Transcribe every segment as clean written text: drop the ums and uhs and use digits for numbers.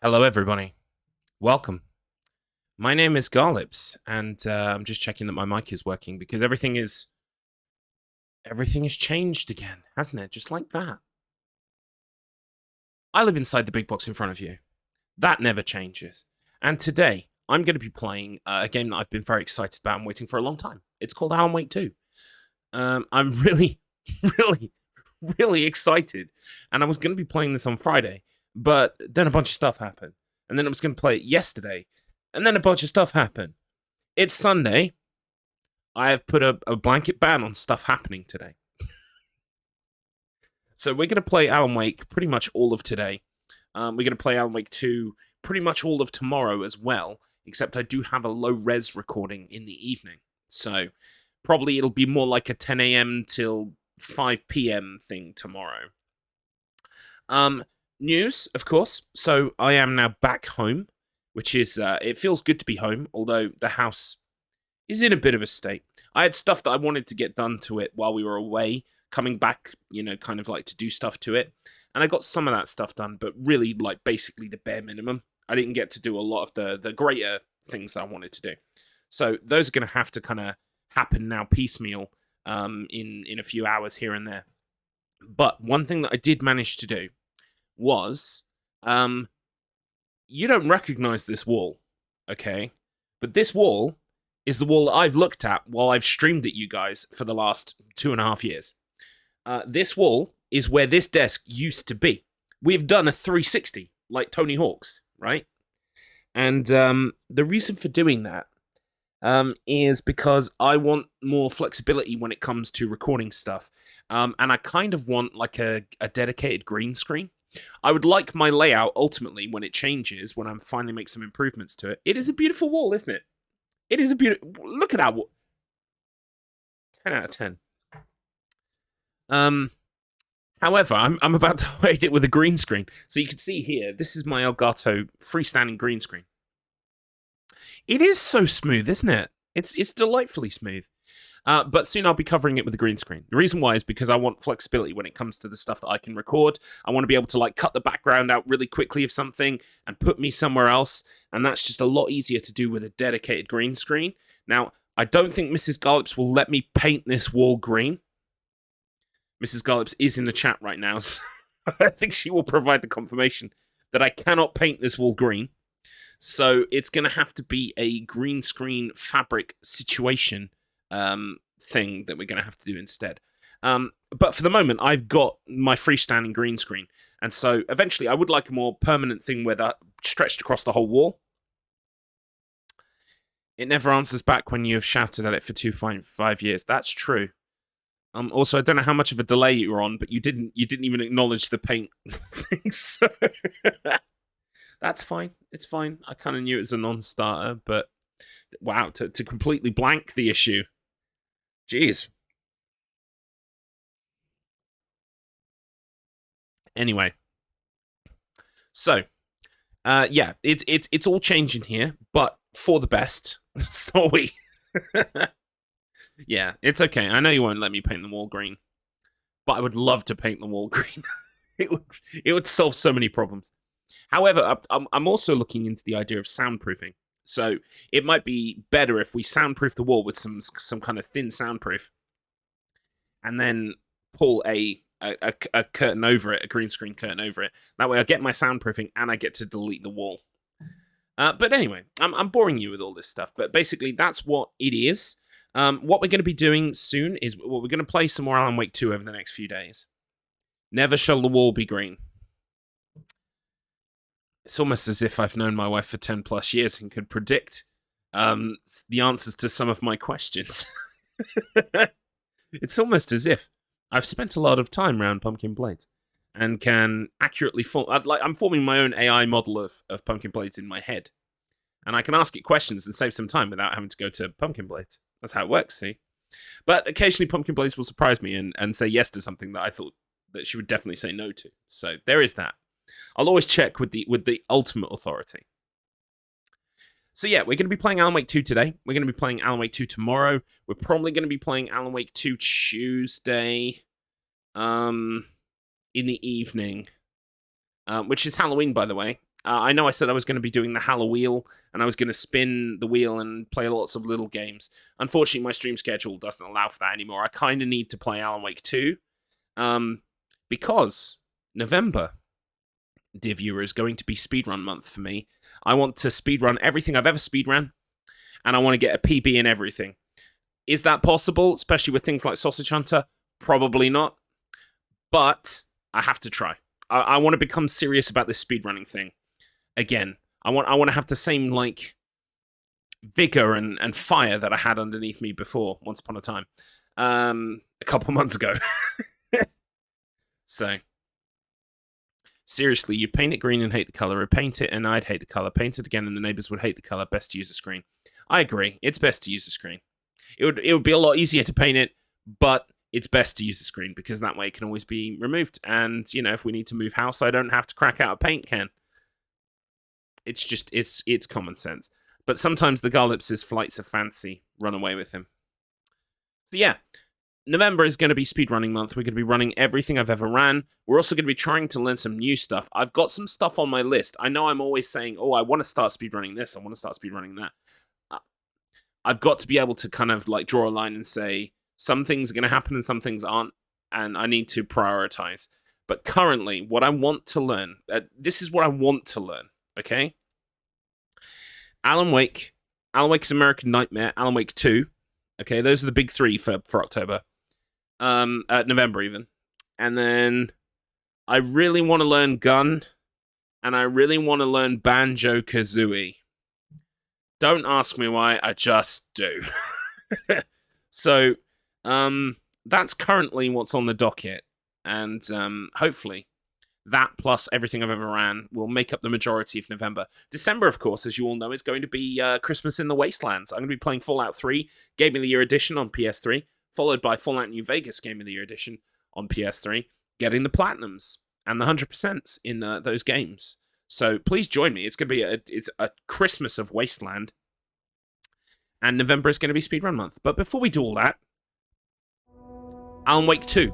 Hello, everybody. Welcome. My name is Garlips, and I'm just checking that my mic is working because everything has changed again, hasn't it? Just like that. I live inside the big box in front of you. That never changes. And today, I'm going to be playing a game that I've been very excited about and waiting for a long time. It's called Alan Wake 2. I'm really, really, really excited, and I was going to be playing this on Friday, but then a bunch of stuff happened, and then I was going to play it yesterday, and then a bunch of stuff happened. It's Sunday. I have put a blanket ban on stuff happening today. So we're going to play Alan Wake pretty much all of today. We're going to play Alan Wake 2 pretty much all of tomorrow as well, except I do have a low-res recording in the evening. So probably it'll be more like a 10 a.m. till 5 p.m. thing tomorrow. News, of course. So I am now back home, which is, it feels good to be home, although the house is in a bit of a state. I had stuff that I wanted to get done to it while we were away, coming back, kind of like to do stuff to it. And I got some of that stuff done, but really, like, basically the bare minimum. I didn't get to do a lot of the greater things that I wanted to do. So those are going to have to kind of happen now piecemeal in a few hours here and there. But one thing that I did manage to do was, you don't recognize this wall, okay? But this wall is the wall that I've looked at while I've streamed at you guys for the last 2.5 years. This wall is where this desk used to be. We've done a 360, like Tony Hawk's, right? And the reason for doing that is because I want more flexibility when it comes to recording stuff. And I kind of want like a dedicated green screen. I would like my layout ultimately when it changes, when I finally make some improvements to it. It is a beautiful wall, isn't it? It is a beautiful... Look at that wall. 10 out of 10. However, I'm about to hide it with a green screen. So you can see here, this is my Elgato freestanding green screen. It is so smooth, isn't it? It's delightfully smooth. But soon I'll be covering it with a green screen. The reason why is because I want flexibility when it comes to the stuff that I can record. I want to be able to like cut the background out really quickly of something and put me somewhere else. And that's just a lot easier to do with a dedicated green screen. Now, I don't think Mrs. Garlips will let me paint this wall green. Mrs. Garlips is in the chat right now, so I think she will provide the confirmation that I cannot paint this wall green. So it's going to have to be a green screen fabric situation thing that we're going to have to do instead. But for the moment, I've got my freestanding green screen. And so eventually I would like a more permanent thing where that stretched across the whole wall. It never answers back when you have shouted at it for 2.5 years. That's true. Also, I don't know how much of a delay you're on, but you didn't even acknowledge the paint thing, so that's fine. It's fine. I kind of knew it was a non-starter, but wow, to completely blank the issue. Jeez. Anyway. So, yeah, it's all changing here, but for the best. Sorry. Yeah, it's okay. I know you won't let me paint the wall green, but I would love to paint the wall green. it would solve so many problems. However, I'm also looking into the idea of soundproofing. So it might be better if we soundproof the wall with some kind of thin soundproof, and then pull a curtain over it, a green screen curtain over it. That way I get my soundproofing and I get to delete the wall. But anyway, I'm boring you with all this stuff, but basically that's what it is. What we're going to be doing soon is we're going to play some more Alan Wake 2 over the next few days. Never shall the wall be green. It's almost as if I've known my wife for 10 plus years and could predict the answers to some of my questions. It's almost as if I've spent a lot of time around Pumpkin Blades and can accurately form... I'm forming my own AI model of Pumpkin Blades in my head. And I can ask it questions and save some time without having to go to Pumpkin Blades. That's how it works, see? But occasionally Pumpkin Blades will surprise me and say yes to something that I thought that she would definitely say no to. So there is that. I'll always check with the ultimate authority. So yeah, we're going to be playing Alan Wake 2 today. We're going to be playing Alan Wake 2 tomorrow. We're probably going to be playing Alan Wake 2 Tuesday in the evening, which is Halloween, by the way. I know I said I was going to be doing the Halla Wheel, and I was going to spin the wheel and play lots of little games. Unfortunately, my stream schedule doesn't allow for that anymore. I kind of need to play Alan Wake 2, because November, dear viewer, is going to be speedrun month for me. I want to speedrun everything I've ever speedrun, and I want to get a PB in everything. Is that possible, especially with things like Sausage Hunter? Probably not, but I have to try. I want to become serious about this speedrunning thing. Again, I want to have the same, like, vigor and fire that I had underneath me before, once upon a time. A couple months ago. So, seriously, you paint it green and hate the color, or paint it and I'd hate the color, paint it again and the neighbors would hate the color, best to use a screen. I agree, it's best to use a screen. It would be a lot easier to paint it, but it's best to use a screen, because that way it can always be removed. And, you know, if we need to move house, I don't have to crack out a paint can. It's just, it's common sense. But sometimes the Garlips' flights of fancy run away with him. So yeah, November is going to be speedrunning month. We're going to be running everything I've ever ran. We're also going to be trying to learn some new stuff. I've got some stuff on my list. I know I'm always saying, oh, I want to start speedrunning this, I want to start speedrunning that. I've got to be able to kind of like draw a line and say, some things are going to happen and some things aren't, and I need to prioritize. But currently, what I want to learn, this is what I want to learn, okay? Alan Wake's American Nightmare, Alan Wake 2, okay? Those are the big three for October. November even. And then I really want to learn Gun, and I really want to learn Banjo-Kazooie. Don't ask me why, I just do. So, that's currently what's on the docket, and hopefully that plus everything I've ever ran will make up the majority of November. December, of course, as you all know, is going to be Christmas in the Wastelands. I'm going to be playing Fallout 3 Game of the Year Edition on PS3, followed by Fallout New Vegas Game of the Year Edition on PS3, getting the Platinums and the 100% in those games. So please join me. It's going to be it's a Christmas of Wasteland, and November is going to be speedrun month. But before we do all that, Alan Wake 2.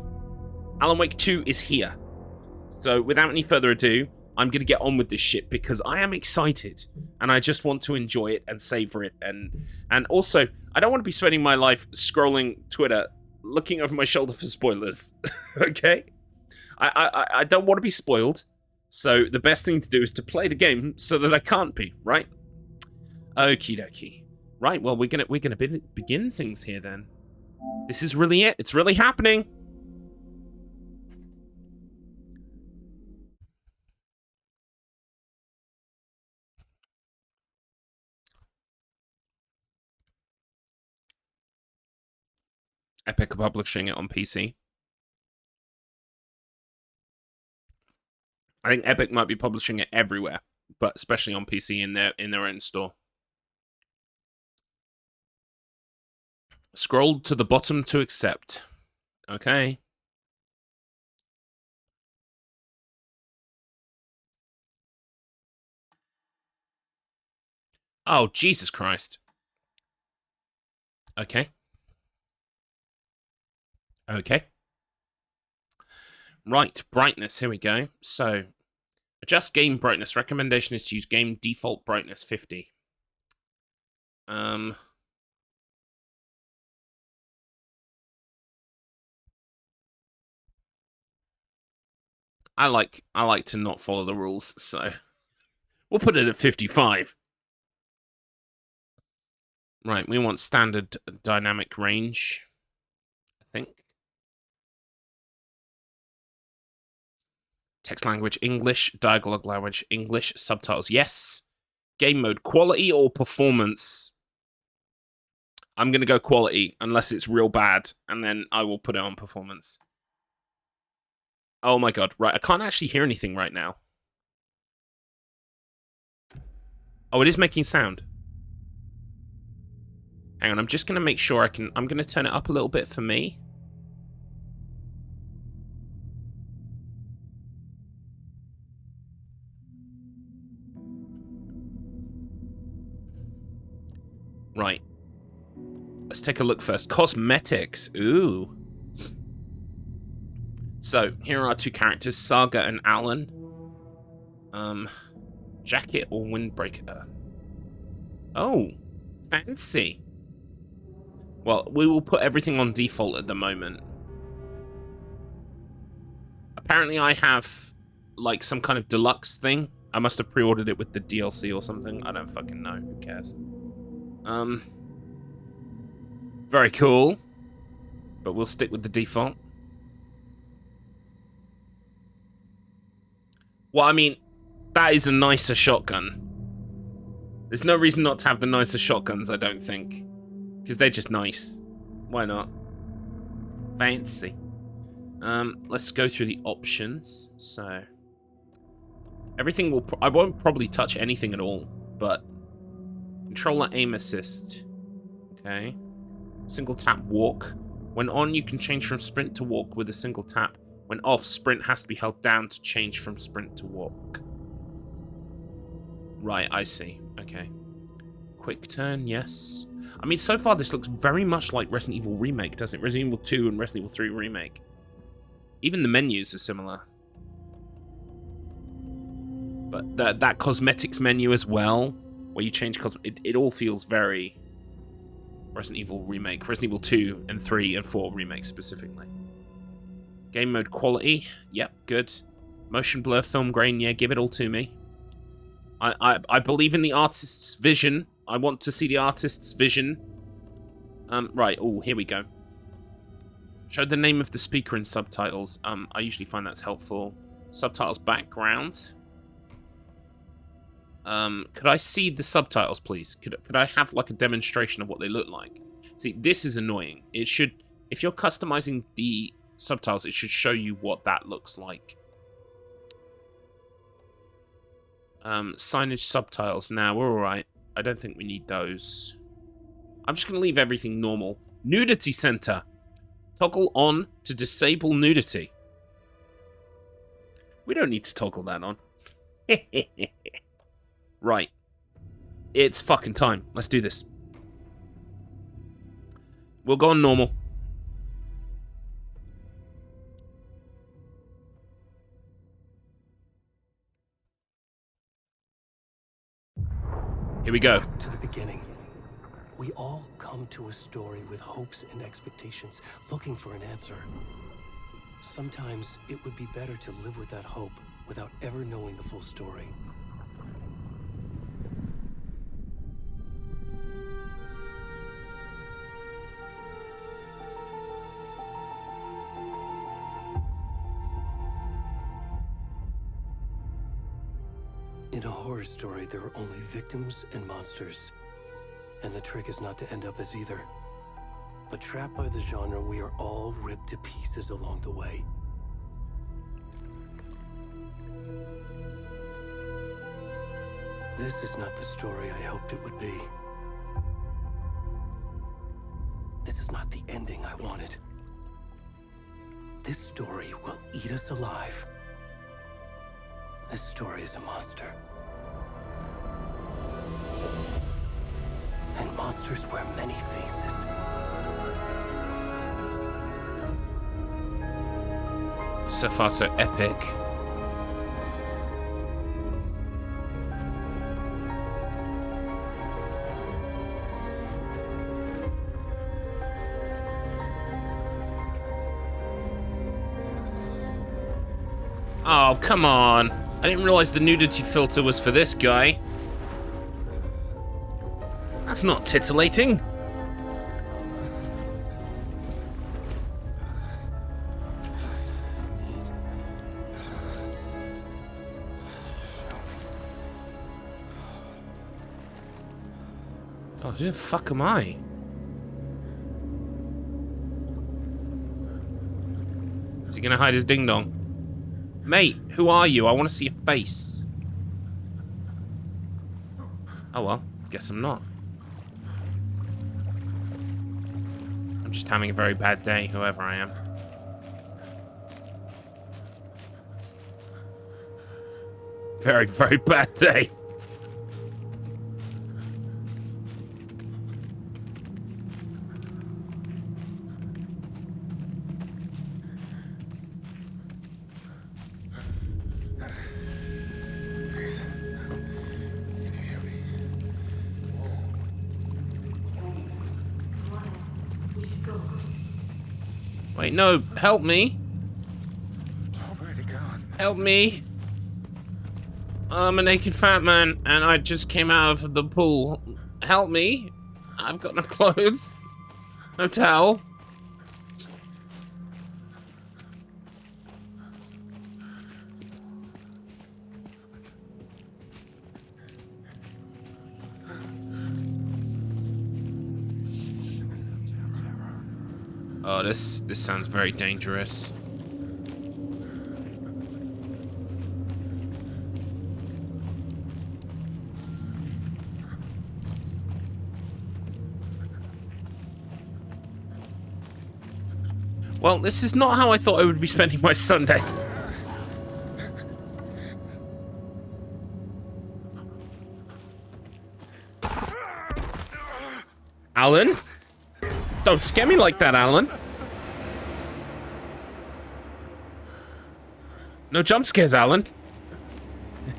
Alan Wake 2 is here. So without any further ado, I'm going to get on with this shit, because I am excited and I just want to enjoy it and savor it. And also, I don't want to be spending my life scrolling Twitter, looking over my shoulder for spoilers. Okay? I don't want to be spoiled. So the best thing to do is to play the game so that I can't be, right? Okie dokie. Right, well, we're gonna begin things here then. This is really it. It's really happening. Epic are publishing it on PC. I think Epic might be publishing it everywhere, but especially on PC in their own store. Scroll to the bottom to accept. Okay. Oh, Jesus Christ. Okay. Okay. Right, brightness, here we go. So, adjust game brightness. Recommendation is to use game default brightness 50. I like to not follow the rules, so we'll put it at 55. Right, we want standard dynamic range, I think. Text language English, dialogue language English, subtitles yes. Game mode quality or performance? I'm going to go quality, unless it's real bad, and then I will put it on performance. Oh my god, right, I can't actually hear anything right now. Oh, it is making sound. Hang on, I'm just going to make sure I'm going to turn it up a little bit for me. Right. Let's take a look first. Cosmetics. Ooh. So, here are our two characters, Saga and Alan. Jacket or windbreaker? Oh, fancy. Well, we will put everything on default at the moment. Apparently I have, like, some kind of deluxe thing. I must have pre-ordered it with the DLC or something. I don't fucking know. Who cares? Very cool. But we'll stick with the default. Well, I mean, that is a nicer shotgun. There's no reason not to have the nicer shotguns, I don't think. Because they're just nice. Why not? Fancy. Let's go through the options. So, everything will... I won't probably touch anything at all, but... Controller aim assist. Okay. Single tap walk. When on, you can change from sprint to walk with a single tap. When off, sprint has to be held down to change from sprint to walk. Right, I see. Okay. Quick turn, yes. I mean, so far this looks very much like Resident Evil Remake, doesn't it? Resident Evil 2 and Resident Evil 3 Remake. Even the menus are similar. But that cosmetics menu as well, where you change it all feels very Resident Evil Remake. Resident Evil 2 and 3 and 4 Remake specifically. Game mode quality, yep, good. Motion blur, film grain, yeah, give it all to me. I believe in the artist's vision. I want to see the artist's vision. Right, oh, here we go. Show the name of the speaker in subtitles. I usually find that's helpful. Subtitles background. Could I see the subtitles, please? Could I have, like, a demonstration of what they look like? See, this is annoying. It should... If you're customizing the subtitles, it should show you what that looks like. Signage subtitles. Now, we're alright. I don't think we need those. I'm just going to leave everything normal. Nudity center. Toggle on to disable nudity. We don't need to toggle that on. Right. It's fucking time. Let's do this. We'll go on normal. Here we go. Back to the beginning. We all come to a story with hopes and expectations, looking for an answer. Sometimes it would be better to live with that hope without ever knowing the full story. In a horror story, there are only victims and monsters. And the trick is not to end up as either. But trapped by the genre, we are all ripped to pieces along the way. This is not the story I hoped it would be. This is not the ending I wanted. This story will eat us alive. This story is a monster. And monsters wear many faces. So far, so epic. Oh, come on. I didn't realize the nudity filter was for this guy. That's not titillating. Oh, who the fuck am I? Is he gonna hide his ding dong? Mate, who are you? I want to see your face. Oh well, guess I'm not. I'm just having a very bad day, whoever I am. Very, very bad day. Wait, no, help me. It's already gone. Help me. I'm a naked fat man, and I just came out of the pool. Help me. I've got no clothes. No towel. Oh, this sounds very dangerous. Well, this is not how I thought I would be spending my Sunday. Alan? Don't scare me like that, Alan. No jump scares, Alan.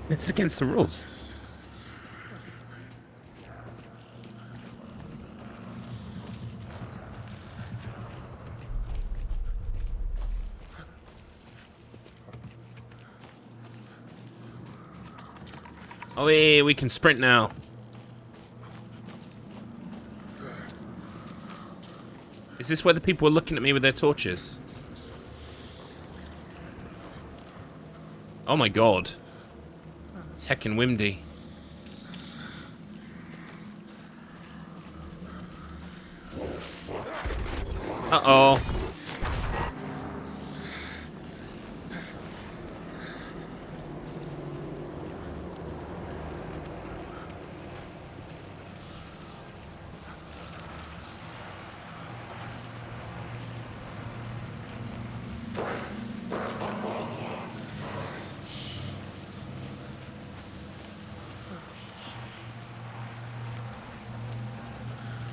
It's against the rules. Oh, yeah, we can sprint now. Is this where the people were looking at me with their torches? Oh my god. It's heckin' windy. Uh-oh.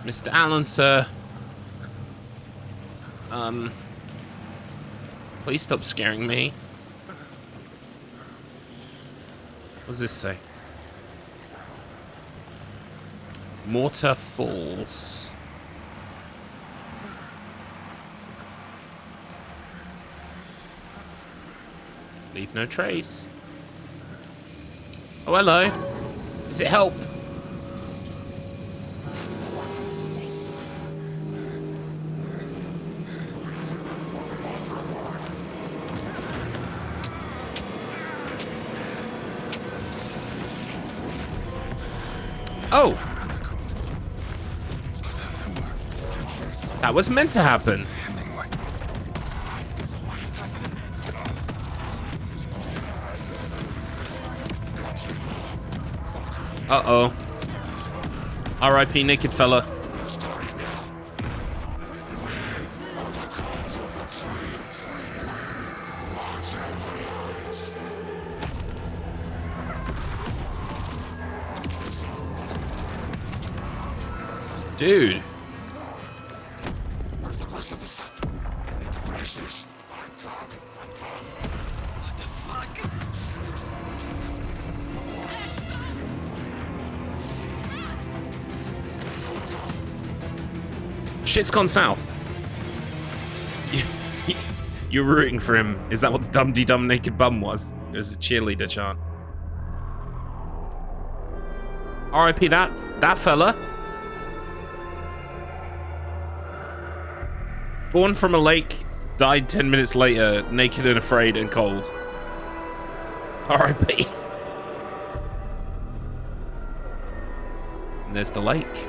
Mr. Allen, sir. Please stop scaring me. What does this say? Mortar Falls. Leave no trace. Oh, hello. Does it help? Oh! That was meant to happen. Uh-oh. R.I.P. naked fella. Dude. Where's the rest of the stuff? Precious. What the fuck? Shit's gone south. You're rooting for him. Is that what the dum-de-dum naked bum was? It was a cheerleader chant. R.I.P. that fella. Born from a lake, died 10 minutes later, naked and afraid and cold. R.I.P. And there's the lake.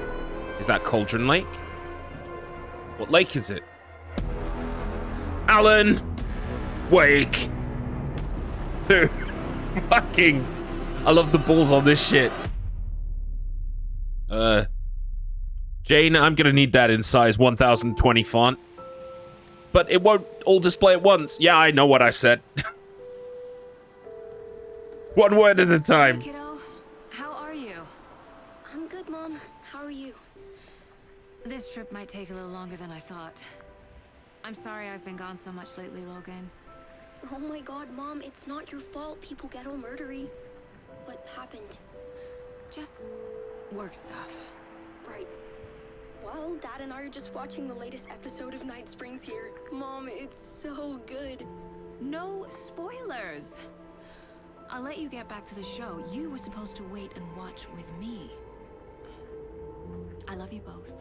Is that Cauldron Lake? What lake is it? Alan! Wake! Dude, fucking... I love the balls on this shit. Jane, I'm gonna need that in size 1020 font. But it won't all display at once. Yeah, I know what I said. One word at a time. Hey, kiddo. How are you? I'm good, Mom. How are you? This trip might take a little longer than I thought. I'm sorry I've been gone so much lately, Logan. Oh my god, Mom, it's not your fault people get all murdery. What happened? Just work stuff. Right. Well, Dad and I are just watching the latest episode of Night Springs here. Mom, it's so good. No spoilers. I'll let you get back to the show. You were supposed to wait and watch with me. I love you both.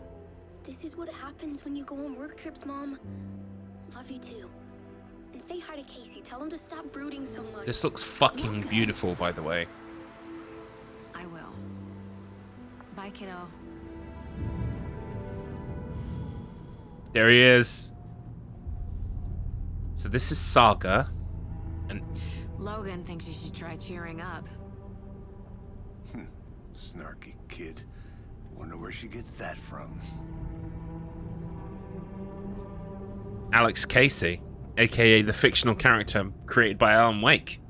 This is what happens when you go on work trips, Mom. Love you too. And say hi to Casey. Tell him to stop brooding so much. This looks fucking beautiful, by the way. I will. Bye, kiddo. There he is. So this is Saga. And Logan thinks you should try cheering up. Snarky kid. Wonder where she gets that from. Alex Casey, aka the fictional character created by Alan Wake.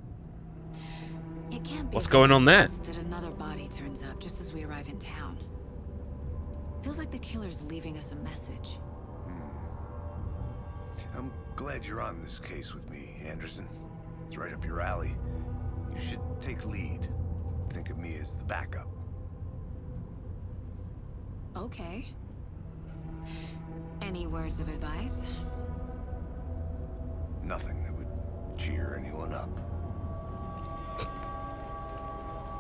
It can't be What's going on there? that another body turns up just as we arrive in town. Feels like the killer's leaving us a message. I'm glad you're on this case with me, Anderson. It's right up your alley. You should take lead. Think of me as the backup. Okay. Any words of advice? Nothing that would cheer anyone up.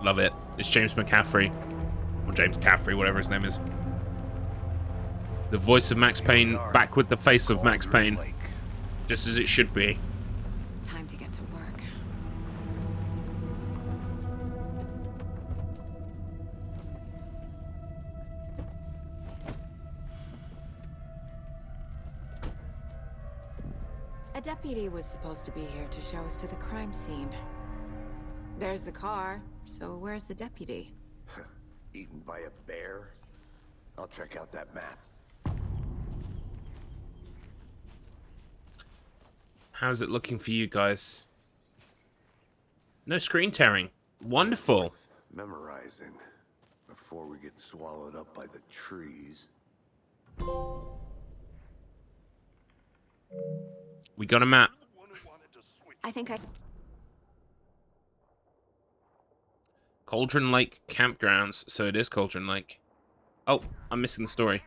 Love it. It's James McCaffrey. Or James Caffrey, whatever his name is. The voice of Max Payne, back with the face of Max Payne. Just as it should be. Time to get to work. A deputy was supposed to be here to show us to the crime scene. There's the car, so where's the deputy? Eaten by a bear? I'll check out that map. How's it looking for you guys? No screen tearing. Wonderful. Memorizing before we get swallowed up by the trees. We got a map. I think I... Cauldron Lake Campgrounds. So it is Cauldron Lake. Oh, I'm missing the story.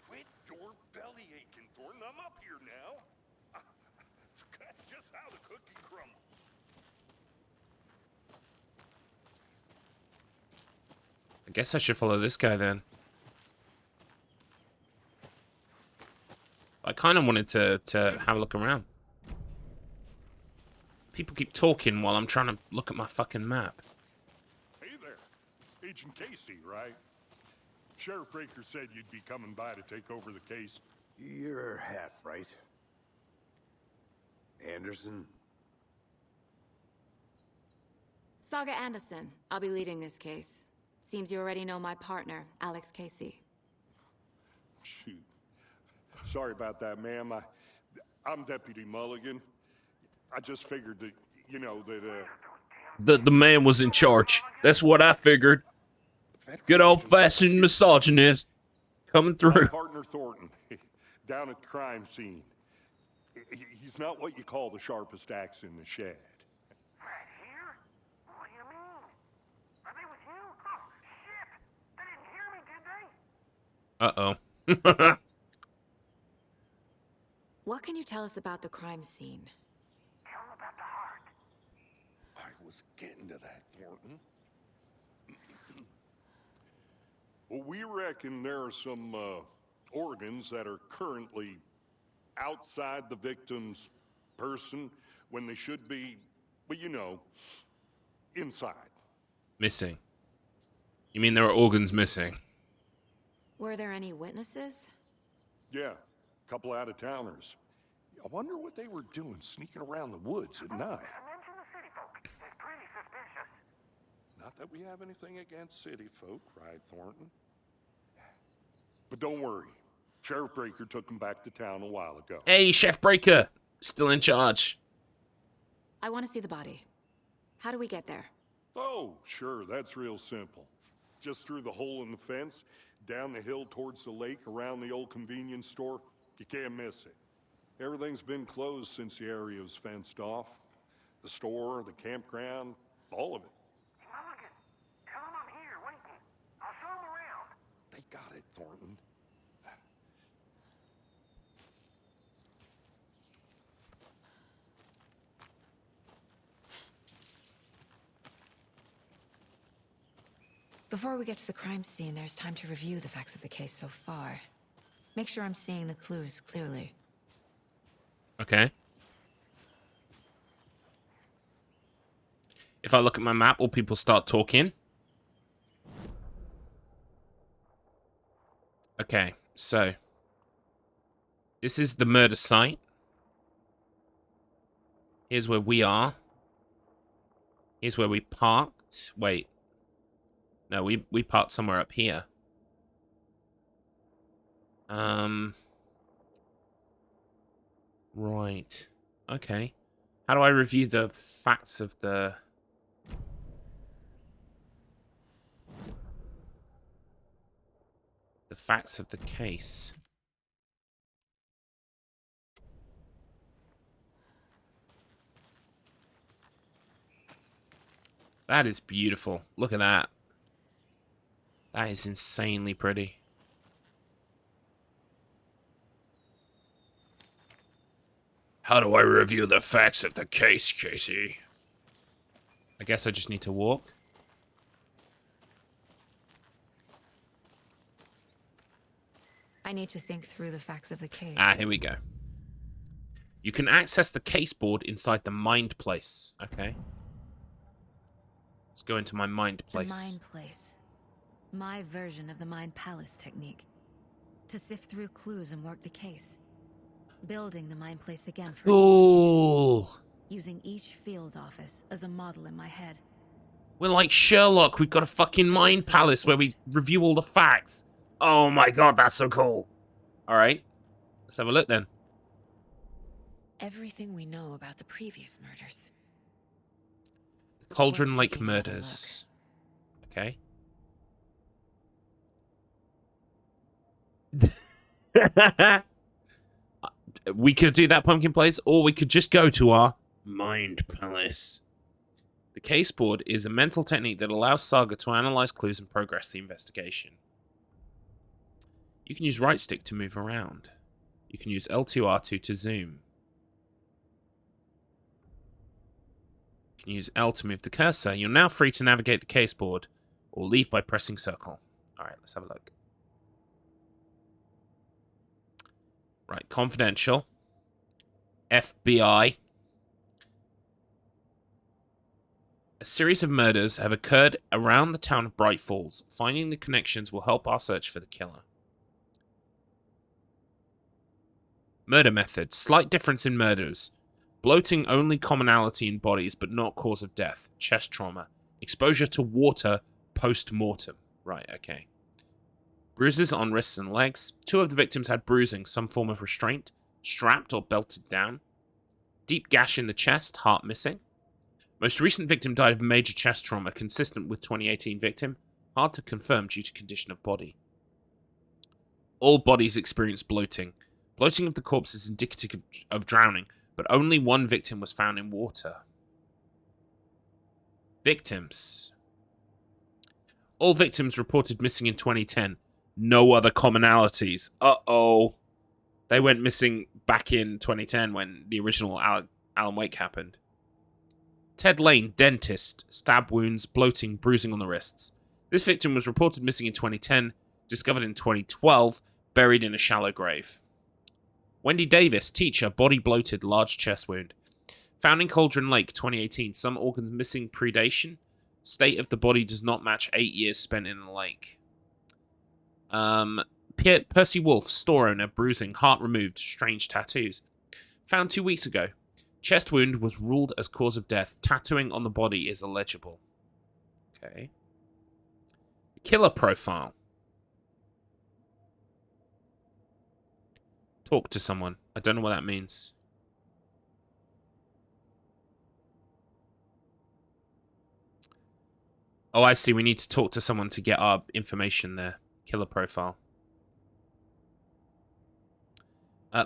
Quit your belly aching, Thornton. I'm up here now. That's just how the cookie crumbles. I guess I should follow this guy then. I kind of wanted to have a look around. People keep talking while I'm trying to look at my fucking map. Hey there. Agent Casey, right? Sheriff Breaker said you'd be coming by to take over the case. You're half right. Anderson? Saga Anderson. I'll be leading this case. Seems you already know my partner, Alex Casey. Shoot. Sorry about that, ma'am. I'm Deputy Mulligan. I just figured that, you know, that, The man was in charge. That's what I figured. Good old-fashioned misogynist coming my through. partner Thornton, down at the crime scene. He's not what you call the sharpest axe in the shed. Right here? What do you mean? Are they with you? Oh, shit! They didn't hear me, did they? Uh-oh. What can you tell us about the crime scene? Tell them about the heart. I was getting to that, Thornton. Well, we reckon there are some organs that are currently outside the victim's person when they should be, well, you know, inside. Missing. You mean there are organs missing? Were there any witnesses? Yeah, a couple out-of-towners. I wonder what they were doing sneaking around the woods at night. Mention the city folk. It's pretty suspicious. Not that we have anything against city folk, right, Thornton? But don't worry. Sheriff Breaker took them back to town a while ago. Hey, Chef Breaker. Still in charge. I want to see the body. How do we get there? Oh, sure, that's real simple. Just through the hole in the fence, down the hill towards the lake, around the old convenience store. You can't miss it. Everything's been closed since the area was fenced off. The store, the campground, all of it. Mulligan, tell them I'm here waiting. I'll show them Before we get to the crime scene, there's time to review the facts of the case so far. Make sure I'm seeing the clues clearly. Okay. If I look at my map, will people start talking? Okay, so this is the murder site. Here's where we are. Here's where we parked. Wait. No, we parked somewhere up here. Right. Okay. How do I review the facts of the... The facts of the case? That is beautiful. Look at that. That is insanely pretty. How do I review the facts of the case, Casey? I guess I just need to walk. I need to think through the facts of the case. Ah, here we go. You can access the case board inside the mind place. Okay. Let's go into my mind place. The mind place. My version of the mind palace technique. To sift through clues and work the case. Building the mind place again for Ooh. using each field office as a model in my head. We're like Sherlock. We've got a fucking mind palace where we review all the facts. Oh my god, that's so cool. Alright. Let's have a look then. Everything we know about the previous murders. The Cauldron Worth Lake taking another murders. Okay. We could do that pumpkin place, or we could just go to our mind palace. The case board is a mental technique that allows Saga to analyze clues and progress the investigation. You can use right stick to move around. You can use L2R2 to zoom. You can use L to move the cursor. You're now free to navigate the case board, or leave by pressing circle. Alright, let's have a look. Right, confidential. FBI. A series of murders have occurred around the town of Bright Falls. Finding the connections will help our search for the killer. Murder method. Slight difference in murders. Bloating only commonality in bodies, but not cause of death. Chest trauma. Exposure to water post-mortem. Right, okay. Bruises on wrists and legs. 2 of the victims had bruising, some form of restraint, strapped or belted down. Deep gash in the chest, heart missing. Most recent victim died of major chest trauma, consistent with 2018 victim. Hard to confirm due to condition of body. All bodies experienced bloating. Bloating of the corpse is indicative of drowning, but only 1 victim was found in water. Victims. All victims reported missing in 2010. No other commonalities. Uh-oh. They went missing back in 2010 when the original Alan Wake happened. Ted Lane, dentist, stab wounds, bloating, bruising on the wrists. This victim was reported missing in 2010, discovered in 2012, buried in a shallow grave. Wendy Davis, teacher, body bloated, large chest wound. Found in Cauldron Lake, 2018, some organs missing predation. State of the body does not match 8 years spent in the lake. Percy Wolf, store owner, bruising, heart removed, strange tattoos. Found 2 weeks ago. Chest wound was ruled as cause of death. Tattooing on the body is illegible. Okay. Killer profile. Talk to someone. I don't know what that means. Oh, I see. We need to talk to someone to get our information there. Killer profile.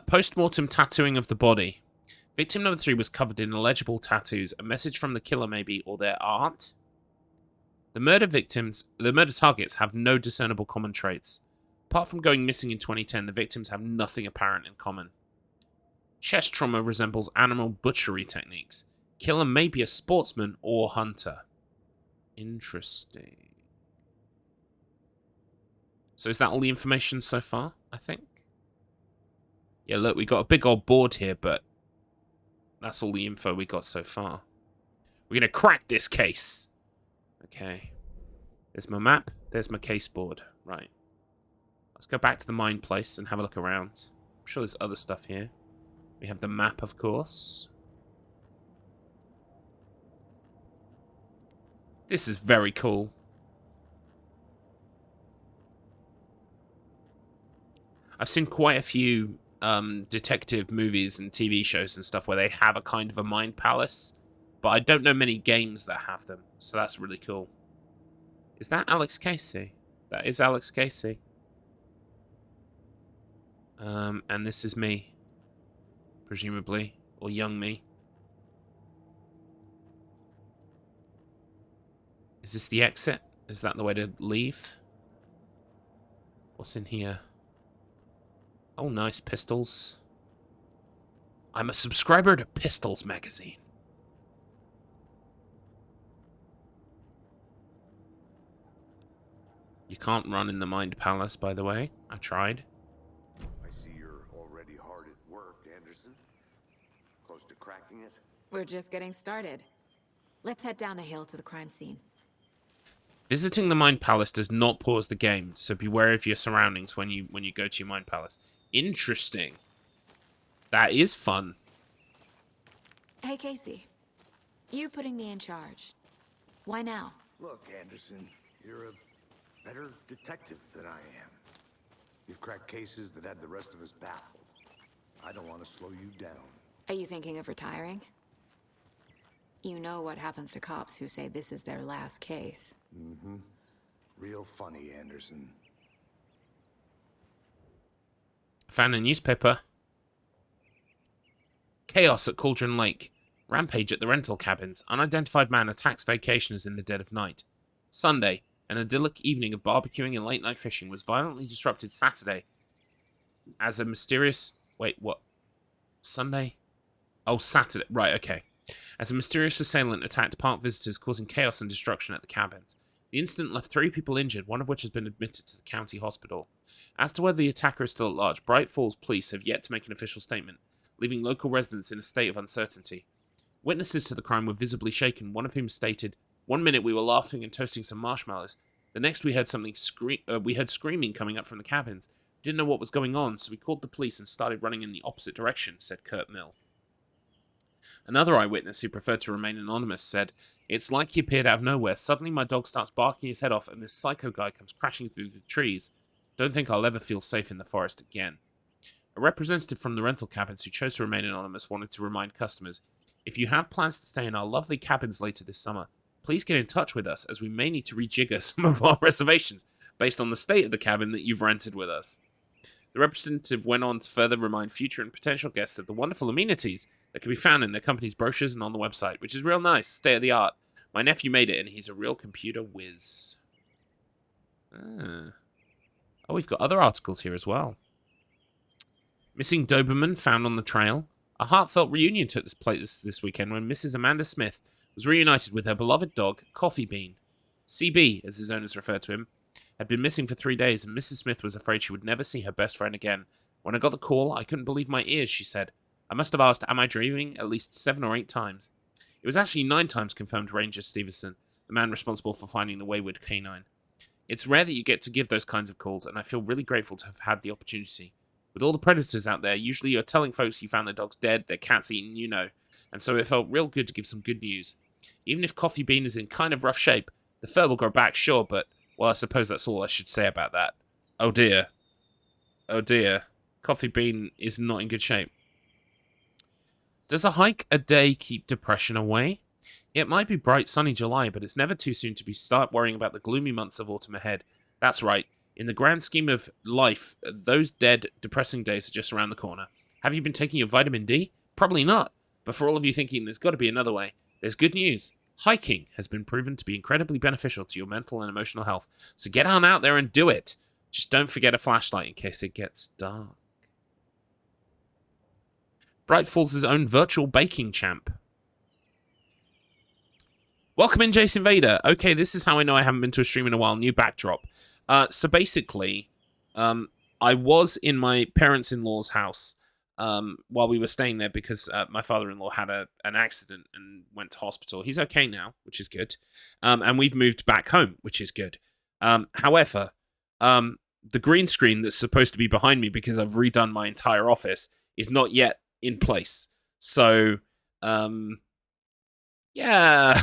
Post-mortem tattooing of the body. Victim number 3 was covered in illegible tattoos. A message from the killer, maybe, or their aunt. The murder targets have no discernible common traits. Apart from going missing in 2010, the victims have nothing apparent in common. Chest trauma resembles animal butchery techniques. Killer may be a sportsman or hunter. Interesting. So is that all the information so far, I think? Yeah, look, we got a big old board here, but that's all the info we got so far. We're going to crack this case. Okay. There's my map. There's my case board. Right. Let's go back to the mine place and have a look around. I'm sure there's other stuff here. We have the map, of course. This is very cool. I've seen quite a few detective movies and TV shows and stuff where they have a kind of a mind palace, but I don't know many games that have them, so that's really cool. Is that Alex Casey? That is Alex Casey. And this is me, presumably, or young me. Is this the exit? Is that the way to leave? What's in here? Oh, nice pistols. I'm a subscriber to Pistols magazine. You can't run in the Mind Palace, by the way. I tried. I see you're already hard at work, Anderson. Close to cracking it? We're just getting started. Let's head down the hill to the crime scene. Visiting the Mind Palace does not pause the game, so beware of your surroundings when you go to your Mind Palace. Interesting. That is fun. Hey, Casey. You putting me in charge. Why now? Look, Anderson, you're a better detective than I am. You've cracked cases that had the rest of us baffled. I don't want to slow you down. Are you thinking of retiring? You know what happens to cops who say this is their last case. Mm-hmm. Real funny, Anderson. Found a newspaper. Chaos at Cauldron Lake. Rampage at the rental cabins. Unidentified man attacks vacationers in the dead of night. Sunday. An idyllic evening of barbecuing and late-night fishing was violently disrupted Saturday as a mysterious... Wait, what? Sunday? Oh, Saturday. Right, okay. As a mysterious assailant attacked park visitors, causing chaos and destruction at the cabins. The incident left 3 people injured, one of which has been admitted to the county hospital. As to whether the attacker is still at large, Bright Falls police have yet to make an official statement, leaving local residents in a state of uncertainty. Witnesses to the crime were visibly shaken, one of whom stated, "One minute we were laughing and toasting some marshmallows. The next we heard we heard screaming coming up from the cabins. We didn't know what was going on, so we called the police and started running in the opposite direction," said Kurt Mill. Another eyewitness, who preferred to remain anonymous, said, "It's like he appeared out of nowhere. Suddenly my dog starts barking his head off and this psycho guy comes crashing through the trees. Don't think I'll ever feel safe in the forest again." A representative from the rental cabins who chose to remain anonymous wanted to remind customers, "If you have plans to stay in our lovely cabins later this summer, please get in touch with us as we may need to rejigger some of our reservations based on the state of the cabin that you've rented with us." The representative went on to further remind future and potential guests of the wonderful amenities that can be found in their company's brochures and on the website, which is real nice, state of the art. My nephew made it, and he's a real computer whiz. Oh, we've got other articles here as well. Missing Doberman found on the trail. A heartfelt reunion took place this weekend when Mrs. Amanda Smith was reunited with her beloved dog, Coffee Bean. CB, as his owners referred to him, had been missing for 3 days, and Mrs. Smith was afraid she would never see her best friend again. "When I got the call, I couldn't believe my ears," she said. "I must have asked, 'Am I dreaming?' at least 7 or 8 times. It was actually 9 times," confirmed Ranger Stevenson, the man responsible for finding the wayward canine. "It's rare that you get to give those kinds of calls, and I feel really grateful to have had the opportunity. With all the predators out there, usually you're telling folks you found their dogs dead, their cats eaten, you know, and so it felt real good to give some good news. Even if Coffee Bean is in kind of rough shape, the fur will grow back, sure, but, well, I suppose that's all I should say about that. Oh dear. Oh dear. Coffee Bean is not in good shape." Does a hike a day keep depression away? It might be bright, sunny July, but it's never too soon to start worrying about the gloomy months of autumn ahead. That's right. In the grand scheme of life, those dead, depressing days are just around the corner. Have you been taking your vitamin D? Probably not. But for all of you thinking there's got to be another way, there's good news. Hiking has been proven to be incredibly beneficial to your mental and emotional health. So get on out there and do it. Just don't forget a flashlight in case it gets dark. Bright Falls' own virtual baking champ. Welcome in, Jason Vader. Okay, this is how I know I haven't been to a stream in a while. New backdrop. So basically, I was in my parents-in-law's house while we were staying there because my father-in-law had an accident and went to hospital. He's okay now, which is good. And we've moved back home, which is good. However, the green screen that's supposed to be behind me because I've redone my entire office is not yet in place. So, yeah.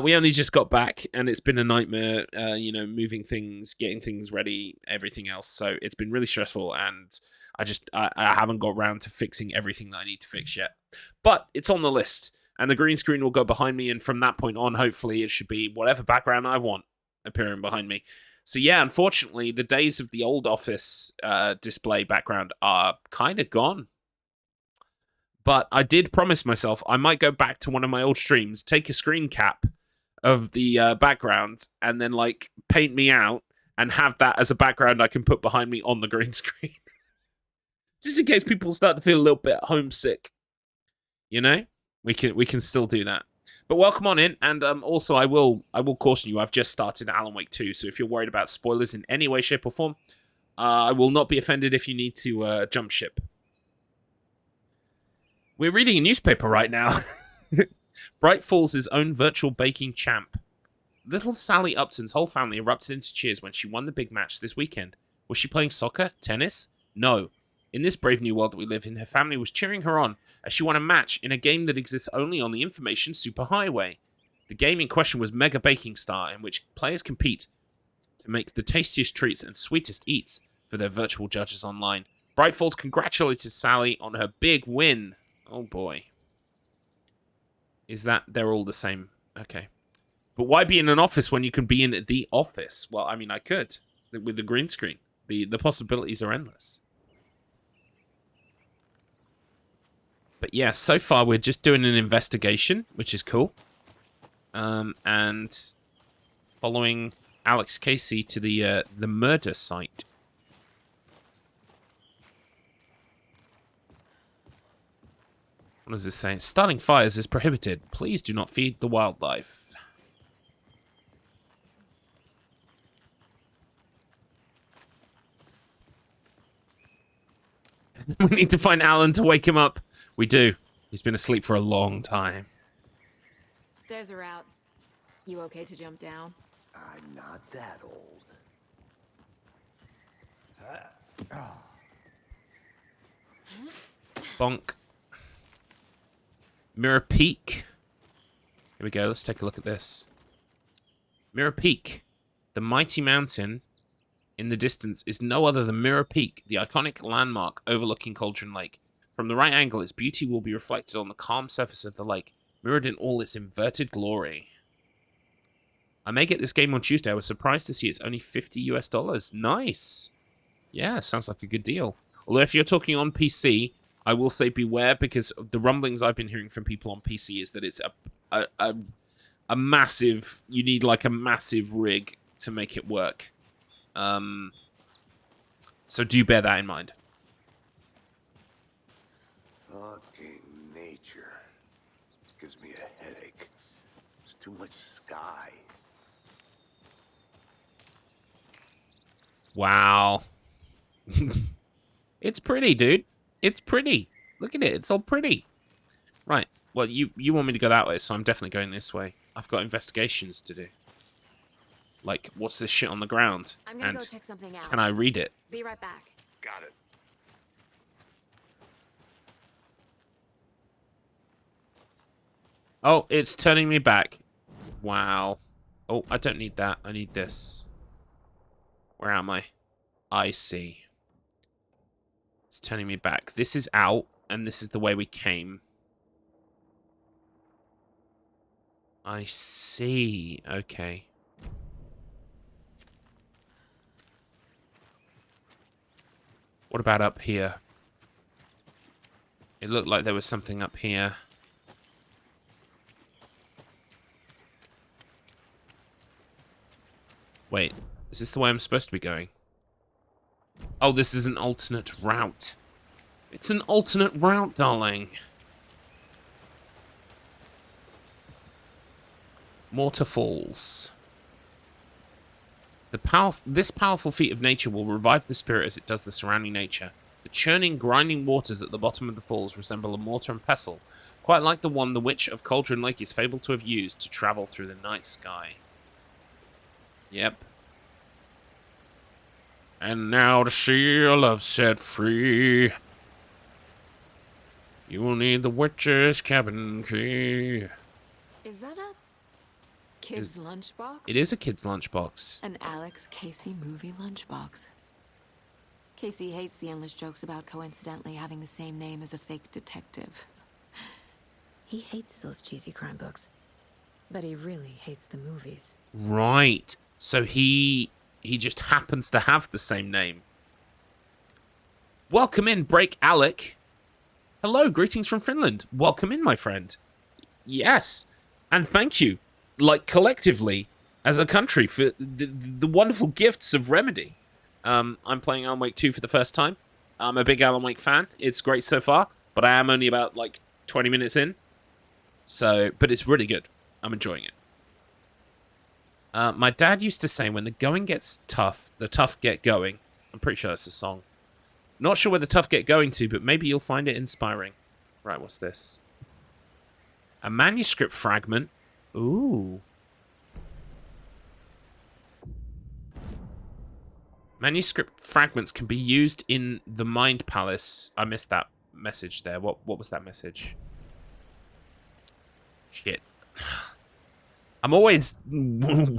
We only just got back, and it's been a nightmare, moving things, getting things ready, everything else. So it's been really stressful, and I haven't got around to fixing everything that I need to fix yet. But it's on the list, and the green screen will go behind me, and from that point on, hopefully, it should be whatever background I want appearing behind me. So yeah, unfortunately, the days of the old office display background are kind of gone. But I did promise myself I might go back to one of my old streams, take a screen cap of the background, and then like paint me out and have that as a background I can put behind me on the green screen. Just in case people start to feel a little bit homesick. You know? We can still do that. But welcome on in, and also I will caution you, I've just started Alan Wake 2, so if you're worried about spoilers in any way, shape, or form, I will not be offended if you need to jump ship. We're reading a newspaper right now. Bright Falls' own virtual baking champ. Little Sally Upton's whole family erupted into cheers when she won the big match this weekend. Was she playing soccer? Tennis? No. In this brave new world that we live in, her family was cheering her on as she won a match in a game that exists only on the information superhighway. The game in question was Mega Baking Star, in which players compete to make the tastiest treats and sweetest eats for their virtual judges online. Bright Falls congratulated Sally on her big win. Oh boy. Is that they're all the same? Okay. But why be in an office when you can be in the office? Well, I mean, I could with the green screen. The possibilities are endless. But yeah, so far we're just doing an investigation, which is cool. And following Alex Casey to the murder site. What does this say? Starting fires is prohibited. Please do not feed the wildlife. We need to find Alan to wake him up. We do. He's been asleep for a long time. Stairs are out. You okay to jump down? I'm not that old. Bonk. Mirror Peak. Here we go. Let's take a look at this. Mirror Peak. The mighty mountain in the distance is no other than Mirror Peak, the iconic landmark overlooking Cauldron Lake. From the right angle, its beauty will be reflected on the calm surface of the lake, mirrored in all its inverted glory. I may get this game on Tuesday. I was surprised to see it's only $50 US. Nice. Yeah, sounds like a good deal. Although if you're talking on PC, I will say beware, because the rumblings I've been hearing from people on PC is that it's a massive... You need like a massive rig to make it work. So do bear that in mind. Fucking nature. Gives me a headache. There's too much sky. Wow. It's pretty, dude. It's pretty. Look at it. It's all pretty. Right. Well, you want me to go that way, so I'm definitely going this way. I've got investigations to do. Like, what's this shit on the ground? I'm gonna go check something out. Can I read it? Be right back. Got it. Oh, it's turning me back. Wow. Oh, I don't need that. I need this. Where am I? I see. It's turning me back. This is out, and this is the way we came. I see. Okay. What about up here? It looked like there was something up here. Wait, is this the way I'm supposed to be going? Oh, this is an alternate route. It's an alternate route, darling. Mortar Falls. This powerful feat of nature will revive the spirit as it does the surrounding nature. The churning, grinding waters at the bottom of the falls resemble a mortar and pestle, quite like the one the Witch of Cauldron Lake is fabled to have used to travel through the night sky. Yep. And now to see your love set free, you will need the witch's cabin key. Is that a kid's lunchbox? It is a kid's lunchbox. An Alex Casey movie lunchbox. Casey hates the endless jokes about coincidentally having the same name as a fake detective. He hates those cheesy crime books, but he really hates the movies. Right. So he just happens to have the same name. Welcome in, Break Alec. Hello, greetings from Finland. Welcome in, my friend. Yes, and thank you, like, collectively, as a country, for the wonderful gifts of Remedy. I'm playing Alan Wake 2 for the first time. I'm a big Alan Wake fan. It's great so far, but I am only about, like, 20 minutes in. So, but it's really good. I'm enjoying it. My dad used to say, when the going gets tough, the tough get going. I'm pretty sure that's a song. Not sure where the tough get going to, but maybe you'll find it inspiring. Right, what's this? A manuscript fragment. Ooh. Manuscript fragments can be used in the Mind Palace. I missed that message there. What was that message? Shit. I'm always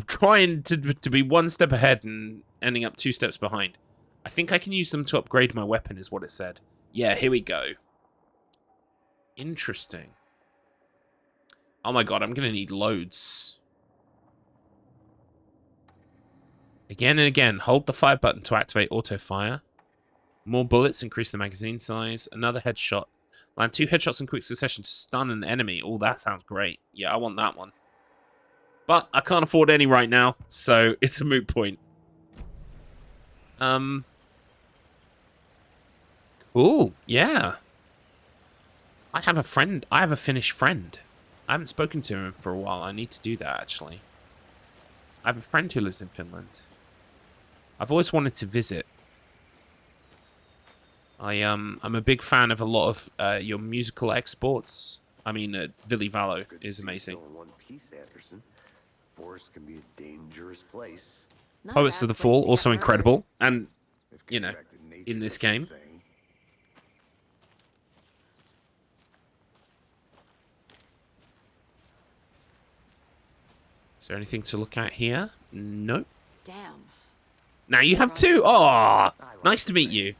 trying to be one step ahead and ending up 2 steps behind. I think I can use them to upgrade my weapon, is what it said. Yeah, here we go. Interesting. Oh my god, I'm going to need loads. Again and again, hold the fire button to activate auto fire. More bullets, increase the magazine size. Another headshot. Land 2 headshots in quick succession to stun an enemy. Oh, that sounds great. Yeah, I want that one. But I can't afford any right now, so it's a moot point. Cool, yeah. I have a friend. I have a Finnish friend. I haven't spoken to him for a while. I need to do that, actually. I have a friend who lives in Finland. I've always wanted to visit. I'm a big fan of a lot of your musical exports. I mean, Villy Vallo is amazing. In one piece, Anderson. Forest can be a dangerous place. Not Poets bad of the place Fall, to also get incredible. And, If you know, contracted nature in this was your game. thing. Is there anything to look at here? Nope. Damn. Now you have 2. Aw, nice to meet you.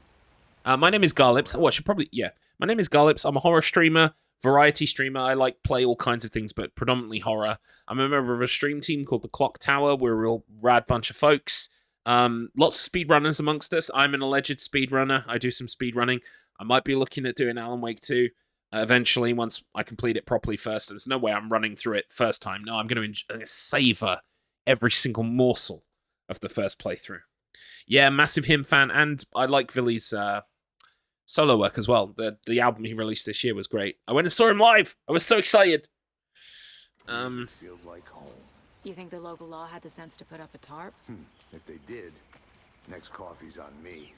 My name is Garlips. Oh, I should probably, yeah. My name is Garlips. I'm a horror streamer, variety streamer. I like play all kinds of things, but predominantly horror. I'm a member of a stream team called the Clock Tower. We're a real rad bunch of folks. Lots of speedrunners amongst us. I'm an alleged speedrunner. I do some speedrunning. I might be looking at doing Alan Wake 2 eventually once I complete it properly first. There's no way I'm running through it first time. No, I'm going to savor every single morsel of the first playthrough. Yeah, massive him fan, and I like Villy's solo work as well. The album he released this year was great. I went and saw him live. I was so excited. Feels like home. You think the local law had the sense to put up a tarp? If they did, next coffee's on me.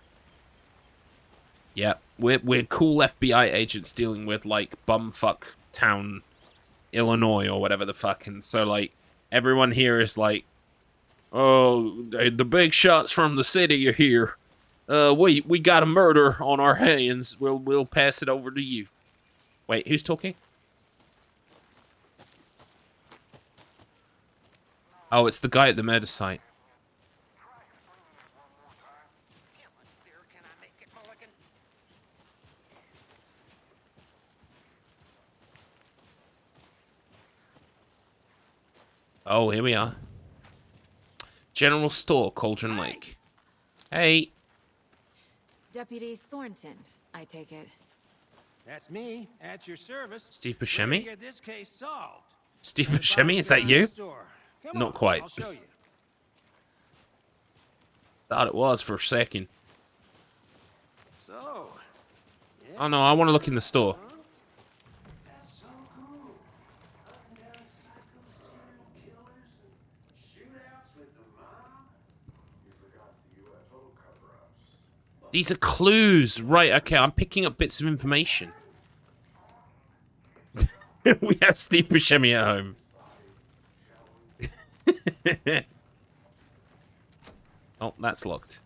Yeah, we're cool FBI agents dealing with, like, bumfuck town Illinois or whatever the fuck, and so, like, everyone here is like, oh, the big shots from the city are here. We got a murder on our hands. We'll pass it over to you. Wait, who's talking? Oh, it's the guy at the murder site. Oh, here we are. General Store, Cauldron Lake. Hey. Deputy Thornton, I take it. That's me, at your service. Steve We're Buscemi? gonna get this case solved. Steve Bottom Buscemi, is that behind you? the store. Come Not on, quite. I'll show you. Thought it was for a second. So, Oh no, I want to look in the store. that's so cool. Hunting down psycho serial killers and shootouts with the mob. These are clues. Right, okay, I'm picking up bits of information. We have Steve Buscemi at home. Oh, that's locked.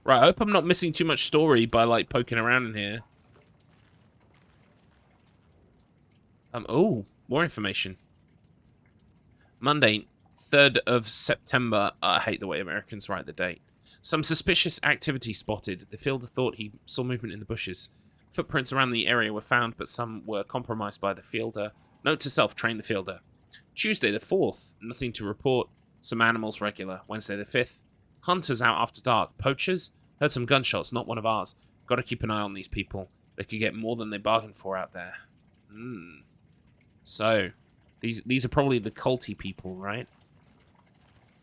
Right, I hope I'm not missing too much story by, like, poking around in here. Oh, more information. Monday, 3rd of September. I hate the way Americans write the date. Some suspicious activity spotted. The fielder thought he saw movement in the bushes. Footprints around the area were found, but some were compromised by the fielder. Note to self, train the fielder. Tuesday, the 4th. Nothing to report. Some animals regular. Wednesday, the 5th. Hunters out after dark. Poachers? Heard some gunshots, not one of ours. Gotta keep an eye on these people. They could get more than they bargained for out there. So, these are probably the culty people, right?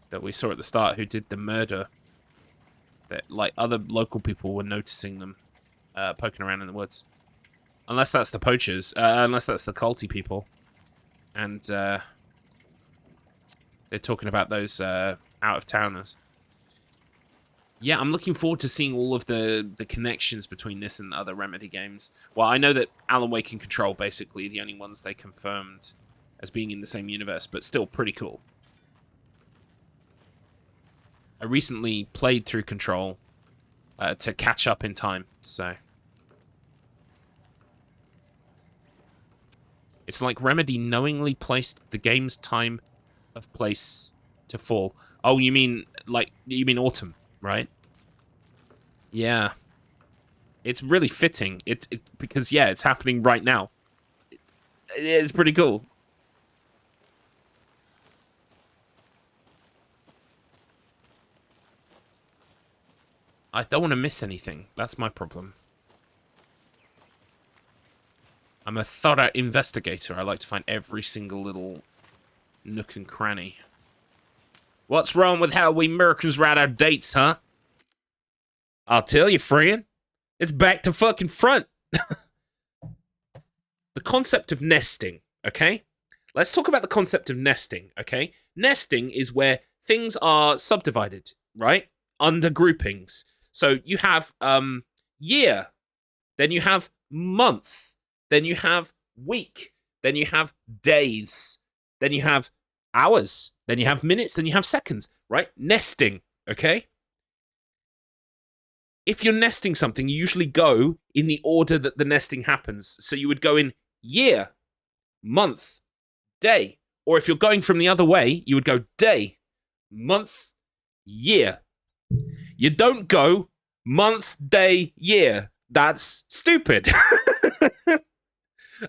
That we saw at the start who did the murder. That, like, other local people were noticing them poking around in the woods. Unless that's the poachers. Unless that's the culty people. And they're talking about those out-of-towners. Yeah, I'm looking forward to seeing all of the connections between this and other Remedy games. Well, I know that Alan Wake and Control, basically, the only ones they confirmed as being in the same universe, but still pretty cool. I recently played through Control to catch up in time, so... It's like Remedy knowingly placed the game's time of place to fall. Oh, you mean autumn, right? Yeah. It's really fitting. Because, yeah, it's happening right now. It's pretty cool. I don't want to miss anything. That's my problem. I'm a thorough investigator. I like to find every single little nook and cranny. What's wrong with how we Americans write our dates, huh? I'll tell you, friend. It's back to fucking front. The concept of nesting, okay? Let's talk about the concept of nesting, okay? Nesting is where things are subdivided, right? Under groupings. So you have year, then you have month, then you have week, then you have days, then you have hours, then you have minutes, then you have seconds, right? Nesting, okay? If you're nesting something, you usually go in the order that the nesting happens. So you would go in year, month, day. Or if you're going from the other way, you would go day, month, year. You don't go month, day, year. That's stupid.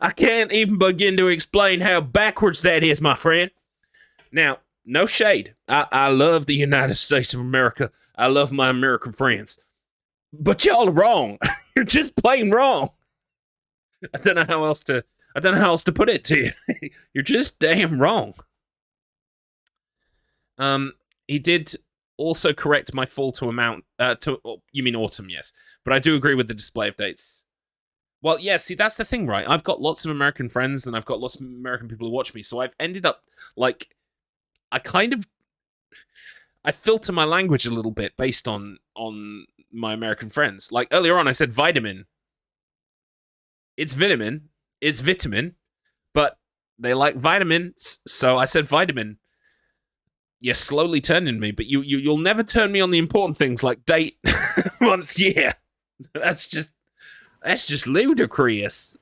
I can't even begin to explain how backwards that is, my friend. Now, no shade. I love the United States of America. I love my American friends. But y'all are wrong. You're just plain wrong. I don't know how else to put it to you. You're just damn wrong. He did also correct my fall to amount you mean autumn, yes. But I do agree with the display of dates. Well, yeah, see, that's the thing, right? I've got lots of American friends and I've got lots of American people who watch me, so I've ended up, like, I filter my language a little bit based on my American friends. Like, earlier on, I said vitamin. It's vitamin. It's vitamin. But they like vitamins, so I said vitamin. You're slowly turning me, but you'll never turn me on the important things like date, month, year. That's just ludicrous.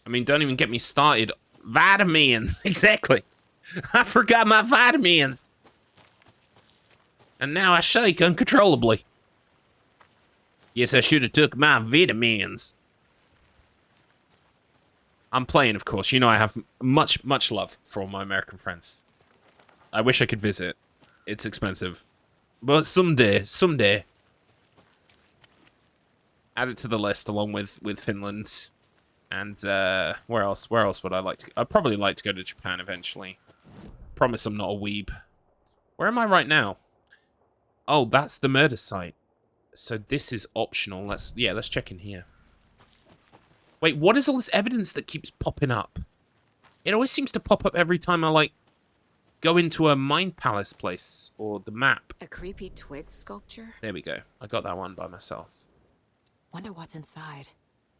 I mean, don't even get me started. Vitamins, exactly. I forgot my vitamins. And now I shake uncontrollably. Yes, I should have took my vitamins. I'm playing, of course. You know I have much, much love for all my American friends. I wish I could visit. It's expensive. But someday. Add it to the list along with Finland. And where else would I like to... I'd probably like to go to Japan eventually. Promise I'm not a weeb. Where am I right now? Oh, that's the murder site. So this is optional. Let's check in here. Wait, what is all this evidence that keeps popping up? It always seems to pop up every time I, like, go into a Mind Palace place or the map. A creepy twig sculpture? There we go. I got that one by myself. Wonder what's inside.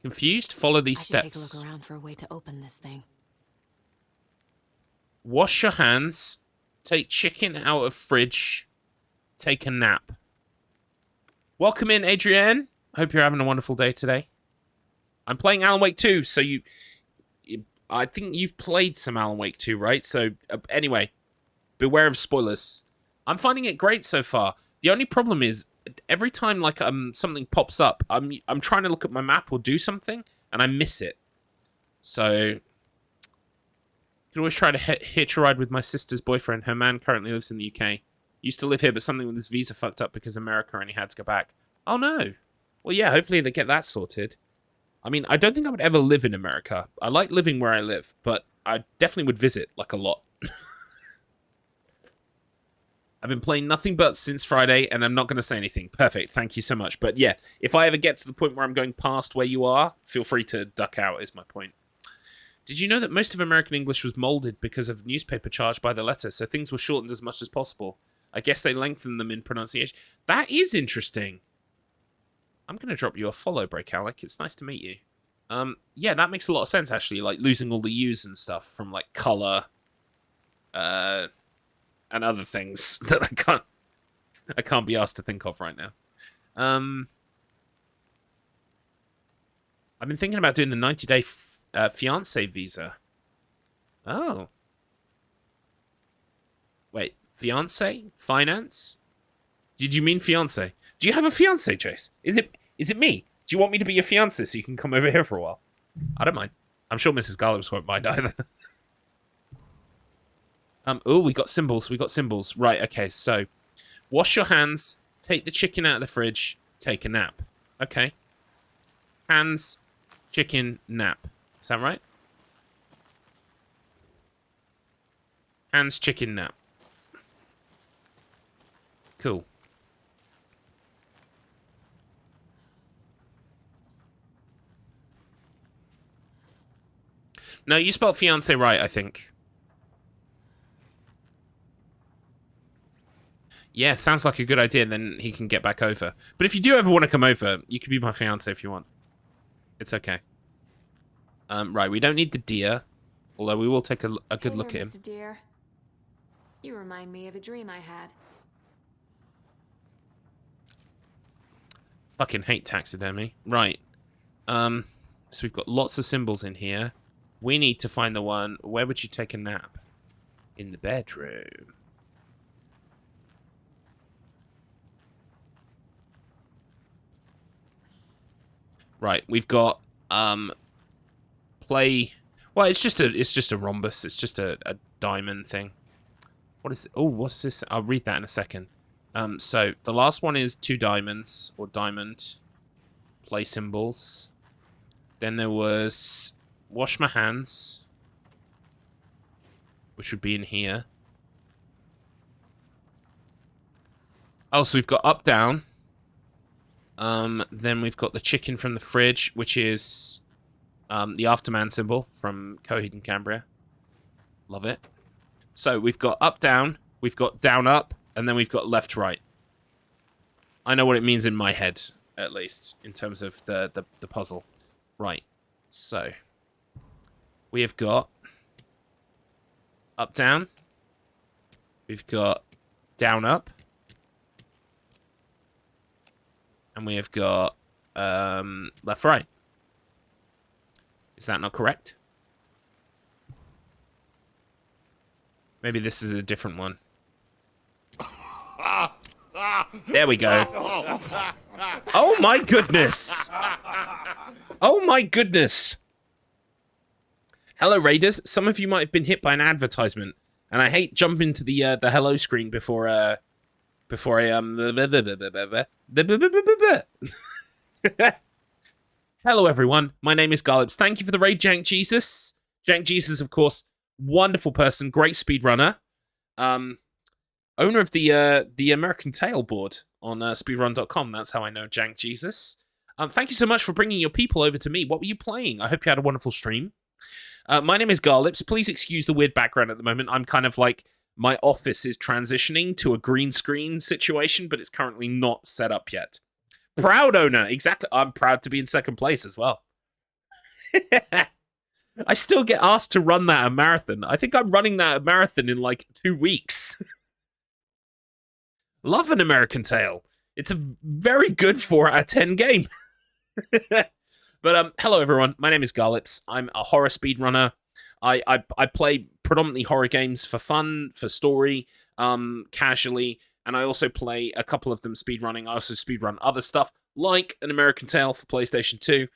Confused? Follow these I should steps. take a look around for a way to open this thing. Wash your hands. Take chicken out of fridge. Take a nap. Welcome in, Adrienne. Hope you're having a wonderful day today. I'm playing Alan Wake 2, so I think you've played some Alan Wake 2, right? So, anyway, beware of spoilers. I'm finding it great so far. The only problem is, every time like something pops up, I'm trying to look at my map or do something, and I miss it. So, you can always try to hitch a ride with my sister's boyfriend. Her man currently lives in the UK. Used to live here, but something with his visa fucked up because America and he had to go back. Oh, no. Well, yeah, hopefully they get that sorted. I mean, I don't think I would ever live in America. I like living where I live, but I definitely would visit, like, a lot. I've been playing nothing but since Friday, and I'm not going to say anything. Perfect, thank you so much. But yeah, if I ever get to the point where I'm going past where you are, feel free to duck out, is my point. Did you know that most of American English was molded because of newspaper charge by the letter, so things were shortened as much as possible? I guess they lengthened them in pronunciation. That is interesting. I'm going to drop you a follow break, Alec. It's nice to meet you. Yeah, that makes a lot of sense, actually, like losing all the U's and stuff from, like, colour, and other things that I can't be asked to think of right now. I've been thinking about doing the 90-day fiancé visa. Oh. Wait, fiancé? Finance? Did you mean fiancé? Do you have a fiancé, Chase? Is it me? Do you want me to be your fiancé so you can come over here for a while? I don't mind. I'm sure Mrs. Garlips won't mind either. Oh, we got symbols. We got symbols. Right, okay, so wash your hands, take the chicken out of the fridge, take a nap. Okay. Hands, chicken, nap. Is that right? Hands, chicken, nap. Cool. No, you spelled fiancé right, I think. Yeah, sounds like a good idea, then he can get back over. But if you do ever want to come over, you can be my fiancé if you want. It's okay. Right, we don't need the deer. Although we will take a good look at him. Mr. Deer. You remind me of a dream I had. Fucking hate taxidermy. Right. So we've got lots of symbols in here. We need to find the one. Where would you take a nap? In the bedroom. Right, we've got play. Well, it's just a rhombus. It's just a diamond thing. What is it? Oh, what's this? I'll read that in a second. So the last one is 2 diamonds or diamond play symbols. Then there was wash my hands, which would be in here. Oh, so we've got up, down. Then we've got the chicken from the fridge, which is the Afterman symbol from Coheed and Cambria. Love it. So we've got up, down, we've got down, up, and then we've got left, right. I know what it means in my head, at least, in terms of the puzzle. Right. So we have got up, down. We've got down, up. And we have got left, right. Is that not correct? Maybe this is a different one. There we go. Oh my goodness. Oh my goodness. Hello, Raiders. Some of you might have been hit by an advertisement, and I hate jumping to the hello screen before I Hello, everyone. My name is Garlips. Thank you for the raid, Jank Jesus. Jank Jesus, of course, wonderful person, great speedrunner. Owner of the American Tail board on speedrun.com. That's how I know Jank Jesus. Thank you so much for bringing your people over to me. What were you playing? I hope you had a wonderful stream. My name is Garlips. Please excuse the weird background at the moment. I'm kind of like, my office is transitioning to a green screen situation, but it's currently not set up yet. Proud owner, exactly. I'm proud to be in second place as well. I still get asked to run that a marathon. I think I'm running that a marathon in like 2 weeks. Love an American Tail. It's a very good 4 out of 10 game. But hello everyone. My name is Garlips. I'm a horror speedrunner. I play predominantly horror games for fun, for story, casually, and I also play a couple of them speedrunning. I also speedrun other stuff, like an American Tail for PlayStation 2.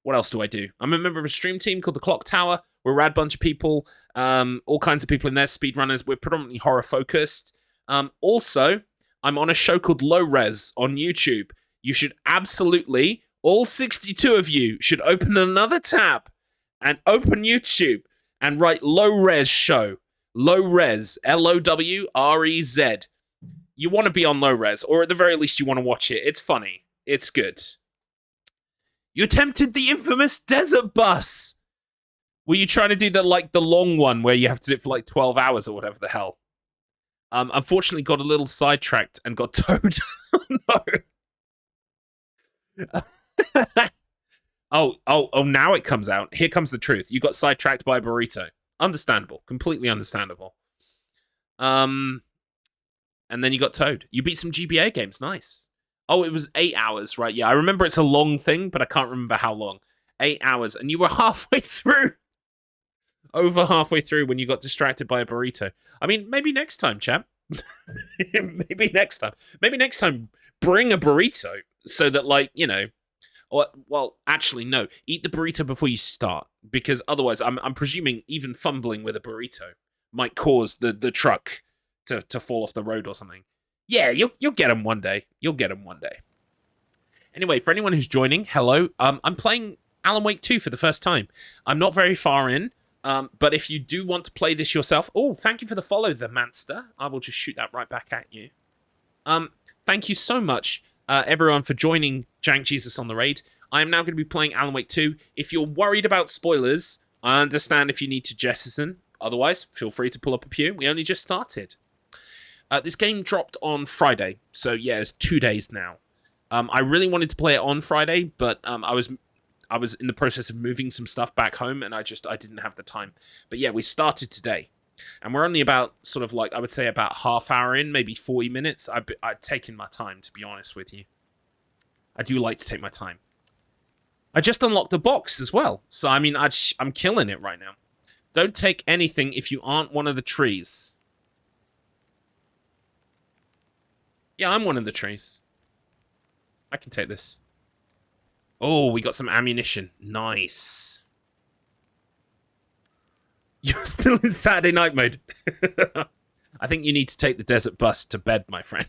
What else do I do? I'm a member of a stream team called the Clock Tower. We're a rad bunch of people, all kinds of people in there, speedrunners. We're predominantly horror focused. Also, I'm on a show called Low Res on YouTube. You should absolutely, all 62 of you, should open another tab and open YouTube and write Low Res Show. Low Res, Lowrez. You want to be on Low Res, or at the very least, you want to watch it. It's funny. It's good. You attempted the infamous desert bus. Were you trying to do the long one where you have to do it for like 12 hours or whatever the hell? Unfortunately, got a little sidetracked and got towed. No. Oh, now it comes out. Here comes the truth. You got sidetracked by a burrito. Understandable. Completely understandable. And then you got towed. You beat some GBA games. Nice. Oh, it was 8 hours, right? Yeah, I remember it's a long thing, but I can't remember how long. 8 hours. And you were halfway through. Over halfway through when you got distracted by a burrito. I mean, maybe next time, champ. Maybe next time. Maybe next time, bring a burrito so that, like, you know... Well, actually, no. Eat the burrito before you start. Because otherwise, I'm presuming even fumbling with a burrito might cause the truck to fall off the road or something. Yeah, you'll get them one day. You'll get them one day. Anyway, for anyone who's joining, hello. I'm playing Alan Wake 2 for the first time. I'm not very far in, but if you do want to play this yourself... Oh, thank you for the follow, the Manster. I will just shoot that right back at you. Thank you so much, everyone, for joining Jank Jesus on the raid. I am now going to be playing Alan Wake 2. If you're worried about spoilers, I understand if you need to jettison. Otherwise, feel free to pull up a pew. We only just started. This game dropped on Friday, so yeah, it's 2 days now. I really wanted to play it on Friday, but I was in the process of moving some stuff back home, and I didn't have the time. But yeah, we started today, and we're only about sort of like, I would say about half hour in, maybe 40 minutes. I've taken my time, to be honest with you. I do like to take my time. I just unlocked the box as well, so I mean, I'm killing it right now. Don't take anything if you aren't one of the trees. Yeah, I'm one of the trees. I can take this. Oh, we got some ammunition. Nice. You're still in Saturday night mode. I think you need to take the desert bus to bed, my friend.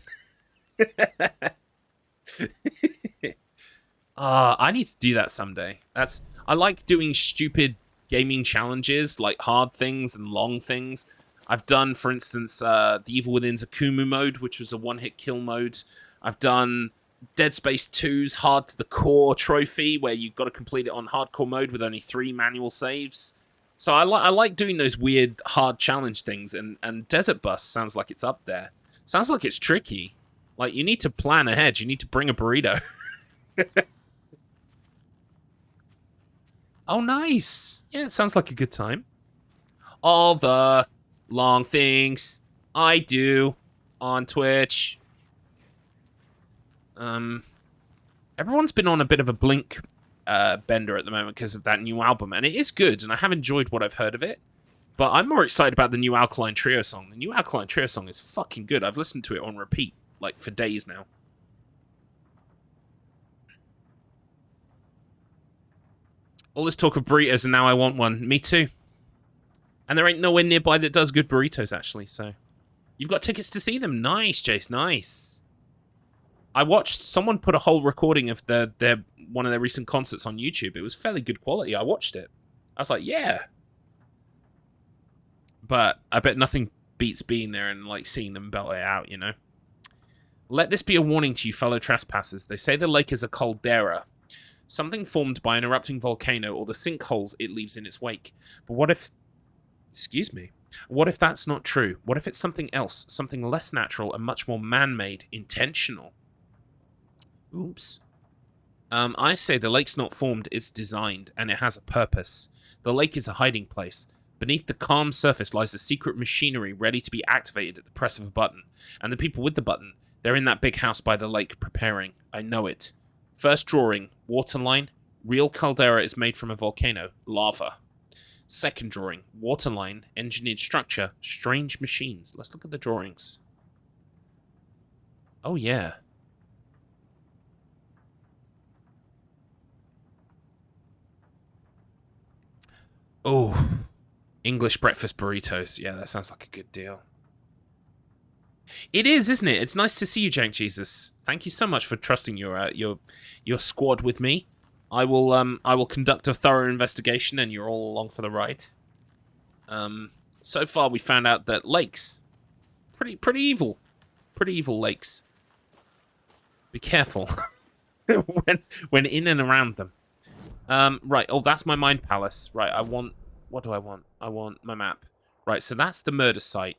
I need to do that someday. I like doing stupid gaming challenges, like hard things and long things. I've done, for instance, The Evil Within's Akumu mode, which was a one-hit kill mode. I've done Dead Space 2's Hard to the Core trophy, where you've got to complete it on hardcore mode with only 3 manual saves. So I like doing those weird, hard challenge things, and Desert Bus sounds like it's up there. Sounds like it's tricky. Like, you need to plan ahead. You need to bring a burrito. Oh, nice. Yeah, it sounds like a good time. All the long things I do on Twitch. Everyone's been on a bit of a Blink bender at the moment because of that new album, and it is good, and I have enjoyed what I've heard of it. But I'm more excited about the new Alkaline Trio song. The new Alkaline Trio song is fucking good. I've listened to it on repeat, like, for days now. All this talk of burritos, and now I want one. Me too. And there ain't nowhere nearby that does good burritos, actually, so... You've got tickets to see them. Nice, Jace, nice. I watched someone put a whole recording of one of their recent concerts on YouTube. It was fairly good quality. I watched it. I was like, yeah. But I bet nothing beats being there and, like, seeing them belt it out, you know? Let this be a warning to you fellow trespassers. They say the lake is a caldera. Something formed by an erupting volcano or the sinkholes it leaves in its wake. But what if... Excuse me. What if that's not true? What if it's something else, something less natural and much more man-made, intentional? Oops. I say the lake's not formed, it's designed, and it has a purpose. The lake is a hiding place. Beneath the calm surface lies a secret machinery ready to be activated at the press of a button. And the people with the button, they're in that big house by the lake, preparing. I know it. First drawing, waterline. Real caldera is made from a volcano, lava. Second drawing, waterline, engineered structure, strange machines. Let's look at the drawings. Oh, yeah. Oh, English breakfast burritos. Yeah, that sounds like a good deal. It is, isn't it? It's nice to see you, Jank Jesus. Thank you so much for trusting your squad with me. I will conduct a thorough investigation, and you're all along for the ride. So far we found out that lakes, pretty evil lakes. Be careful when in and around them. Right. Oh, that's my mind palace. Right. What do I want? I want my map. Right. So that's the murder site.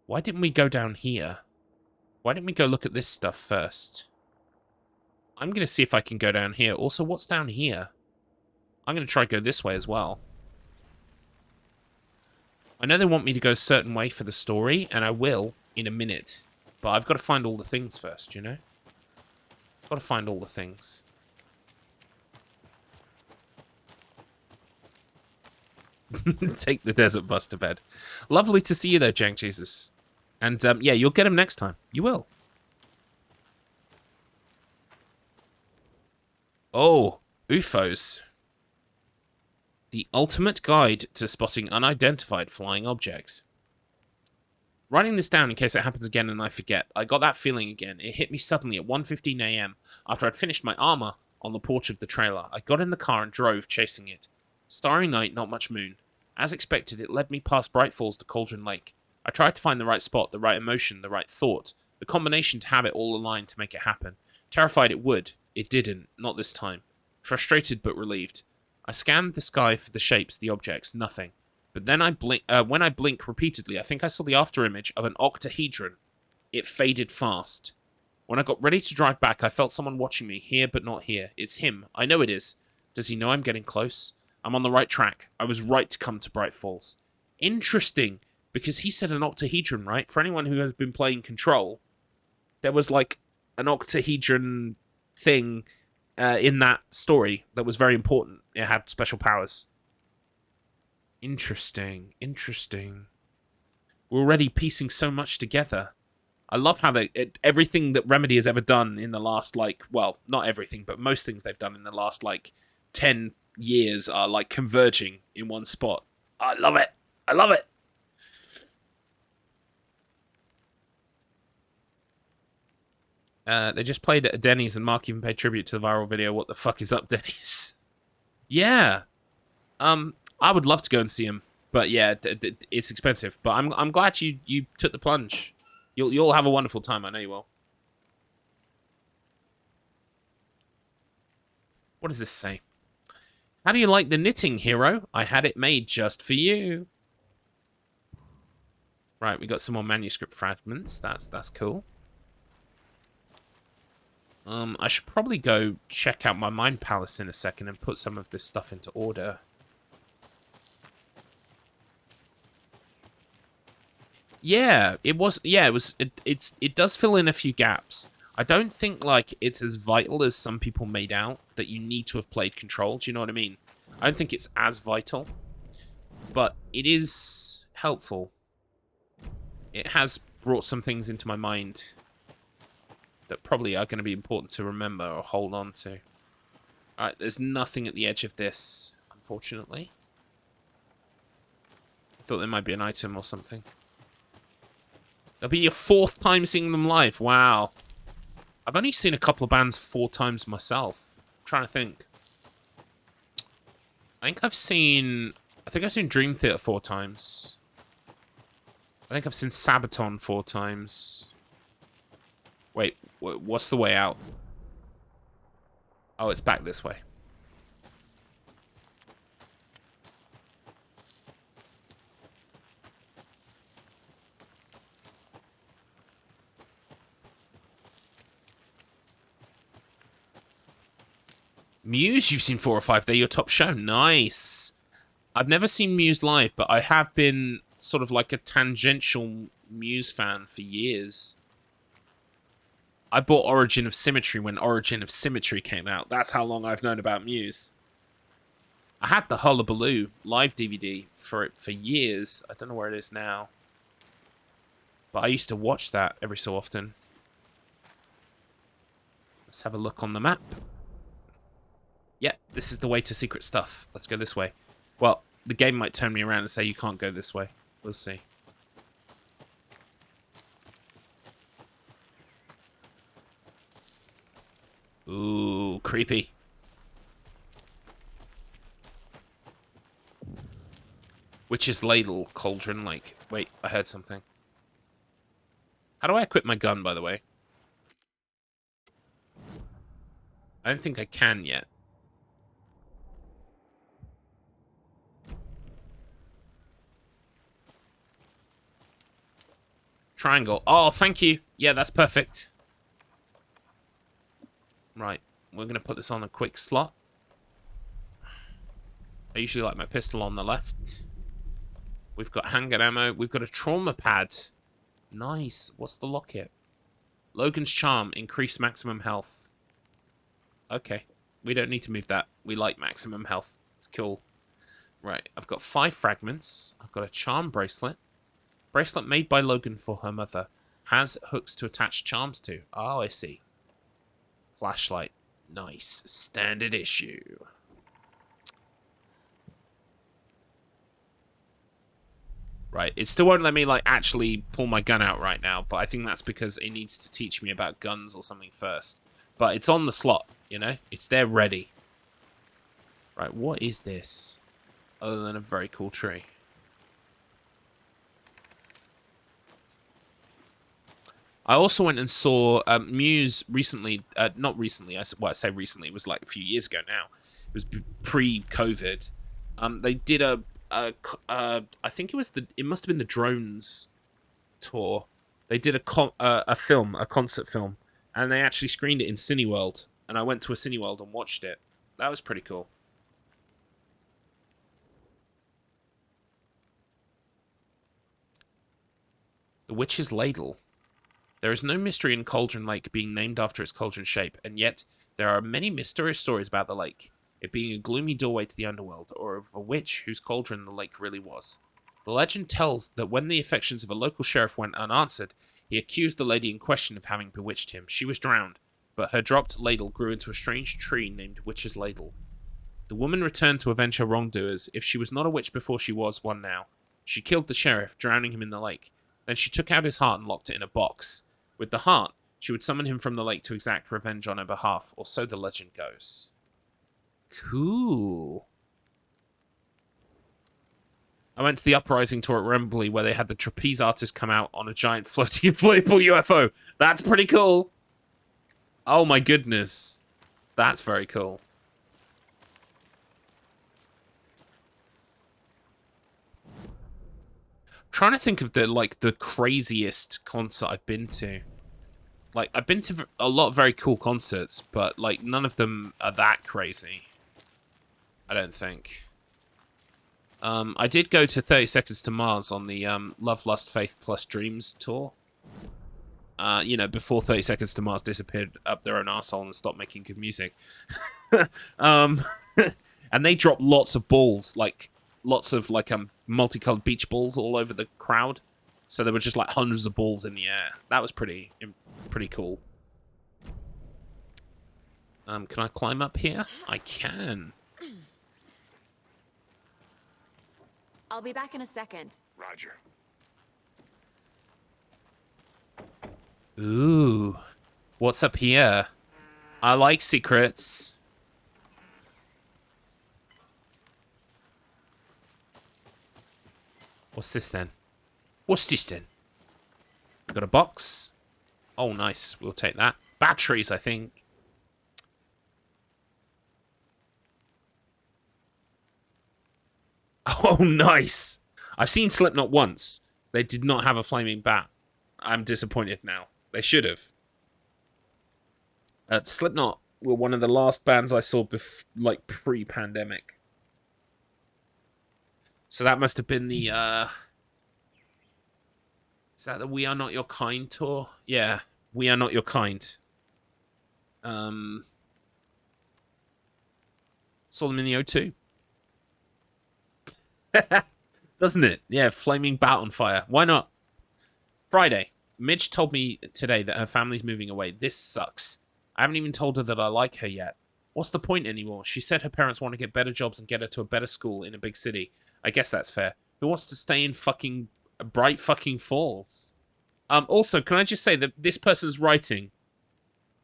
Why didn't we go down here? Why didn't we go look at this stuff first? I'm going to see if I can go down here. Also, what's down here? I'm going to try to go this way as well. I know they want me to go a certain way for the story, and I will in a minute. But I've got to find all the things first, you know? Got to find all the things. Take the desert bus to bed. Lovely to see you though, Jank Jesus. And yeah, you'll get him next time. You will. Oh, UFOs. The ultimate guide to spotting unidentified flying objects. Writing this down in case it happens again and I forget. I got that feeling again. It hit me suddenly at 1:15 a.m. after I'd finished my armor on the porch of the trailer. I got in the car and drove, chasing it. Starry night, not much moon. As expected, it led me past Bright Falls to Cauldron Lake. I tried to find the right spot, the right emotion, the right thought. The combination to have it all aligned to make it happen. Terrified it would. It didn't. Not this time. Frustrated but relieved. I scanned the sky for the shapes, the objects. Nothing. But then when I blink repeatedly, I think I saw the afterimage of an octahedron. It faded fast. When I got ready to drive back, I felt someone watching me, here but not here. It's him. I know it is. Does he know I'm getting close? I'm on the right track. I was right to come to Bright Falls. Interesting, because he said an octahedron, right? For anyone who has been playing Control, there was like an octahedron thing in that story that was very important. It had special powers. Interesting. We're already piecing so much together. I love how everything that Remedy has ever done in the last, like, well, not everything, but most things they've done in the last, like, 10 years are, like, converging in one spot. I love it. I love it. They just played at Denny's and Mark even paid tribute to the viral video, What the Fuck is Up, Denny's? Yeah. I would love to go and see him, but yeah, it's expensive. But I'm glad you took the plunge. You'll have a wonderful time. I know you will. What does this say? How do you like the knitting, hero? I had it made just for you. Right, we got some more manuscript fragments. That's cool. I should probably go check out my mind palace in a second and put some of this stuff into order. Yeah, it was. Yeah, it was. It does fill in a few gaps. I don't think like it's as vital as some people made out that you need to have played Control. Do you know what I mean? I don't think it's as vital, but it is helpful. It has brought some things into my mind that probably are going to be important to remember or hold on to. Alright, there's nothing at the edge of this, unfortunately. I thought there might be an item or something. That'll be your 4th time seeing them live. Wow. I've only seen a couple of bands 4 times myself. I'm trying to think. I think I've seen Dream Theater 4 times. I think I've seen Sabaton 4 times. Wait, what's the way out? Oh, it's back this way. Muse, you've seen 4 or 5. They're your top show. Nice. I've never seen Muse live, but I have been sort of like a tangential Muse fan for years. I bought Origin of Symmetry when Origin of Symmetry came out. That's how long I've known about Muse. I had the Hullabaloo live DVD for it for years. I don't know where it is now. But I used to watch that every so often. Let's have a look on the map. Yeah, this is the way to secret stuff. Let's go this way. Well, the game might turn me around and say you can't go this way. We'll see. Ooh, creepy. Witch's Ladle, Cauldron, like... Wait, I heard something. How do I equip my gun, by the way? I don't think I can yet. Triangle. Oh, thank you. Yeah, that's perfect. Right, we're going to put this on a quick slot. I usually like my pistol on the left. We've got handgun ammo. We've got a trauma pad. Nice. What's the locket? Logan's Charm. Increase maximum health. Okay. We don't need to move that. We like maximum health. It's cool. Right, I've got 5 fragments. I've got a charm bracelet. Bracelet made by Logan for her mother. Has hooks to attach charms to. Oh, I see. Flashlight. Nice. Standard issue. Right, it still won't let me, like, actually pull my gun out right now, but I think that's because it needs to teach me about guns or something first. But it's on the slot, you know? It's there ready. Right, what is this? Other than a very cool tree. I also went and saw Muse recently, not recently, I say recently, it was like a few years ago now. It was pre-COVID. They did I think it must have been the Drones tour. They did a concert film, and they actually screened it in Cineworld, and I went to a Cineworld and watched it. That was pretty cool. The Witch's Ladle. There is no mystery in Cauldron Lake being named after its cauldron shape, and yet there are many mysterious stories about the lake, it being a gloomy doorway to the underworld, or of a witch whose cauldron the lake really was. The legend tells that when the affections of a local sheriff went unanswered, he accused the lady in question of having bewitched him. She was drowned, but her dropped ladle grew into a strange tree named Witch's Ladle. The woman returned to avenge her wrongdoers. If she was not a witch before, she was one now. She killed the sheriff, drowning him in the lake. Then she took out his heart and locked it in a box. With the heart, she would summon him from the lake to exact revenge on her behalf, or so the legend goes. Cool. I went to the Uprising tour at Wembley where they had the trapeze artist come out on a giant floating inflatable UFO. That's pretty cool. Oh my goodness. That's very cool. Trying to think of the craziest concert I've been to. Like, I've been to a lot of very cool concerts, but like none of them are that crazy. I don't think. I did go to 30 Seconds to Mars on the Love, Lust, Faith Plus Dreams tour. You know, before 30 Seconds to Mars disappeared up their own arsehole and stopped making good music. And they dropped lots of balls, like lots of multicolored beach balls all over the crowd. So there were just like hundreds of balls in the air. That was pretty cool. Can I climb up here? I can. I'll be back in a second. Roger. Ooh. What's up here? I like secrets. What's this then? What's this then? Got a box. Oh, nice. We'll take that. Batteries, I think. Oh, nice. I've seen Slipknot once. They did not have a flaming bat. I'm disappointed now. They should have. Slipknot were one of the last bands I saw pre-pandemic. So that must have been the is that the We Are Not Your Kind tour? Yeah, We Are Not Your Kind. Saw them in the O2. Doesn't it? Yeah, flaming bat on fire. Why not? Friday. Midge told me today that her family's moving away. This sucks. I haven't even told her that I like her yet. What's the point anymore? She said her parents want to get better jobs and get her to a better school in a big city. I guess that's fair. Who wants to stay in fucking Bright fucking Falls? Also, can I just say that this person's writing,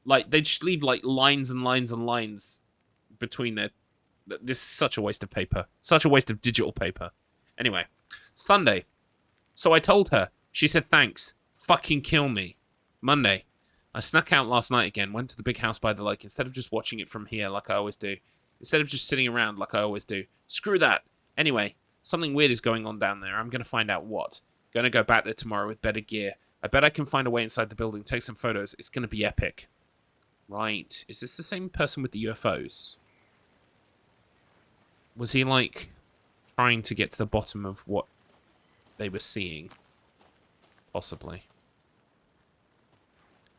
like, they just leave, like, lines and lines and lines between their... This is such a waste of paper. Such a waste of digital paper. Anyway, Sunday. So I told her. She said thanks. Fucking kill me. Monday. I snuck out last night again, went to the big house by the lake, instead of just watching it from here like I always do. Instead of just sitting around like I always do. Screw that. Anyway, something weird is going on down there. I'm going to find out what. Going to go back there tomorrow with better gear. I bet I can find a way inside the building, take some photos. It's going to be epic. Right. Is this the same person with the UFOs? Was he, like, trying to get to the bottom of what they were seeing? Possibly.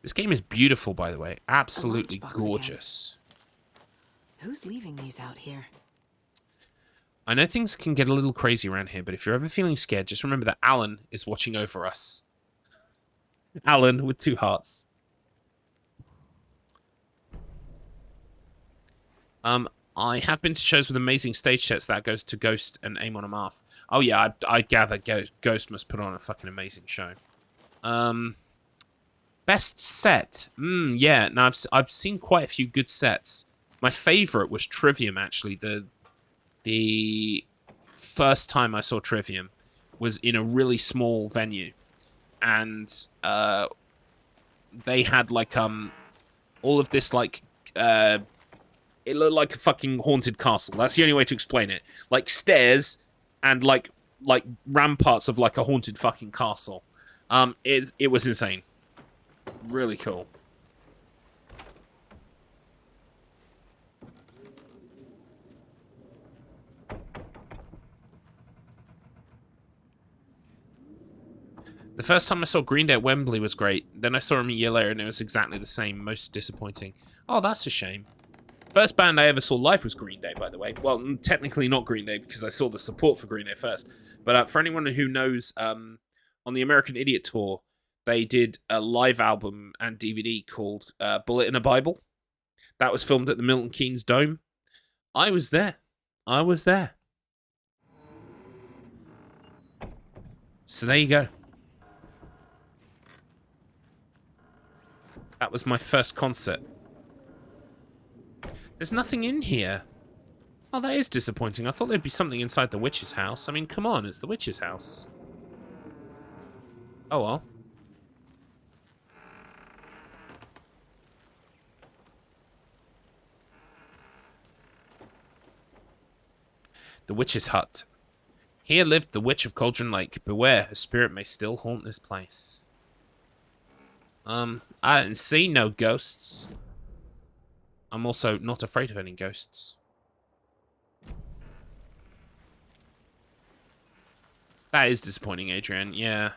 This game is beautiful, by the way. Absolutely gorgeous. Again. Who's leaving these out here? I know things can get a little crazy around here, but if you're ever feeling scared, just remember that Alan is watching over us. Alan with 2 hearts. I have been to shows with amazing stage sets. That goes to Ghost and Aim on Amarth. Oh yeah, I gather Ghost must put on a fucking amazing show. Best set. Yeah, no, I've seen quite a few good sets. My favorite was Trivium, actually. The first time I saw Trivium was in a really small venue, and they had like all of this like it looked like a fucking haunted castle. That's the only way to explain it. Like stairs and like ramparts of like a haunted fucking castle. It was insane. Really cool. The first time I saw Green Day at Wembley was great. Then I saw him a year later and it was exactly the same. Most disappointing. Oh, that's a shame. First band I ever saw live was Green Day, by the way. Well, technically not Green Day because I saw the support for Green Day first. But for anyone who knows, on the American Idiot Tour, they did a live album and DVD called Bullet in a Bible. That was filmed at the Milton Keynes Dome. I was there. So there you go. That was my first concert. There's nothing in here. Oh, that is disappointing. I thought there'd be something inside the witch's house. I mean, come on, it's the witch's house. Oh well. The witch's hut. Here lived the witch of Cauldron Lake. Beware, her spirit may still haunt this place. I didn't see no ghosts. I'm also not afraid of any ghosts. That is disappointing, Adrian. Yeah.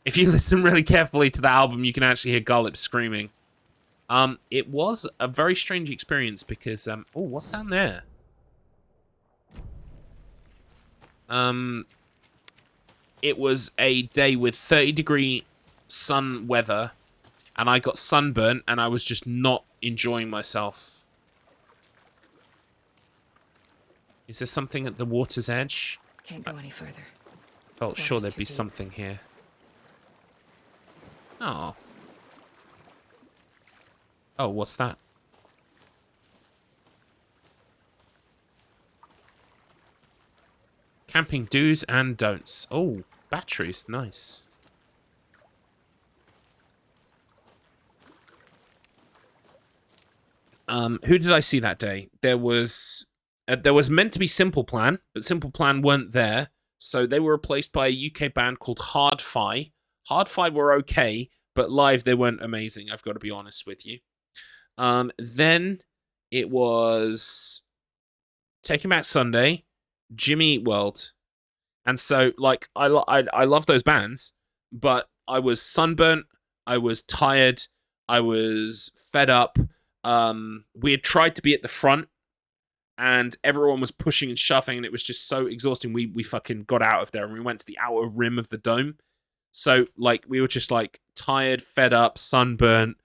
If you listen really carefully to the album, you can actually hear Garlips screaming. It was a very strange experience because, oh, what's down there? It was a day with 30-degree sun weather, and I got sunburnt, and I was just not enjoying myself. Is there something at the water's edge? Can't go any further. Felt sure there'd be something here. Oh. Oh, what's that? Camping do's and don'ts. Oh, batteries. Nice. Who did I see that day? There was There was meant to be Simple Plan, but Simple Plan weren't there, so they were replaced by a UK band called Hard Fi. Hard Fi were okay, but live they weren't amazing, I've got to be honest with you. Then it was Taking Back Sunday, Jimmy Eat World. And so, like, I love those bands, but I was sunburnt, I was tired, I was fed up. We had tried to be at the front, and everyone was pushing and shoving, and it was just so exhausting. We fucking got out of there, and we went to the outer rim of the dome. So, like, we were just, like, tired, fed up, sunburnt.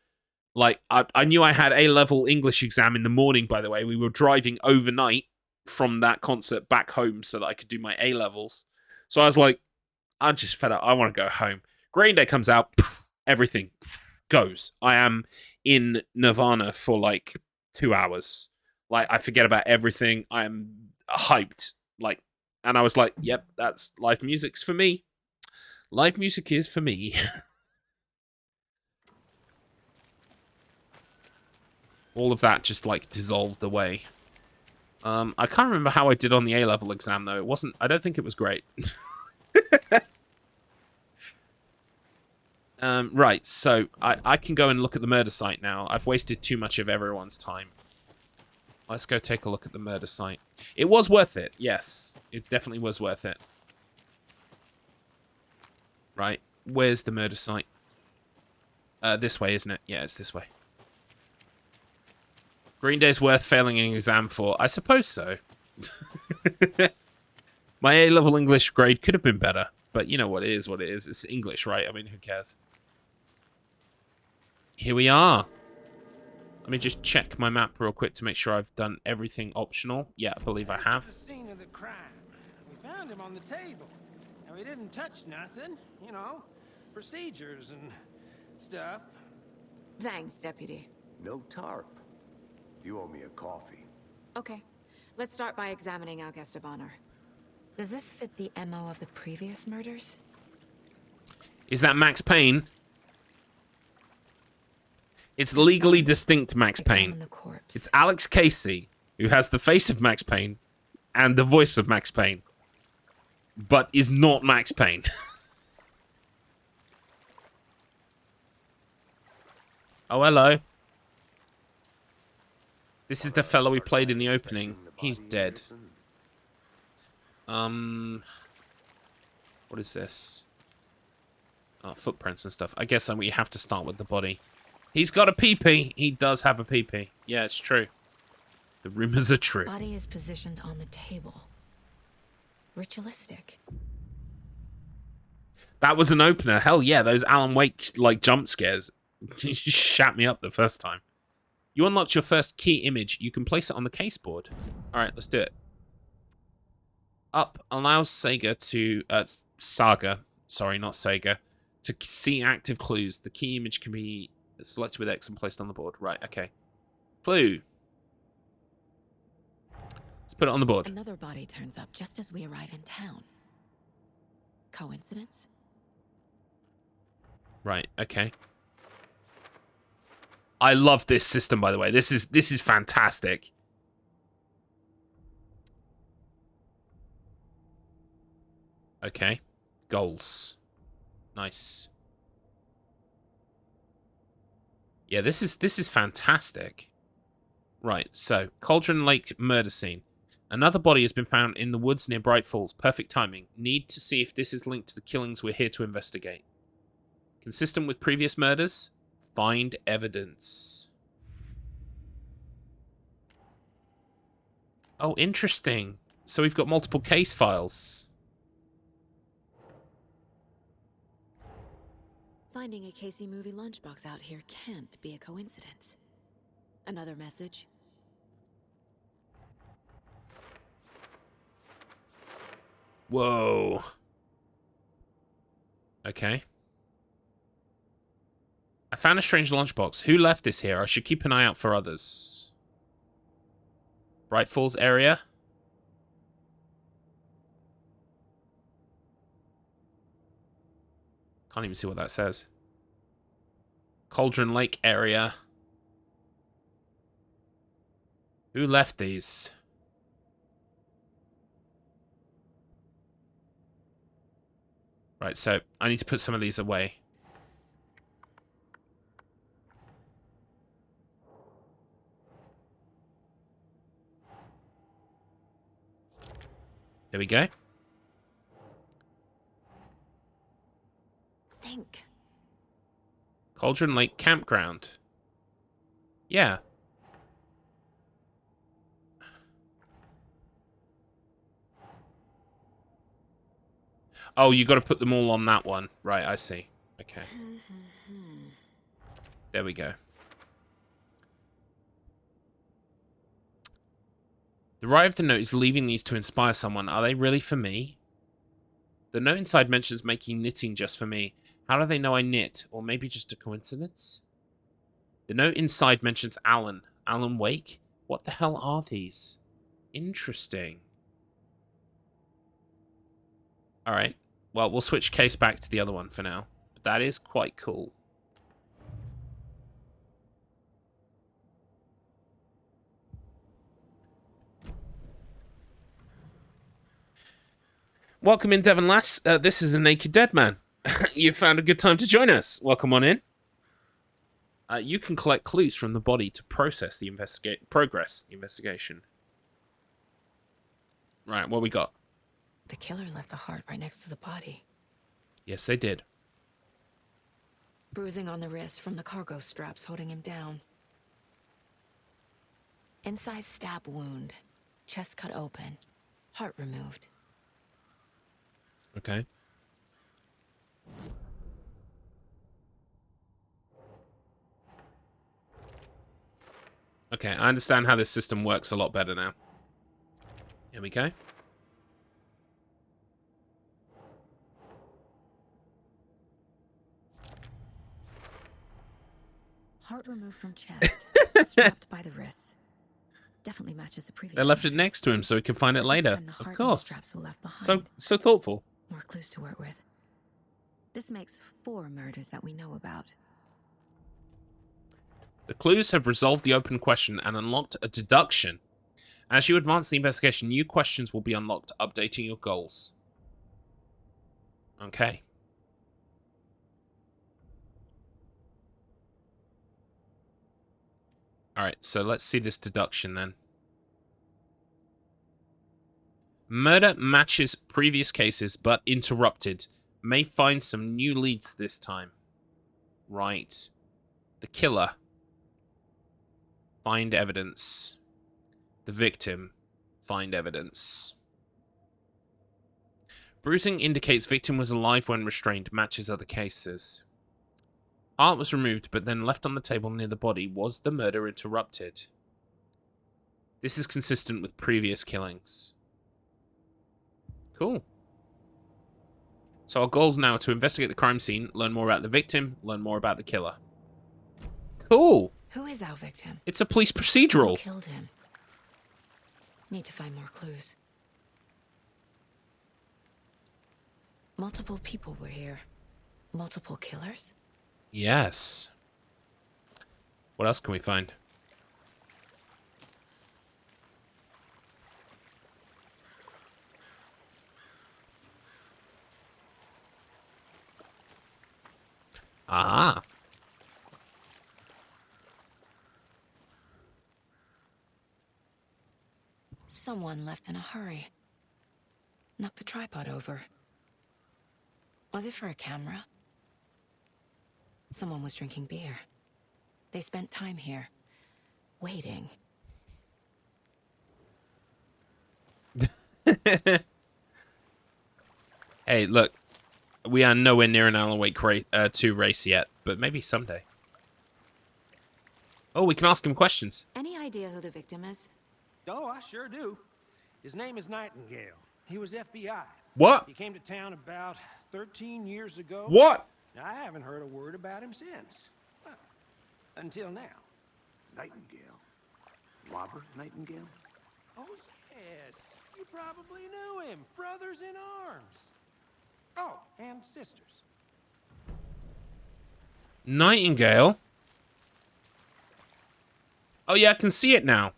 Like, I knew I had A-level English exam in the morning, by the way. We were driving overnight from that concert back home so that I could do my A-levels. So I was like, I'm just fed up. I want to go home. Green Day comes out. Everything goes. I am in Nirvana for, like, 2 hours. Like, I forget about everything. I am hyped. Like, and I was like, yep, that's live music's for me. Live music is for me. All of that just, like, dissolved away. I can't remember how I did on the A-level exam, though. It wasn't... I don't think it was great. Right, so I can go and look at the murder site now. I've wasted too much of everyone's time. Let's go take a look at the murder site. It was worth it, yes. It definitely was worth it. Right, where's the murder site? This way, isn't it? Yeah, it's this way. Green Day's worth failing an exam for? I suppose so. My A-level English grade could have been better, but you know what it is what it is. It's English, right? I mean, who cares? Here we are. Let me just check my map real quick to make sure I've done everything optional. Yeah, I believe I have. This is the scene of the crime. We found him on the table, and we didn't touch nothing. You know, procedures and stuff. Thanks, Deputy. No tarp. You owe me a coffee. Okay, let's start by examining our guest of honor. Does this fit the MO of the previous murders? Is that Max Payne? It's legally distinct Max Payne. The corpse. It's Alex Casey, who has the face of Max Payne and the voice of Max Payne, but is not Max Payne. Oh, hello. This is the fellow we played in the opening. He's dead. What is this? Oh, footprints and stuff. I guess we have to start with the body. He's got a pee-pee. He does have a pee-pee. Yeah, it's true. The rumors are true. Body is positioned on the table. Ritualistic. That was an opener. Hell yeah, those Alan Wake like jump scares shat me up the first time. You unlocked your first key image. You can place it on the caseboard. All right, let's do it. Up allows Saga to Saga. Sorry, not Sega. To see active clues. The key image can be selected with X and placed on the board. Right, okay. Clue. Let's put it on the board. Another body turns up just as we arrive in town. Coincidence? Right, okay. I love this system, by the way. This is fantastic. Okay. Goals. Nice. Yeah, this is fantastic. Right, so Cauldron Lake murder scene. Another body has been found in the woods near Bright Falls. Perfect timing. Need to see if this is linked to the killings we're here to investigate. Consistent with previous murders? Find evidence. Oh, interesting. So we've got multiple case files. Finding a Casey movie lunchbox out here can't be a coincidence. Another message. Whoa. Okay. I found a strange lunchbox. Who left this here? I should keep an eye out for others. Bright Falls area. Can't even see what that says. Cauldron Lake area. Who left these? Right, so I need to put some of these away. There we go. Think. Cauldron Lake Campground. Yeah. Oh, you got to put them all on that one. Right, I see. Okay. There we go. The writer of the note is leaving these to inspire someone. Are they really for me? The note inside mentions making knitting just for me. How do they know I knit? Or maybe just a coincidence? The note inside mentions Alan. Alan Wake? What the hell are these? Interesting. Alright. Well, we'll switch case back to the other one for now. But that is quite cool. Welcome in, Devon Lass. This is the Naked Dead Man. You found a good time to join us. Welcome on in. You can collect clues from the body to process the investigation. Right, what we got? The killer left the heart right next to the body. Yes, they did. Bruising on the wrist from the cargo straps holding him down. Incised stab wound. Chest cut open. Heart removed. Okay. Okay, I understand how this system works a lot better now. Here we go. Heart removed from chest. Strapped by the wrists. Definitely matches the previous. They left it images. next to him so he can find it This later. time the Of heart and the course. straps were left So behind. thoughtful. More clues to work with. This makes 4 murders that we know about. The clues have resolved the open question and unlocked a deduction. As you advance the investigation, new questions will be unlocked, updating your goals. Okay. Alright, so let's see this deduction then. Murder matches previous cases, but interrupted. May find some new leads this time. Right. The killer. Find evidence. The victim. Find evidence. Bruising indicates victim was alive when restrained. Matches other cases. Heart was removed, but then left on the table near the body. Was the murder interrupted? This is consistent with previous killings. Cool. So our goals now are to investigate the crime scene, learn more about the victim, learn more about the killer. Cool. Who is our victim? It's a police Who procedural. killed him? Need to find more clues. Multiple people were here. Multiple killers? Yes. What else can we find? Ah. Someone left in a hurry. Knocked the tripod over. Was it for a camera? Someone was drinking beer. They spent time here, waiting. Hey, look. We are nowhere near an Alan Wake 2 race yet, but maybe someday. Oh, we can ask him questions. Any idea who the victim is? Oh, I sure do. His name is Nightingale. He was FBI. What? He came to town about 13 years ago. What? I haven't heard a word about him since. Well, until now. Nightingale. Robert Nightingale? Oh, yes. You probably knew him. Brothers in arms. Oh, and sisters. Nightingale? Oh, yeah, I can see it now.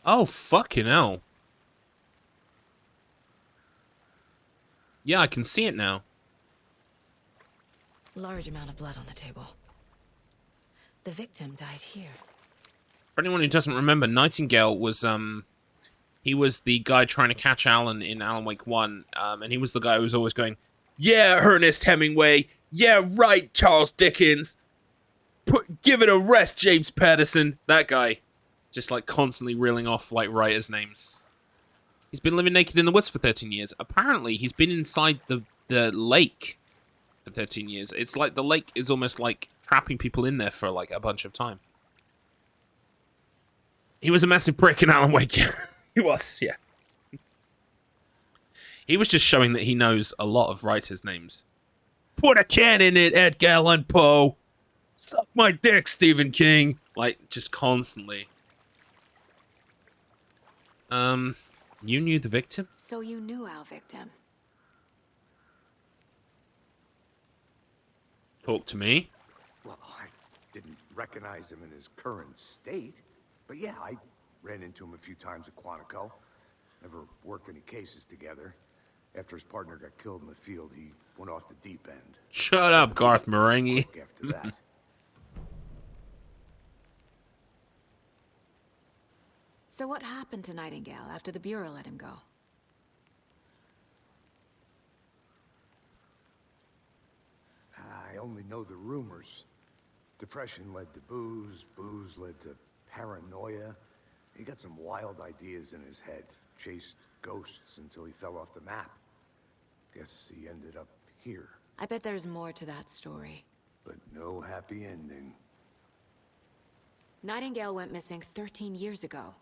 Oh, fucking hell. Yeah, I can see it now. Large amount of blood on the table. The victim died here. For anyone who doesn't remember, Nightingale was he was the guy trying to catch Alan in Alan Wake 1, and he was the guy who was always going, "Yeah, Ernest Hemingway. Yeah, right, Charles Dickens. Give it a rest, James Patterson." That guy, just like constantly reeling off like writers' names. He's been living naked in the woods for 13 years. Apparently, he's been inside the lake for 13 years. It's like the lake is almost like trapping people in there for like a bunch of time. He was a massive prick in Alan Wake. He was, yeah. He was just showing that he knows a lot of writers' names. Put a can in it, Edgar Allan Poe. Suck my dick, Stephen King. Like, just constantly. You knew the victim? So you knew our victim. Talk to me. Well, I didn't recognize him in his current state. But yeah, I ran into him a few times at Quantico. Never worked any cases together. After his partner got killed in the field, he went off the deep end. Shut up, Garth Marenghi. After that. So what happened to Nightingale after the Bureau let him go? I only know the rumors. Depression led to booze, booze led to paranoia. He got some wild ideas in his head, chased ghosts until he fell off the map. Guess he ended up here, I bet there's more to that story. but no happy ending. Nightingale went missing 13 years ago,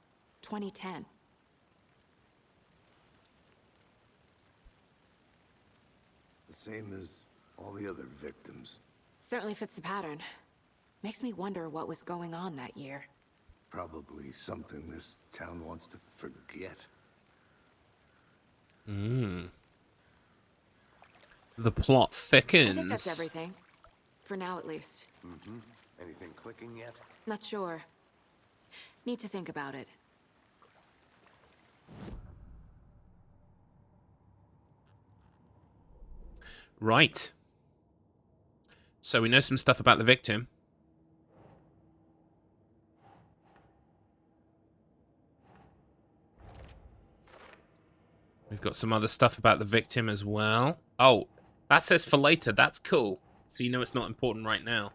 2010. The same as all the other victims. Certainly fits the pattern. Makes me wonder what was going on that year. Probably something this town wants to forget. The plot thickens. I think that's everything. For now, at least. Mm-hmm. Anything clicking yet? Not sure. Need to think about it. Right. So we know some stuff about the victim. We've got some other stuff about the victim as well. Oh, that says for later. That's cool. So you know it's not important right now.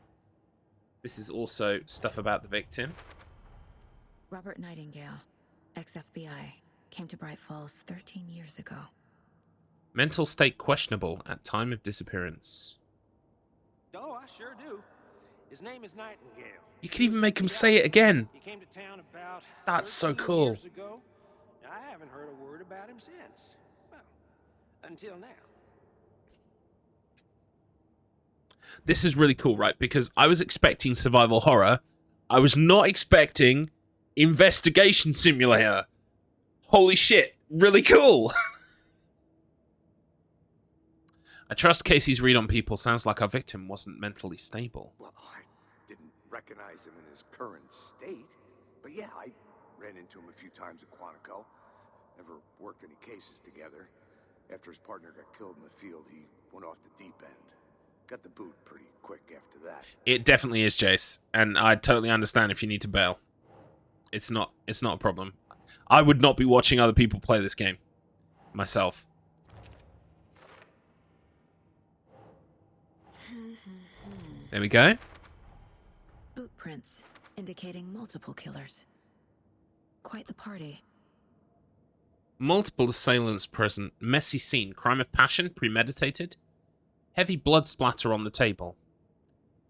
This is also stuff about the victim. Robert Nightingale, ex-FBI, came to Bright Falls 13 years ago. Mental state questionable at time of disappearance. Oh, I sure do. His name is Nightingale. You can even make him say it again. He came to town about That's so 13 cool. years ago. I haven't heard a word about him since. Well, until now. This is really cool, right? Because I was expecting survival horror. I was not expecting investigation simulator. Holy shit. Really cool. I trust Casey's read on people sounds like our victim wasn't mentally stable. Well, I didn't recognize him in his current state. But yeah, I ran into him a few times at Quantico. Never worked any cases together. After his partner got killed in the field, he went off the deep end. Got the boot pretty quick after that. It definitely is, Jace, and I totally understand if you need to bail. It's not a problem. I would not be watching other people play this game myself. There we go. Boot prints indicating multiple killers. Quite the party. Multiple assailants present. Messy scene. Crime of passion. Premeditated. Heavy blood splatter on the table.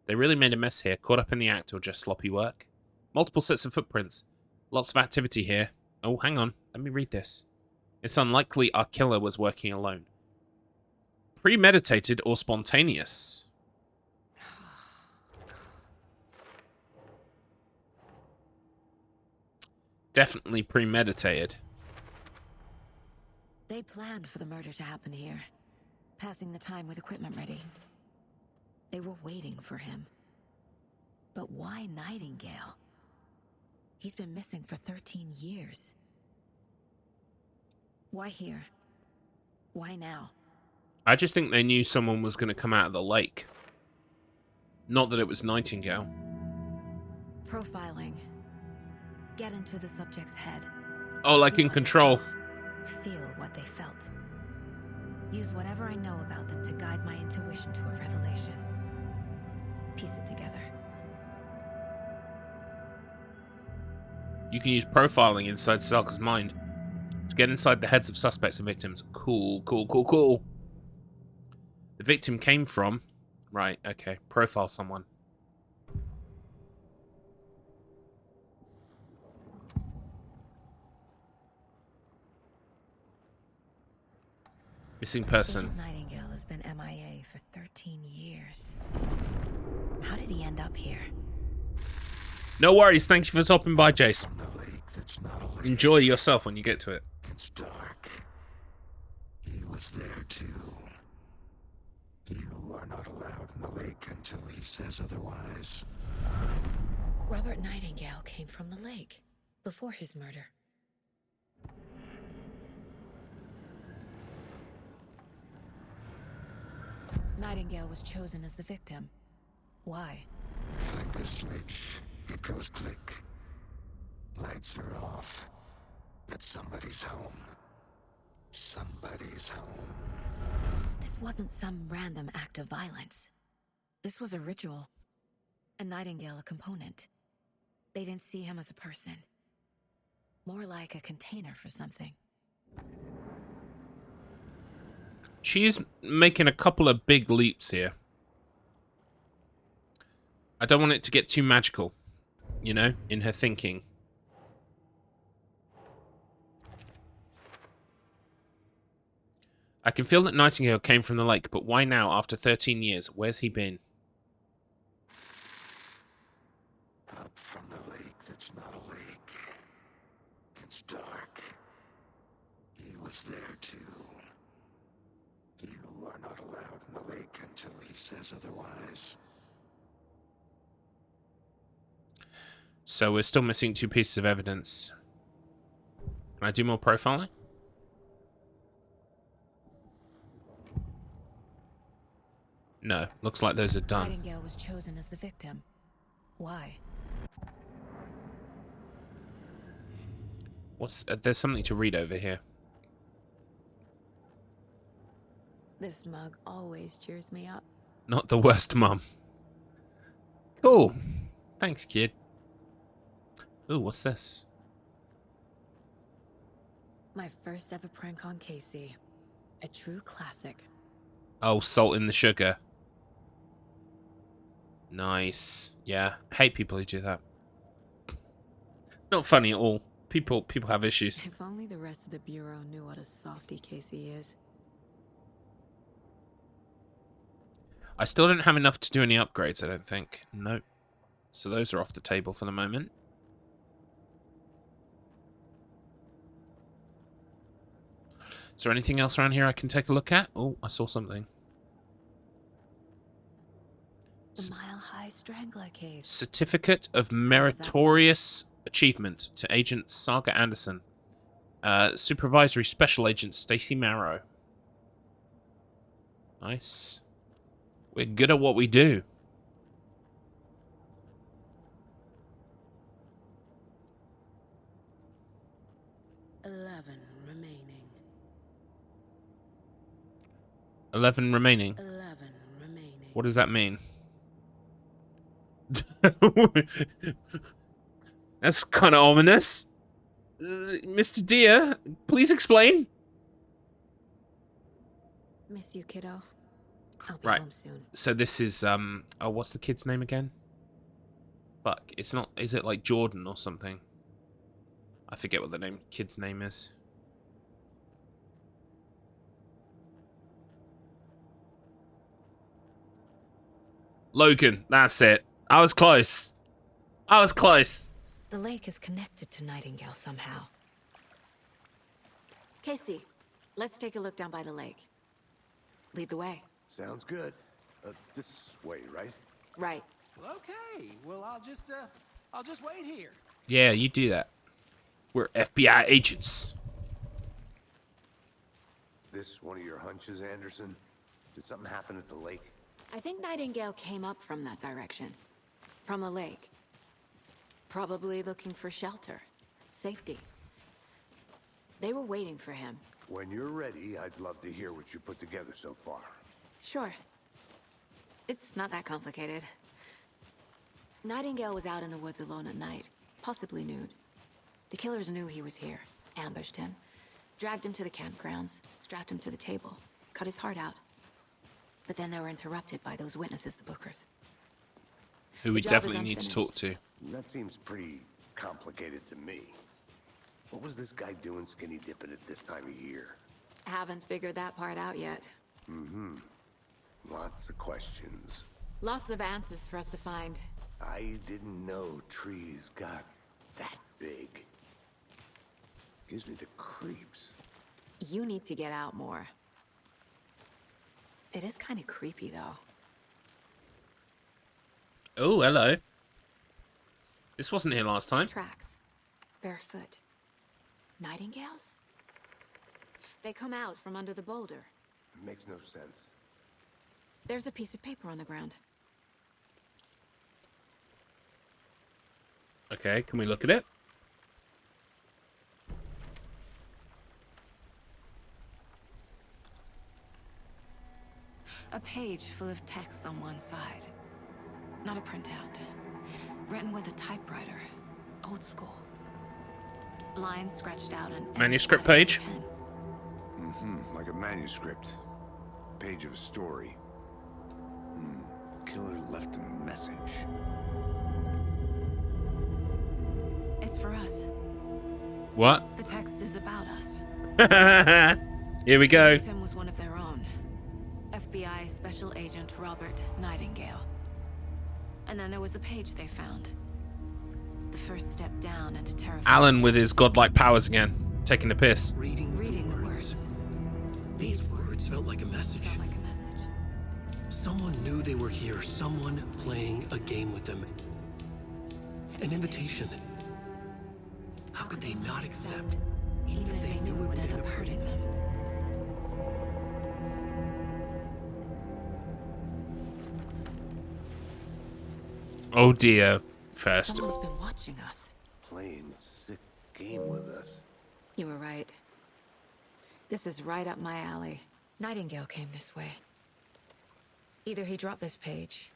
They really made a mess here. Caught up in the act or just sloppy work. Multiple sets of footprints. Lots of activity here. Oh, hang on. Let me read this. It's unlikely our killer was working alone. Premeditated or spontaneous. Definitely premeditated. They planned for the murder to happen here, passing the time with equipment ready. They were waiting for him. But why Nightingale? He's been missing for 13 years. Why here? Why now? I just think they knew someone was going to come out of the lake. Not that it was Nightingale. Profiling. Get into the subject's head. Oh, like See in what they Control. saw, feel what they felt. Use whatever I know about them to guide my intuition to a revelation. Piece it together. You can use profiling inside Salka's mind to get inside the heads of suspects and victims. Cool, cool, cool, cool. The victim came from... Right, okay. Profile someone. Missing person. Agent Nightingale has been MIA for 13 years. How did he end up here? No worries. Thank you for stopping by, Jace. From the lake that's not a lake. Enjoy yourself when you get to it. It's dark. He was there too. You are not allowed in the lake until he says otherwise. Robert Nightingale came from the lake before his murder. Nightingale was chosen as the victim. Why? Flick the switch. It goes click. Lights are off. But somebody's home. Somebody's home. This wasn't some random act of violence. This was a ritual. And Nightingale a component. They didn't see him as a person. More like a container for something. She's making a couple of big leaps here. I don't want it to get too magical, you know, in her thinking. I can feel that Nightingale came from the lake, but why now, after 13 years? Where's he been? Up from the lake that's not a lake. It's dark. He was there too. You are not allowed in the lake until he says otherwise. So we're still missing 2 pieces of evidence. Can I do more profiling? No, looks like those are done. Nightingale was chosen as the victim. Why? What's there's something to read over here. This mug always cheers me up. Not the worst mum. Cool. Thanks, kid. Ooh, what's this? My first ever prank on Casey. A true classic. Oh, salt in the sugar. Nice. Yeah, I hate people who do that. Not funny at all. People have issues. If only the rest of the Bureau knew what a softie Casey is. I still don't have enough to do any upgrades, I don't think. Nope. So those are off the table for the moment. Is there anything else around here I can take a look at? Oh, I saw something. The Mile High Strangler case. Certificate of Meritorious Achievement to Agent Saga Anderson. Supervisory Special Agent Stacy Marrow. Nice. We're good at what we do. Remaining. 11 remaining. 11 remaining. What does that mean? That's kind of ominous. Mr. Deer, please explain. Miss you, kiddo. I'll be Right. home soon. So this is oh, what's the kid's name again? Fuck, it's not. Is it like Jordan or something? I forget what the kid's name is. Logan, that's it. I was close. I was close. The lake is connected to Nightingale somehow. Casey, let's take a look down by the lake. Lead the way. Sounds good. This way, right? Right. Well, okay. Well, I'll just wait here. Yeah, you do that. We're FBI agents. This one of your hunches, Anderson? Did something happen at the lake? I think Nightingale came up from that direction. From the lake. Probably looking for shelter. Safety. They were waiting for him. When you're ready, I'd love to hear what you put together so far. Sure. It's not that complicated. Nightingale was out in the woods alone at night, possibly nude. The killers knew he was here, ambushed him, dragged him to the campgrounds, strapped him to the table, cut his heart out. But then they were interrupted by those witnesses, the Bookers. Who we The job is definitely need to unfinished. talk to. That seems pretty complicated to me. What was this guy doing skinny dipping at this time of year? Haven't figured that part out yet. Lots of questions. Lots of answers for us to find. I didn't know trees got that big. Gives me the creeps. You need to get out more. It is kind of creepy, though. Oh, hello. This wasn't here last time. Tracks. Barefoot. Nightingales? They come out from under the boulder. It makes no sense. There's a piece of paper on the ground. Okay, can we look at it? A page full of text on one side. Not a printout. Written with a typewriter. Old school. Lines scratched out and Manuscript page? Like a manuscript. Page of a story. Killer left a message. It's for us. What? The text is about us. Here we go. Tim was one of their own. FBI Special Agent Robert Nightingale. And then there was the page they found. The first step down into terrifying. Alan with his godlike powers again. Taking the piss. Reading Reading the the words. words. These words felt like a message. Felt like a message. Someone knew they were here. Someone playing a game with them. An invitation. How could they not accept? Even if they knew it would end up hurting them. Oh dear. First. Someone's been watching us. Playing a sick game with us. You were right. This is right up my alley. Nightingale came this way. Either he dropped this page,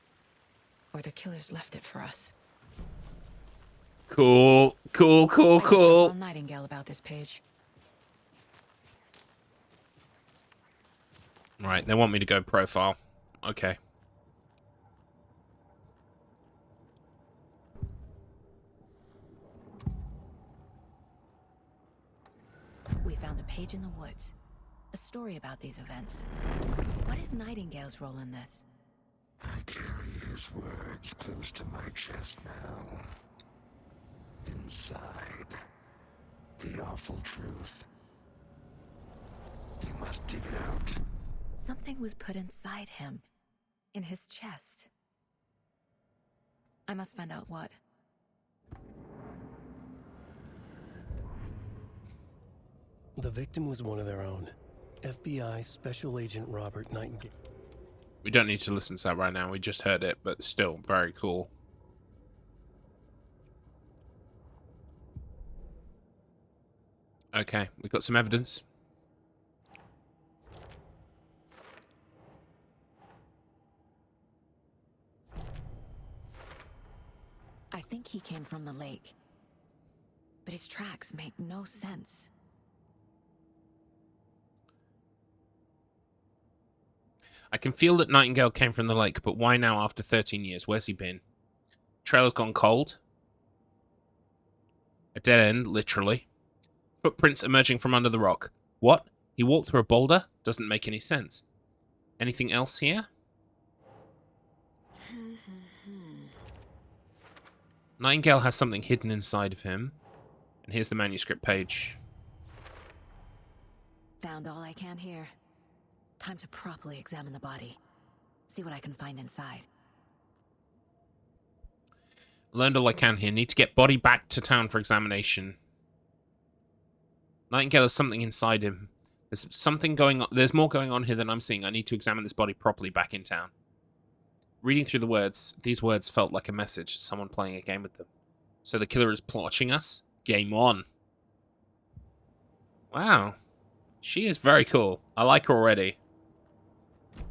or the killers left it for us. Cool. Cool, cool, I should cool. tell Nightingale about this page. Right, they want me to go profile. Okay. We found a page in the woods. A story about these events. What is Nightingale's role in this? I carry his words close to my chest now. Inside, the awful truth. You must dig it out. Something was put inside him. In his chest. I must find out what. The victim was one of their own. FBI Special Agent Robert Nightingale. We don't need to listen to that right now. We just heard it, but still very cool. Okay, we've got some evidence. I think he came from the lake. But his tracks make no sense. I can feel that Nightingale came from the lake, but why now after 13 years? Where's he been? Trail's gone cold. A dead end, literally. Footprints emerging from under the rock. What? He walked through a boulder? Doesn't make any sense. Anything else here? Nightingale has something hidden inside of him. And here's the manuscript page. Found all I can here. Time to properly examine the body. See what I can find inside. Learned all I can here. Need to get body back to town for examination. Nightingale has something inside him. There's something going on. There's more going on here than I'm seeing. I need to examine this body properly back in town. Reading through the words, these words felt like a message, someone playing a game with them. So the killer is plotting us? Game on. Wow. She is very cool. I like her already.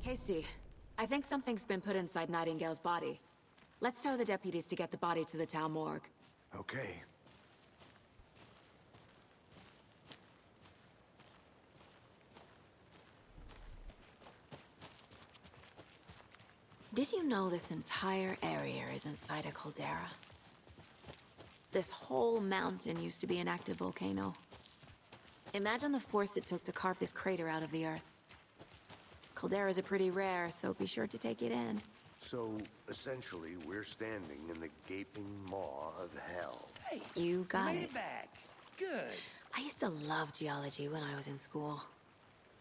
Casey, I think something's been put inside Nightingale's body. Let's tell the deputies to get the body to the town morgue. Okay. Did you know this entire area is inside a caldera? This whole mountain used to be an active volcano. Imagine the force it took to carve this crater out of the earth. Calderas are pretty rare, so be sure to take it in. So, essentially, we're standing in the gaping maw of hell. Hey, You got made it. it back. Good. I used to love geology when I was in school.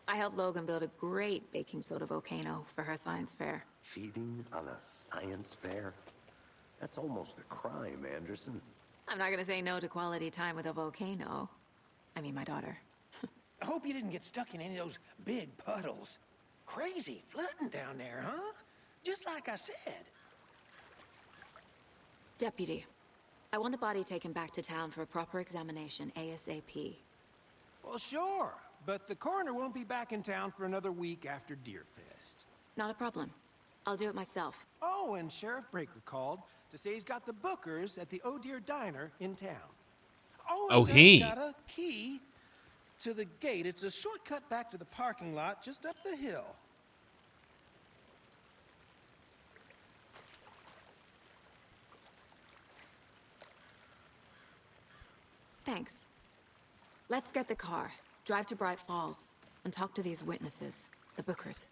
I helped Logan build a great baking soda volcano for her science fair. Cheating on a science fair? That's almost a crime, Anderson. I'm not gonna say no to quality time with a volcano. I mean, my daughter. I hope you didn't get stuck in any of those big puddles. Crazy flooding down there, huh? Just like I said. Deputy, I want the body taken back to town for a proper examination ASAP. Well, sure. But the coroner won't be back in town for another week after Deerfest. Not a problem. I'll do it myself. Oh, and Sheriff Breaker called to say he's got the bookers at the Oh Dear Diner in town. Oh, and he. got a key to the gate. It's a shortcut back to the parking lot just up the hill. Thanks. Let's get the car, drive to Bright Falls, and talk to these witnesses, the bookers.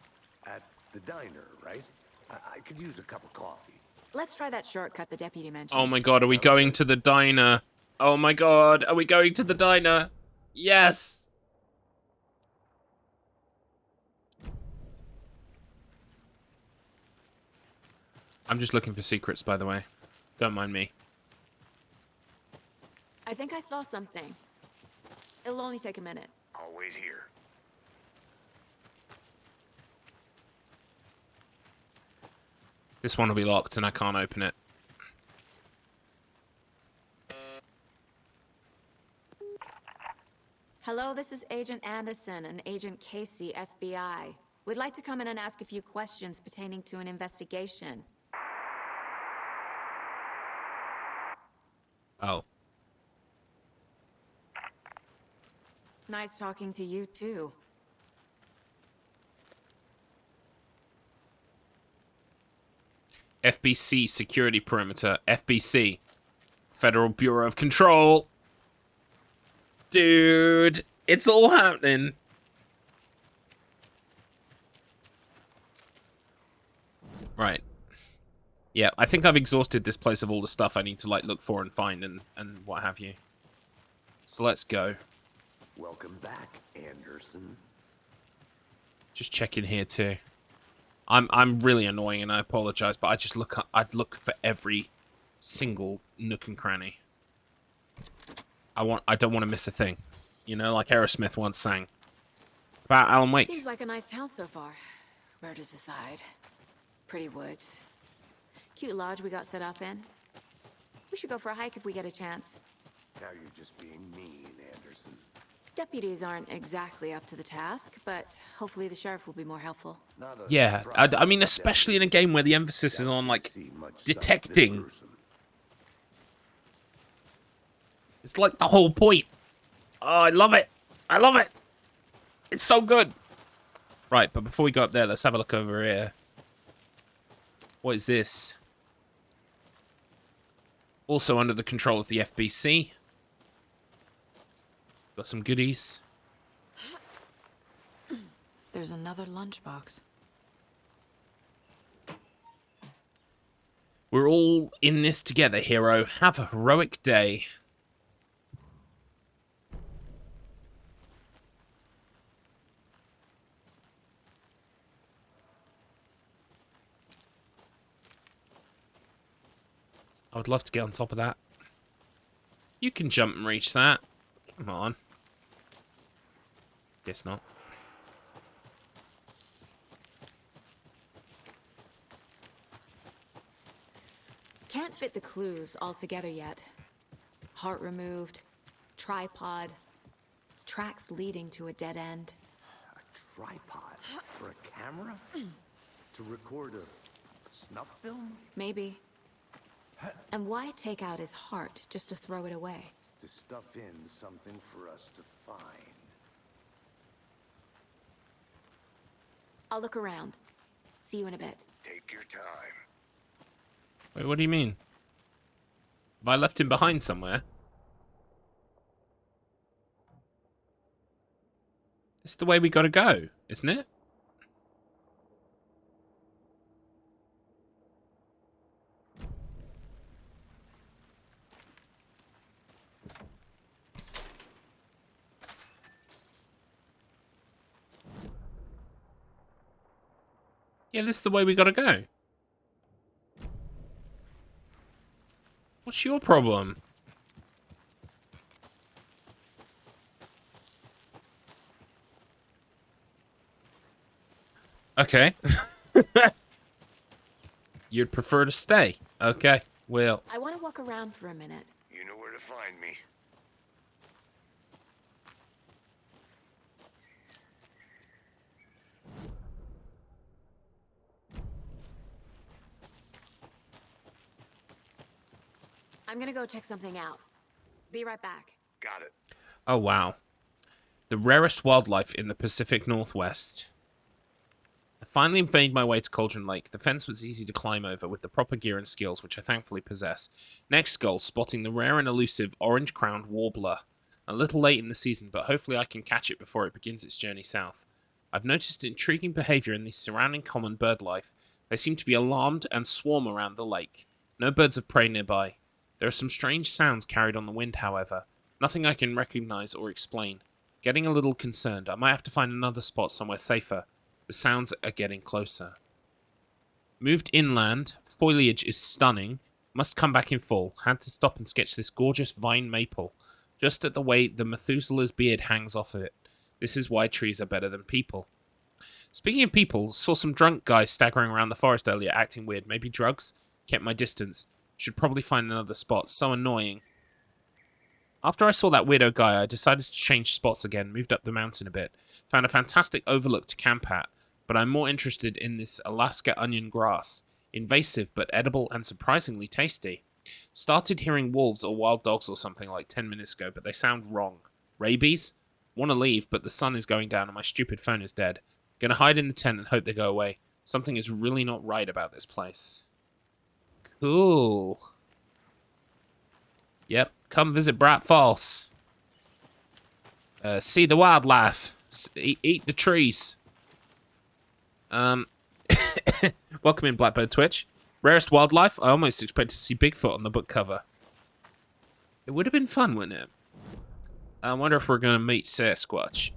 At the diner, right? I could use a cup of coffee. Let's try that shortcut the deputy mentioned. Oh my god, are we going to the diner? Oh my god, are we going to the diner? Yes! I'm just looking for secrets, by the way. Don't mind me. I think I saw something. It'll only take a minute. I'll wait here. This one will be locked and I can't open it. Hello, this is Agent Anderson and Agent Casey, FBI. We'd like to come in and ask a few questions pertaining to an investigation. Oh. Nice talking to you, too. FBC security perimeter. FBC. Federal Bureau of Control. Dude, it's all happening. Right. Yeah, I think I've exhausted this place of all the stuff I need to like look for and find and what have you. So let's go. Welcome back, Anderson. Just check in here too. I'm really annoying and I apologize, but I'd look for every single nook and cranny. I don't want to miss a thing. You know, like Aerosmith once sang about Alan Wake. Seems like a nice town so far. Murders aside. Pretty woods. Cute lodge we got set up in. We should go for a hike if we get a chance. Now you're just being mean, Anderson. Deputies aren't exactly up to the task, but hopefully the sheriff will be more helpful. Yeah, I mean, especially in a game where the emphasis is on, like, detecting. It's like the whole point. Oh, I love it. I love it. It's so good. Right, but before we go up there, let's have a look over here. What is this? Also under the control of the FBC. Got some goodies. There's another lunchbox. We're all in this together, hero. Have a heroic day. I would love to get on top of that. You can jump and reach that. Come on. Guess not. fit the clues all together yet. Heart removed, tripod, tracks leading to a dead end. A tripod for a camera? To record a snuff film? Maybe. And why take out his heart just to throw it away? To stuff in something for us to find. I'll look around. See you in a bit. Take your time. Wait, what do you mean? Have I left him behind somewhere? It's the way we gotta go, isn't it? Yeah, this is the way we gotta go. What's your problem? Okay. You'd prefer to stay. Okay, well. I want to walk around for a minute. You know where to find me. I'm gonna go check something out. Be right back. Got it. Oh, wow. The rarest wildlife in the Pacific Northwest. I finally made my way to Cauldron Lake. The fence was easy to climb over with the proper gear and skills, which I thankfully possess. Next goal, spotting the rare and elusive orange-crowned warbler. A little late in the season, but hopefully I can catch it before it begins its journey south. I've noticed intriguing behavior in the surrounding common bird life. They seem to be alarmed and swarm around the lake. No birds of prey nearby. There are some strange sounds carried on the wind, however. Nothing I can recognize or explain. Getting a little concerned. I might have to find another spot somewhere safer. The sounds are getting closer. Moved inland. Foliage is stunning. Must come back in fall. Had to stop and sketch this gorgeous vine maple. Just at the way the Methuselah's beard hangs off of it. This is why trees are better than people. Speaking of people, saw some drunk guys staggering around the forest earlier, acting weird. Maybe drugs? Kept my distance. Should probably find another spot. So annoying. After I saw that weirdo guy, I decided to change spots again, moved up the mountain a bit. Found a fantastic overlook to camp at, but I'm more interested in this Alaska onion grass. Invasive, but edible and surprisingly tasty. Started hearing wolves or wild dogs or something like 10 minutes ago, but they sound wrong. Rabies? Want to leave, but the sun is going down and my stupid phone is dead. Gonna hide in the tent and hope they go away. Something is really not right about this place. Cool. Yep, come visit Bright Falls. See the wildlife. Eat the trees. Welcome in, Blackbird Twitch. Rarest wildlife? I almost expected to see Bigfoot on the book cover. It would have been fun, wouldn't it? I wonder if we're going to meet Sasquatch.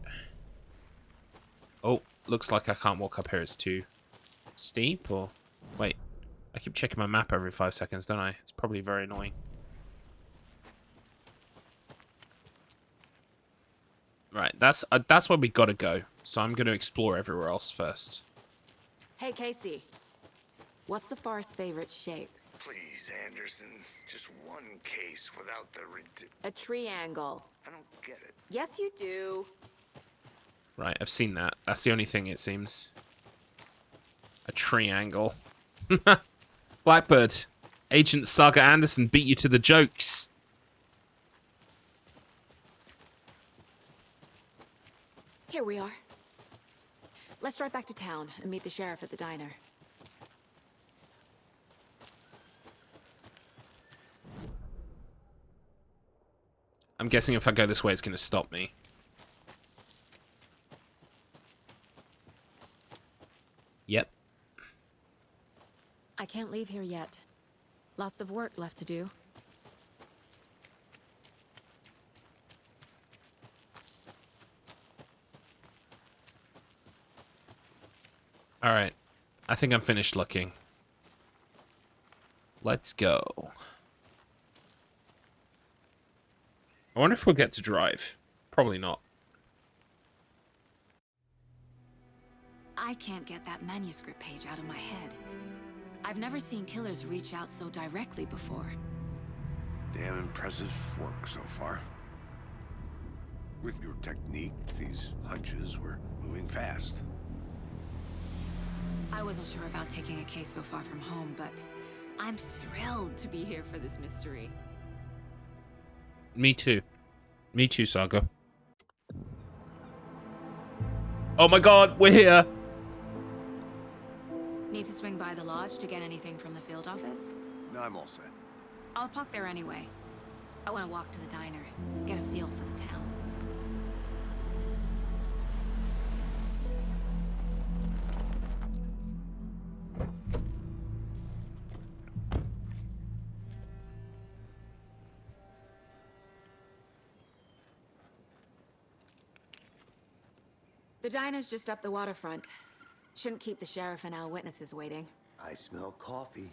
Oh, looks like I can't walk up here. It's too steep, or... Wait, I keep checking my map every 5 seconds, don't I? It's probably very annoying. Right, that's where we gotta go. So I'm gonna explore everywhere else first. Hey, Casey. What's the forest's favorite shape? Please, Anderson. Just one case without the A triangle. I don't get it. Yes, you do. Right, I've seen that. That's the only thing, it seems. A triangle. Blackbird. Agent Saga Anderson beat you to the jokes. Here we are. Let's drive back to town and meet the sheriff at the diner. I'm guessing if I go this way, it's going to stop me. Yep. I can't leave here yet. Lots of work left to do. Alright. I think I'm finished looking. Let's go. I wonder if we'll get to drive. Probably not. I can't get that manuscript page out of my head. I've never seen killers reach out so directly before. Damn impressive work so far. With your technique, these hunches were moving fast. I wasn't sure about taking a case so far from home, but I'm thrilled to be here for this mystery. Me too. Me too, Saga. Oh my god, we're here! Need to swing by the lodge to get anything from the field office? No, I'm all set. I'll park there anyway. I want to walk to the diner, get a feel for the town. The diner's just up the waterfront. Shouldn't keep the sheriff and our witnesses waiting. I smell coffee.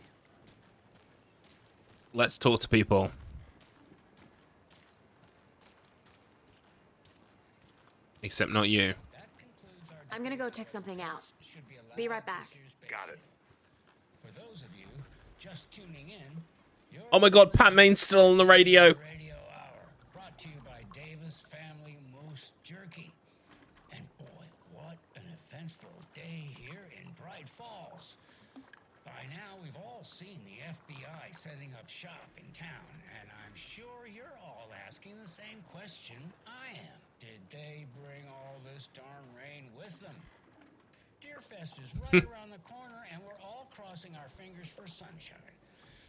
Let's talk to people. Except not you. I'm gonna go check something out. Be right back. Got it. For those of you just tuning in, you're Oh my god, Pat Main's still on the radio. Radio Hour, brought to you by Davis Family Moose Jerky. And boy, what an eventful day here in Bright Falls. By now, we've all seen the FBI setting up shop in town, and I'm sure you're all asking the same question I am. Did they bring all this darn rain with them? Deerfest is right around the corner, and we're all crossing our fingers for sunshine.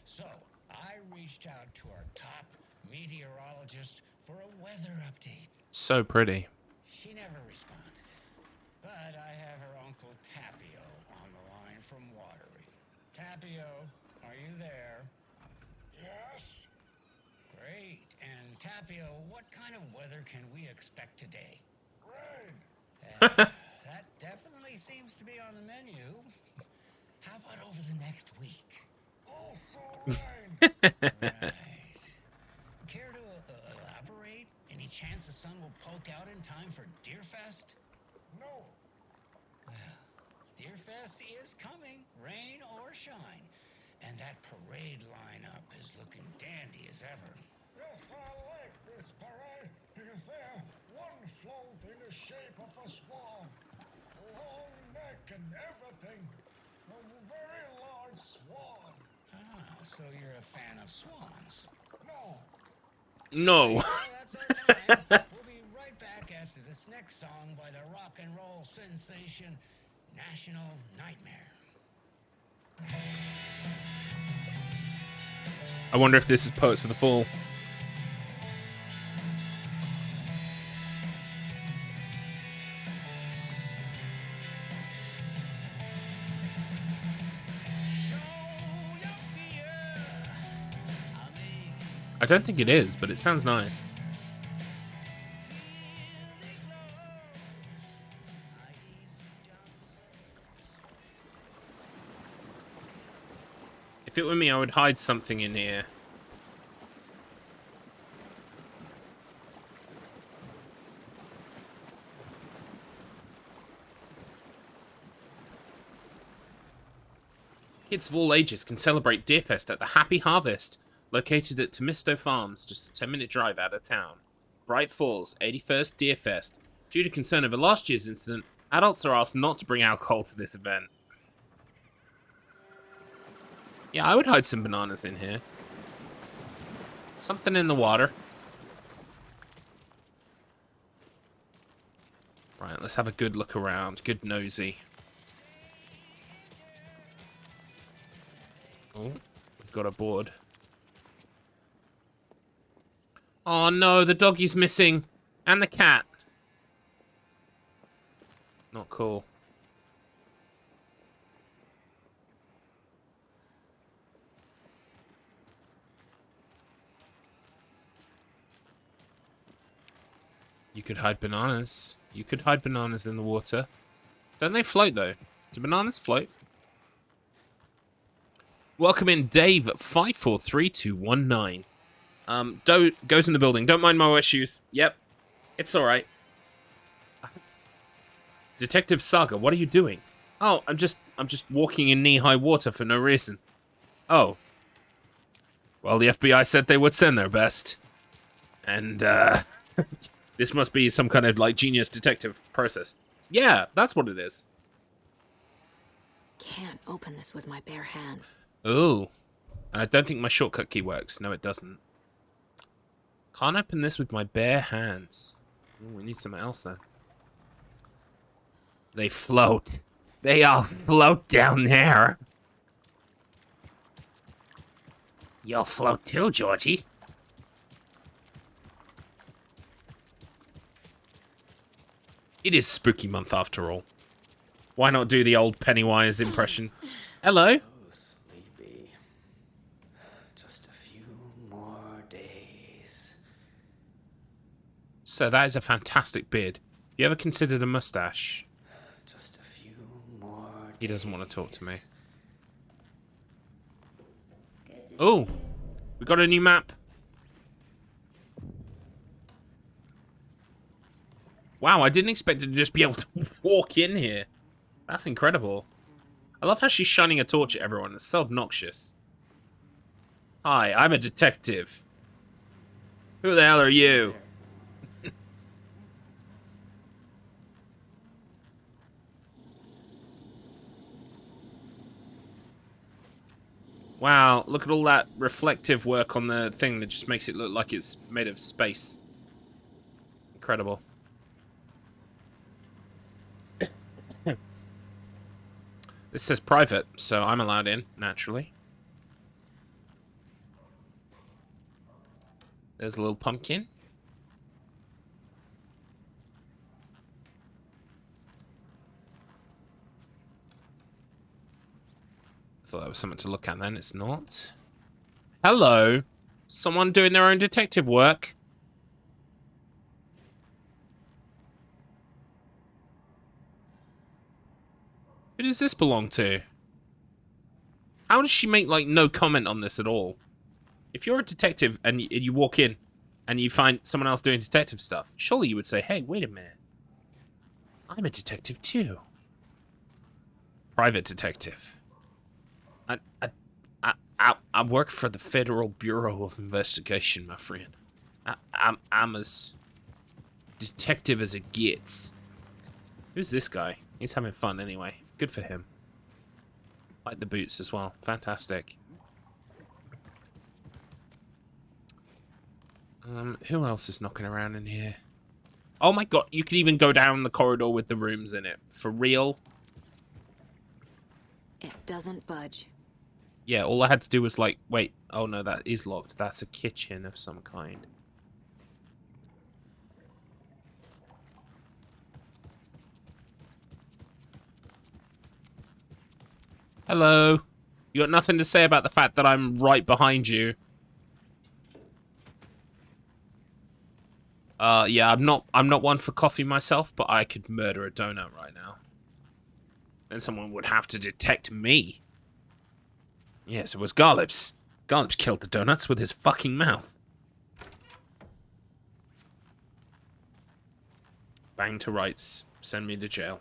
So, I reached out to our top meteorologist for a weather update. So pretty. She never responded. But I have her Uncle Tapio on the line from Watery. Tapio, are you there? Yes? Great. And Tapio, what kind of weather can we expect today? Rain. That definitely seems to be on the menu. How about over the next week? Also rain. Right. Care to elaborate? Any chance the sun will poke out in time for Deerfest? No. Well, Deerfest is coming, rain or shine. And that parade lineup is looking dandy as ever. Yes, I like this parade because they're one float in the shape of a swan. A long neck and everything. A very large swan. Ah, so you're a fan of swans. No. No. Well, that's our time. We'll be right back after this next song by the rock and roll sensation, National Nightmare. I wonder if this is Poets of the Fall. I don't think it is, but it sounds nice. If it were me, I would hide something in here. Kids of all ages can celebrate Deerfest at the Happy Harvest, located at Tomisto Farms, just a 10-minute drive out of town. Bright Falls, 81st Deerfest. Due to concern over last year's incident, adults are asked not to bring alcohol to this event. Yeah, I would hide some bananas in here. Something in the water. Right, let's have a good look around. Good nosy. Oh, we've got a board. Oh no, the doggy's missing. And the cat. Not cool. You could hide bananas. You could hide bananas in the water. Don't they float, though? Do bananas float? Welcome in, Dave, 543219. Goes in the building. Don't mind my wet shoes. Yep. It's alright. Detective Saga, what are you doing? Oh, I'm just walking in knee-high water for no reason. Oh. Well, the FBI said they would send their best. And, this must be some kind of, like, genius detective process. Yeah, that's what it is. Can't open this with my bare hands. Ooh. And I don't think my shortcut key works. No, it doesn't. Can't open this with my bare hands. Ooh, we need something else then. They float. They all float down there. You'll float too, Georgie. It is spooky month after all. Why not do the old Pennywise impression? Hello. Sleepy. Just a few more days. So that is a fantastic beard. You ever considered a mustache? Just a few more days. He doesn't want to talk to me. Oh, we got a new map. Wow, I didn't expect it to just be able to walk in here. That's incredible. I love how she's shining a torch at everyone. It's so obnoxious. Hi, I'm a detective. Who the hell are you? Wow, look at all that reflective work on the thing that just makes it look like it's made of space. Incredible. This says private, so I'm allowed in, naturally. There's a little pumpkin. I thought that was something to look at then, it's not. Hello. Someone doing their own detective work. Who does this belong to? How does she make, like, no comment on this at all? If you're a detective and you walk in and you find someone else doing detective stuff, surely you would say, hey, wait a minute. I'm a detective too. Private detective. I work for the Federal Bureau of Investigation, my friend. I'm as detective as it gets. Who's this guy? He's having fun anyway. Good for him. Like the boots as well. Fantastic. Who else is knocking around in here? Oh my god, you can even go down the corridor with the rooms in it. For real? It doesn't budge. Yeah, all I had to do was like, wait, oh no, that is locked. That's a kitchen of some kind. Hello. You got nothing to say about the fact that I'm right behind you? Yeah, I'm not one for coffee myself, but I could murder a donut right now. Then someone would have to detect me. Yes, it was Garlips. Garlips killed the donuts with his fucking mouth. Bang to rights. Send me to jail.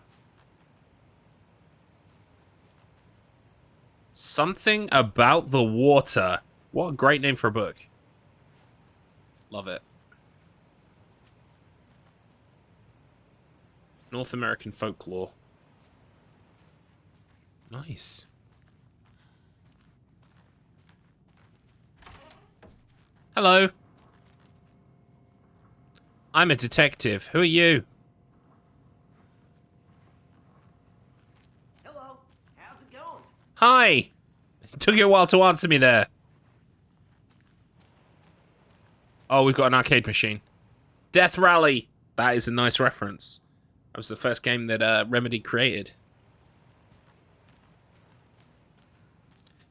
Something About the Water. What a great name for a book. Love it. North American folklore. Nice. Hello. I'm a detective. Who are you? Hello. How's it going? Hi. It took you a while to answer me there. Oh, we've got an arcade machine. Death Rally. That is a nice reference. That was the first game that Remedy created.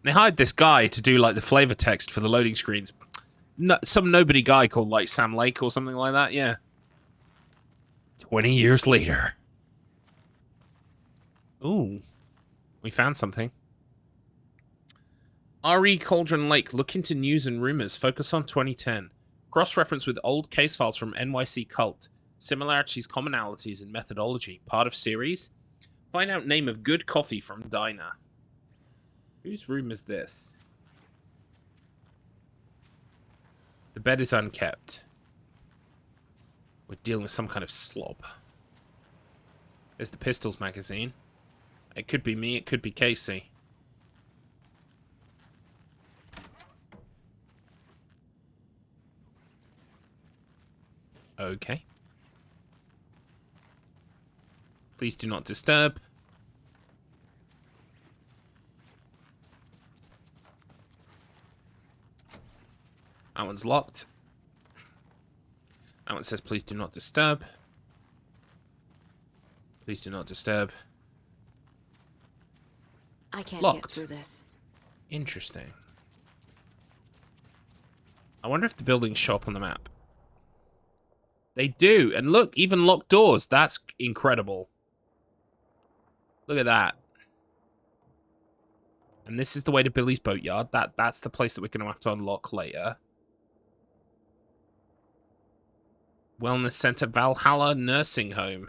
They hired this guy to do like the flavor text for the loading screens. No, some nobody guy called like Sam Lake or something like that, yeah. 20 years later. Ooh. We found something. R.E. Cauldron Lake. Look into news and rumors. Focus on 2010. Cross-reference with old case files from NYC Cult. Similarities, commonalities, and methodology. Part of series. Find out name of good coffee from diner. Whose room is this? The bed is unkept. We're dealing with some kind of slob. There's the Pistols magazine. It could be me, it could be Casey. Okay. Please do not disturb. That one's locked. That one says please do not disturb. Please do not disturb. I can't Locked. get through this. Interesting. I wonder if the buildings show up on the map. They do, and look, even locked doors. That's incredible. Look at that. And this is the way to Billy's Boatyard. That's the place that we're going to have to unlock later. Wellness Center Valhalla Nursing Home.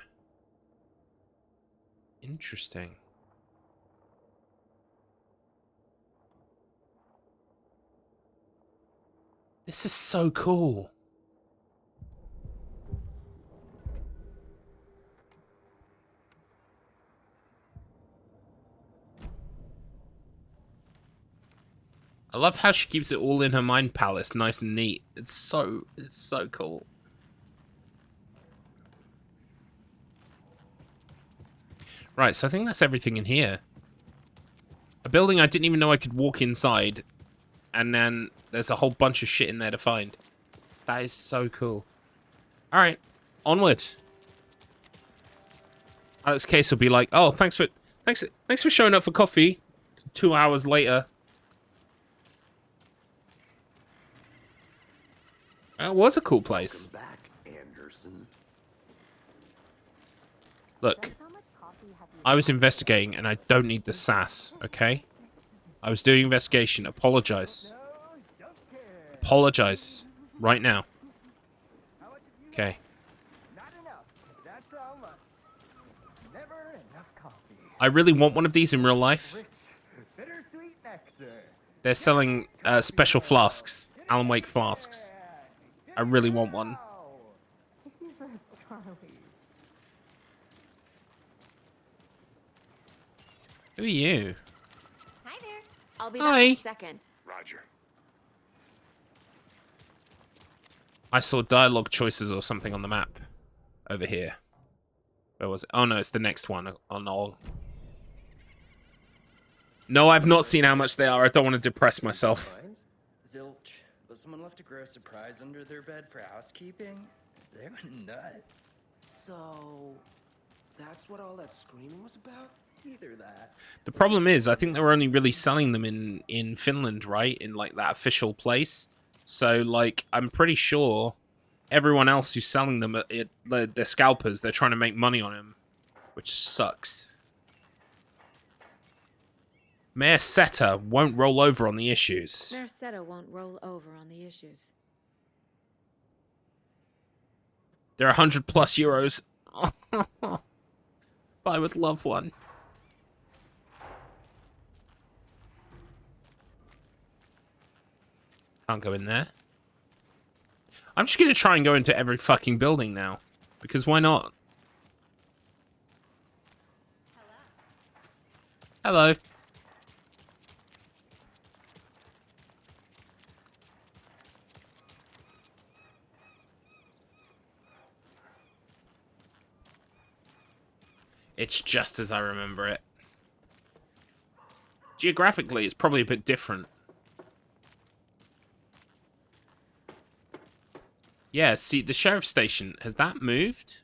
Interesting. This is so cool. I love how she keeps it all in her mind palace, nice and neat. It's so cool. Right, so I think that's everything in here. A building I didn't even know I could walk inside, and then there's a whole bunch of shit in there to find. That is so cool. All right, onward. Alex Case will be like, "Oh, thanks for showing up for coffee." 2 hours later. That was a cool place. Welcome back, Anderson. Look, I was investigating, and I don't need the sass, okay? I was doing investigation. Apologize. Apologize. Right now. Okay. I really want one of these in real life. They're selling special flasks. Alan Wake flasks. I really want one. Who are you? Hi there. I'll be Hi. back in a second. Roger. I saw dialogue choices or something on the map. Over here. Where was it? Oh no, it's the next one. On all. No, I've not seen how much they are. I don't want to depress myself. Zilch, but someone left a gross surprise under their bed for housekeeping? They were nuts. So, that's what all that screaming was about? Either that. The problem is, I think they were only really selling them in Finland, right? In like that official place. So like, I'm pretty sure everyone else who's selling them, they're scalpers. They're trying to make money on them, which sucks. Mayor Seta won't roll over on the issues. Mayor Seta won't roll over on the issues. They're 100+ euros. I would love one. Can't go in there. I'm just gonna try and go into every fucking building now. Because why not? Hello. It's just as I remember it. Geographically, it's probably a bit different. Yeah, see, the sheriff's station, has that moved?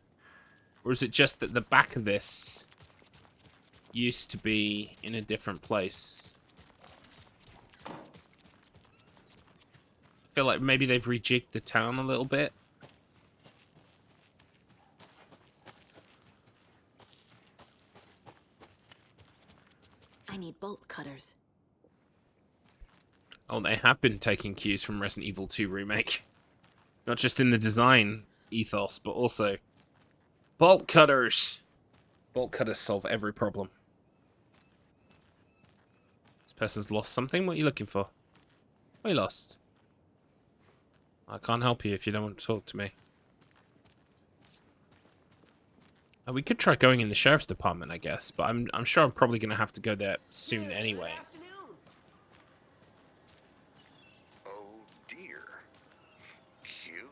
Or is it just that the back of this used to be in a different place? I feel like maybe they've rejigged the town a little bit. I need bolt cutters. Oh, they have been taking cues from Resident Evil 2 Remake. Not just in the design ethos, but also bolt cutters. Bolt cutters solve every problem. This person's lost something. What are you looking for? What are you lost? I can't help you if you don't want to talk to me. We could try going in the sheriff's department, I guess, but I'm sure I'm probably going to have to go there soon anyway. Oh dear. Cute.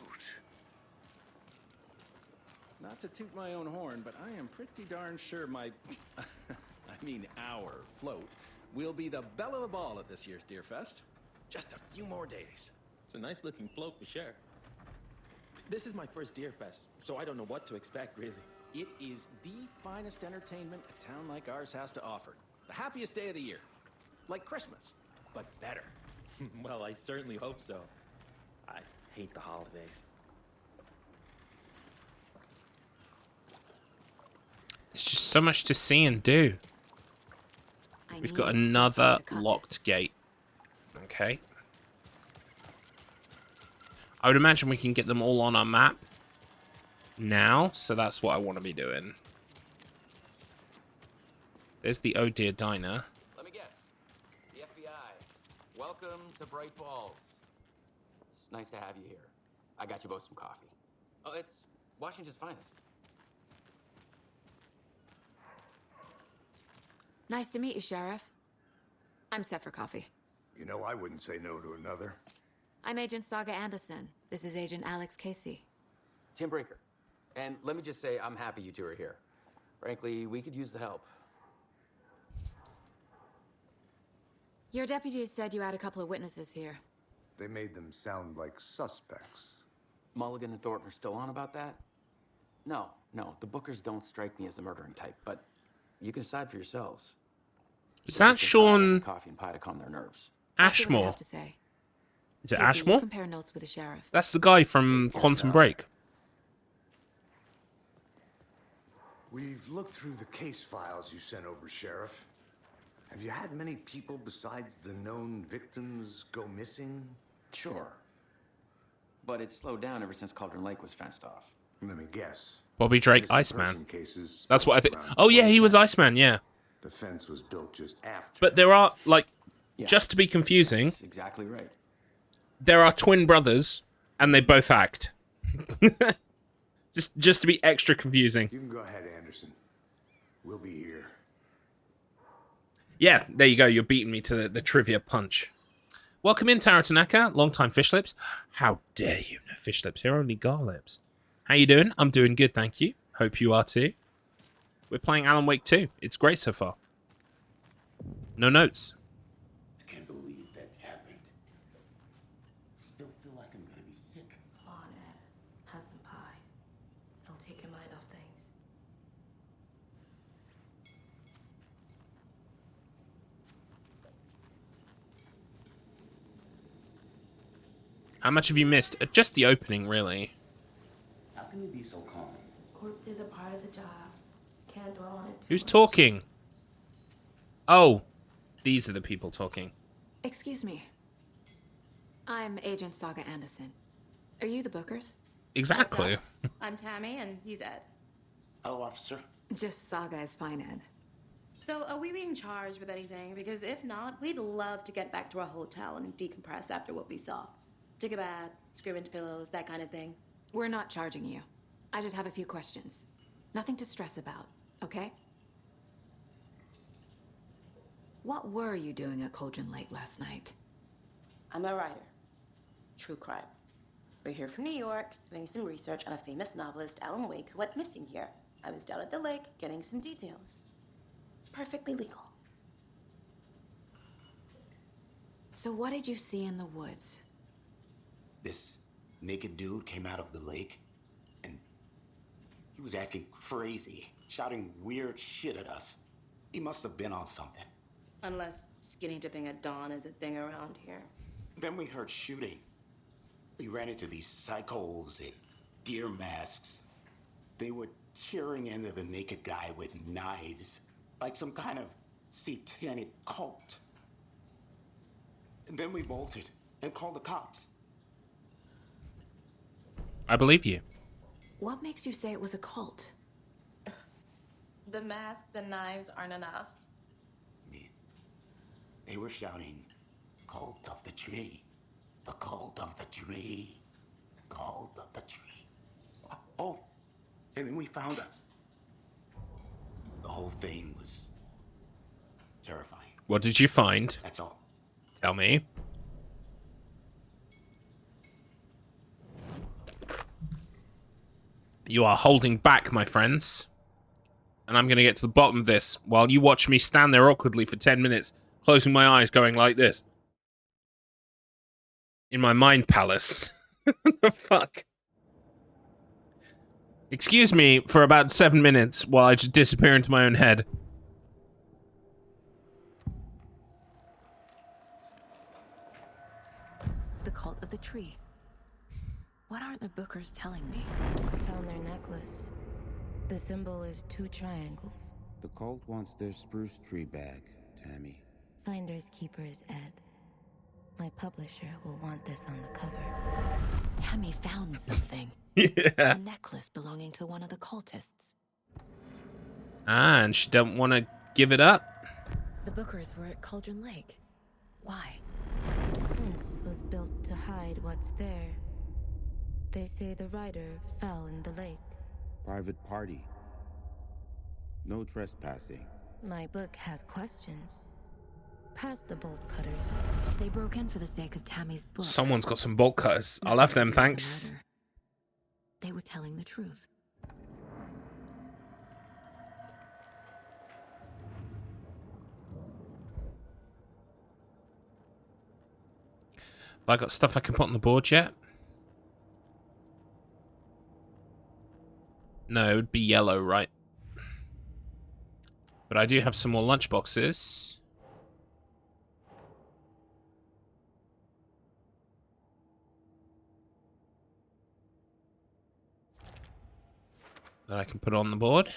Not to toot my own horn, but I am pretty darn sure my... I mean our float will be the belle of the ball at this year's Deerfest. Just a few more days. It's a nice looking float for sure. This is my first Deerfest, so I don't know what to expect, really. It is the finest entertainment a town like ours has to offer. The happiest day of the year. Like Christmas, but better. Well, I certainly hope so. I hate the holidays. There's just so much to see and do. We've got another locked gate. Okay. I would imagine we can get them all on our map now, so that's what I want to be doing. There's the Oh Dear Diner. Let me guess. The FBI. Welcome to Bright Falls. It's nice to have you here. I got you both some coffee. Oh, it's Washington's finest. Nice to meet you, Sheriff. I'm set for coffee. You know, I wouldn't say no to another. I'm Agent Saga Anderson. This is Agent Alex Casey. Tim Brinker. And let me just say, I'm happy you two are here. Frankly, we could use the help. Your deputies said you had a couple of witnesses here. They made them sound like suspects. Mulligan and Thornton are still on about that? No, the Bookers don't strike me as the murdering type, but you can decide for yourselves. Is that Sean Coffee and pie to calm their nerves. Ashmore? Have to say. Is it Casey, Ashmore? Compare notes with the sheriff. That's the guy from Quantum Break. We've looked through the case files you sent over, Sheriff. Have you had many people besides the known victims go missing? Sure. But it's slowed down ever since Cauldron Lake was fenced off. Let me guess. Bobby Drake, Missing Iceman. person cases That's what I think. around Oh yeah, he was 2010. Iceman, yeah. The fence was built just after. But there are, like, Yeah. just to be confusing, That's exactly right. there are twin brothers, and they both act. just to be extra confusing. You can go ahead, Anderson. We'll be here. Yeah, there you go. You're beating me to the trivia punch. Welcome in, Tara Tanaka, long-time Fish Lips. How dare you know Fish Lips? Here only Garlips. How you doing? I'm doing good, thank you. Hope you are too. We're playing Alan Wake 2. It's great so far. No notes. I can't believe that happened. Still feel like I'm gonna be sick. Come on, Ed. Have some pie. It'll take your mind off things. How much have you missed? Just the opening, really. How can you be so calm? Corpses are part of the job. Can't dwell on it too Who's much. talking? Oh, these are the people talking. Excuse me. I'm Agent Saga Anderson. Are you the Bookers? Exactly. I'm Tammy, and he's Ed. Hello, officer. Just Saga is fine, Ed. So, are we being charged with anything? Because if not, we'd love to get back to our hotel and decompress after what we saw. Take a bath, scream into pillows, that kind of thing. We're not charging you. I just have a few questions. Nothing to stress about, okay? What were you doing at Cauldron Lake last night? I'm a writer. True crime. We're here from New York, doing some research on a famous novelist, Alan Wake, who went missing here. I was down at the lake, getting some details. Perfectly legal. So what did you see in the woods? This naked dude came out of the lake, and he was acting crazy, shouting weird shit at us. He must have been on something. Unless skinny dipping at dawn is a thing around here. Then we heard shooting. We ran into these psychos in deer masks. They were tearing into the naked guy with knives, like some kind of satanic cult. And then we bolted and called the cops. I believe you. What makes you say it was a cult? The masks and knives aren't enough. They were shouting, "Cult of the tree, the cult of the tree, cult of the tree." Oh, and then we found out. The whole thing was terrifying. What did you find? That's all. Tell me. You are holding back, my friends. And I'm going to get to the bottom of this while you watch me stand there awkwardly for 10 minutes, closing my eyes, going like this. In my mind palace. What the fuck? Excuse me for about 7 minutes while I just disappear into my own head. The cult of the tree. What aren't the bookers telling me? I found their necklace. The symbol is 2 triangles. The cult wants their spruce tree bag, Tammy. Finders keepers, Ed. My publisher will want this on the cover. Tammy found something. Yeah. A necklace belonging to one of the cultists. Ah, and she don't want to give it up? The bookers were at Cauldron Lake. Why? The fence was built to hide what's there. They say the rider fell in the lake. Private party. No trespassing. My book has questions. Past the bolt cutters. They broke in for the sake of Tammy's book. Someone's got some bolt cutters. I'll have them, thanks. They were telling the truth. Have I got stuff I can put on the board yet? No, it would be yellow, right? But I do have some more lunchboxes. That I can put on the board.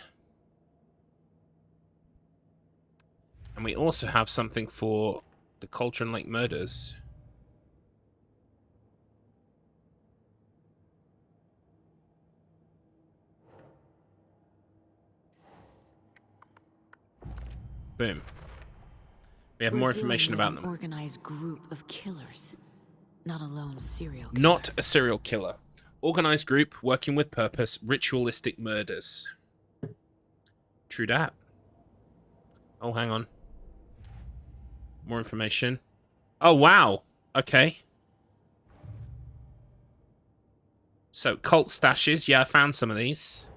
And we also have something for the Cauldron Lake murders. Boom. We have more information about them. An organized group of killers, not a lone serial killer. Not a serial killer. Organized group, working with purpose, ritualistic murders. True dat. Oh, hang on. More information. Oh, wow. Okay. So, cult stashes. Yeah, I found some of these.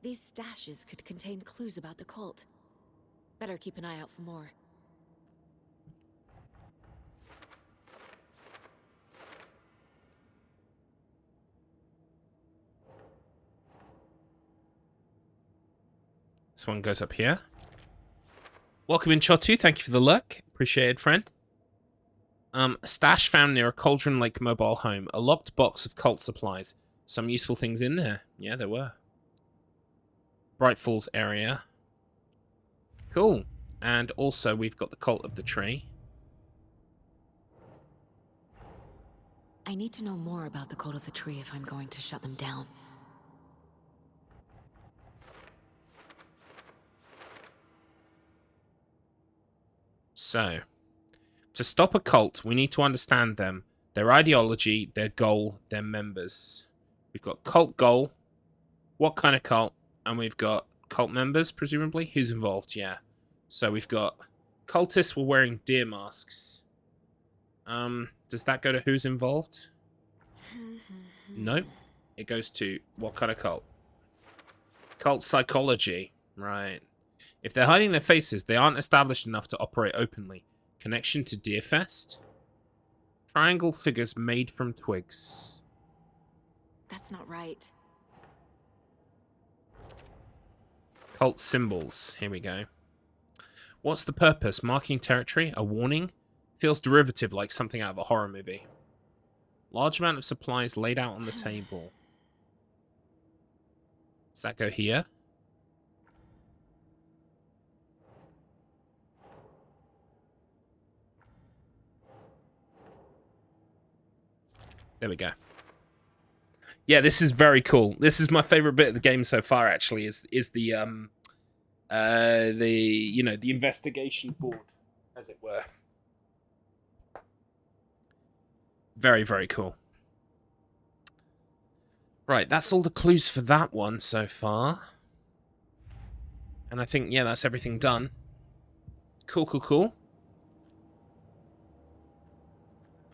These stashes could contain clues about the cult. Better keep an eye out for more. This one goes up here. Welcome in, Chotu. Thank you for the luck. Appreciate it, friend. A stash found near a Cauldron Lake mobile home. A locked box of cult supplies. Some useful things in there. Yeah, there were. Bright Falls area. Cool. And also, we've got the cult of the tree. I need to know more about the cult of the tree if I'm going to shut them down. So, to stop a cult, we need to understand them, their ideology, their goal, their members. We've got cult goal, what kind of cult, and we've got cult members, presumably. Who's involved? Yeah. So we've got cultists were wearing deer masks. Does that go to who's involved? Nope. It goes to what kind of cult? Cult psychology. Right. If they're hiding their faces, they aren't established enough to operate openly. Connection to Deerfest? Triangle figures made from twigs. That's not right. Cult symbols. Here we go. What's the purpose? Marking territory? A warning? Feels derivative, like something out of a horror movie. Large amount of supplies laid out on the table. Does that go here? There we go. Yeah, this is very cool. This is my favorite bit of the game so far, actually, is the the investigation board, as it were. Very, very cool. Right, that's all the clues for that one so far. And I think, yeah, that's everything done. Cool, cool, cool.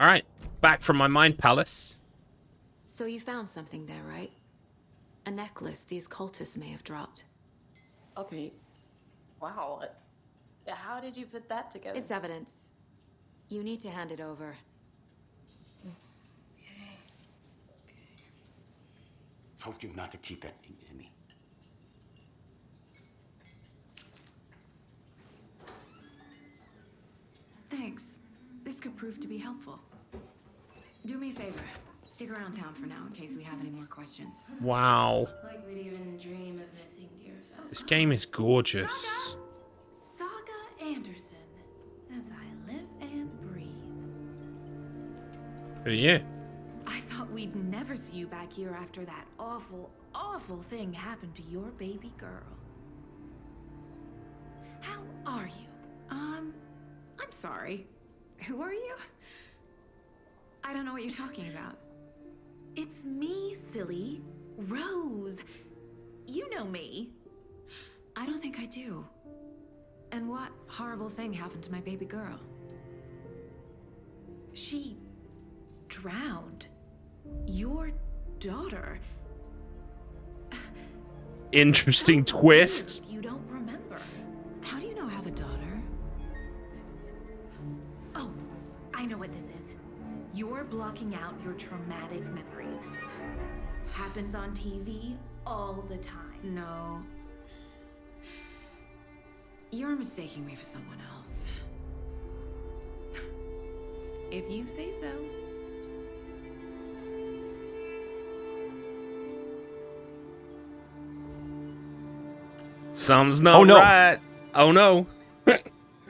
Alright, back from my mind palace. So you found something there, right? A necklace these cultists may have dropped. Okay. Wow. How did you put that together? It's evidence. You need to hand it over. Told you not to keep that thing, Jimmy. Thanks. This could prove to be helpful. Do me a favor. Stick around town for now in case we have any more questions. Wow. Like we'd even dream of missing Deerfest. This game is gorgeous. Saga Anderson, as I live and breathe. Who are you? I thought we'd never see you back here after that awful, awful thing happened to your baby girl. How are you? I'm sorry. Who are you? I don't know what you're talking about. It's me, silly. Rose. You know me. I don't think I do. And what horrible thing happened to my baby girl? She drowned. Your daughter. Interesting twist. You don't remember. How do you know I have a daughter? Oh, I know what this is. You're blocking out your traumatic memories. Happens on TV all the time. No. You're mistaking me for someone else. If you say so. Something's not right. Oh no.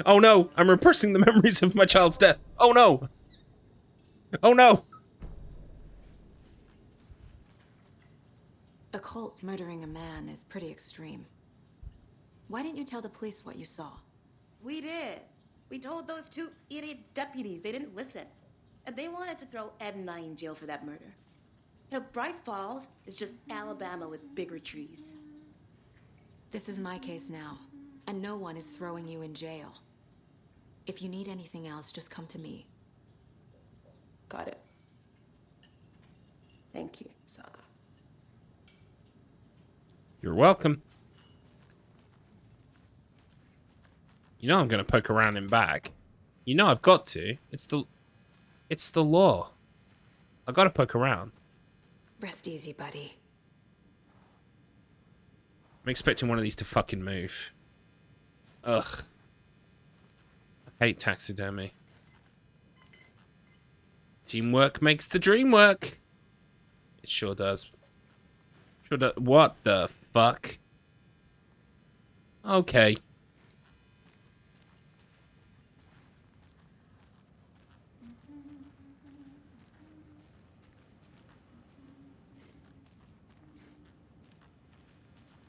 Oh no. I'm repressing the memories of my child's death. Oh no. Oh no. A cult murdering a man is pretty extreme. Why didn't you tell the police what you saw? We did. We told those two idiot deputies. They didn't listen. And they wanted to throw Ed and I in jail for that murder. You know, Bright Falls is just Alabama with bigger trees. This is my case now, and no one is throwing you in jail. If you need anything else, just come to me. Got it. Thank you, Saga. You're welcome. You know I'm gonna poke around in back. You know I've got to. It's the law. I gotta poke around. Rest easy, buddy. I'm expecting one of these to fucking move. Ugh. I hate taxidermy. Teamwork makes the dream work. It sure does. Sure does. What the fuck? Okay.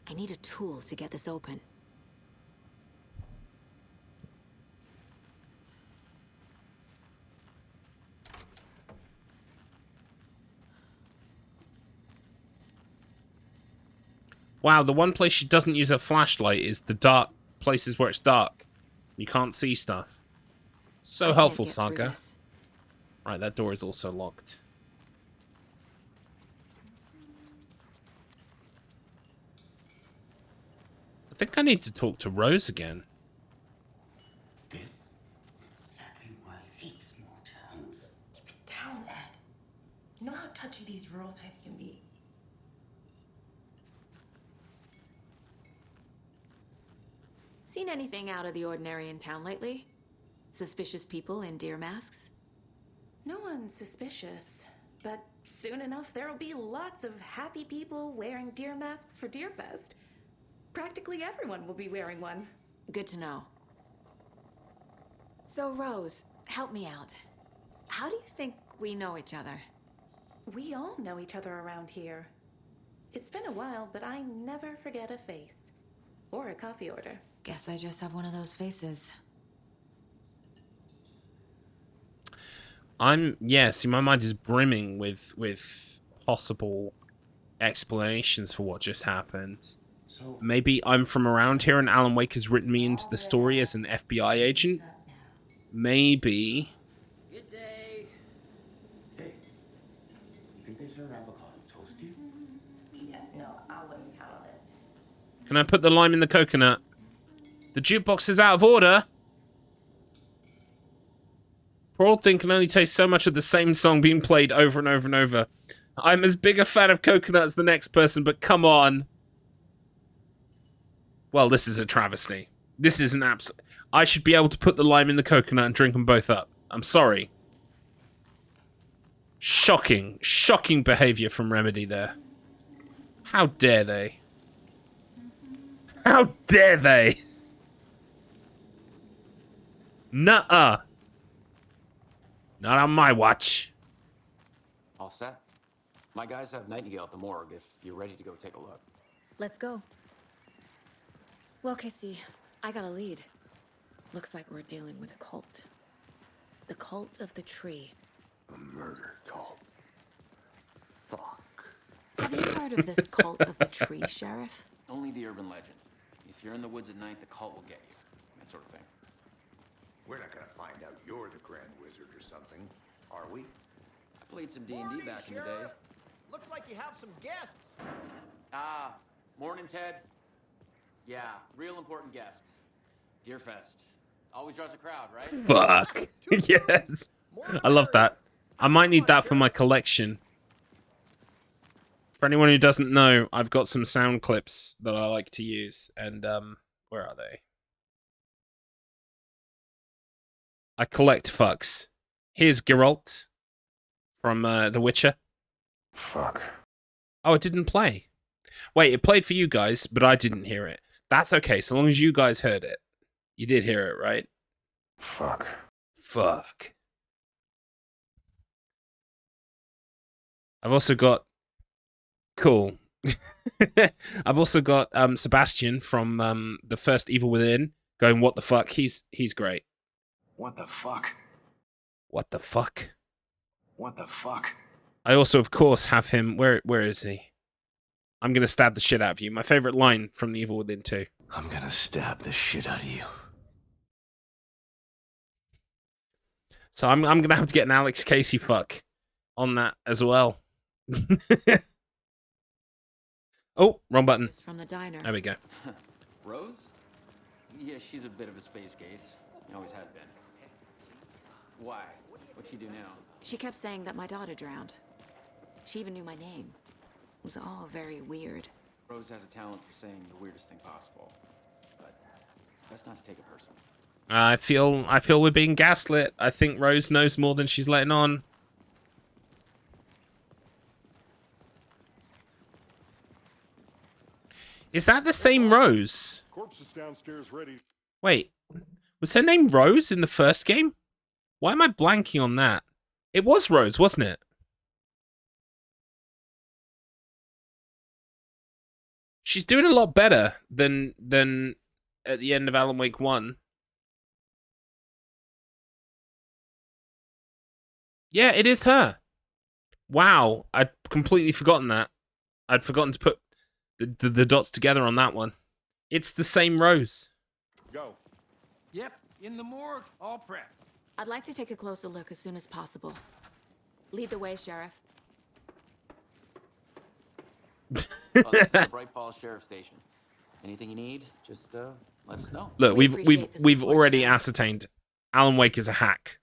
I need a tool to get this open. Wow, the one place she doesn't use a flashlight is the dark places where it's dark. You can't see stuff. So helpful, Saga. Right, that door is also locked. I think I need to talk to Rose again. This is exactly why I hate small towns. Keep it down, Ed. You know how touchy these rural types can be. Seen anything out of the ordinary in town lately? Suspicious people in deer masks? No one's suspicious, but soon enough there'll be lots of happy people wearing deer masks for Deerfest. Practically everyone will be wearing one. Good to know. So, Rose, help me out. How do you think we know each other? We all know each other around here. It's been a while, but I never forget a face. or a coffee order. Guess I just have one of those faces. See, my mind is brimming with possible explanations for what just happened. So Maybe I'm from around here and Alan Wake has written me into the story as an FBI agent. Maybe. Good day. Hey, you think they serve avocado toast here? Yeah, no, I wouldn't count on it. Can I put the lime in the coconut? The jukebox is out of order. Poor old thing can only taste so much of the same song being played over and over and over. I'm as big a fan of coconut as the next person, but come on. Well, this is a travesty. This is an absolute... I should be able to put the lime in the coconut and drink them both up. I'm sorry. Shocking. Shocking behavior from Remedy there. How dare they? How dare they? Nuh-uh. Not on my watch. All set. My guys have Nightingale at the morgue if you're ready to go take a look. Let's go. Well, Casey, I got a lead. Looks like we're dealing with a cult. The cult of the tree. A murder cult. Fuck. Have you heard of this cult of the tree, Sheriff? Only the urban legend. If you're in the woods at night, the cult will get you. That sort of thing. We're not gonna find out you're the Grand Wizard or something, are we? I played some D&D back in the day. Looks like you have some guests. Ah, morning, Ted. Yeah, real important guests. Deerfest. Always draws a crowd, right? Fuck. Yes. I love that. I might need that for my collection. For anyone who doesn't know, I've got some sound clips that I like to use. And, where are they? I collect fucks. Here's Geralt from The Witcher. Fuck. Oh, it didn't play. Wait, it played for you guys, but I didn't hear it. That's okay, so long as you guys heard it. You did hear it, right? Fuck. Fuck. I've also got... Cool. I've also got Sebastian from the first Evil Within going, what the fuck? He's great. What the fuck? What the fuck? What the fuck? I also, of course, have him... Where is he? I'm gonna stab the shit out of you. My favorite line from the Evil Within 2. I'm gonna stab the shit out of you. So I'm gonna have to get an Alex Casey fuck on that as well. Oh, wrong button. From the diner. There we go. Rose? Yeah, she's a bit of a space case. Always has been. Why? What'd she do now? She kept saying that my daughter drowned. She even knew my name. It was all very weird. Rose has a talent for saying the weirdest thing possible. But it's best not to take it personally. I feel we're being gaslit. I think Rose knows more than she's letting on. Is that the same Rose? Corpse is downstairs ready. Wait, was her name Rose in the first game? Why am I blanking on that? It was Rose, wasn't it? She's doing a lot better than at the end of Alan Wake 1. Yeah, it is her. Wow, I'd completely forgotten that. I'd forgotten to put the dots together on that one. It's the same Rose. Go. Yep, in the morgue, all prepped. I'd like to take a closer look as soon as possible. Lead the way, Sheriff. Well, this is the Bright Falls Sheriff Station. Anything you need, just let us know. Look, we've already ascertained Alan Wake is a hack.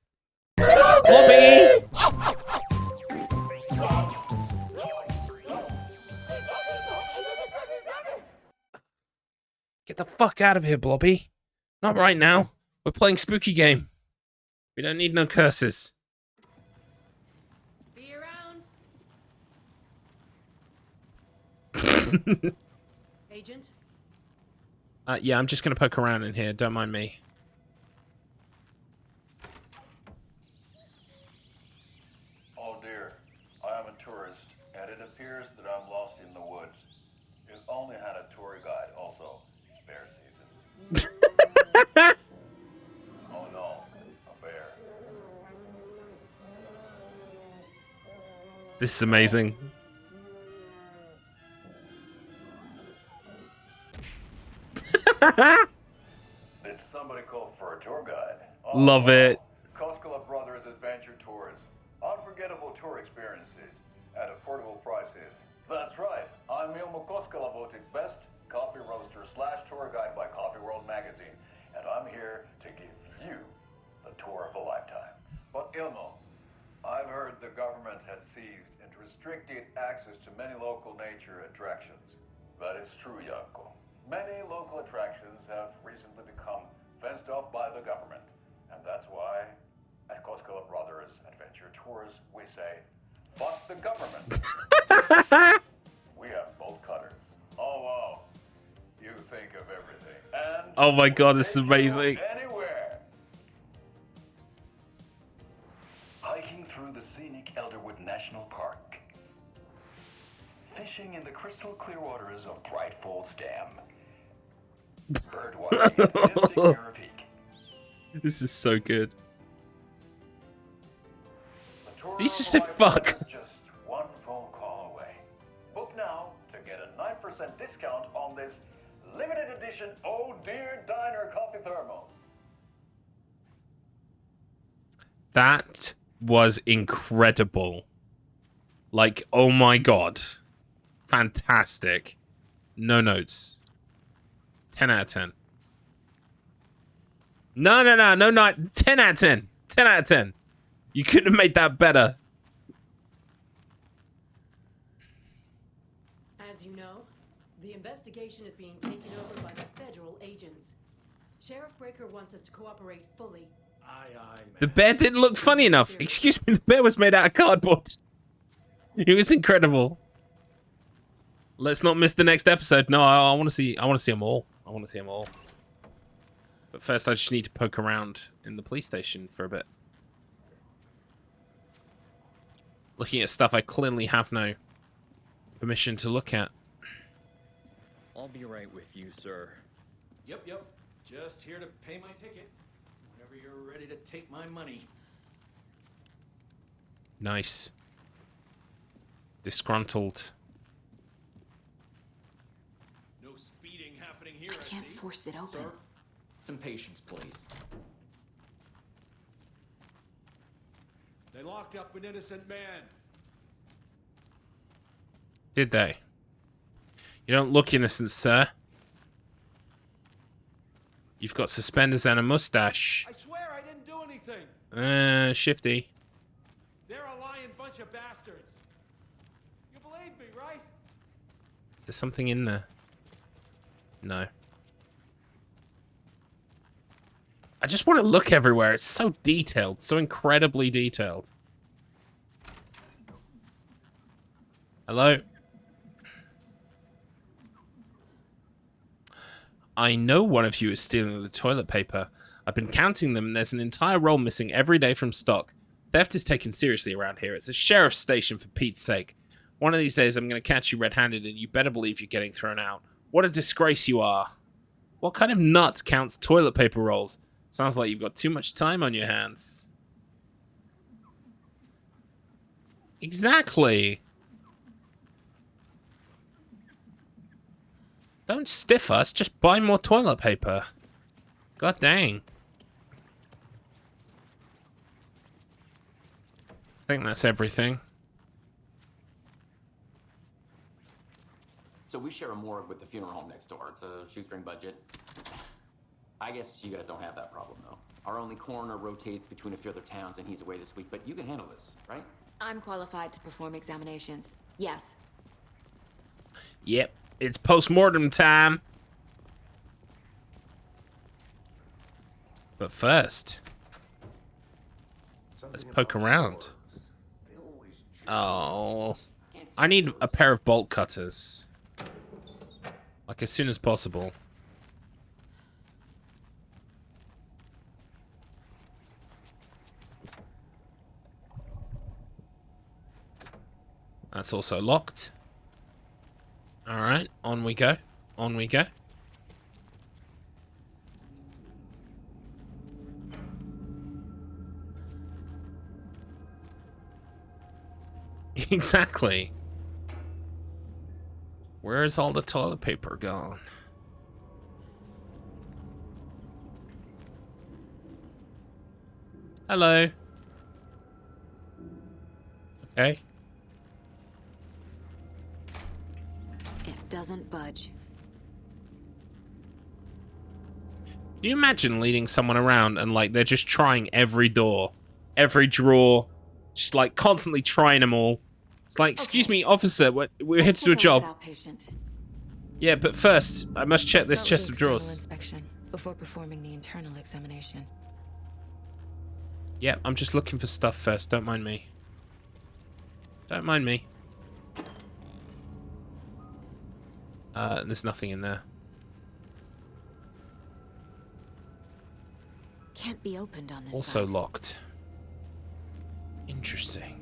Blobby! Get the fuck out of here, Blobby. Not right now. We're playing spooky game. We don't need no curses. See you around. Agent? Yeah, I'm just gonna poke around in here. Don't mind me. Oh dear, I am a tourist, and it appears that I'm lost in the woods. If only had a tour guide also. Spare Oh no, a bear. This is amazing. Did somebody call for a tour guide? Oh, Love wow. it. Koskela Brothers Adventure Tours. Unforgettable tour experiences at affordable prices. That's right. I'm Ilmo Koskela, voted best coffee roaster / tour guide by Coffee World magazine. And I'm here to give you the tour of a lifetime. But Ilmo, I've heard the government has seized and restricted access to many local nature attractions. That is true, Janko. Many local attractions have recently become fenced off by the government. And that's why, at Koskela Brothers Adventure Tours, we say, fuck the government. We have bolt cutters. Oh, wow. You think of everything. And Oh my god, this is amazing. anywhere. Hiking through the scenic Elderwood National Park. Fishing in the crystal clear waters of Bright Falls Dam. Bird watching at Mystic Mirror Peak. This is so good. Did you just say fuck? Just one phone call away. Book now to get a 9% discount on this limited edition Oh Dear Diner coffee thermos. That was incredible. Like, oh my god. Fantastic. No notes. 10 out of 10. No, 10 out of 10. 10 out of 10. You couldn't have made that better. As you know, the investigation is being taken over by the federal agents. Sheriff Breaker wants us to cooperate fully. The bear didn't look funny enough. Excuse me, the bear was made out of cardboard. It was incredible. Let's not miss the next episode. No, I want to see them all. I want to see them all. But first I just need to poke around in the police station for a bit. Looking at stuff I clearly have no permission to look at. I'll be right with you, sir. Yep. Just here to pay my ticket. Whenever you're ready to take my money. Nice. Disgruntled. No speeding happening here. I can't force it open. Sir, some patience, please. They locked up an innocent man. Did they? You don't look innocent, sir. You've got suspenders and a mustache. I swear I didn't do anything. Shifty. They're a lying bunch of bastards. You believe me, right? Is there something in there? No. I just want to look everywhere. It's so detailed. So incredibly detailed. Hello? I know one of you is stealing the toilet paper. I've been counting them and there's an entire roll missing every day from stock. Theft is taken seriously around here. It's a sheriff's station for Pete's sake. One of these days I'm going to catch you red-handed and you better believe you're getting thrown out. What a disgrace you are. What kind of nut counts toilet paper rolls? Sounds like you've got too much time on your hands. Exactly. Don't stiff us, just buy more toilet paper. God dang. I think that's everything. So we share a morgue with the funeral home next door. It's a shoestring budget. I guess you guys don't have that problem, though. Our only coroner rotates between a few other towns, and he's away this week, but you can handle this, right? I'm qualified to perform examinations. Yes. Yep, it's post-mortem time. But first, let's poke around. Oh, I need a pair of bolt cutters. Like, as soon as possible. That's also locked. Alright, on we go. On we go. Exactly. Where's all the toilet paper gone? Hello. Okay. It doesn't budge. Can you imagine leading someone around and like they're just trying every door, every drawer, just like constantly trying them all? It's like, excuse me, officer, we're here to do a job. Yeah, but first I must check this chest of drawers. Inspection before performing the internal examination. Yeah, I'm just looking for stuff first. Don't mind me. Don't mind me. There's nothing in there. Can't be opened on this Also side. locked. Interesting.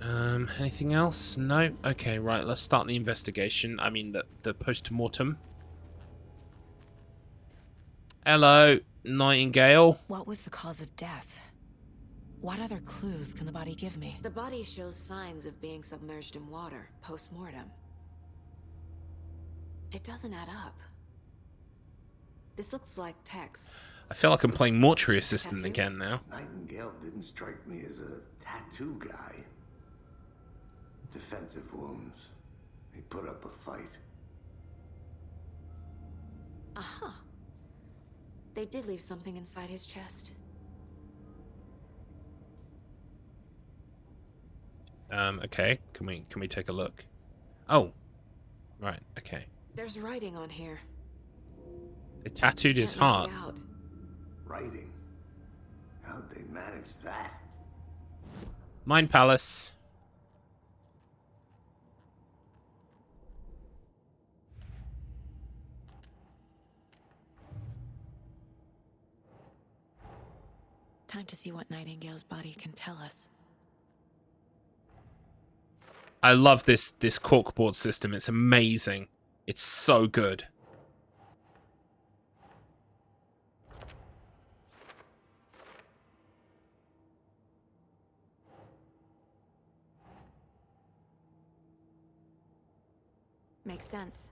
Anything else? No? Okay, right, let's start the investigation. I mean, the post-mortem. Hello, Nightingale. What was the cause of death? What other clues can the body give me? The body shows signs of being submerged in water post-mortem. It doesn't add up. This looks like text. I feel like I'm playing mortuary assistant again now. Nightingale didn't strike me as a tattoo guy. Defensive wounds. He put up a fight. Aha. They did leave something inside his chest. Okay. Can we take a look? Oh. Right, okay. There's writing on here. They tattooed his Can't make heart. it out. Writing? How'd they manage that? Mind Palace. Time to see what Nightingale's body can tell us. I love this corkboard system. It's amazing. It's so good. Makes sense.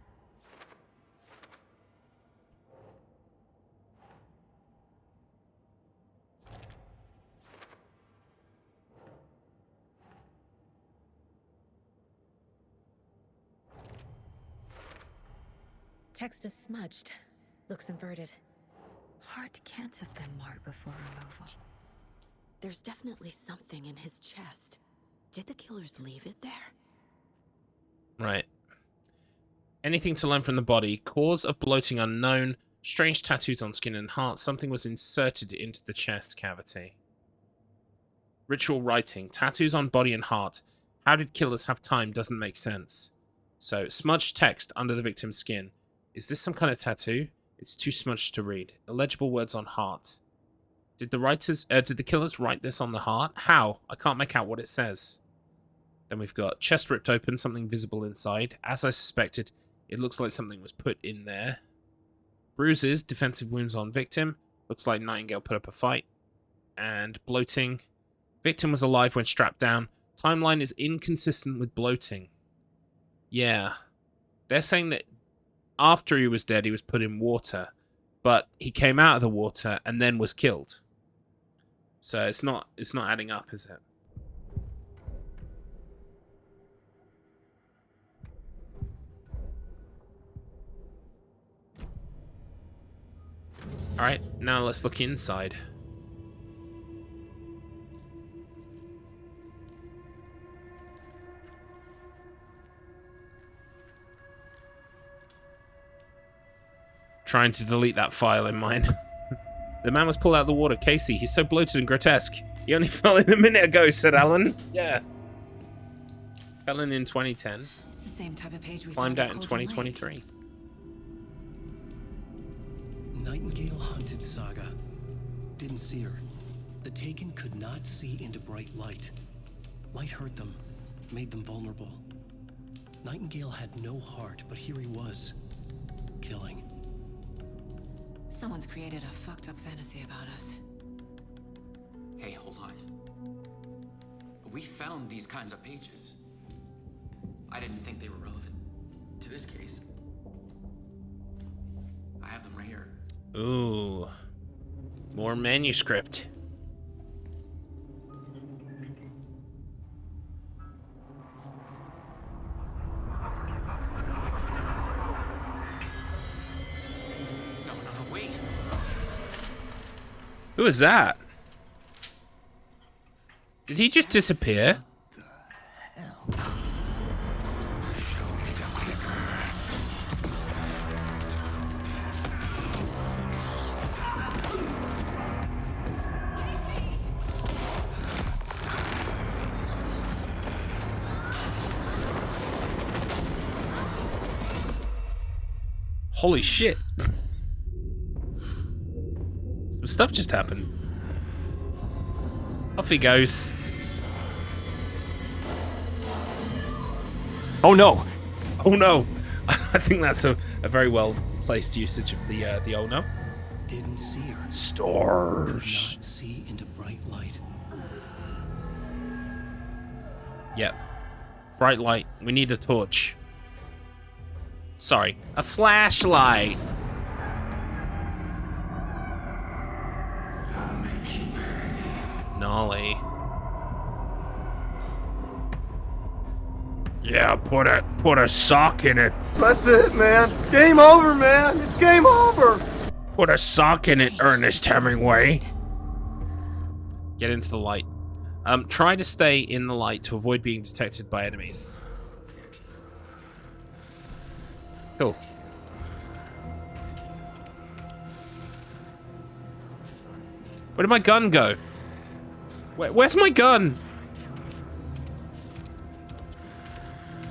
Text is smudged. Looks inverted. Heart can't have been marked before removal. There's definitely something in his chest. Did the killers leave it there? Right. Anything to learn from the body. Cause of bloating unknown. Strange tattoos on skin and heart. Something was inserted into the chest cavity. Ritual writing. Tattoos on body and heart. How did killers have time? Doesn't make sense. So, smudged text under the victim's skin. Is this some kind of tattoo? It's too smudged to read. Illegible words on heart. Did the killers write this on the heart? How? I can't make out what it says. Then we've got chest ripped open, something visible inside. As I suspected, it looks like something was put in there. Bruises, defensive wounds on victim. Looks like Nightingale put up a fight. And bloating. Victim was alive when strapped down. Timeline is inconsistent with bloating. Yeah. They're saying that after he was dead, he was put in water. But he came out of the water and then was killed. So it's not adding up, is it? Alright, now let's look inside. Trying to delete that file in mine. The man was pulled out of the water. Casey, he's so bloated and grotesque. He only fell in a minute ago, said Alan. Yeah. Fell in 2010. It's the same type of page we Climbed out in Cauldron Lake. 2023. Nightingale hunted Saga. Didn't see her. The Taken could not see into bright light. Light hurt them, made them vulnerable. Nightingale had no heart, but here he was, killing. Someone's created a fucked up fantasy about us. Hey, hold on. We found these kinds of pages. I didn't think they were relevant to this case. I have them right here. Ooh. More manuscript. No, wait. Who is that? Did he just disappear? Holy shit. Some stuff just happened. Off he goes. Oh no! Oh no! I think that's a very well placed usage of the oh no. Didn't see her. Stars. Could not see into bright light. Yep. Bright light. We need a torch. Sorry, a flashlight. Nolly. Yeah, put a sock in it. That's it, man. It's game over, man. It's game over. Put a sock in it, Ernest Hemingway. Get into the light. Try to stay in the light to avoid being detected by enemies. Cool. Where did my gun go? Where's my gun?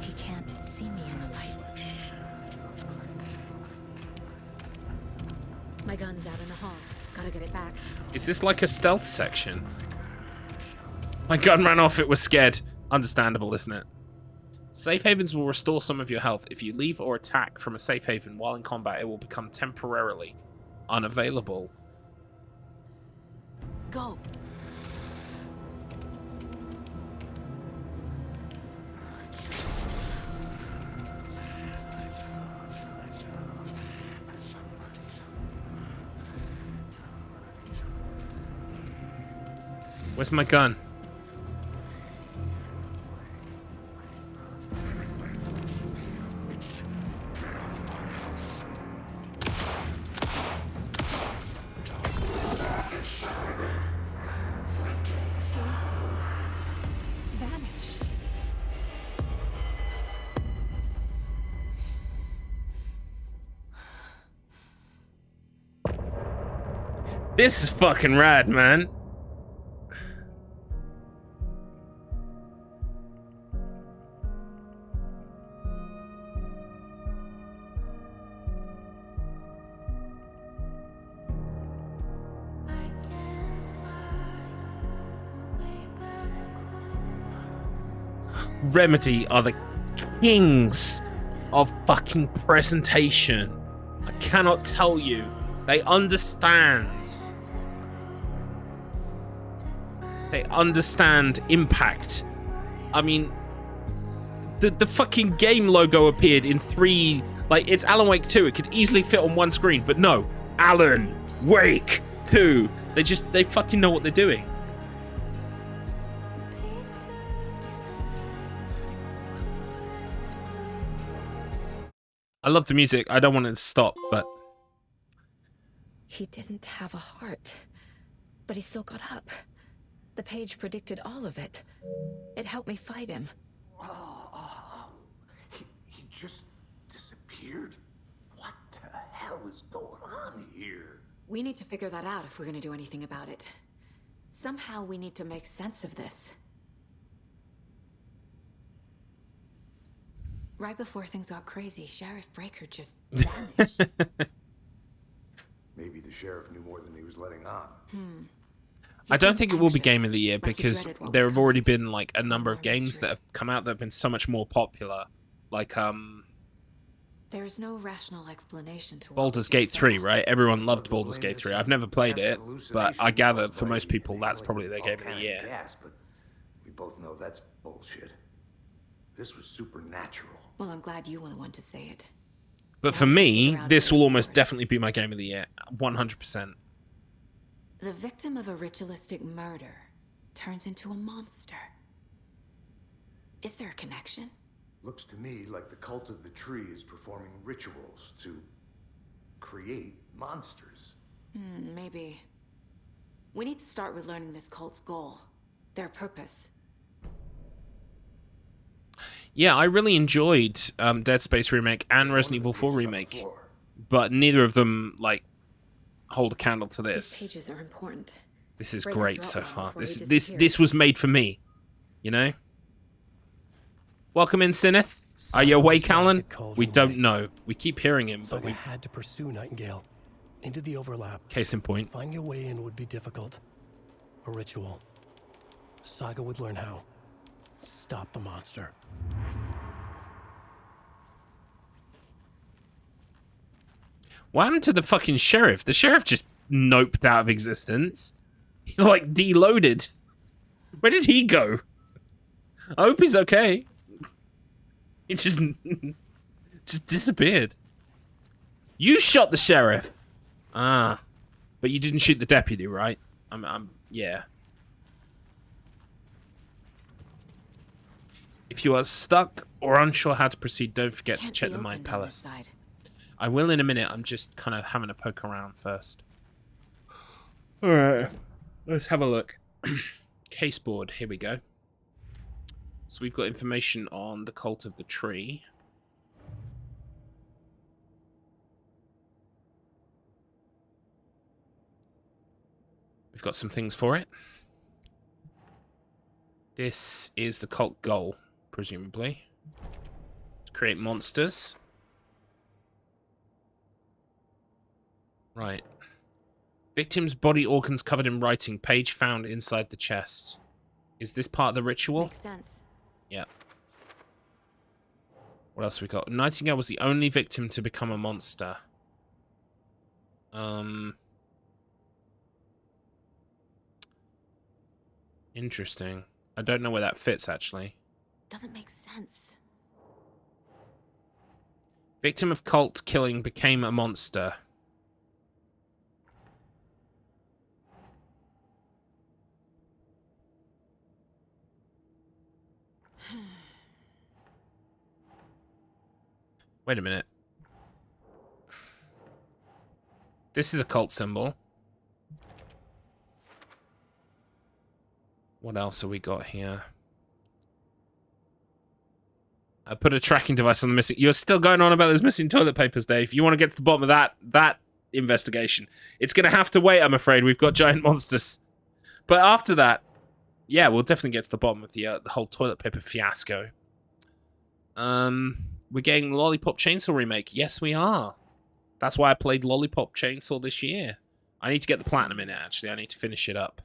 He can't see me in the light. My gun's out in the hall. Gotta get it back. Is this like a stealth section? My gun ran off, it was scared. Understandable, isn't it? Safe havens will restore some of your health. If you leave or attack from a safe haven while in combat, it will become temporarily unavailable. Go. Where's my gun? Vanished. This is fucking rad, man. Remedy are the kings of fucking presentation. I cannot tell you. They understand. They understand impact. I mean, the fucking game logo appeared in 3... Like, it's Alan Wake 2. It could easily fit on one screen, but no. Alan Wake 2. They fucking know what they're doing. I love the music. I don't want it to stop, but... He didn't have a heart, but he still got up. The page predicted all of it. It helped me fight him. He just disappeared? What the hell is going on here? We need to figure that out if we're gonna do anything about it. Somehow we need to make sense of this. Right before things got crazy, Sheriff Breaker just vanished. Maybe the sheriff knew more than he was letting on. I don't think it will be Game of the Year because there have already been like a number of games that have come out that have been so much more popular. Like There's no rational explanation to Baldur's Gate 3, right? Everyone loved Baldur's Gate 3. I've never played it, but I gather for most people that's probably their Game of the Year. But we both know that's bullshit. This was supernatural. Well, I'm glad you were the one to say it. But for me, this will almost definitely be my game of the year. 100%. The victim of a ritualistic murder turns into a monster. Is there a connection? Looks to me like the cult of the tree is performing rituals to create monsters. Maybe. We need to start with learning this cult's goal. Their purpose. Yeah, I really enjoyed Dead Space Remake and Resident Evil 4 Remake. But neither of them, like, hold a candle to this. These pages are important. This is Break great drop so one far. before This he this disappears. this was made for me. You know? Welcome in, Sineth. Are you awake, Alan? We don't know. We keep hearing him, but Saga we... had to pursue Nightingale into the overlap. Case in point. Finding a way in would be difficult. A ritual. Saga would learn how. Stop the monster. What happened to the fucking sheriff? The sheriff just noped out of existence. He, like, deloaded. Where did he go? I hope he's okay. He just disappeared. You shot the sheriff. Ah. But you didn't shoot the deputy, right? Yeah. If you are stuck or unsure how to proceed, don't forget to check the Mind Palace. I will in a minute. I'm just kind of having a poke around first. Alright. Let's have a look. Caseboard. Here we go. So we've got information on the cult of the tree. We've got some things for it. This is the cult goal, presumably. To create monsters. Right. Victim's body organs covered in writing. Page found inside the chest. Is this part of the ritual? Makes sense. Yeah. What else we got? Nightingale was the only victim to become a monster. Interesting. I don't know where that fits, actually. Doesn't make sense. Victim of cult killing became a monster. Wait a minute. This is a cult symbol. What else have we got here? I put a tracking device on the missing... You're still going on about those missing toilet papers, Dave. You want to get to the bottom of that investigation. It's going to have to wait, I'm afraid. We've got giant monsters. But after that, yeah, we'll definitely get to the bottom of the whole toilet paper fiasco. We're getting Lollipop Chainsaw Remake. Yes, we are. That's why I played Lollipop Chainsaw this year. I need to get the platinum in it, actually. I need to finish it up.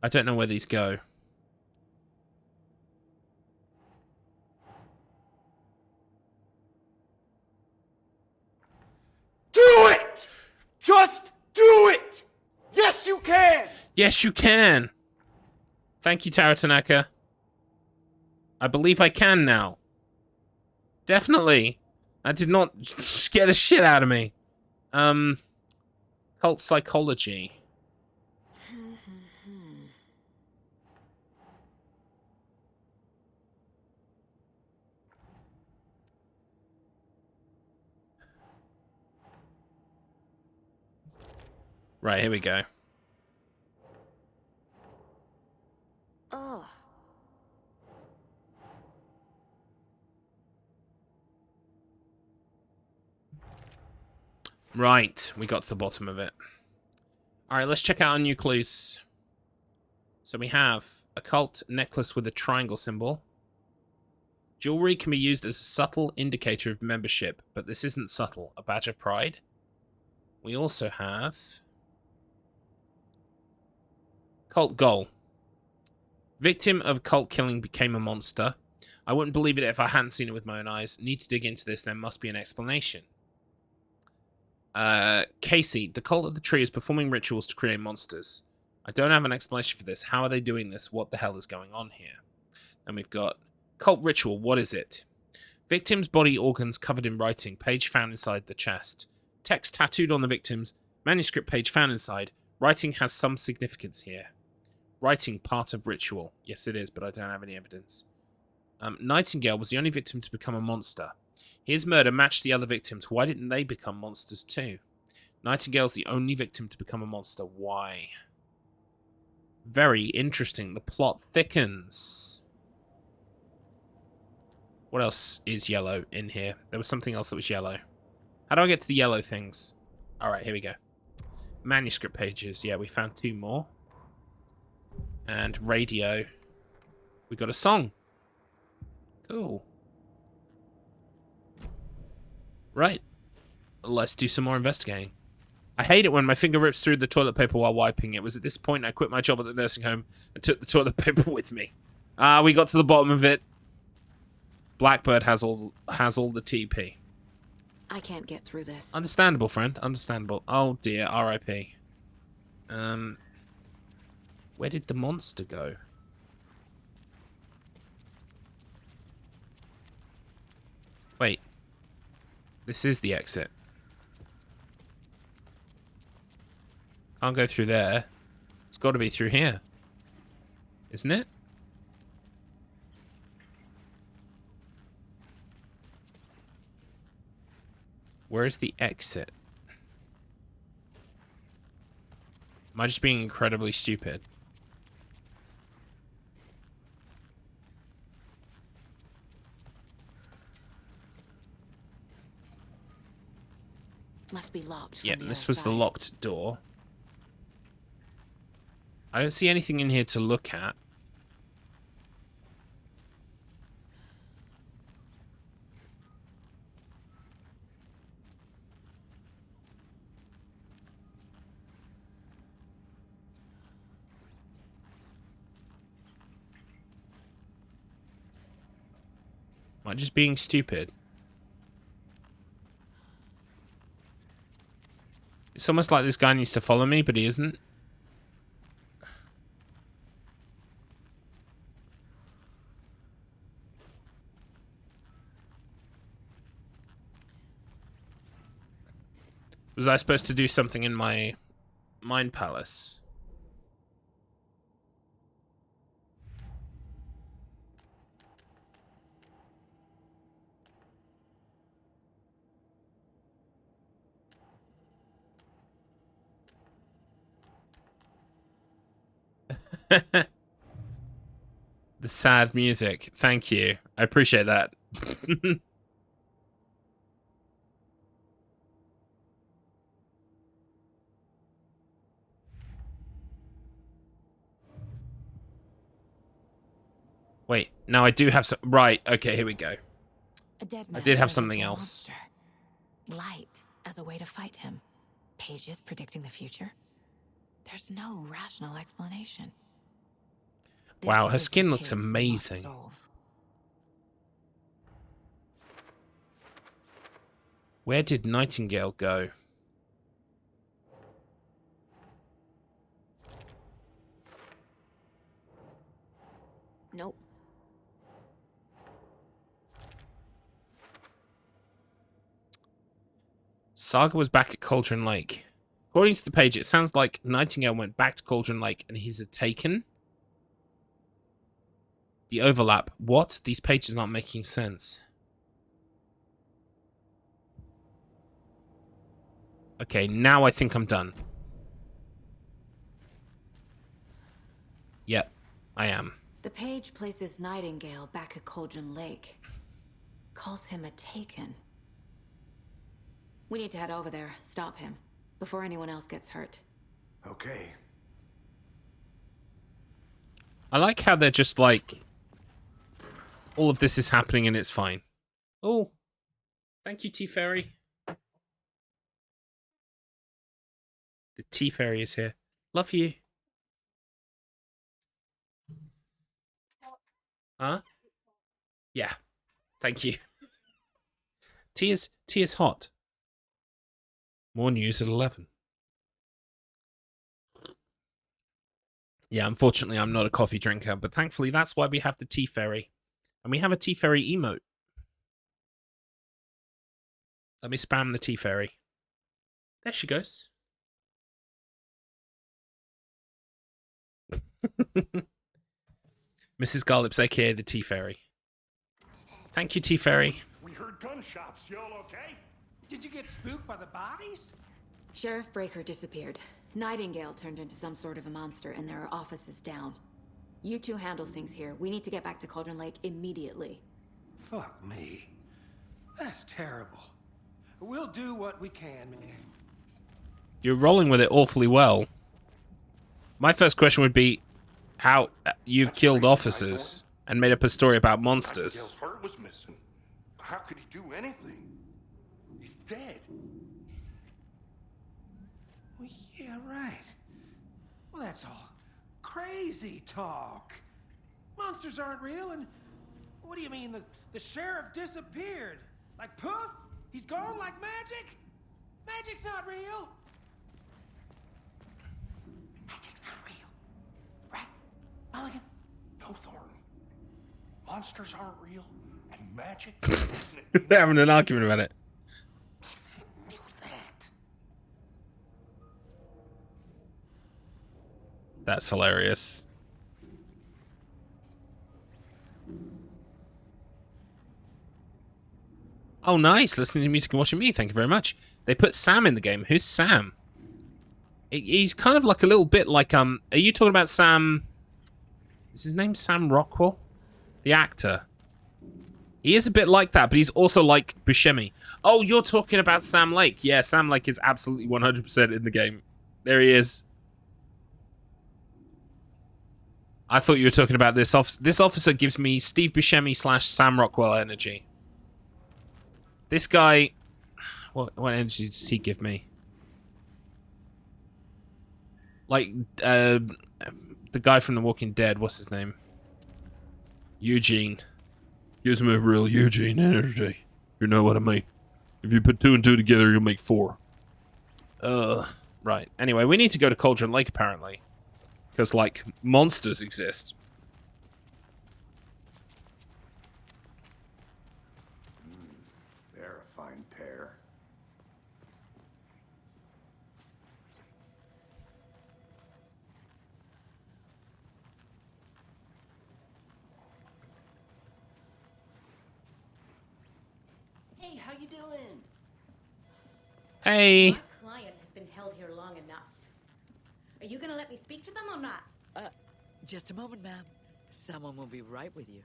I don't know where these go. Do it! Just do it! Yes, you can! Yes, you can! Thank you, Tara Tanaka. I believe I can now. Definitely. That did not scare the shit out of me. Cult psychology. Right, here we go. Ugh. Right, we got to the bottom of it. Alright, let's check out our new clues. So we have a cult necklace with a triangle symbol. Jewelry can be used as a subtle indicator of membership, but this isn't subtle. A badge of pride. We also have... cult goal. Victim of cult killing became a monster. I wouldn't believe it if I hadn't seen it with my own eyes. Need to dig into this. There must be an explanation. Casey, the cult of the tree is performing rituals to create monsters. I don't have an explanation for this. How are they doing this? What the hell is going on here? And we've got cult ritual. What is it? Victim's body organs covered in writing. Page found inside the chest. Text tattooed on the victim's manuscript page found inside. Writing has some significance here. Writing part of ritual. Yes, it is, but I don't have any evidence. Nightingale was the only victim to become a monster. His murder matched the other victims. Why didn't they become monsters too? Nightingale's the only victim to become a monster. Why? Very interesting. The plot thickens. What else is yellow in here? There was something else that was yellow. How do I get to the yellow things? Alright, here we go. Manuscript pages. Yeah, we found 2 more. And radio. We got a song. Cool. Right. Let's do some more investigating. I hate it when my finger rips through the toilet paper while wiping. It was at this point I quit my job at the nursing home and took the toilet paper with me. We got to the bottom of it. Blackbird has all the TP. I can't get through this. Understandable, friend. Understandable. Oh dear, R.I.P. Where did the monster go? Wait. This is the exit. Can't go through there. It's got to be through here. Isn't it? Where is the exit? Am I just being incredibly stupid? Must be locked. Yeah, this was the locked door. I don't see anything in here to look at. Am I just being stupid? It's almost like this guy needs to follow me, but he isn't. Was I supposed to do something in my mind palace? The sad music. Thank you. I appreciate that. Wait, now I do have some... Right, okay, here we go. A dead I man did have turned something into a else. monster. Light as a way to fight him. Pages predicting the future. There's no rational explanation. Wow, her This is the skin looks case we must amazing. solve. Where did Nightingale go? Nope. Saga was back at Cauldron Lake. According to the page, it sounds like Nightingale went back to Cauldron Lake and he's a taken. The overlap. What? These pages aren't making sense. Okay, now I think I'm done. Yep, I am. The page places Nightingale back at Cauldron Lake. Calls him a taken. We need to head over there, stop him, before anyone else gets hurt. Okay. I like how they're just like... all of this is happening and it's fine. Oh, thank you, T-Fairy. The T-Fairy is here. Love you. Huh? Yeah. Thank you. Tea is hot. More news at 11. Yeah, unfortunately, I'm not a coffee drinker, but thankfully, that's why we have the Tea Fairy. And we have a Tea Fairy emote. Let me spam the Tea Fairy. There she goes. Mrs. Garlips, aka the Tea Fairy. Thank you, Tea Fairy. We heard gunshots. Y'all okay? Did you get spooked by the bodies? Sheriff Breaker disappeared. Nightingale turned into some sort of a monster, and there are offices down. You two handle things here. We need to get back to Cauldron Lake immediately. Fuck me. That's terrible. We'll do what we can, man. You're rolling with it awfully well. My first question would be how you've killed officers and made up a story about monsters. Nightingale's heart was missing. How could he do anything? He's dead. Well, yeah, right. Well, that's all crazy talk. Monsters aren't real, and what do you mean the sheriff disappeared? Like poof? He's gone like magic? Magic's not real. Magic's not real. Right, Mulligan? No, Thornton. Monsters aren't real, and magic. They're having an argument about it. That's hilarious. Oh, nice. Listening to music and watching me. Thank you very much. They put Sam in the game. Who's Sam? He's kind of like a little bit like, are you talking about Sam? Is his name Sam Rockwell? The actor. He is a bit like that, but he's also like Buscemi. Oh, you're talking about Sam Lake. Yeah, Sam Lake is absolutely 100% in the game. There he is. I thought you were talking about this officer. This officer gives me Steve Buscemi / Sam Rockwell energy. This guy... What energy does he give me? Like, the guy from The Walking Dead, what's his name? Eugene. Gives me a real Eugene energy. You know what I mean? If you put 2 and 2 together, you'll make 4. Right. Anyway, we need to go to Cauldron Lake, apparently. Because, like, monsters exist. They're a fine pair. Hey, how you doing? Hey. My client has been held here long enough. Are you gonna let me speak to them or not? Just a moment, ma'am. Someone will be right with you.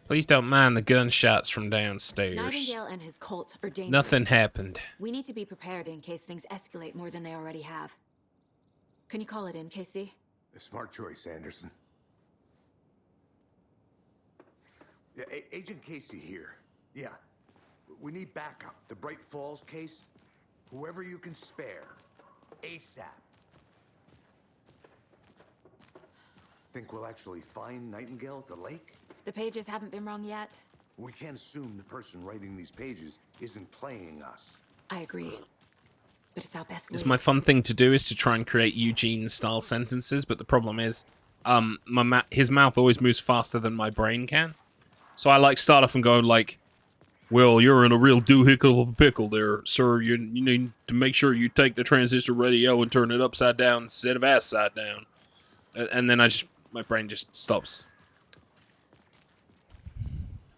Please don't mind the gunshots from downstairs. Nightingale and his cult are dangerous. Nothing happened. We need to be prepared in case things escalate more than they already have. Can you call it in, Casey? A smart choice, Anderson. Yeah, Agent Casey here. Yeah. We need backup. The Bright Falls case. Whoever you can spare. ASAP. Think we'll actually find Nightingale at the lake? The pages haven't been rung yet. We can't assume the person writing these pages isn't playing us. I agree. But it's our best It's lead. my fun thing to do is to try and create Eugene-style sentences, but the problem is, his mouth always moves faster than my brain can. So I like start off and go like, well, you're in a real doohickle of a pickle there, sir. You need to make sure you take the transistor radio and turn it upside down instead of ass side down. And then my brain just stops.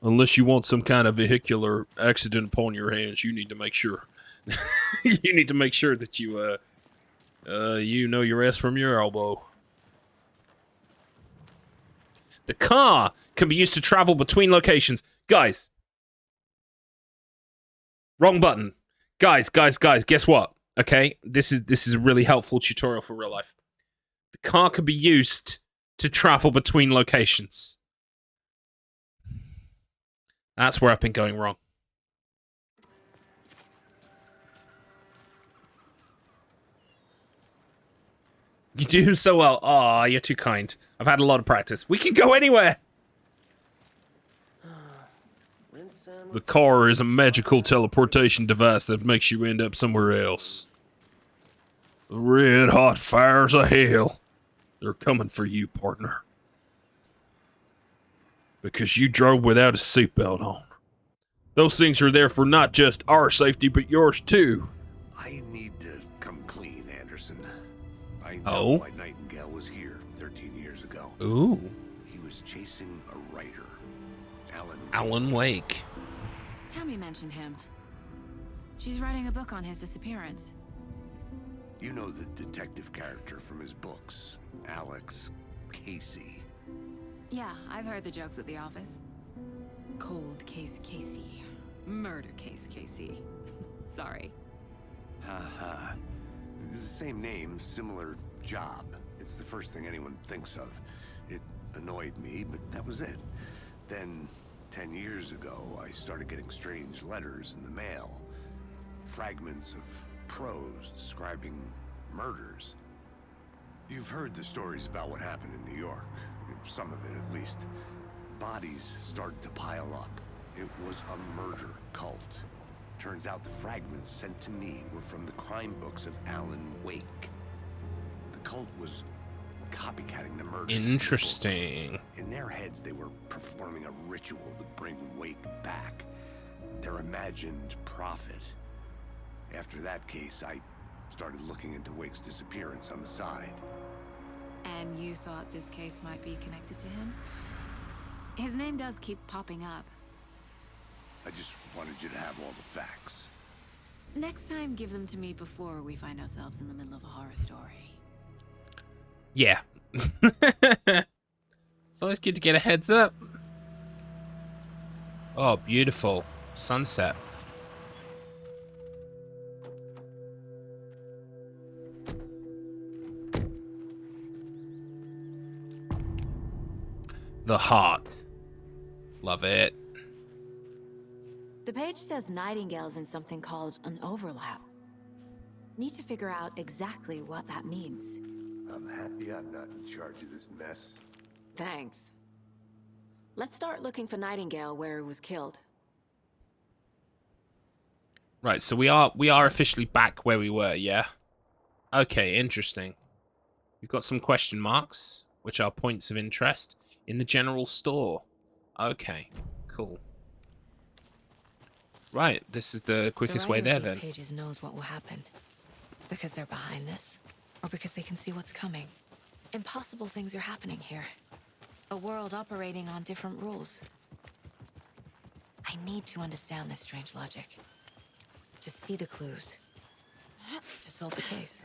Unless you want some kind of vehicular accident upon your hands, you need to make sure. You need to make sure that you know your ass from your elbow. The car can be used to travel between locations. Guys. Wrong button. Guys, guess what? Okay? This is a really helpful tutorial for real life. The car can be used to travel between locations. That's where I've been going wrong. You do so well. Aw, you're too kind. I've had a lot of practice. We can go anywhere! The car is a magical teleportation device that makes you end up somewhere else. The red hot fires of hell. They're coming for you, partner. Because you drove without a seatbelt on. Those things are there for not just our safety, but yours too. I need to come clean, Anderson. I know why Nightingale was here 13 years ago. Ooh. He was chasing a writer, Alan Wake. Tammy mentioned him. She's writing a book on his disappearance. You know the detective character from his books, Alex Casey. Yeah, I've heard the jokes at the office. Cold case Casey. Murder case Casey. Sorry. Ha. It's the same name, similar job. It's the first thing anyone thinks of. It annoyed me, but that was it. Then, 10 years ago, I started getting strange letters in the mail. Fragments of prose describing murders. You've heard the stories about what happened in New York. Some of it, at least. Bodies started to pile up. It was a murder cult. Turns out the fragments sent to me were from the crime books of Alan Wake. The cult was copycatting the murders. Interesting. In their heads, they were performing a ritual to bring Wake back. Their imagined prophet. After that case, I started looking into Wake's disappearance on the side. And you thought this case might be connected to him? His name does keep popping up. I just wanted you to have all the facts. Next time, give them to me before we find ourselves in the middle of a horror story. Yeah. It's always good to get a heads up. Oh, beautiful. Sunset. The heart. Love it. The page says Nightingale's in something called an overlap. Need to figure out exactly what that means. I'm happy I'm not in charge of this mess. Thanks. Let's start looking for Nightingale where he was killed. Right, so we are officially back where we were, yeah? Okay, interesting. We've got some question marks, which are points of interest, in the general store. Okay, cool. Right, this is the quickest way there, then. The writer of these pages knows what will happen. Because they're behind this, or because they can see what's coming. Impossible things are happening here. A world operating on different rules. I need to understand this strange logic. To see the clues. To solve the case.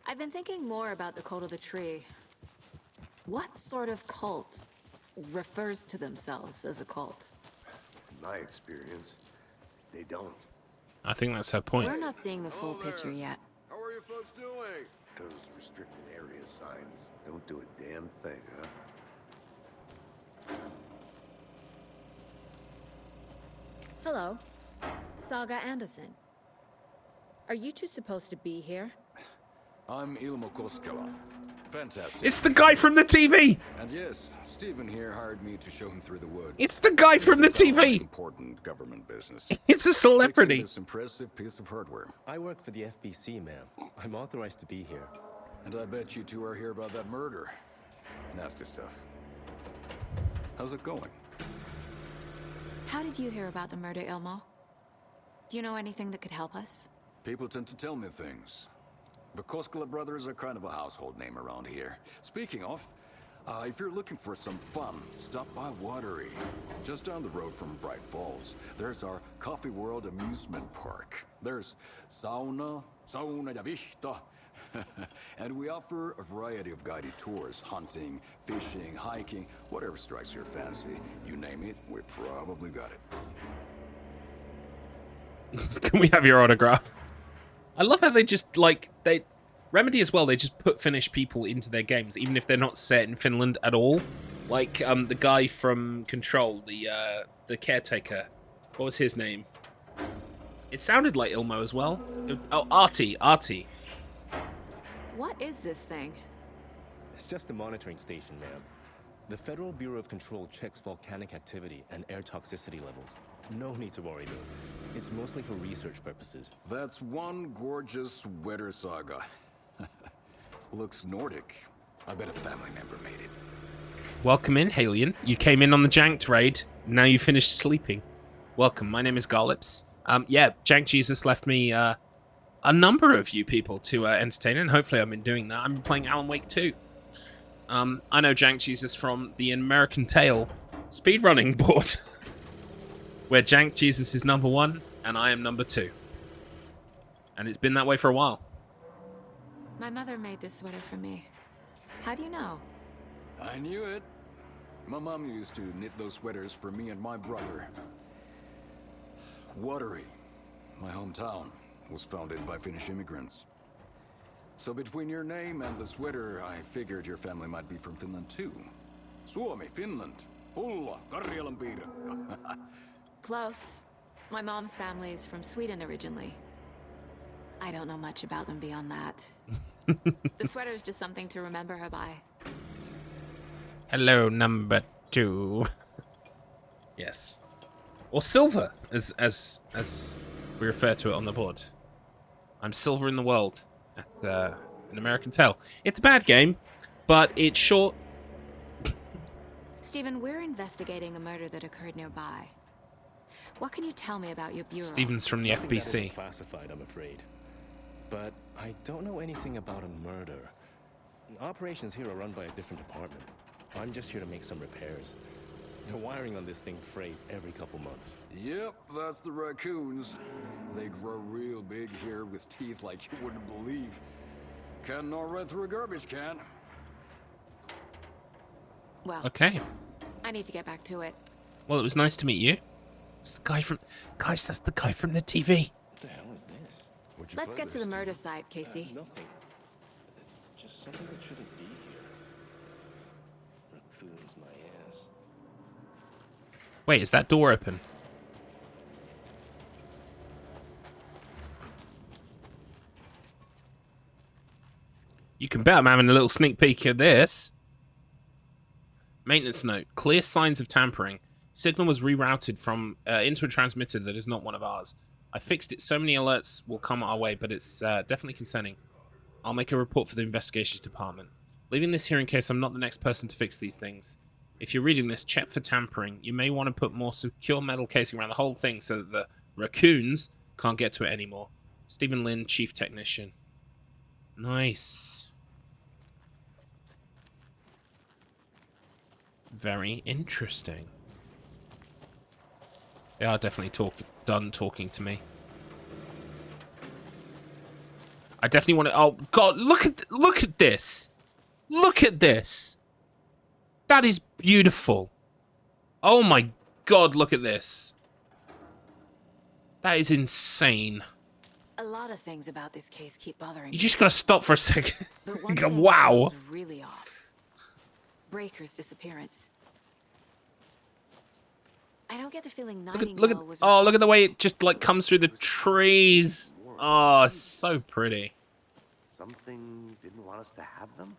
I've been thinking more about the cult of the tree. What sort of cult refers to themselves as a cult? In my experience, they don't. I think that's her point. We're not seeing the full picture yet. How are you folks doing? Those restricted area signs don't do a damn thing, huh? Hello. Saga Anderson. Are you two supposed to be here? I'm Ilmo Koskela. Fantastic. It's the guy from the TV! And yes, Stephen here hired me to show him through the woods. It's the guy from the TV! Important government business. It's a celebrity. This impressive piece of hardware. I work for the FBC, ma'am. I'm authorized to be here. And I bet you two are here about that murder. Nasty stuff. How's it going? How did you hear about the murder, Ilmo? Do you know anything that could help us? People tend to tell me things. The Koskela brothers are kind of a household name around here. Speaking of, if you're looking for some fun, stop by Watery. Just down the road from Bright Falls, there's our Coffee World amusement park. There's sauna ja vihta. And we offer a variety of guided tours, hunting, fishing, hiking, whatever strikes your fancy. You name it, we probably got it. Can we have your autograph? I love how they just, like, Remedy as well, they just put Finnish people into their games, even if they're not set in Finland at all. Like, the guy from Control, the caretaker. What was his name? It sounded like Ilmo as well. Oh, Artie. What is this thing? It's just a monitoring station, ma'am. The Federal Bureau of Control checks volcanic activity and air toxicity levels. No need to worry, though. It's mostly for research purposes. That's one gorgeous weather saga. Looks Nordic. I bet a family member made it. Welcome in, Halion. You came in on the Janked raid. Now you finished sleeping. Welcome. My name is Garlips. Yeah, Jank Jesus left me a number of you people to entertain, and hopefully I've been doing that. I'm playing Alan Wake 2. I know Jank Jesus from the American Tail speedrunning board, where Jank Jesus is number 1 and I am number 2. And it's been that way for a while. My mother made this sweater for me. How do you know? I knew it. My mom used to knit those sweaters for me and my brother. Watery, my hometown, was founded by Finnish immigrants. So between your name and the sweater, I figured your family might be from Finland too. Suomi, Finland. Pulla, Karjalanpiirakka. Close. My mom's family is from Sweden originally. I don't know much about them beyond that. The sweater is just something to remember her by. Hello, number 2. Yes. Or Silver, as we refer to it on the board. I'm Silver in the World at an American Tail. It's a bad game, but it's short. Stephen, we're investigating a murder that occurred nearby. What can you tell me about your bureau? Stephen's from the Nothing that FBC. isn't classified, I'm afraid. But I don't know anything about a murder. Operations here are run by a different department. I'm just here to make some repairs. The wiring on this thing frays every couple months. Yep, that's the raccoons. They grow real big here with teeth like you wouldn't believe. Can't gnaw right through a garbage can. Well, Okay. I need to get back to it. Well, it was nice to meet you. It's the guy from... Guys, that's the guy from the TV. What the hell is this? Let's get to the murder site, Casey. Nothing. Just something that shouldn't be here. Raccoons, my ass. Wait, is that door open? You can bet I'm having a little sneak peek of this. Maintenance note. Clear signs of tampering. Signal was rerouted from into a transmitter that is not one of ours. I fixed it. So many alerts will come our way, but it's definitely concerning. I'll make a report for the investigations department. Leaving this here in case I'm not the next person to fix these things. If you're reading this, check for tampering. You may want to put more secure metal casing around the whole thing so that the raccoons can't get to it anymore. Stephen Lynn, Chief Technician. Nice. Very interesting. They are definitely done talking to me. I definitely want to... Oh, God, look at this. Look at this. That is beautiful. Oh, my God, look at this. That is insane. A lot of things about this case keep bothering me. You just gotta stop for a second. But one Go, thing wow. feels really off. Breaker's disappearance. I don't get the feeling Nightingale was... Oh, look at the way it just, like, comes through the trees. Oh, it's so pretty. Something didn't want us to have them?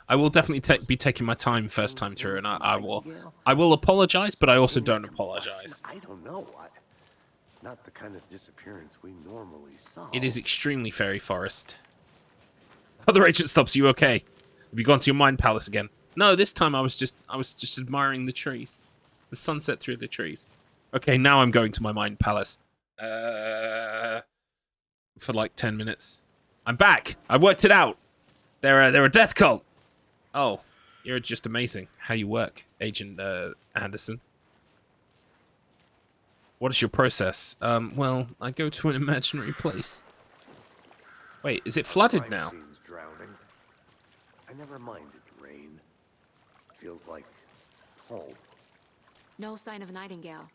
I will definitely be taking my time first time through, and I will apologize, but I also don't apologize. I don't know. Not the kind of disappearance we normally saw. It is extremely fairy forest. Other agent stops you. Okay? Have you gone to your mind palace again? No, this time I was just admiring the trees, the sunset through the trees. Okay, now I'm going to my mind palace. For like 10 minutes. I'm back. I worked it out. They're a death cult. Oh, you're just amazing. How you work, Agent Anderson. What is your process? Well, I go to an imaginary place. Wait, is it flooded now? Scene's drowning. I never minded rain. Feels like home. No sign of Nightingale.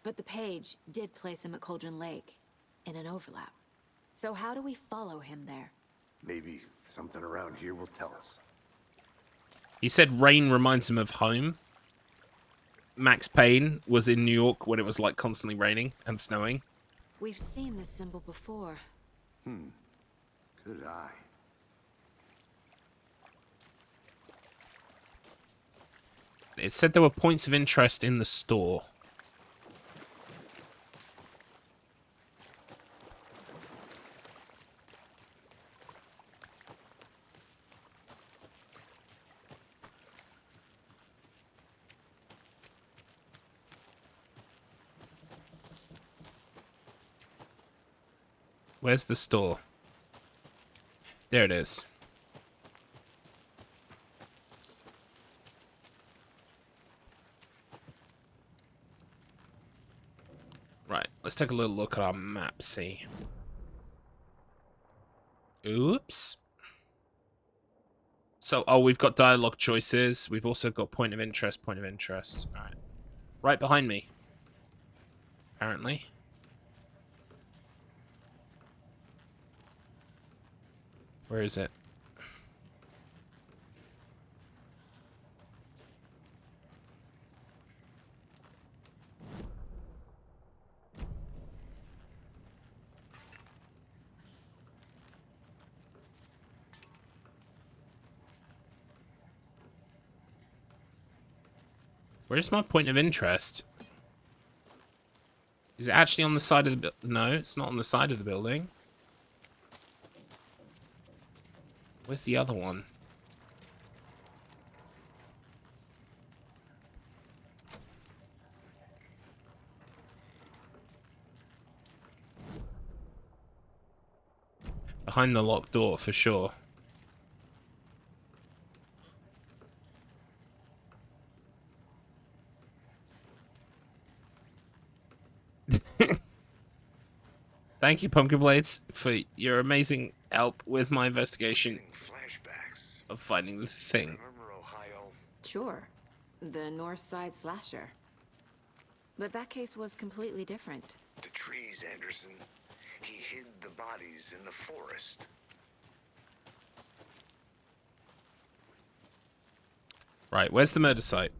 But the page did place him at Cauldron Lake in an overlap. So how do we follow him there? Maybe something around here will tell us. He said rain reminds him of home. Max Payne was in New York when it was like constantly raining and snowing. We've seen this symbol before. Good eye. It said there were points of interest in the store. Where's the store? There it is. Right, let's take a little look at our map, see. Oops. So, oh, we've got dialogue choices. We've also got point of interest, point of interest. Alright. Right behind me. Apparently. Where is it? Where's my point of interest? Is it actually on the side of the building? No, it's not on the side of the building. Where's the other one? Behind the locked door, for sure. Thank you, Pumpkin Blades, for your amazing help with my investigation of finding the thing. Sure. The North Side Slasher. But that case was completely different. The trees, Anderson. He hid the bodies in the forest. Right, where's the murder site?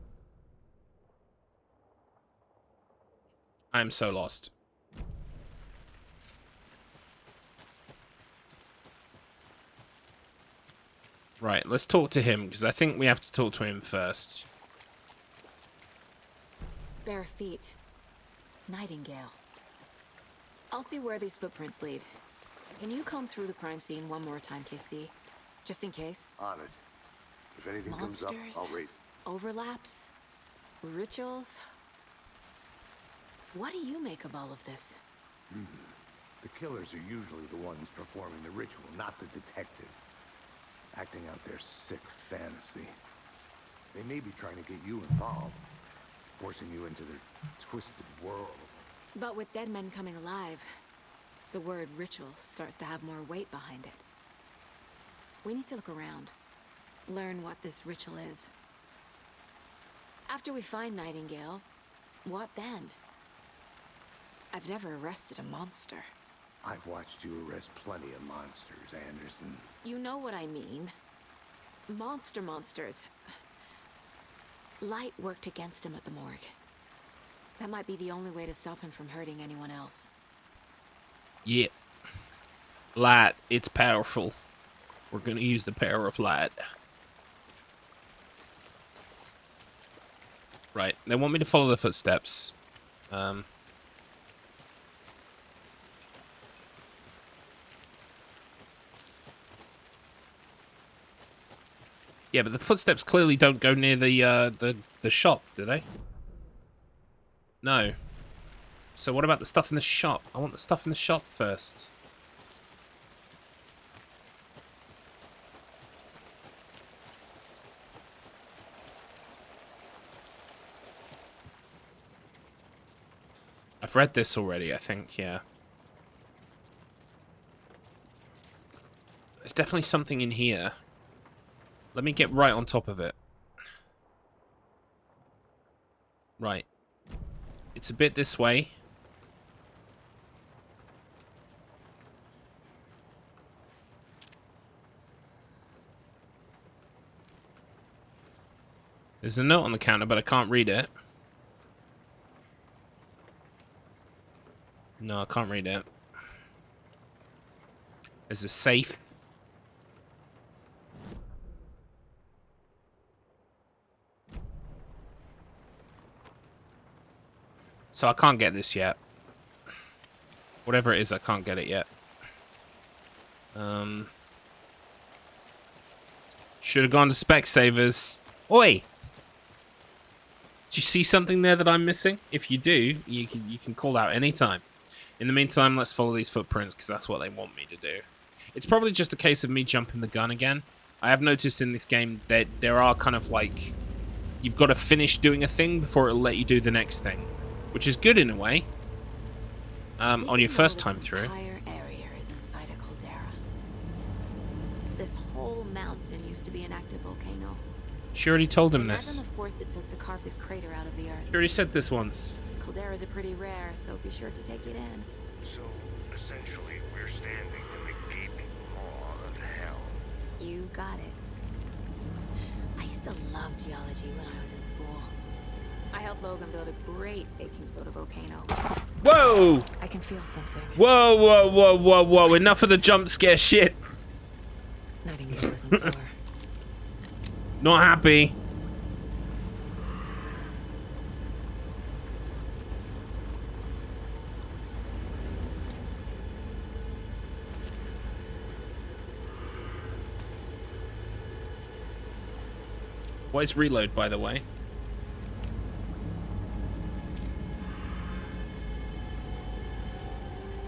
I am so lost. Right, let's talk to him, because I think we have to talk to him first. Bare feet. Nightingale. I'll see where these footprints lead. Can you comb through the crime scene one more time, KC? Just in case. On it. If anything Monsters, comes up, I'll rate. overlaps, rituals. What do you make of all of this? The killers are usually the ones performing the ritual, not the detective. Acting out their sick fantasy. They may be trying to get you involved, forcing you into their twisted world. But with dead men coming alive, the word ritual starts to have more weight behind it. We need to look around, learn what this ritual is. After we find Nightingale, what then? I've never arrested a monster. I've watched you arrest plenty of monsters, Anderson. You know what I mean. Monsters. Light worked against him at the morgue. That might be the only way to stop him from hurting anyone else. Yeah. Light, it's powerful. We're gonna use the power of light. Right, they want me to follow the footsteps. Yeah, but the footsteps clearly don't go near the shop, do they? No. So what about the stuff in the shop? I want the stuff in the shop first. I've read this already, I think, yeah. There's definitely something in here. Let me get right on top of it. Right. It's a bit this way. There's a note on the counter, but I can't read it. No, I can't read it. There's a safe. So I can't get this yet. Whatever it is, I can't get it yet. Should have gone to Specsavers. Oi! Do you see something there that I'm missing? If you do, you can call out anytime. In the meantime, let's follow these footprints, because that's what they want me to do. It's probably just a case of me jumping the gun again. I have noticed in this game that there are kind of like... You've got to finish doing a thing before it'll let you do the next thing. Which is good in a way. On your first time through. This entire area is inside a caldera. This whole mountain used to be an active volcano. She already told him Imagine this. the force it took to carve this crater out of the earth. She already said this once. Calderas are pretty rare, so be sure to take it in. So, essentially, we're standing in the gaping maw of hell. You got it. I used to love geology when I was in school. I helped Logan build a great baking soda volcano. Whoa! I can feel something. Whoa, whoa, whoa, whoa, whoa. Enough of the jump scare shit. Nightingale is on floor. Not happy. What is reload, by the way?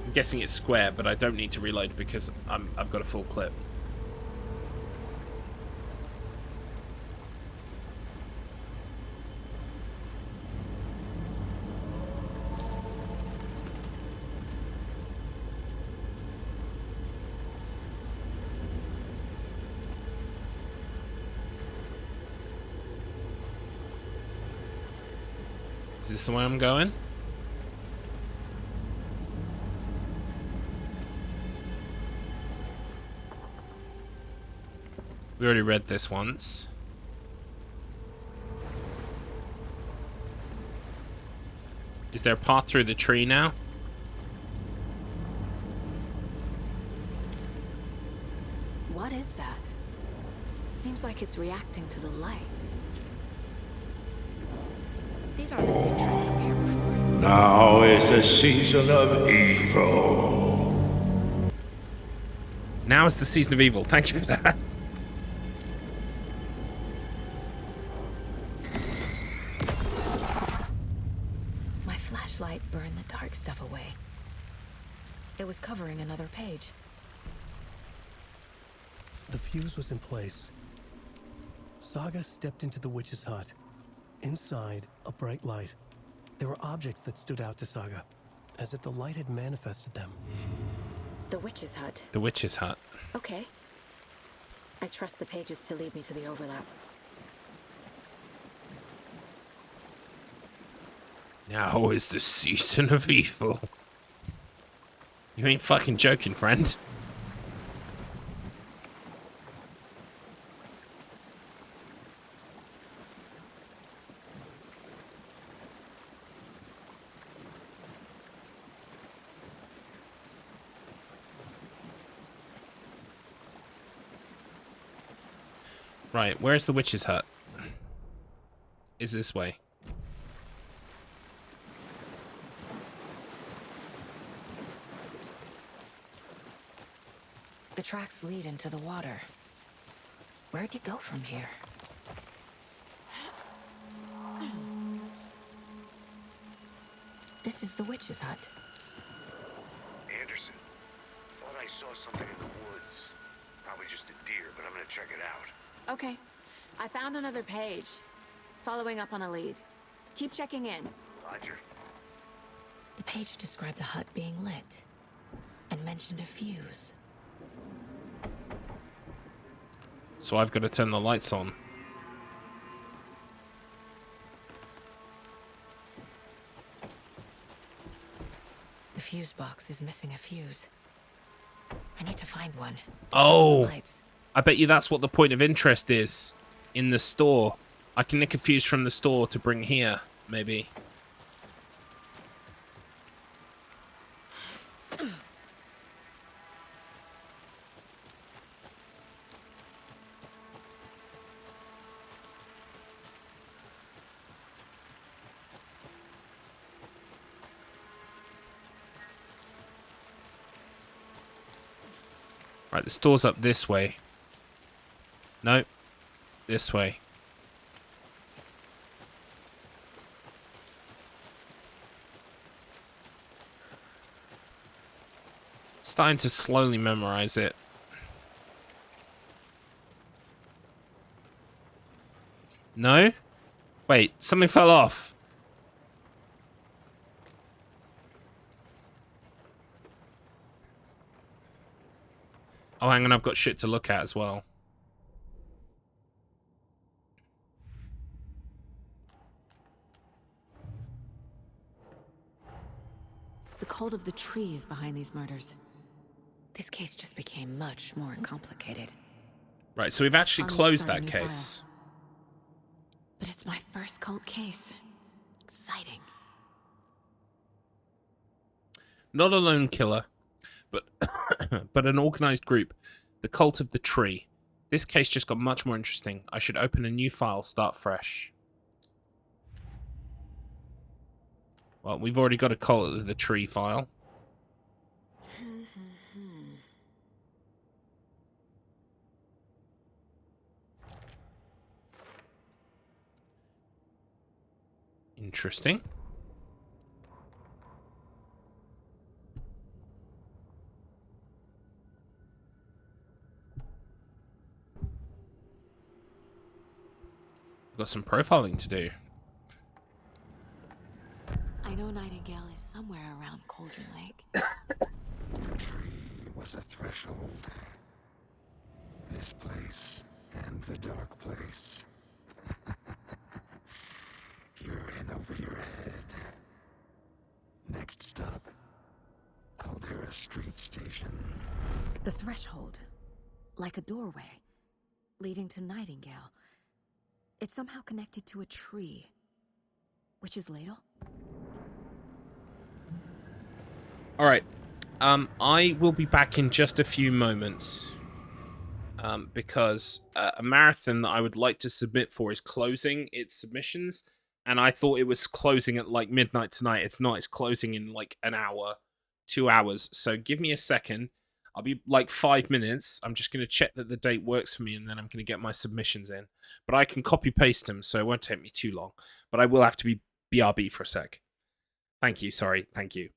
I'm guessing it's square, but I don't need to reload because I've got a full clip. Is this the way I'm going? We already read this once. Is there a path through the tree now? What is that? Seems like it's reacting to the light. These aren't the same tracks up here before. Now is the season of evil. Now is the season of evil. Thank you for that. My flashlight burned the dark stuff away. It was covering another page. The fuse was in place. Saga stepped into the witch's hut. Inside, a bright light. There were objects that stood out to Saga, as if the light had manifested them. The witch's hut. The witch's hut. Okay. I trust the pages to lead me to the overlap. Now is the season of evil. You ain't fucking joking, friend. Right, where's the witch's hut? Is this way? The tracks lead into the water. Where'd you go from here? This is the witch's hut. Anderson, thought I saw something in the woods. Probably just a deer, but I'm gonna check it out. Okay. I found another page. Following up on a lead. Keep checking in. Roger. The page described the hut being lit and mentioned a fuse. So I've got to turn the lights on. The fuse box is missing a fuse. I need to find one. Oh, I bet you that's what the point of interest is in the store. I can nick a fuse from the store to bring here, maybe. Right, the store's up this way. Nope. This way. Starting to slowly memorize it. No? Wait, something fell off. Oh, hang on, I've got shit to look at as well. The cult of the tree is behind these murders. This case just became much more complicated. Right, so we've actually I'll need to closed start a that new case. file. But it's my first cult case. Exciting. Not a lone killer, but but an organized group. The cult of the tree. This case just got much more interesting. I should open a new file, start fresh. Well, we've already got a cult of the tree file. Interesting. Got some profiling to do. I know Nightingale is somewhere around Cauldron Lake. The tree was a threshold. This place and the dark place. You're in over your head. Next stop, Caldera Street Station. The threshold. Like a doorway. Leading to Nightingale. It's somehow connected to a tree. Witch's Ladle? Alright. I will be back in just a few moments. Because a marathon that I would like to submit for is closing its submissions. And I thought it was closing at like midnight tonight. It's not. It's closing in like an hour, 2 hours. So give me a second. I'll be like 5 minutes. I'm just going to check that the date works for me, and then I'm going to get my submissions in. But I can copy paste them, so it won't take me too long. But I will have to be BRB for a sec. Thank you. Sorry. Thank you.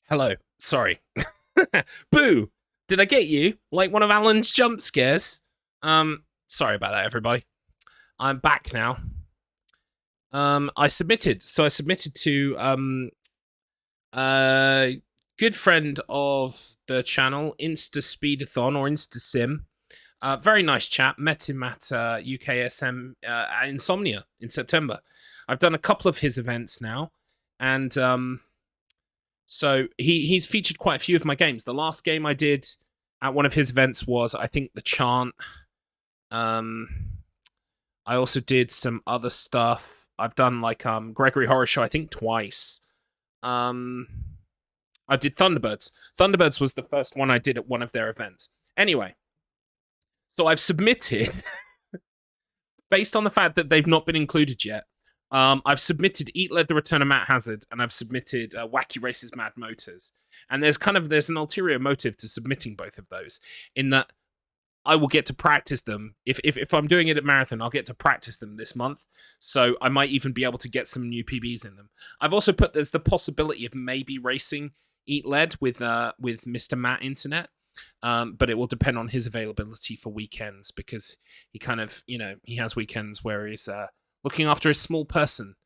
Hello. Sorry. Boo! Did I get you? Like one of Alan's jump scares? Sorry about that, everybody. I'm back now. I submitted to good friend of the channel, Insta Speedathon or Insta Sim. Very nice chap. Met him at UKSM at Insomnia in September. I've done a couple of his events now, and so he's featured quite a few of my games. The last game I did at one of his events was, I think, The Chant. I also did some other stuff. I've done like Gregory Horror Show, I think twice. I did Thunderbirds. Thunderbirds was the first one I did at one of their events. Anyway, so I've submitted, based on the fact that they've not been included yet, I've submitted Eat Lead, The Return of Matt Hazard, and I've submitted Wacky Races, Mad Motors. And there's an ulterior motive to submitting both of those, in that I will get to practice them. If I'm doing it at Marathon, I'll get to practice them this month. So I might even be able to get some new PBs in them. I've also put there's the possibility of maybe racing Eat Lead with Mr. Matt Internet. But it will depend on his availability for weekends, because he kind of, he has weekends where he's looking after his small person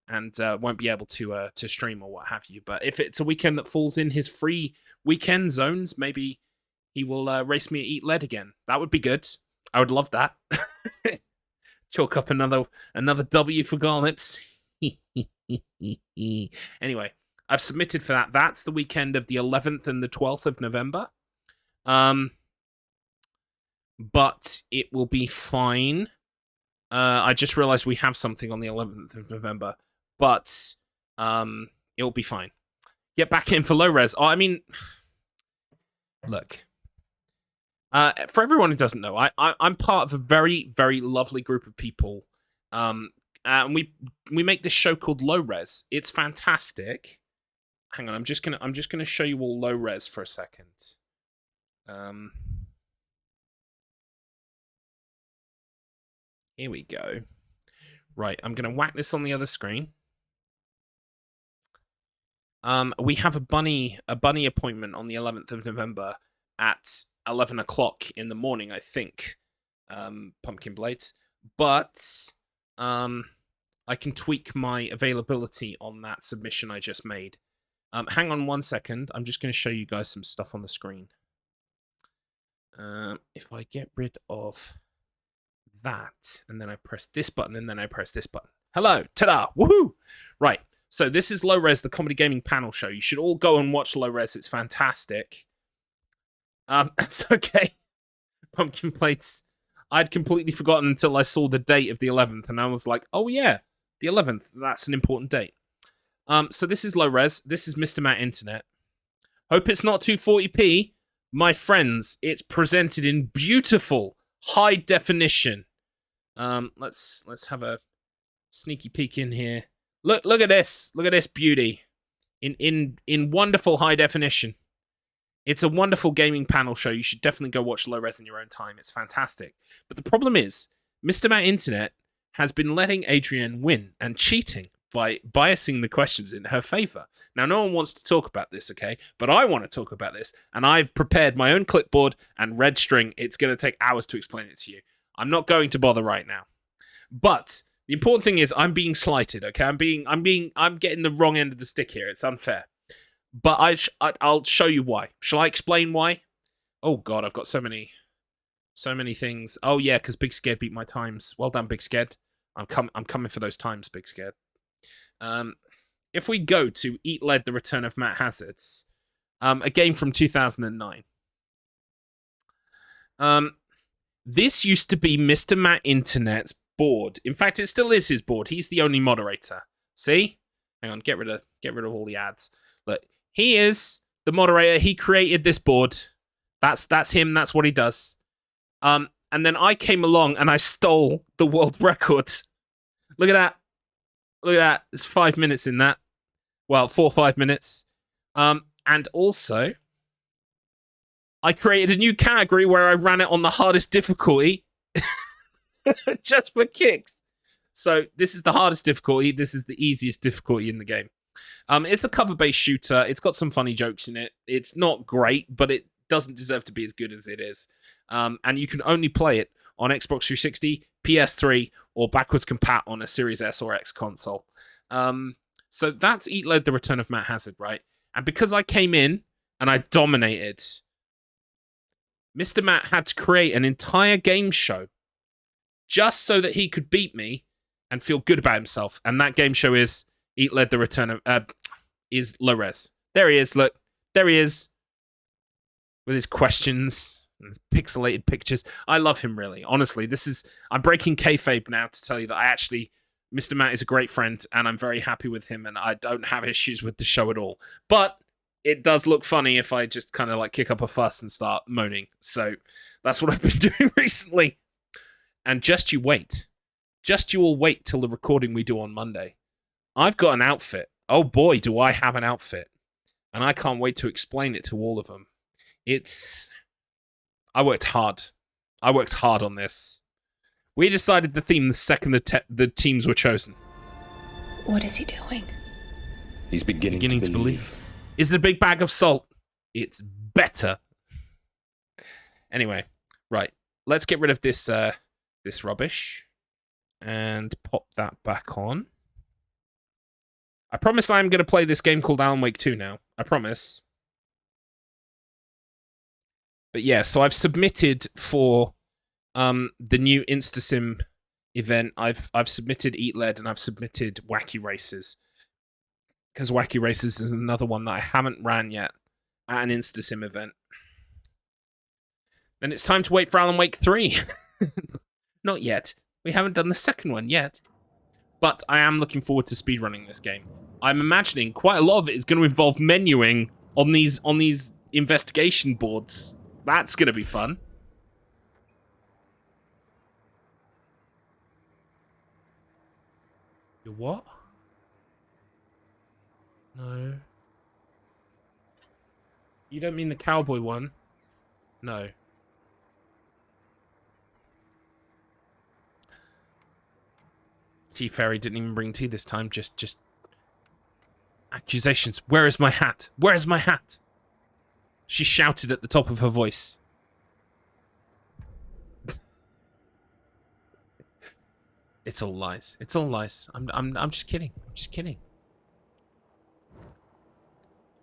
and won't be able to stream or what have you. But if it's a weekend that falls in his free weekend zones, maybe he will race me at Eat Lead again. That would be good. I would love that. Chalk up another W for Garlips. Anyway, I've submitted for that. That's the weekend of the 11th and the 12th of November. But it will be fine. I just realized we have something on the 11th of November, but it'll be fine. Get back in for low res. Oh, I mean, look. For everyone who doesn't know, I'm part of a very, very lovely group of people. And we make this show called Low Res. It's fantastic. Hang on, I'm just gonna show you all low res for a second. Here we go. Right, I'm gonna whack this on the other screen. We have a bunny appointment on the 11th of November at 11 o'clock in the morning, I think. Pumpkin Blades. But I can tweak my availability on that submission I just made. Hang on 1 second. I'm just going to show you guys some stuff on the screen. If I get rid of that, and then I press this button, and then I press this button. Hello! Ta-da! Woohoo! Right. So this is Low Res, the comedy gaming panel show. You should all go and watch Low Res. It's fantastic. It's okay. Pumpkin Plates. I'd completely forgotten until I saw the date of the 11th, and I was like, oh yeah, the 11th. That's an important date. So this is Low Res. This is Mr. Matt Internet. Hope it's not 240p. My friends, it's presented in beautiful high definition. Let's have a sneaky peek in here. Look at this. Look at this beauty. In wonderful high definition. It's a wonderful gaming panel show. You should definitely go watch Low Res in your own time. It's fantastic. But the problem is, Mr. Matt Internet has been letting Adrienne win and cheating by biasing the questions in her favor. Now, no one wants to talk about this, okay? But I want to talk about this, and I've prepared my own clipboard and red string. It's going to take hours to explain it to you. I'm not going to bother right now. But the important thing is I'm being slighted, okay? I'm getting the wrong end of the stick here. It's unfair. But I'll show you why. Shall I explain why? Oh god, I've got so many things. Oh yeah, because Big Scared beat my times. Well done, Big Scared. I'm coming for those times, Big Scared. If we go to Eat Lead, The Return of Matt Hazards, a game from 2009. This used to be Mr. Matt Internet's board. In fact, it still is his board. He's the only moderator. See? Hang on, get rid of all the ads. Look, he is the moderator. He created this board. That's him. That's what he does. And then I came along and I stole the world record. Look at that. Look at that. There's 5 minutes in that. Well, 4 or 5 minutes. And also, I created a new category where I ran it on the hardest difficulty. Just for kicks. So this is the hardest difficulty. This is the easiest difficulty in the game. It's a cover-based shooter. It's got some funny jokes in it. It's not great, but it doesn't deserve to be as good as it is. And you can only play it on Xbox 360, PS3, or backwards compat on a Series S or X console. So that's Eat Lead: The Return of Matt Hazard, right? And because I came in and I dominated, Mr. Matt had to create an entire game show just so that he could beat me and feel good about himself. And that game show is Eat Lead: The Return of is low res. There he is. Look, there he is with his questions and his pixelated pictures. I love him, really. Honestly, I'm breaking kayfabe now to tell you that Mr. Matt is a great friend, and I'm very happy with him, and I don't have issues with the show at all. But it does look funny if I just kind of like kick up a fuss and start moaning. So that's what I've been doing recently. And just you wait. Just you all wait till the recording we do on Monday. I've got an outfit. Oh boy, do I have an outfit. And I can't wait to explain it to all of them. I worked hard. I worked hard on this. We decided the theme the second the teams were chosen. What is he doing? He's beginning to believe. Is it a big bag of salt? It's better. Anyway, right. Let's get rid of this this rubbish and pop that back on. I promise I'm going to play this game called Alan Wake 2 now. I promise. But yeah, so I've submitted for the new InstaSim event. I've submitted Eat Lead and I've submitted Wacky Races. Because Wacky Races is another one that I haven't ran yet at an InstaSim event. Then it's time to wait for Alan Wake 3. Not yet. We haven't done the second one yet. But I am looking forward to speedrunning this game. I'm imagining quite a lot of it is going to involve menuing on these investigation boards. That's going to be fun. You what? No. You don't mean the cowboy one? No. Tea Fairy didn't even bring tea this time, just accusations. Where is my hat? Where is my hat? She shouted at the top of her voice. It's all lies. It's all lies. I'm just kidding. I'm just kidding.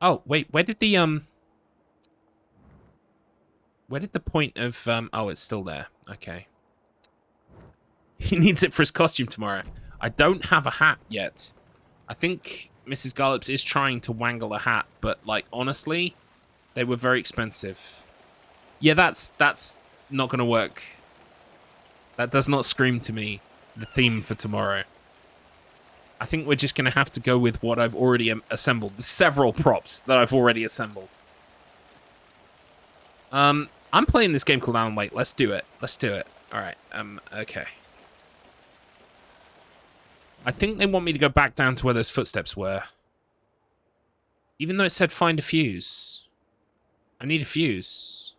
Oh, wait, where did the point of oh, it's still there. Okay. He needs it for his costume tomorrow. I don't have a hat yet. I think Mrs. Garlips is trying to wangle a hat, but like honestly, they were very expensive. Yeah, that's not gonna work. That does not scream to me the theme for tomorrow. I think we're just gonna have to go with what I've already assembled. The several props that I've already assembled. I'm playing this game called Alan Wake. Let's do it. Let's do it. All right. Okay. I think they want me to go back down to where those footsteps were. Even though it said find a fuse. I need a fuse.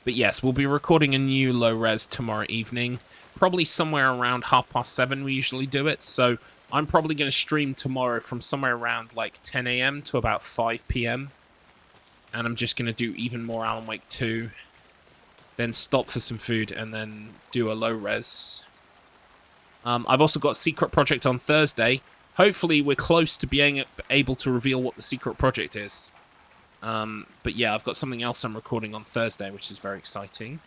But yes, we'll be recording a new low-res tomorrow evening. Probably somewhere around 7:30 we usually do it. So I'm probably going to stream tomorrow from somewhere around like 10 a.m. to about 5 p.m. And I'm just going to do even more Alan Wake 2. Then stop for some food and then do a low-res. I've also got a secret project on Thursday. Hopefully we're close to being able to reveal what the secret project is. But yeah, I've got something else I'm recording on Thursday, which is very exciting.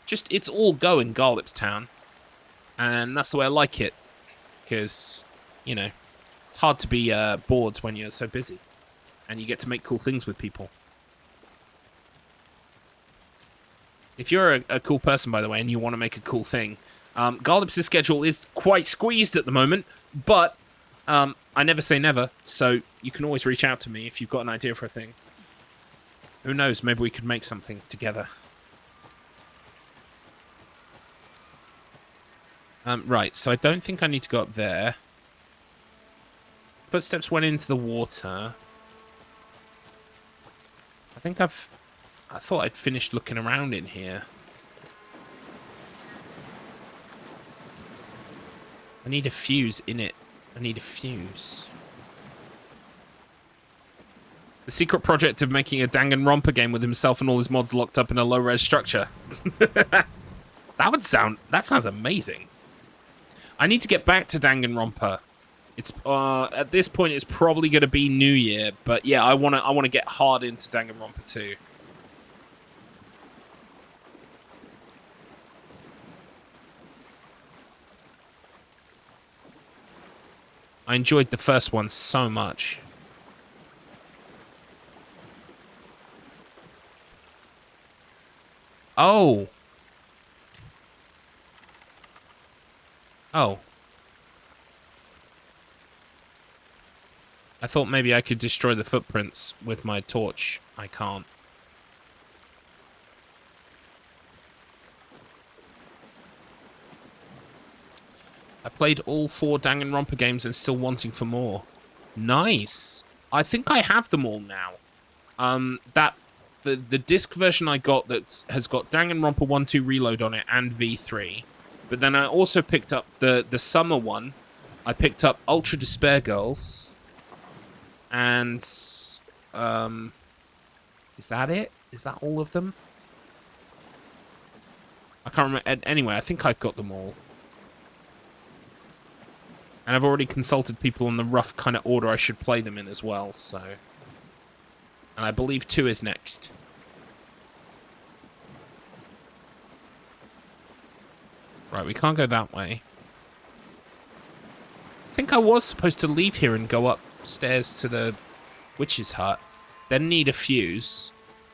Just, it's all go in Garlips Town. And that's the way I like it. Because, you know, it's hard to be bored when you're so busy. And you get to make cool things with people. If you're a cool person, by the way, and you want to make a cool thing, Garlips' schedule is quite squeezed at the moment, but I never say never, so you can always reach out to me if you've got an idea for a thing. Who knows, maybe we could make something together. Right, so I don't think I need to go up there. Footsteps went into the water. I thought I'd finished looking around in here. I need a fuse in it. I need a fuse. The secret project of making a Danganronpa game with himself and all his mods locked up in a low-res structure. That sounds amazing. I need to get back to Danganronpa. It's at this point it's probably going to be New Year, but yeah, I want to get hard into Danganronpa 2. I enjoyed the first one so much. Oh. Oh. I thought maybe I could destroy the footprints with my torch. I can't. I played all 4 Danganronpa games and still wanting for more. Nice. I think I have them all now. The disc version I got that has got Danganronpa 1, 2 Reload on it and V3. But then I also picked up the summer one. I picked up Ultra Despair Girls. And is that it? Is that all of them? I can't remember. Anyway, I think I've got them all. And I've already consulted people on the rough kind of order I should play them in as well, so... And I believe 2 is next. Right, we can't go that way. I think I was supposed to leave here and go upstairs to the witch's hut. Then need a fuse.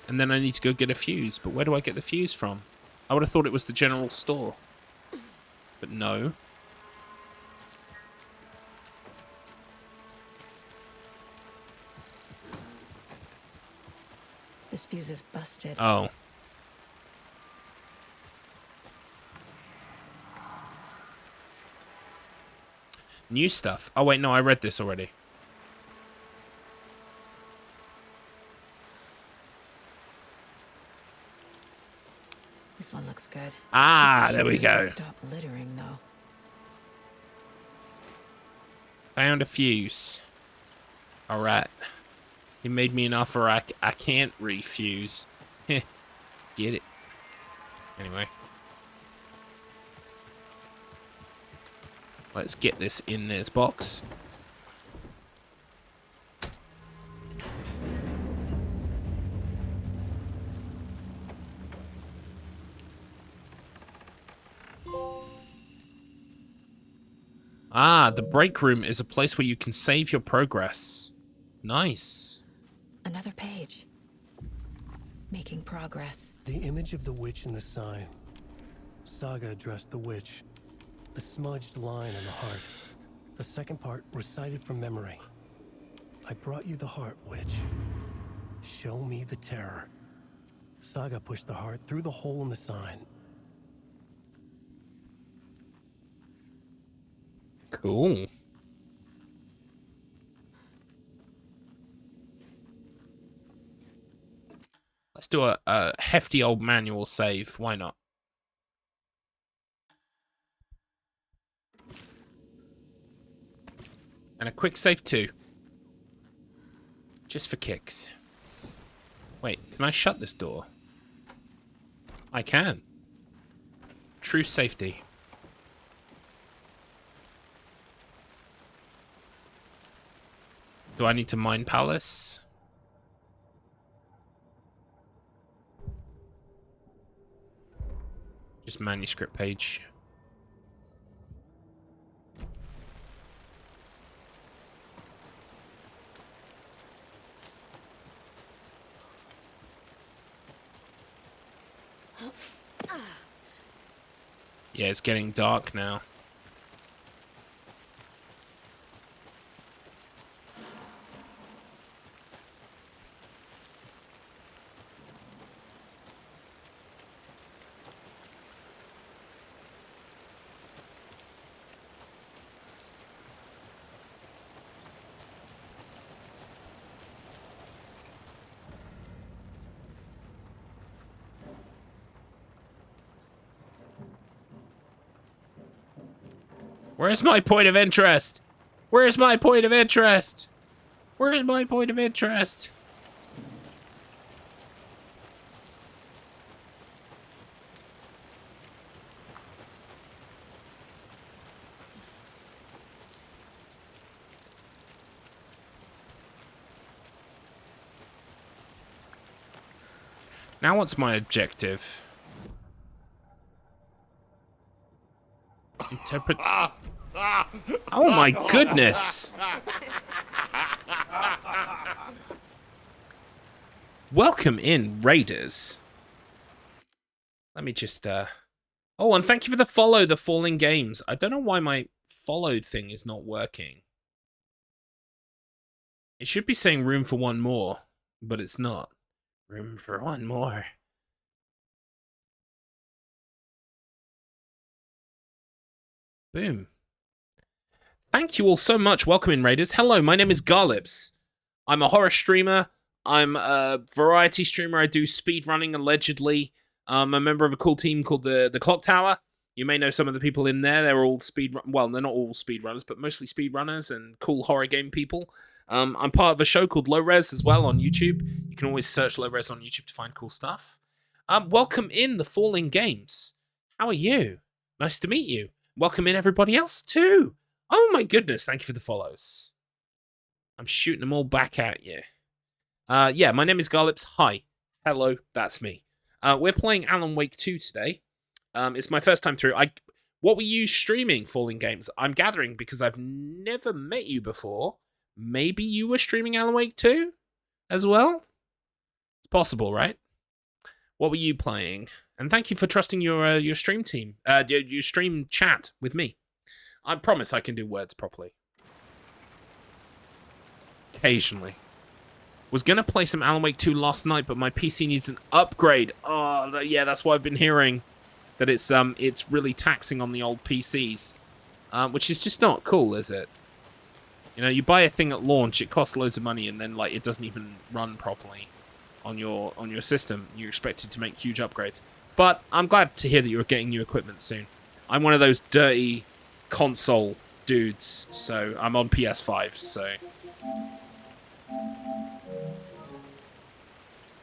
And then I need to go get a fuse. But where do I get the fuse from? I would have thought it was the general store. But no. This fuse is busted. Oh. New stuff. Oh, wait, no, I read this already. This one looks good. Ah, there we go. Stop littering, though. Found a fuse. Alright. He made me an offer I can't refuse. Heh. Get it. Anyway. Let's get this in this box. Ah, the break room is a place where you can save your progress. Nice. Another page. Making progress. The image of the witch in the sign. Saga addressed the witch. The smudged line on the heart. The second part recited from memory. I brought you the heart, witch. Show me the terror. Saga pushed the heart through the hole in the sign. Cool. Let's do a hefty old manual save. Why not? And a quick save too. Just for kicks. Wait, can I shut this door? I can. True safety. Do I need to mine palace? Just manuscript page. Yeah, it's getting dark now. Where's my point of interest? Where's my point of interest? Where's my point of interest? Now what's my objective? Interpret... Oh my goodness! Welcome in, Raiders. Let me just, Oh, and thank you for the follow, The Falling Games. I don't know why my followed thing is not working. It should be saying room for one more, but it's not. Room for one more. Boom. Thank you all so much. Welcome in, Raiders. Hello, my name is Garlips. I'm a horror streamer. I'm a variety streamer. I do speedrunning, allegedly. I'm a member of a cool team called the Clock Tower. You may know some of the people in there. They're all well, they're not all speedrunners, but mostly speedrunners and cool horror game people. I'm part of a show called Low Res as well on YouTube. You can always search Low Res on YouTube to find cool stuff. Welcome in, The Falling Games. How are you? Nice to meet you. Welcome in everybody else too. Oh my goodness, thank you for the follows. I'm shooting them all back at you. Yeah, my name is Garlips. Hi. Hello, that's me. We're playing Alan Wake 2 today. It's my first time through. What were you streaming, Falling Games? I'm gathering because I've never met you before. Maybe you were streaming Alan Wake 2 as well? It's possible, right? What were you playing? And thank you for trusting your stream team, your stream chat with me. I promise I can do words properly. Occasionally. Was gonna play some Alan Wake 2 last night, but my PC needs an upgrade. Oh, yeah, that's what I've been hearing. That it's really taxing on the old PCs, which is just not cool, is it? You know, you buy a thing at launch, it costs loads of money, and then like it doesn't even run properly on your system. You're expected to make huge upgrades. But I'm glad to hear that you're getting new equipment soon. I'm one of those dirty console dudes, so I'm on PS5, so...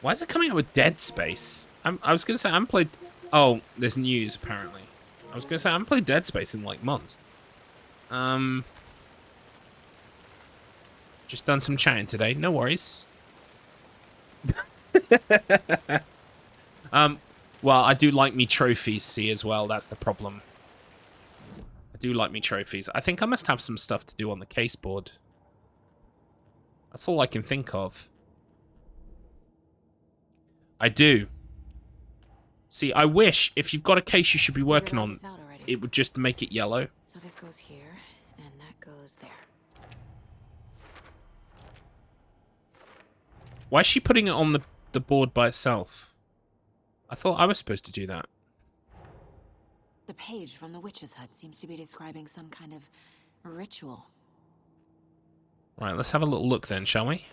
Why is it coming up with Dead Space? I was going to say, I haven't played... Oh, there's news, apparently. I was going to say, I haven't played Dead Space in, like, months. Just done some chatting today. No worries. Well, I do like me trophies, see, as well. That's the problem. I do like me trophies. I think I must have some stuff to do on the caseboard. That's all I can think of. I do. See, I wish, if you've got a case you should be working on, it would just make it yellow. So this goes here, and that goes there. Why is she putting it on the board by itself? I thought I was supposed to do that. The page from the witch's hut seems to be describing some kind of ritual. Right, let's have a little look then, shall we?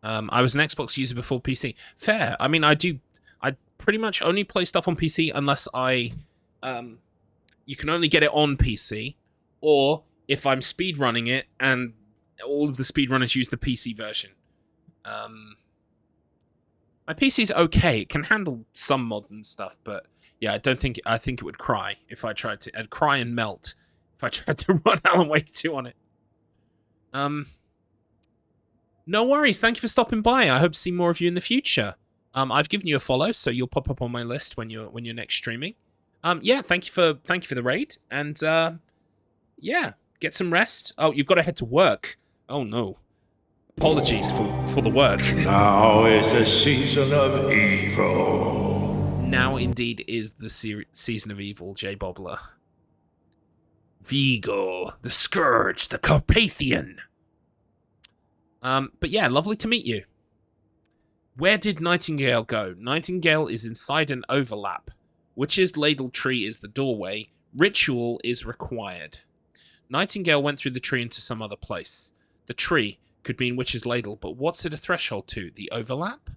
I was an Xbox user before PC. Fair. I mean, I pretty much only play stuff on PC unless you can only get it on PC, or if I'm speedrunning it and all of the speedrunners use the PC version. My PC's okay. It can handle some modern stuff, but yeah, I think it would cry if I tried to. It'd cry and melt if I tried to run Alan Wake 2 on it. No worries. Thank you for stopping by. I hope to see more of you in the future. I've given you a follow, so you'll pop up on my list when you're next streaming. Yeah, thank you for the raid, and yeah, get some rest. Oh, you've got to head to work. Oh no. Apologies for the work. Now is the season of evil. Now indeed is the season of evil, J. Bobbler. Vigo, the Scourge, the Carpathian. But yeah, lovely to meet you. Where did Nightingale go? Nightingale is inside an overlap. Witch's ladle tree is the doorway. Ritual is required. Nightingale went through the tree into some other place. The tree could mean Witch's ladle, but what's it a threshold to? The overlap?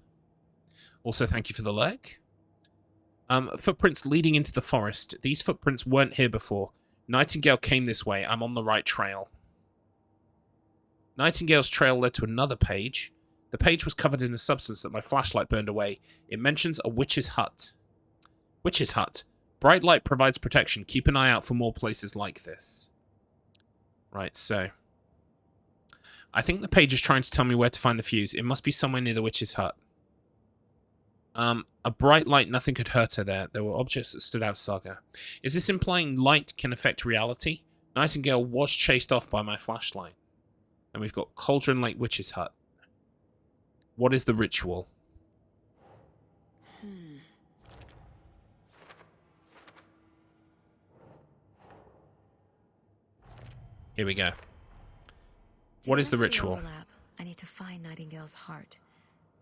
Also, thank you for the leg. Footprints leading into the forest. These footprints weren't here before. Nightingale came this way. I'm on the right trail. Nightingale's trail led to another page. The page was covered in a substance that my flashlight burned away. It mentions a witch's hut. Witch's hut. Bright light provides protection. Keep an eye out for more places like this. Right, so... I think the page is trying to tell me where to find the fuse. It must be somewhere near the witch's hut. A bright light, nothing could hurt her there. There were objects that stood out, Saga. Is this implying light can affect reality? Nightingale was chased off by my flashlight. And we've got Cauldron Lake Witch's Hut. What is the ritual? Here we go. What is the ritual? I need to find Nightingale's heart.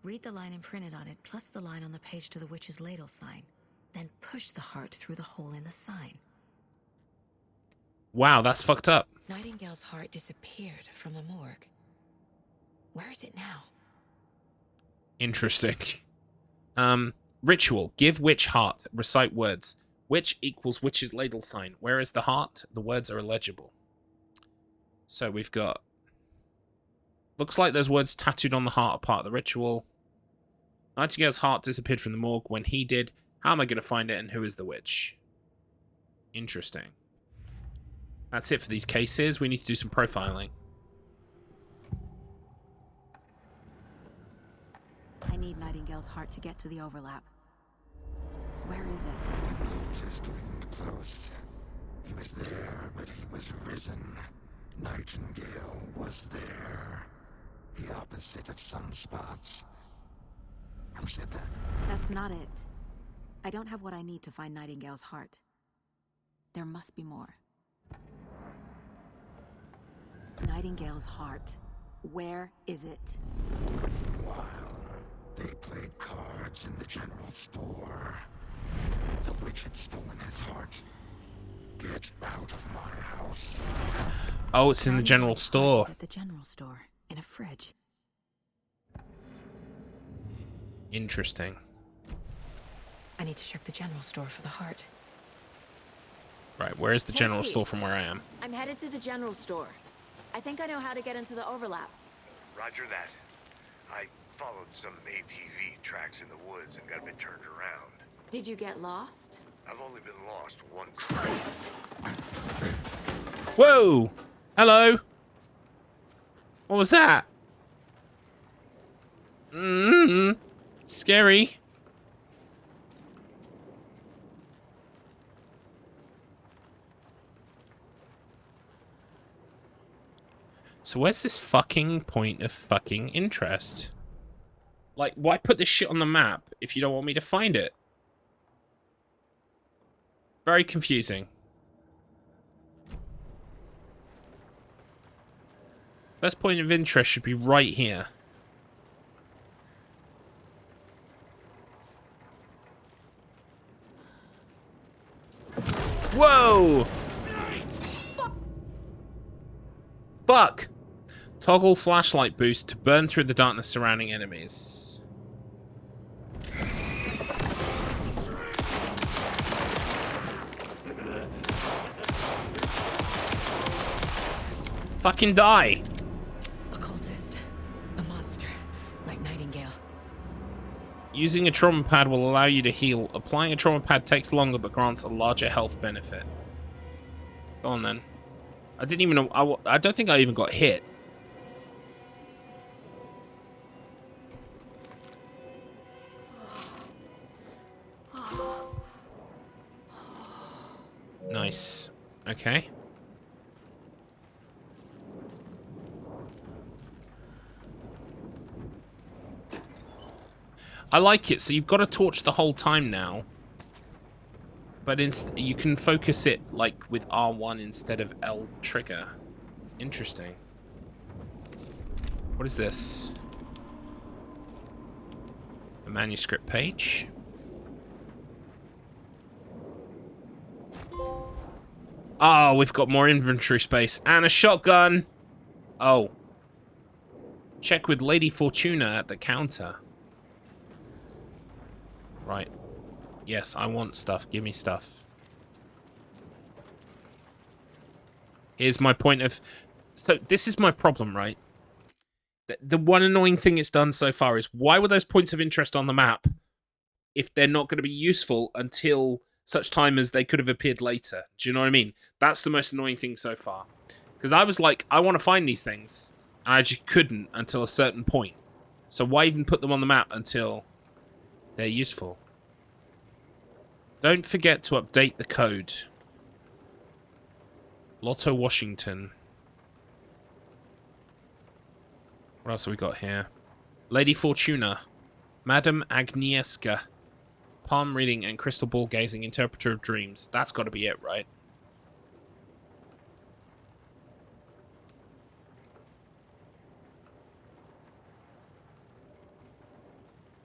Read the line imprinted on it, plus the line on the page to the witch's ladle sign. Then push the heart through the hole in the sign. Wow, that's fucked up. Nightingale's heart disappeared from the morgue. Where is it now? Interesting. Ritual. Give witch heart. Recite words. Witch equals witch's ladle sign. Where is the heart? The words are illegible. So we've got... Looks like those words tattooed on the heart are part of the ritual. Nightingale's heart disappeared from the morgue. When he did, how am I going to find it and who is the witch? Interesting. That's it for these cases. We need to do some profiling. I need Nightingale's heart to get to the overlap. Where is it? The cultist isn't close. He was there, but he was risen. Nightingale was there. The opposite of sunspots. Who said that? That's not it. I don't have what I need to find Nightingale's heart. There must be more. Nightingale's heart. Where is it? For a while, they played cards in the general store. The witch had stolen his heart. Get out of my house. Oh, it's in the general store. At the general store, in a fridge. Interesting. I need to check the general store for the heart. Right, where is the general store from where I am? I'm headed to the general store. I think I know how to get into the overlap. Roger that. I followed some ATV tracks in the woods and got a bit turned around. Did you get lost? I've only been lost once. Christ! Whoa! Hello? What was that? Scary. So where's this fucking point of fucking interest? Like, why put this shit on the map if you don't want me to find it? Very confusing. First point of interest should be right here. Whoa! Fuck! Toggle flashlight boost to burn through the darkness surrounding enemies. Fucking die! A cultist. A monster. Like Nightingale. Using a trauma pad will allow you to heal. Applying a trauma pad takes longer but grants a larger health benefit. Go on then. I didn't even know. I don't think I even got hit. Nice. Okay. I like it. So you've got a torch the whole time now. But you can focus it like with R1 instead of L trigger. Interesting. What is this? A manuscript page. Oh, we've got more inventory space and a shotgun. Oh. Check with Lady Fortuna at the counter. Right. Yes, I want stuff. Give me stuff. Here's my point of... So, this is my problem, right? The one annoying thing it's done so far is, why were those points of interest on the map if they're not going to be useful until such time as they could have appeared later? Do you know what I mean? That's the most annoying thing so far. Because I was like, I want to find these things, and I just couldn't until a certain point. So why even put them on the map until they're useful? Don't forget to update the code. Lotto Washington. What else have we got here? Lady Fortuna. Madame Agnieszka. Palm reading and crystal ball gazing, interpreter of dreams. That's got to be it, right?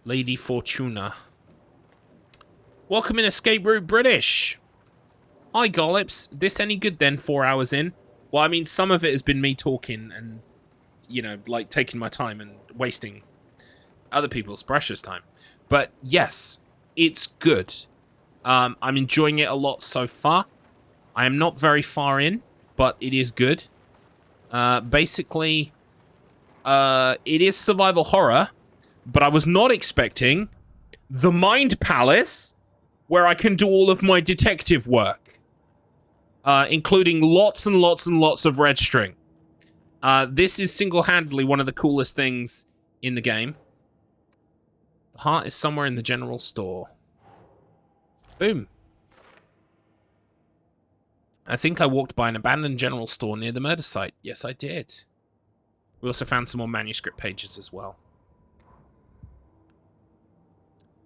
Lady Fortuna. Welcome in Escape Route British. Hi, Garlips. This any good then, 4 hours in? Well, I mean, some of it has been me talking and, you know, like taking my time and wasting other people's precious time. But yes, it's good. I'm enjoying it a lot so far. I am not very far in, but it is good. Basically, it is survival horror, but I was not expecting the Mind Palace, where I can do all of my detective work, including lots and lots and lots of red string. This is single-handedly one of the coolest things in the game. The heart is somewhere in the general store. Boom. I think I walked by an abandoned general store near the murder site. Yes, I did. We also found some more manuscript pages as well.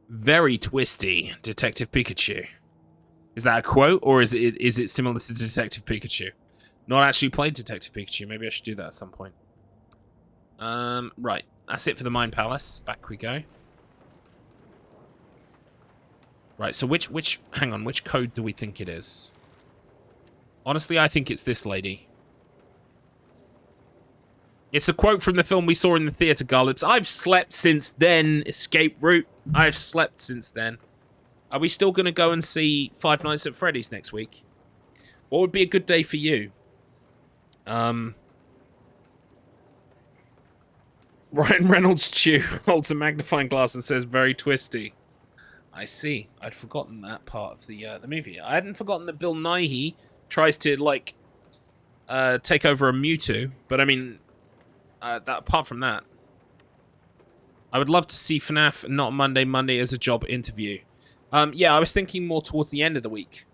Very twisty, Detective Pikachu. Is that a quote, or is it similar to Detective Pikachu? Not actually played Detective Pikachu. Maybe I should do that at some point. Right. That's it for the Mind Palace. Back we go. Right, so hang on, which code do we think it is? Honestly, I think it's this lady. It's a quote from the film we saw in the theater, Garlips. I've slept since then, Escape Route. I've slept since then. Are we still going to go and see Five Nights at Freddy's next week? What would be a good day for you? Ryan Reynolds Chew holds a magnifying glass and says, very twisty. I see. I'd forgotten that part of the movie. I hadn't forgotten that Bill Nighy tries to, like, take over a Mewtwo. But, I mean, apart from that, I would love to see FNAF not Monday as a job interview. Yeah, I was thinking more towards the end of the week,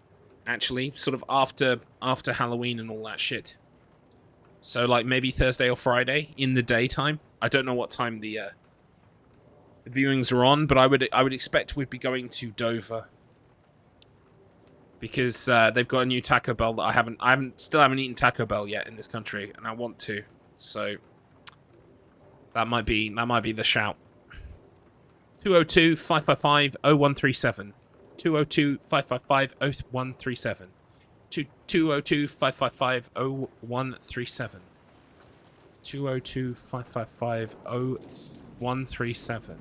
actually. Sort of after Halloween and all that shit. So, like, maybe Thursday or Friday in the daytime. I don't know what time the viewings are on, but I would expect we'd be going to Dover because they've got a new Taco Bell that I still haven't eaten Taco Bell yet in this country, and I want to. So that might be the shout. 202-555-0137. 202-555-0137. 202-555-0137. 202-555-0137.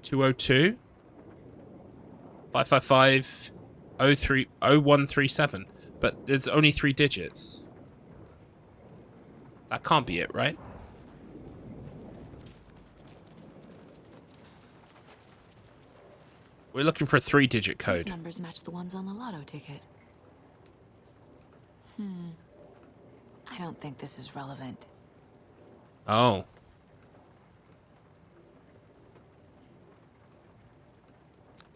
202-555-0137. But there's only 3 digits. That can't be it, right? We're looking for a 3-digit code. These numbers match the ones on the lotto ticket. I don't think this is relevant. Oh.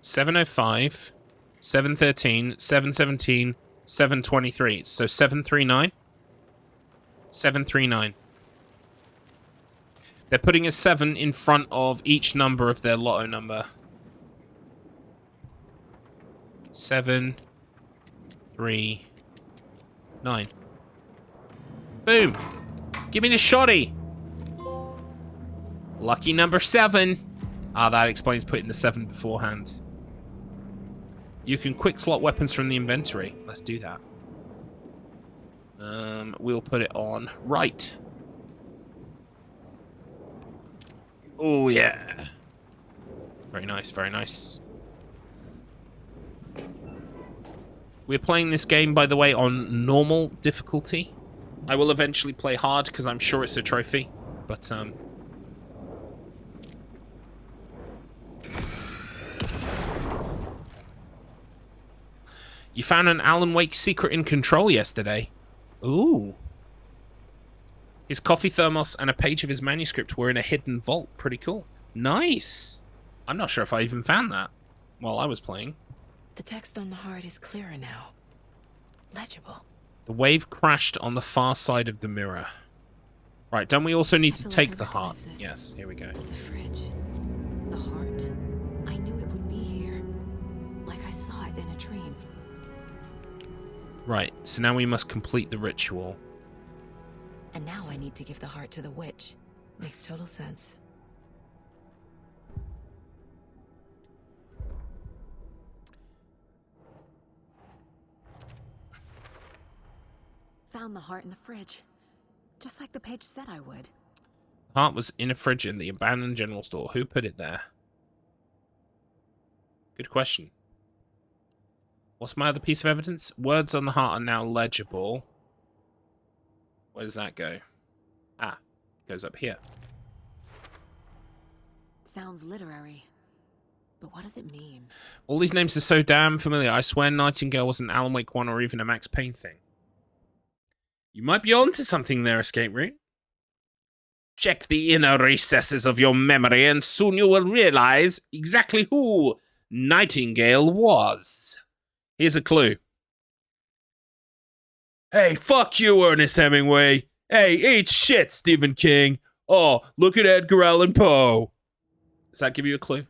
$705, $713, $717, $723. So 739? 739. They're putting a 7 in front of each number of their lotto number. 7, 3, 9. Boom. Give me the shotty. Lucky number 7. Ah, that explains putting the 7 beforehand. You can quick slot weapons from the inventory. Let's do that. We'll put it on right. Oh, yeah. Very nice, very nice. We're playing this game, by the way, on normal difficulty. I will eventually play hard because I'm sure it's a trophy, but you found an Alan Wake secret in Control yesterday. Ooh. His coffee thermos and a page of his manuscript were in a hidden vault. Pretty cool. Nice. I'm not sure if I even found that while I was playing. The text on the heart is clearer now. Legible. The wave crashed on the far side of the mirror. Right, don't we also need to take the heart? Yes, here we go. The fridge. The heart. I knew it would be here. Like I saw it in a dream. Right, so now we must complete the ritual. And now I need to give the heart to the witch. Makes total sense. Found the heart in the fridge. Just like the page said I would. The heart was in a fridge in the abandoned general store. Who put it there? Good question. What's my other piece of evidence? Words on the heart are now legible. Where does that go? Ah, goes up here. Sounds literary. But what does it mean? All these names are so damn familiar. I swear Nightingale was an Alan Wake 1 or even a Max Payne thing. You might be onto something there, Escape Route. Check the inner recesses of your memory and soon you will realize exactly who Nightingale was. Here's a clue. Hey, fuck you, Ernest Hemingway. Hey, eat shit, Stephen King. Oh, look at Edgar Allan Poe. Does that give you a clue?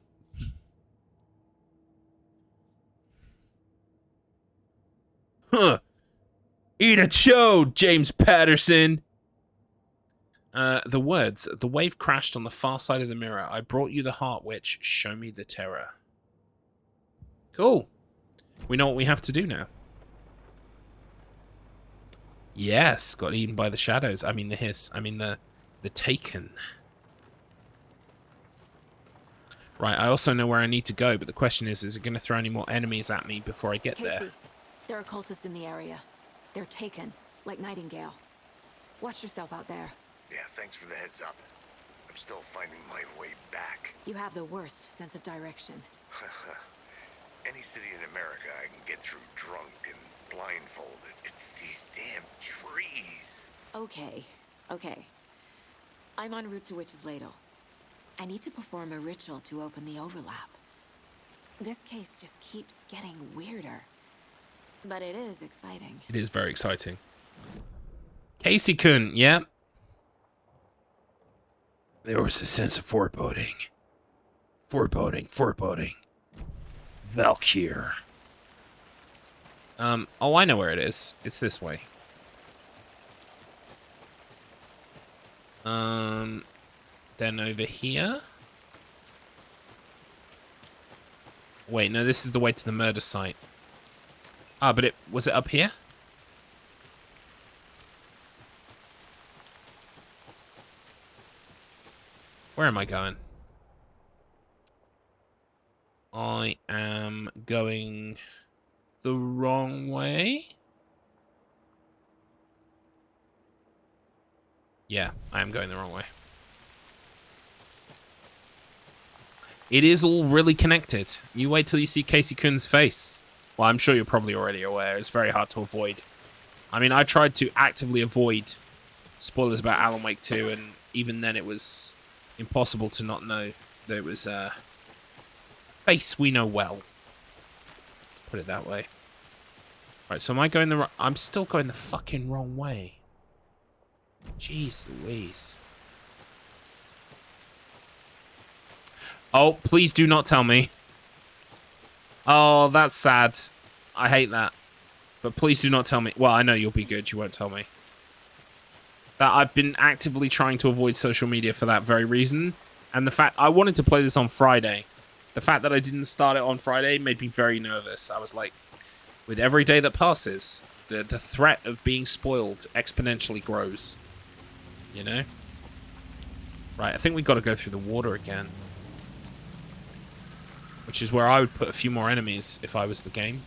Huh. Eat a chode, James Patterson. The words. The wave crashed on the far side of the mirror. I brought you the heart witch. Show me the terror. Cool. We know what we have to do now. Yes, got eaten by the shadows. I mean the hiss. I mean the taken. Right, I also know where I need to go, but the question is it going to throw any more enemies at me before I get there? Casey, there are cultists in the area. They're taken, like Nightingale. Watch yourself out there. Yeah, thanks for the heads up. I'm still finding my way back. You have the worst sense of direction. Any city in America I can get through drunk and blindfolded. It's these damn trees. Okay. I'm en route to Witch's Ladle. I need to perform a ritual to open the overlap. This case just keeps getting weirder. But it is exciting. It is very exciting. Casey-kun, yeah. There was a sense of foreboding. Foreboding. Valkyr. Oh, I know where it is. It's this way. Then over here. Wait, no, this is the way to the murder site. Ah, but was it up here? Where am I going? I am going the wrong way. Yeah, I am going the wrong way. It is all really connected. You wait till you see Casey-kun's face. Well, I'm sure you're probably already aware. It's very hard to avoid. I mean, I tried to actively avoid spoilers about Alan Wake 2, and even then it was impossible to not know that it was a face we know well. Let's put it that way. Right, so am I going the right... I'm still going the fucking wrong way. Jeez Louise. Oh, please do not tell me. Oh, that's sad. I hate that. But please do not tell me. Well, I know you'll be good. You won't tell me. That I've been actively trying to avoid social media for that very reason. And the fact I wanted to play this on Friday. The fact that I didn't start it on Friday made me very nervous. I was like, with every day that passes, the threat of being spoiled exponentially grows. You know? Right, I think we got to go through the water again. which is where I would put a few more enemies if I was the game.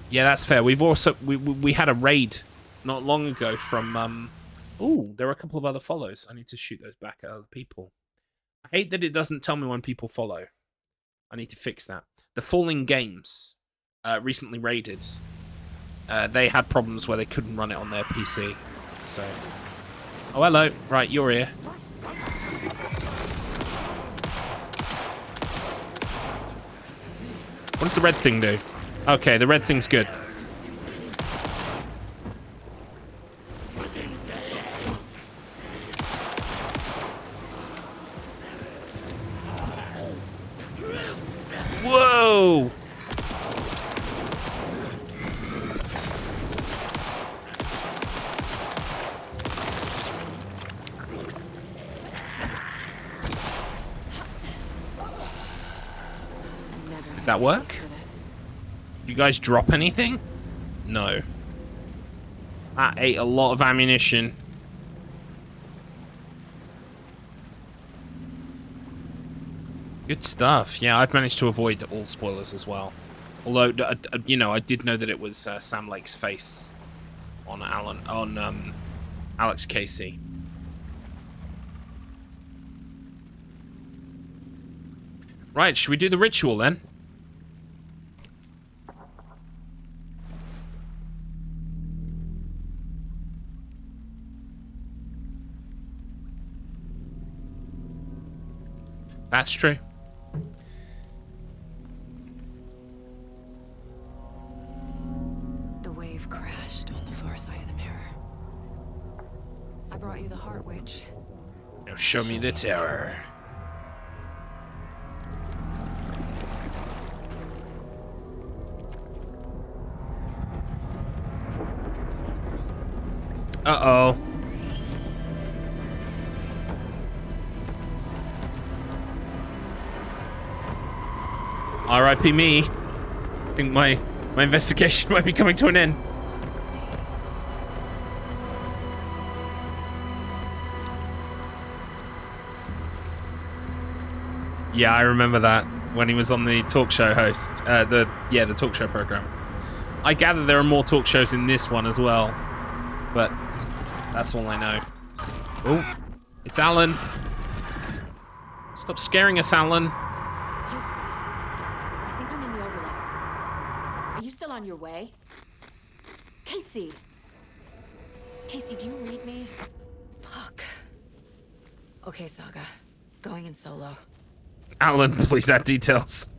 Yeah, that's fair. We've also we had a raid not long ago from ooh, there are a couple of other follows. I need to shoot those back at other people. I hate that it doesn't tell me when people follow. I need to fix that. The Falling Games recently raided. They had problems where they couldn't run it on their PC. So, oh hello. Right, you're here. What does the red thing do? Okay, the red thing's good. Whoa! Did that work? You guys drop anything? No. That ate a lot of ammunition. Good stuff. Yeah, I've managed to avoid all spoilers as well. Although, you know, I did know that it was Sam Lake's face on Alex Casey. Right, should we do the ritual then? That's true. The wave crashed on the far side of the mirror. I brought you the Heart Witch. Now show me the terror. Uh-oh. R.I.P. me. I think my investigation might be coming to an end. Yeah, I remember that when he was on the talk show host. The talk show program. I gather there are more talk shows in this one as well, but that's all I know. Oh, it's Alan. Stop scaring us, Alan. Are you still on your way? Casey! Casey, do you read me? Fuck. Okay, Saga. Going in solo. Alan, please add details.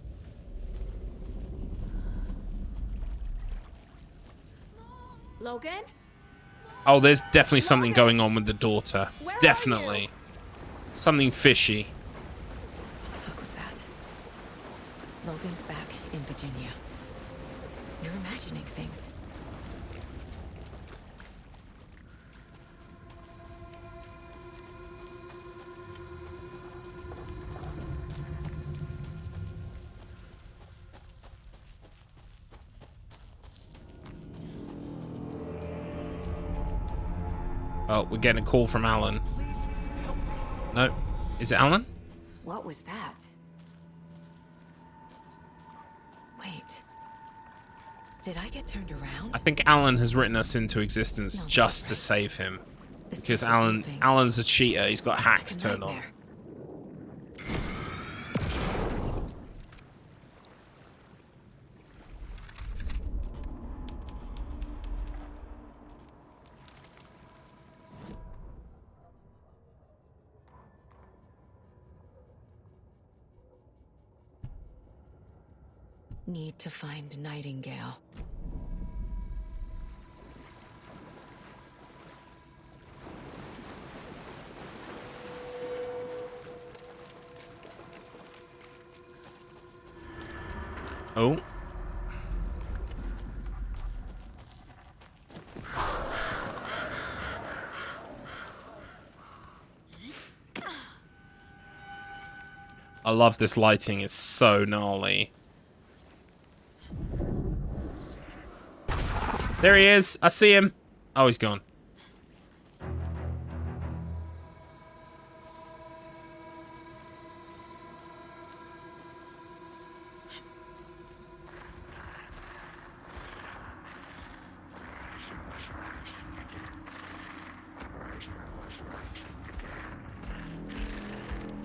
Logan? Oh, there's definitely something going on with the daughter. Definitely. Something fishy. What the fuck was that? Logan's back in Virginia. You're imagining things. Oh, we're getting a call from Alan. No. Is it Alan? What was that? Wait. Did I get turned around? I think Alan has written us into existence just to save him. Because Alan's a cheater. He's got hacks turned on. Need to find Nightingale. Oh. I love this lighting. It's so gnarly. There he is. I see him. Oh, he's gone.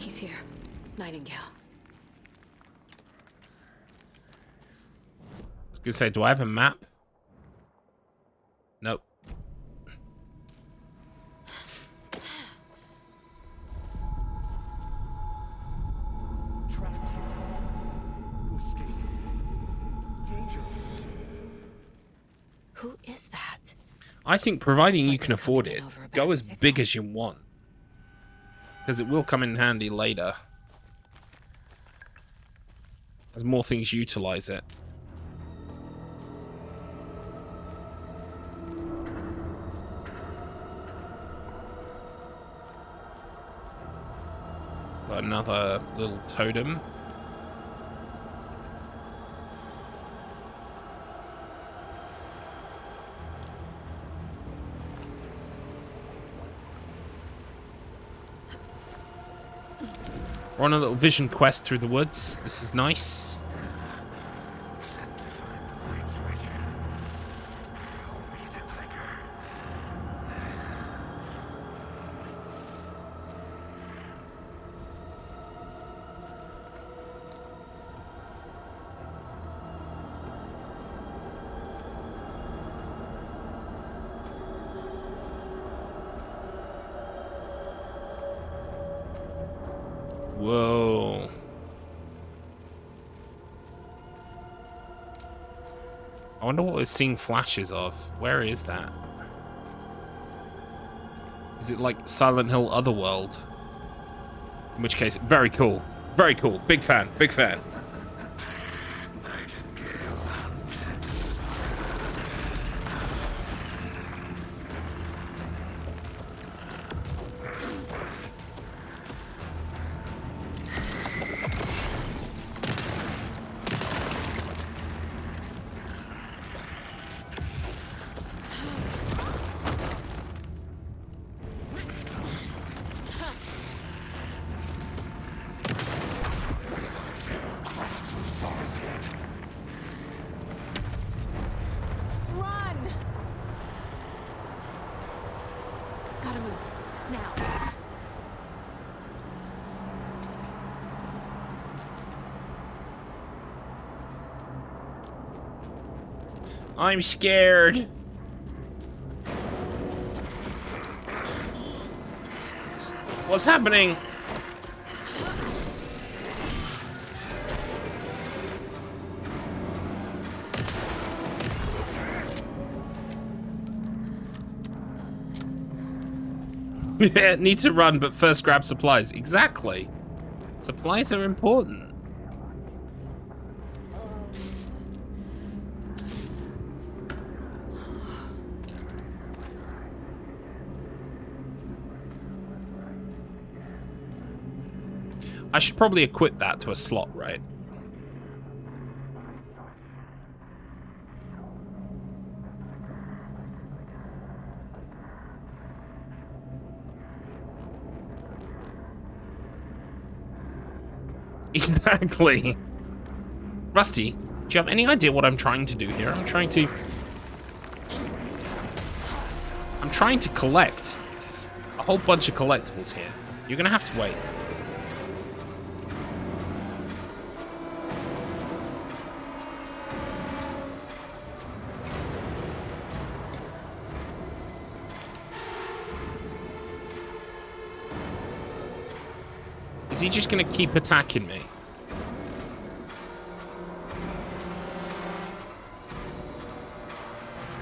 He's here. Nightingale. I was gonna say, do I have a map? Nope. Who is that? I think providing you can afford it, go as big as you want. Because it will come in handy later. As more things utilize it. Got another little totem. We're on a little vision quest through the woods. This is nice. Whoa. I wonder what we're seeing flashes of. Where is that? Is it like Silent Hill Otherworld? In which case, very cool. Very cool. Big fan. Big fan. I'm scared. What's happening? Yeah, need to run, but first grab supplies. Exactly. Supplies are important. I should probably equip that to a slot, right? Exactly. Rusty, do you have any idea what I'm trying to do here? I'm trying to collect a whole bunch of collectibles here. You're gonna have to wait. Is he just gonna keep attacking me?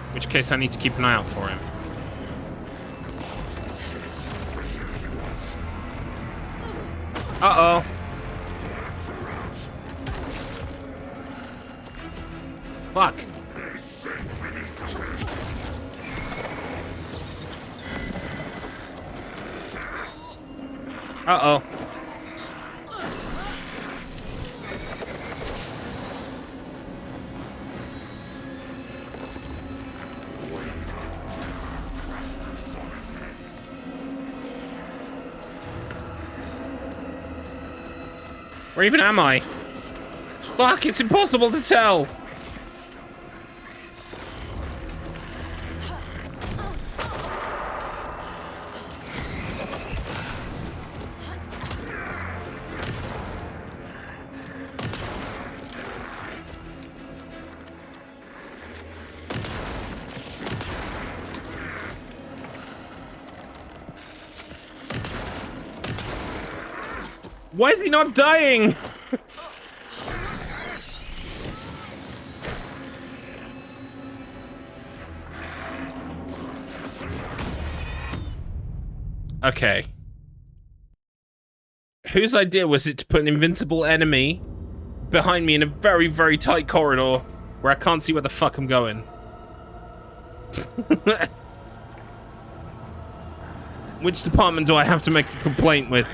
In which case I need to keep an eye out for him. Uh-oh. Fuck. Uh-oh. Where even am I? Fuck, it's impossible to tell. Why is he not dying? Okay. Whose idea was it to put an invincible enemy behind me in a very, very tight corridor where I can't see where the fuck I'm going? Which department do I have to make a complaint with?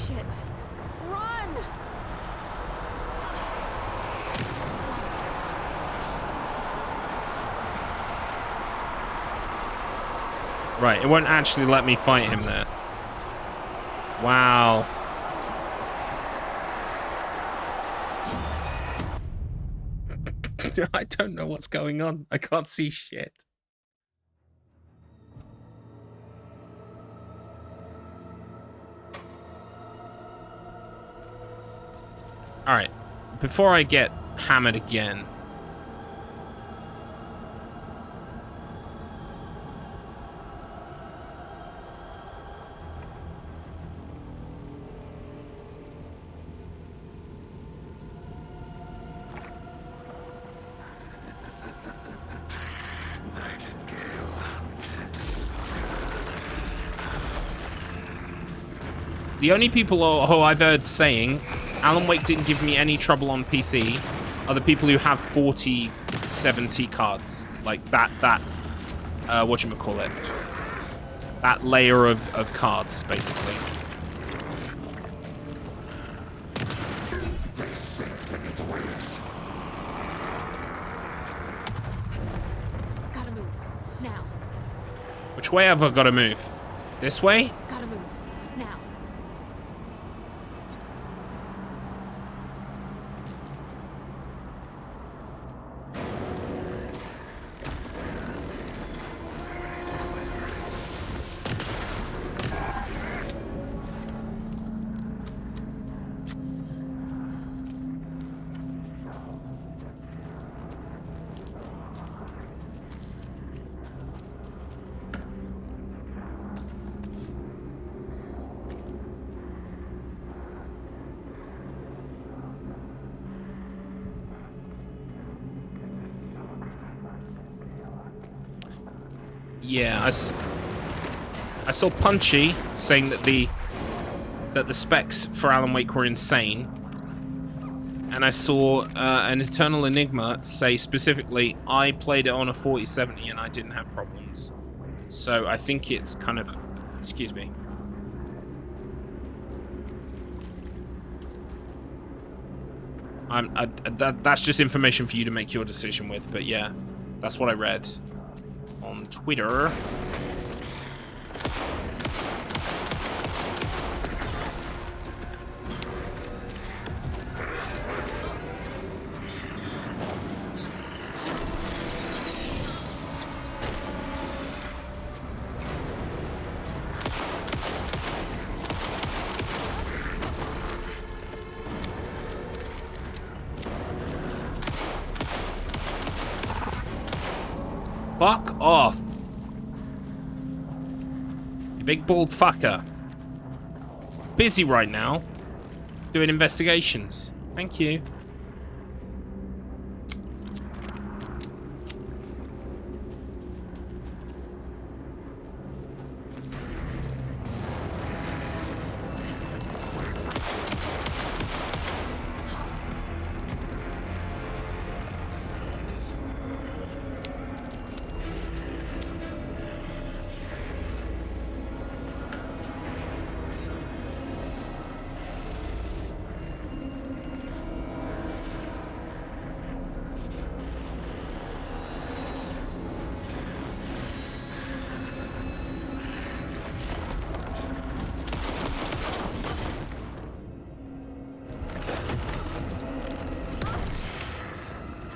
Shit. Run! Right, it won't actually let me fight him there. Wow. I don't know what's going on. I can't see shit. Alright, before I get hammered again. The only people who I've heard saying Alan Wake didn't give me any trouble on PC are the people who have 40, 70 cards. Like that whatchamacallit. That layer of cards, basically. Gotta move. Now. Which way have I got to move? This way? Gotta move. Now. Yeah, I saw Punchy saying that the specs for Alan Wake were insane, and I saw an Eternal Enigma say specifically, I played it on a 4070 and I didn't have problems. So I think it's kind of, excuse me. That's just information for you to make your decision with, but yeah, that's what I read on Twitter. Fuck off. You big bald fucker. Busy right now. Doing investigations. Thank you.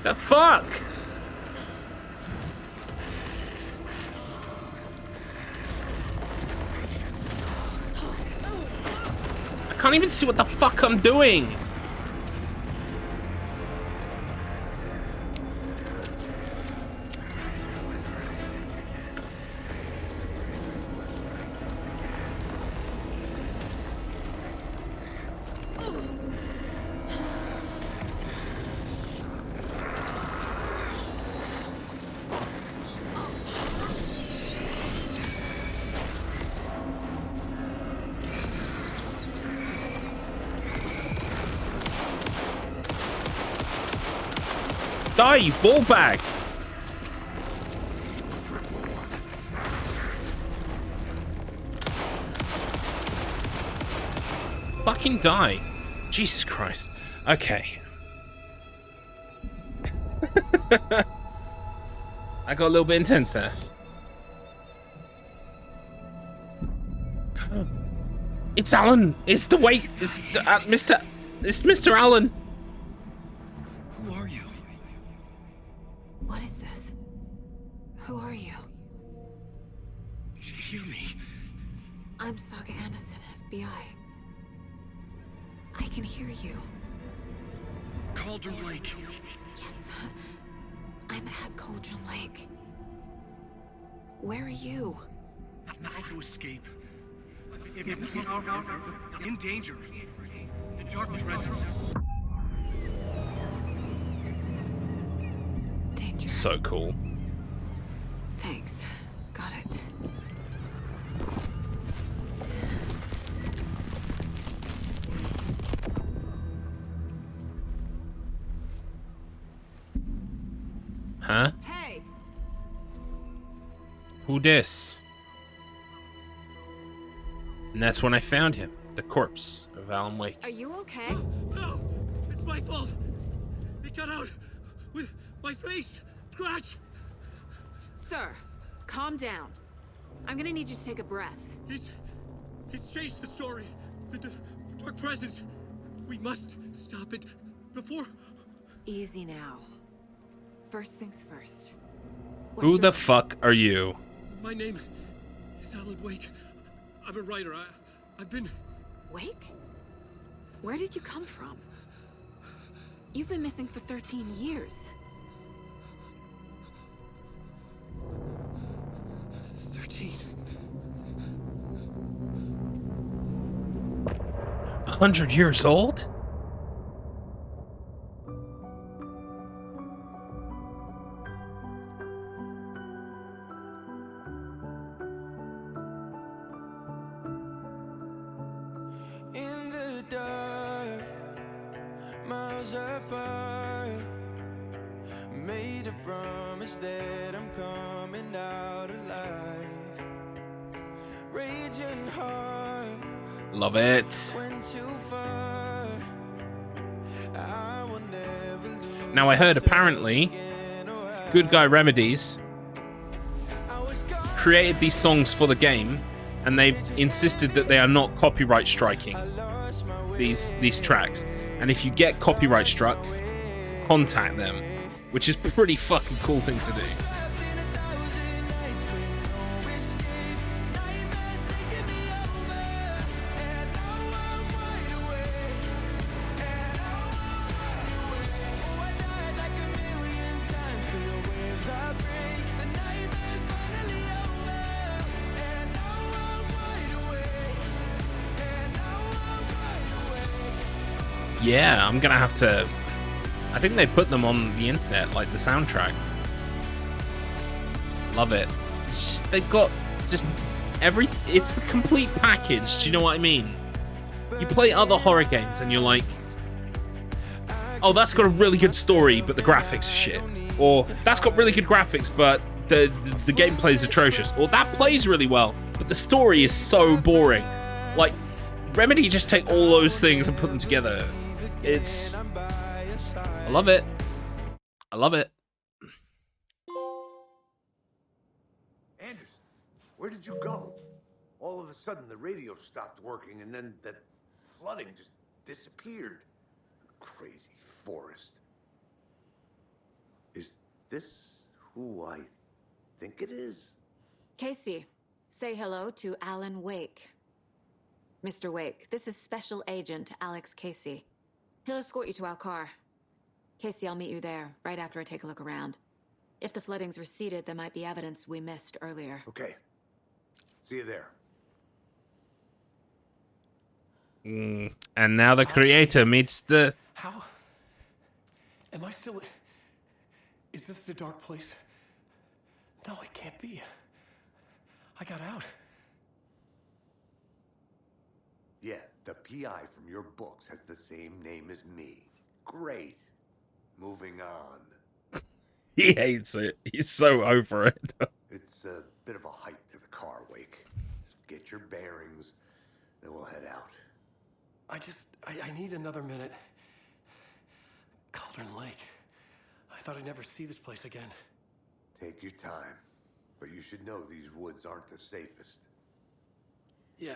The fuck? can't even see what the fuck I'm doing. Die, you ball bag! Fucking die. Jesus Christ. Okay. I got a little bit intense there. It's Alan! It's the wait! It's Mr. Alan! Who are you? What is this? Who are you? Hear me. I'm Saga Anderson, FBI. I can hear you. Cauldron Lake. Yes, I'm at Cauldron Lake. Where are you? How to escape. In danger. The dark presence. Danger. So cool. Thanks. Got it. Huh? Hey! Who dis? And that's when I found him. The corpse of Alan Wake. Are you okay? No! It's my fault! It got out with my face! Scratch! Sir, calm down. I'm gonna need you to take a breath. He's changed the story. The dark presence. We must stop it before... Easy now. First things first. Who the fuck are you? My name is Alan Wake. I'm a writer. I've been... Wake? Where did you come from? You've been missing for 13 years. 13. 100 years old? In the dark, miles apart, made a promise that I'm coming out alive. Raging heart, Love it. went too far. I will never lose. Now I heard apparently Good Guy Remedies created these songs for the game, and they've insisted that they are not copyright striking these tracks. And if you get copyright struck, contact them, which is pretty fucking cool thing to do. Yeah, I'm gonna have to... I think they put them on the internet, like the soundtrack. Love it. They've got just every... It's the complete package, do you know what I mean? You play other horror games and you're like, oh, that's got a really good story, but the graphics are shit. Or, that's got really good graphics, but the gameplay is atrocious. Or, that plays really well, but the story is so boring. Like, Remedy just take all those things and put them together. It's... I love it. I love it. Anderson, where did you go? All of a sudden, the radio stopped working, and then that flooding just disappeared. Crazy forest. Is this who I think it is? Casey, say hello to Alan Wake. Mr. Wake, this is Special Agent Alex Casey. He'll escort you to our car. Casey, I'll meet you there, right after I take a look around. If the flooding's receded, there might be evidence we missed earlier. Okay. See you there. And now the creator meets the... How? Am I still... Is this the dark place? No, it can't be. I got out. Yeah, the PI from your books has the same name as me. Great. Moving on. He hates it. He's so over it. It's a bit of a hike to the car, Wake. Just get your bearings, then we'll head out. I need another minute. Cauldron Lake. I thought I'd never see this place again. Take your time. But you should know these woods aren't the safest. Yeah.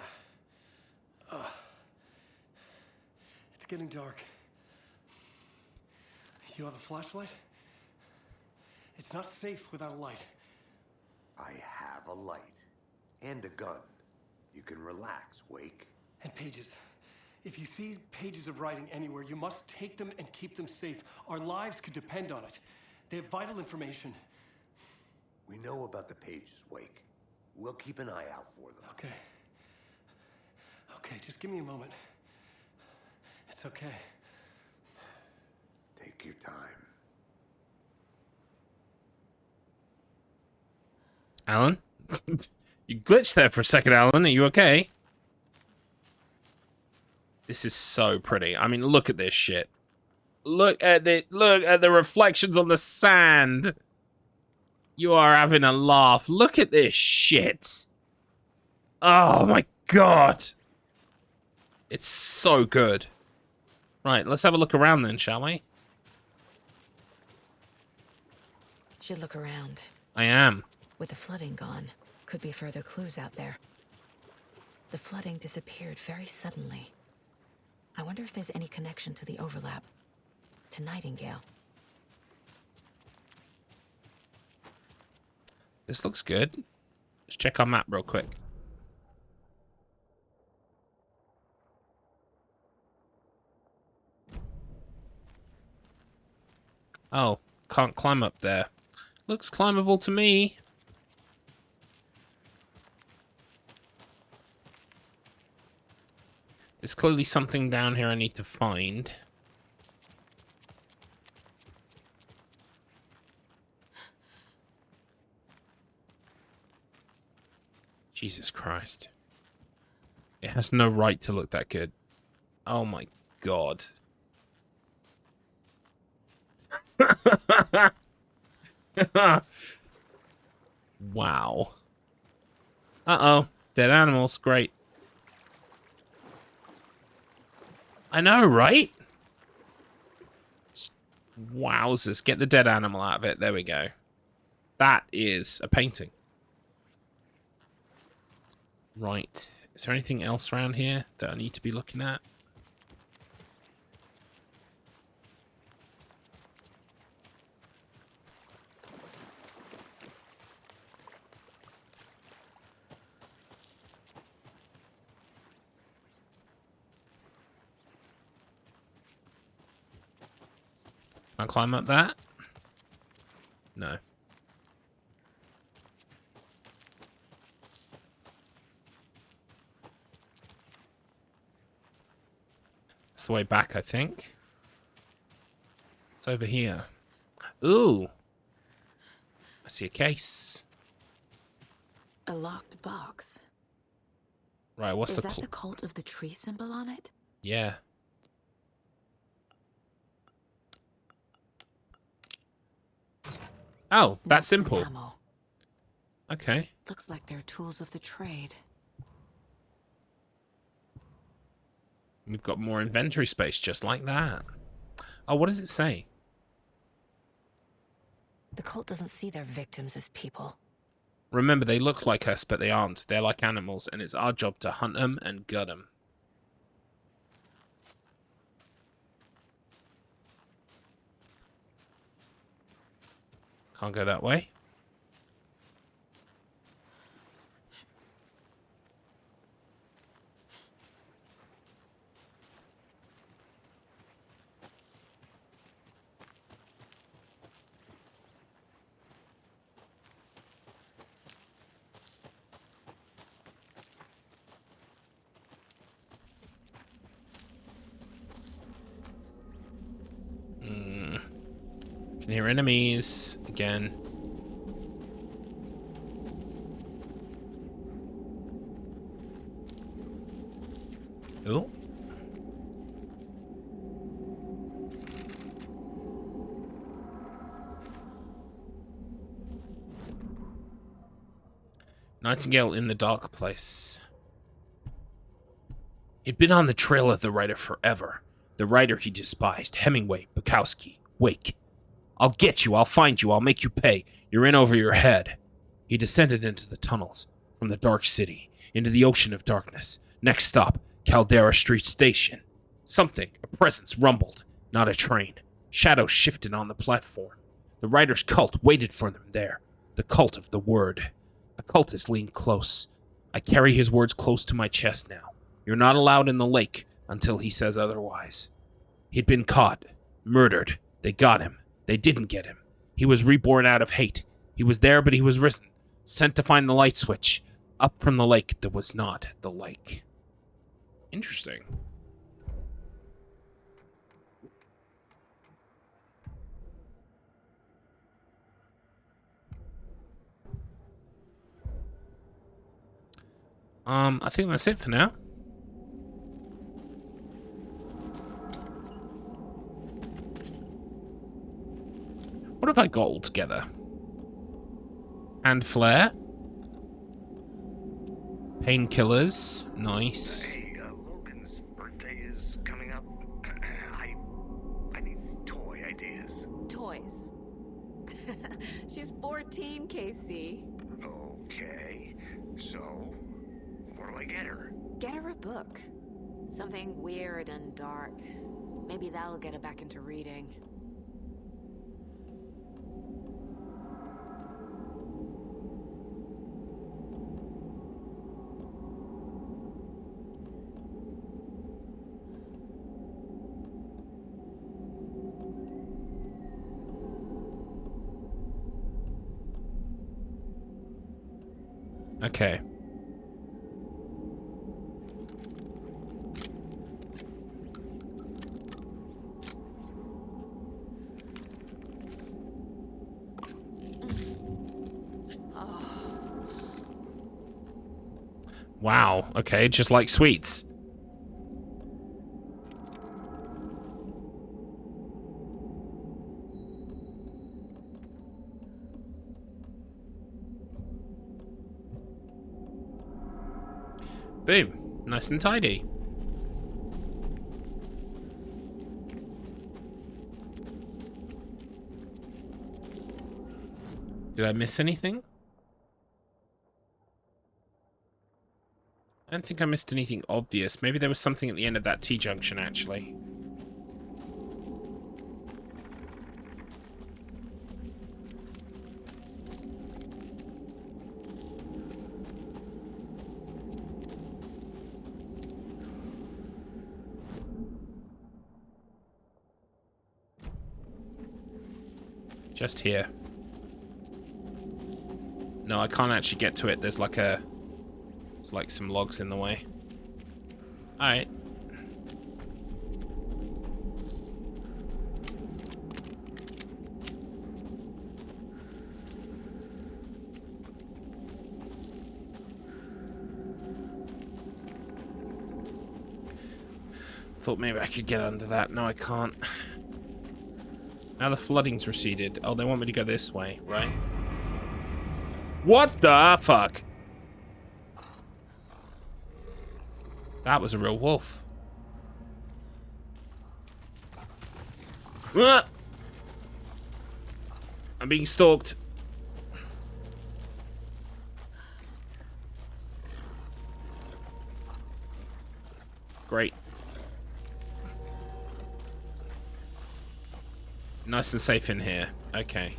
It's getting dark. You have a flashlight? It's not safe without a light. I have a light. And a gun. You can relax, Wake. And pages. If you see pages of writing anywhere, you must take them and keep them safe. Our lives could depend on it. They have vital information. We know about the pages, Wake. We'll keep an eye out for them. Okay. Okay, just give me a moment. It's okay. Take your time. Alan? You glitched there for a second, Alan. Are you okay? This is so pretty. I mean, look at this shit. Look at the reflections on the sand. You are having a laugh. Look at this shit. Oh my god. It's so good. Right, let's have a look around then, shall we? Should look around. I am. With the flooding gone, could be further clues out there. The flooding disappeared very suddenly. I wonder if there's any connection to the overlap. To Nightingale. This looks good. Let's check our map real quick. Oh, can't climb up there. Looks climbable to me. There's clearly something down here I need to find. Jesus Christ. It has no right to look that good. Oh my god. Wow. Uh-oh. Dead animals. Great. I know, right? Wowzers. Get the dead animal out of it. There we go. That is a painting. Right. Is there anything else around here that I need to be looking at? Can I climb up that? No. It's the way back, I think. It's over here. Ooh. I see a case. A locked box. Right, what's Is that the cult of the tree symbol on it? Yeah. Oh, that's simple. Ammo. Okay. Looks like they're tools of the trade. We've got more inventory space just like that. Oh, what does it say? The cult doesn't see their victims as people. Remember, they look like us, but they aren't. They're like animals, and it's our job to hunt them and gut them. Can't go that way. Can hear enemies again. Ooh. Nightingale in the dark place. He'd been on the trail of the writer forever. The writer he despised. Hemingway, Bukowski, Wake. I'll get you, I'll find you, I'll make you pay. You're in over your head. He descended into the tunnels, from the dark city, into the ocean of darkness. Next stop, Caldera Street Station. Something, a presence, rumbled. Not a train. Shadows shifted on the platform. The writer's cult waited for them there. The cult of the word. A cultist leaned close. I carry his words close to my chest now. You're not allowed in the lake until he says otherwise. He'd been caught, murdered. They got him. They didn't get him. He was reborn out of hate. He was there, but he was risen, sent to find the light switch. Up from the lake that was not the lake. Interesting. I think that's it for now. What have I got all together? Hand flare. Painkillers. Nice. Hey, Logan's birthday is coming up. I need toy ideas. Toys. She's 14, Casey. Okay, so what do I get her? Get her a book. Something weird and dark. Maybe that'll get her back into reading. Okay. Wow. Okay, just like sweets. Boom. Nice and tidy. Did I miss anything? I don't think I missed anything obvious. Maybe there was something at the end of that T-junction, actually. Just here. No, I can't actually get to it. There's like a... There's like some logs in the way. Alright. Thought maybe I could get under that. No, I can't. Now the flooding's receded. Oh, they want me to go this way, right? What the fuck? That was a real wolf. Ah! I'm being stalked. Great. Nice and safe in here. Okay.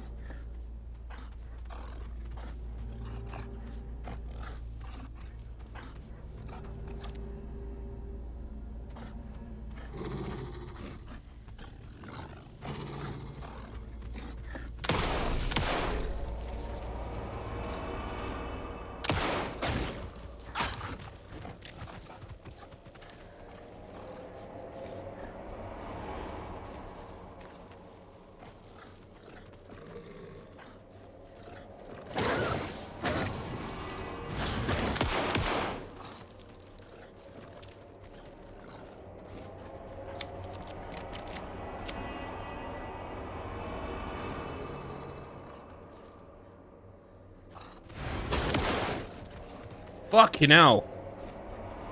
Fucking hell.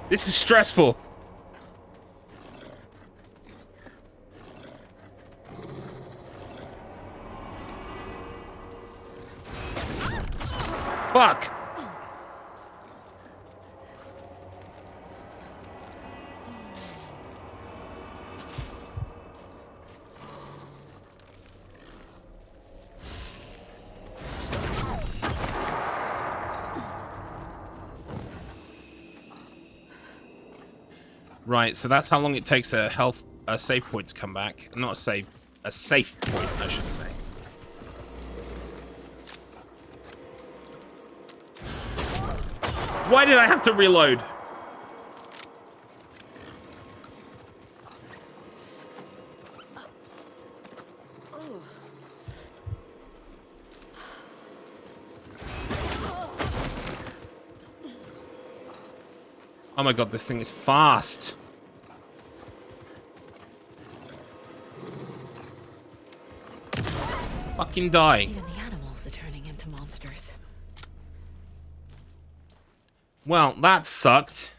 This is stressful. Fuck. Right, so that's how long it takes a save point to come back. Not a safe point, I should say. Why did I have to reload? Oh my god, this thing is fast. Fucking die. Even the animals are turning into monsters. Well, that sucked.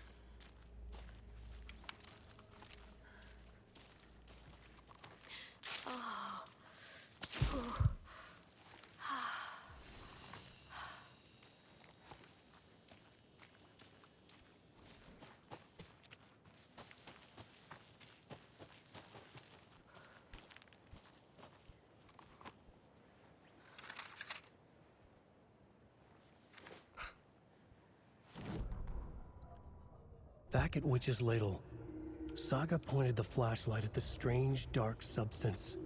Back at Witch's Ladle, Saga pointed the flashlight at the strange, dark substance.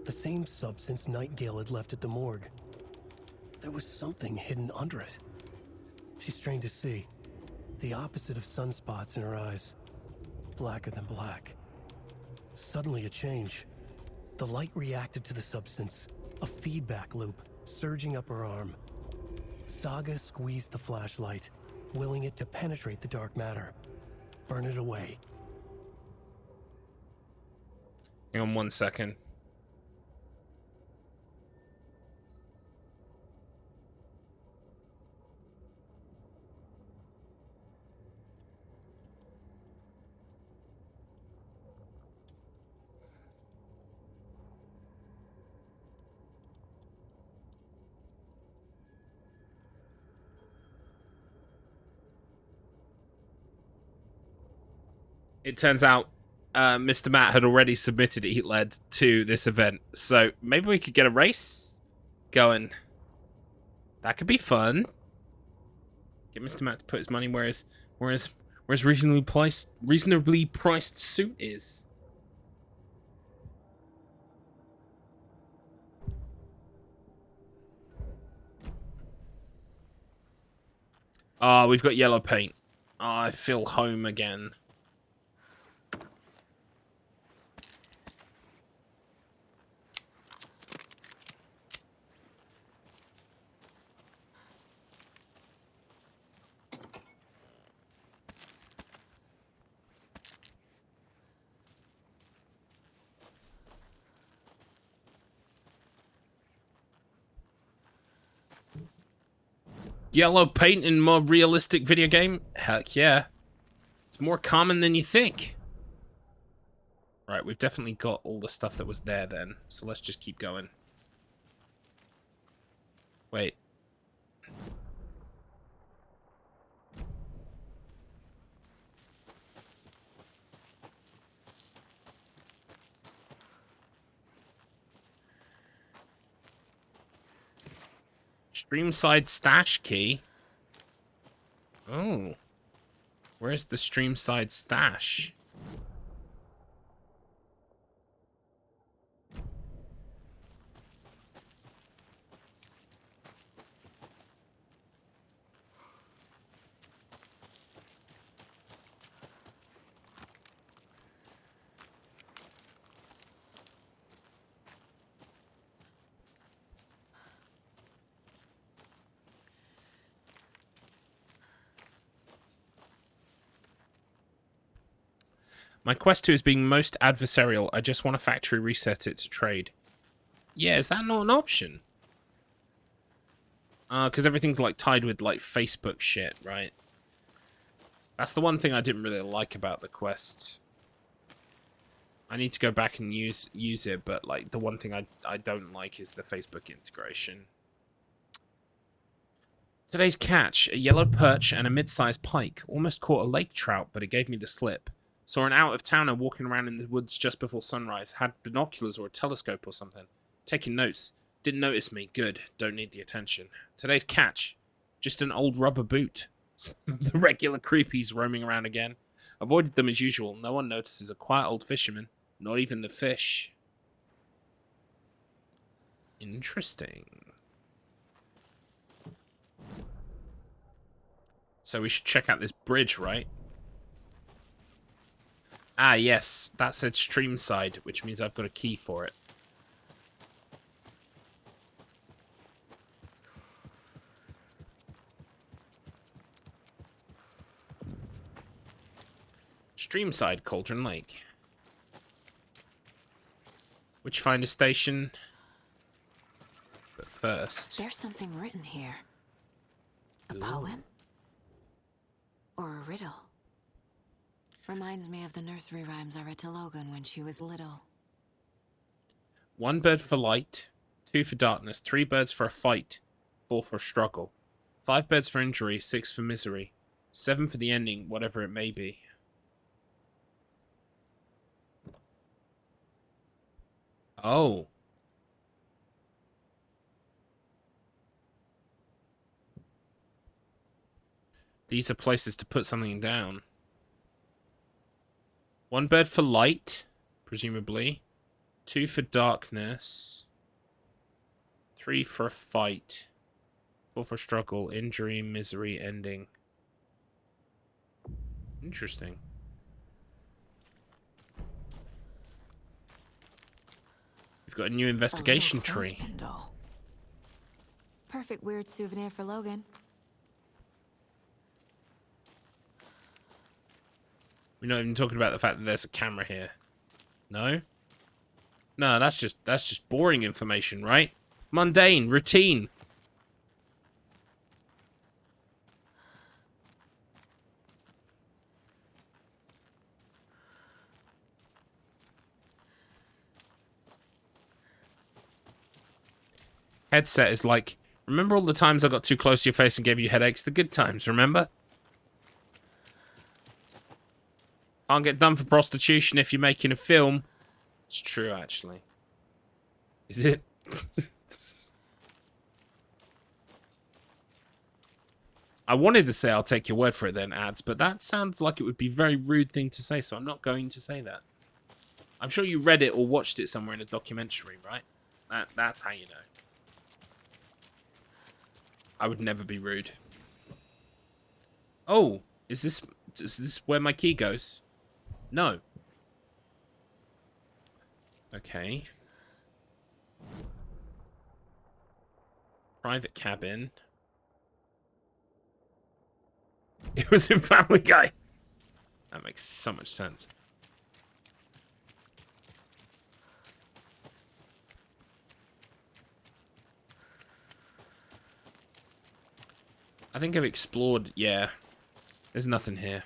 The same substance Nightingale had left at the morgue. There was something hidden under it. She strained to see. The opposite of sunspots in her eyes. Blacker than black. Suddenly a change. The light reacted to the substance. A feedback loop, surging up her arm. Saga squeezed the flashlight, willing it to penetrate the dark matter. Burn it away. Hang on 1 second. It turns out Mr. Matt had already submitted Eat Lead to this event, so maybe we could get a race going. That could be fun. Get Mr. Matt to put his money where his reasonably priced suit is. Oh, we've got yellow paint. Oh, I feel home again. Yellow paint in more realistic video game? Heck yeah. It's more common than you think. Right, we've definitely got all the stuff that was there then, so let's just keep going. Wait. Streamside stash key? Oh. Where's the streamside stash? My Quest 2 is being most adversarial. I just want to factory reset it to trade. Yeah, is that not an option? Because everything's like tied with like Facebook shit, right? That's the one thing I didn't really like about the quest. I need to go back and use it, but like the one thing I don't like is the Facebook integration. Today's catch, a yellow perch and a mid-sized pike. Almost caught a lake trout, but it gave me the slip. Saw an out-of-towner walking around in the woods just before sunrise. Had binoculars or a telescope or something. Taking notes. Didn't notice me. Good. Don't need the attention. Today's catch, just an old rubber boot. The regular creepies roaming around again. Avoided them as usual. No one notices a quiet old fisherman. Not even the fish. Interesting. So we should check out this bridge, right? Ah, yes. That said stream side, which means I've got a key for it. Streamside Cauldron Lake. Which find a station. But first... There's something written here. A poem? Or a riddle? Reminds me of the nursery rhymes I read to Logan when she was little. 1 bird for light, 2 for darkness, 3 birds for a fight, 4 for a struggle, 5 birds for injury, 6 for misery, 7 for the ending, whatever it may be. Oh. These are places to put something down. 1 bird for light, presumably. 2 for darkness. 3 for a fight. 4 for struggle, injury, misery, ending. Interesting. We've got a new investigation tree. Perfect weird souvenir for Logan. We're not even talking about the fact that there's a camera here. No? No, that's just boring information, right? Mundane, routine. Headset is like, remember all the times I got too close to your face and gave you headaches? The good times, remember? Can't get done for prostitution if you're making a film. It's true, actually. Is it? I wanted to say I'll take your word for it then, ads, but that sounds like it would be a very rude thing to say, so I'm not going to say that. I'm sure you read it or watched it somewhere in a documentary, right? That's how you know. I would never be rude. Oh, is this where my key goes? No. Okay. Private cabin. It was in Family Guy. That makes so much sense. I think I've explored, yeah. There's nothing here.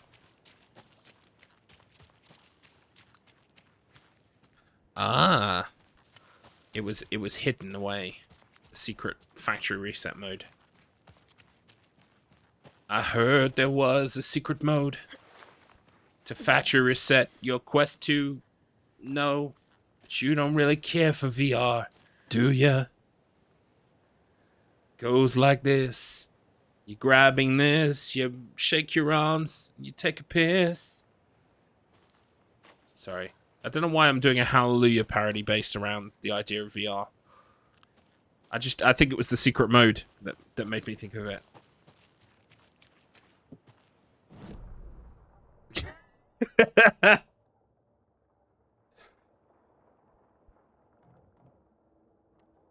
Ah. It was hidden away. The secret factory reset mode. I heard there was a secret mode. To factory reset your Quest 2. No. But you don't really care for VR, do ya? Goes like this. You're grabbing this, you shake your arms, you take a piss. Sorry. I don't know why I'm doing a Hallelujah parody based around the idea of VR. I think it was the secret mode that made me think of it.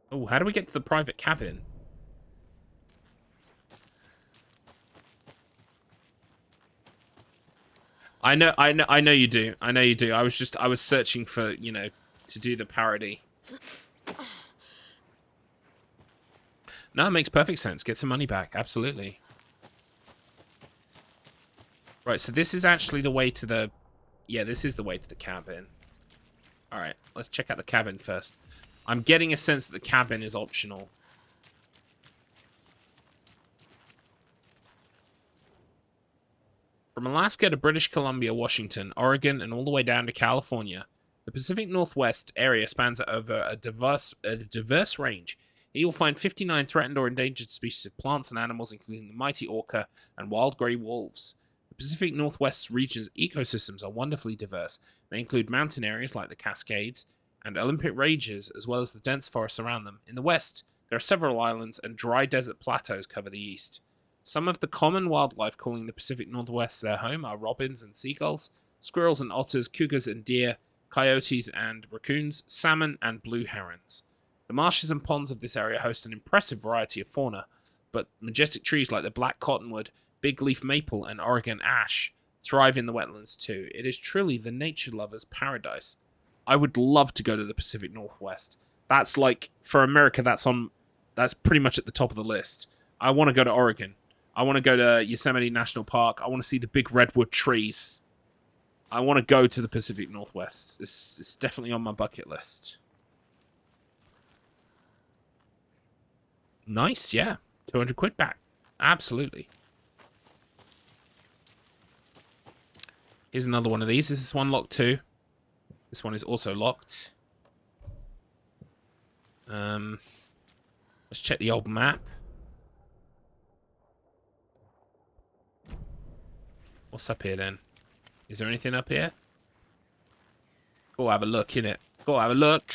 Oh, how do we get to the private cabin? I know you do. I know you do. I was searching for, you know, to do the parody. No, it makes perfect sense. Get some money back. Absolutely. Right, so this is actually the way to the... Yeah, this is the way to the cabin. Alright, let's check out the cabin first. I'm getting a sense that the cabin is optional. From Alaska to British Columbia, Washington, Oregon, and all the way down to California, the Pacific Northwest area spans over a diverse range. Here you'll find 59 threatened or endangered species of plants and animals, including the mighty orca and wild grey wolves. The Pacific Northwest region's ecosystems are wonderfully diverse. They include mountain areas like the Cascades and Olympic ranges, as well as the dense forests around them. In the west, there are several islands and dry desert plateaus cover the east. Some of the common wildlife calling the Pacific Northwest their home are robins and seagulls, squirrels and otters, cougars and deer, coyotes and raccoons, salmon and blue herons. The marshes and ponds of this area host an impressive variety of fauna, but majestic trees like the black cottonwood, big leaf maple, and Oregon ash thrive in the wetlands too. It is truly the nature lover's paradise. I would love to go to the Pacific Northwest. That's like, for America, that's pretty much at the top of the list. I want to go to Oregon. I want to go to Yosemite National Park. I want to see the big redwood trees. I want to go to the Pacific Northwest. It's definitely on my bucket list. Nice, yeah. 200 quid back. Absolutely. Here's another one of these. Is this one locked too? This one is also locked. Let's check the old map. What's up here then? Is there anything up here? Go have a look, innit? Go have a look.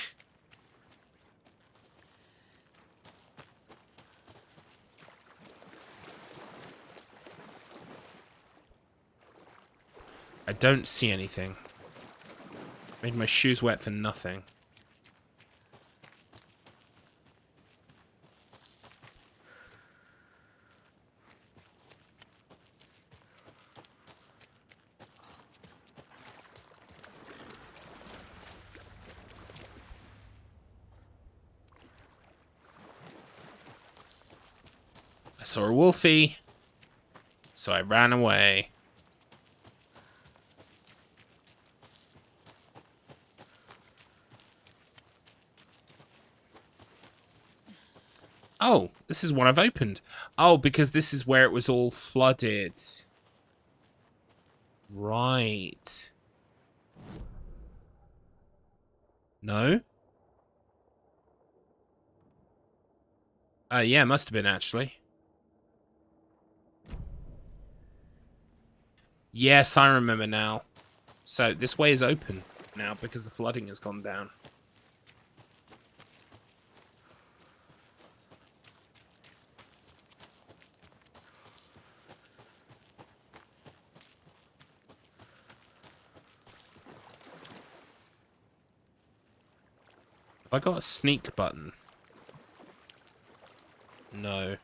I don't see anything. Made my shoes wet for nothing. I saw a wolfie, so I ran away. Oh, this is one I've opened. Oh, because this is where it was all flooded. Right. No? Yeah, must have been actually. Yes, I remember now. So this way is open now because the flooding has gone down. Have I got a sneak button? No.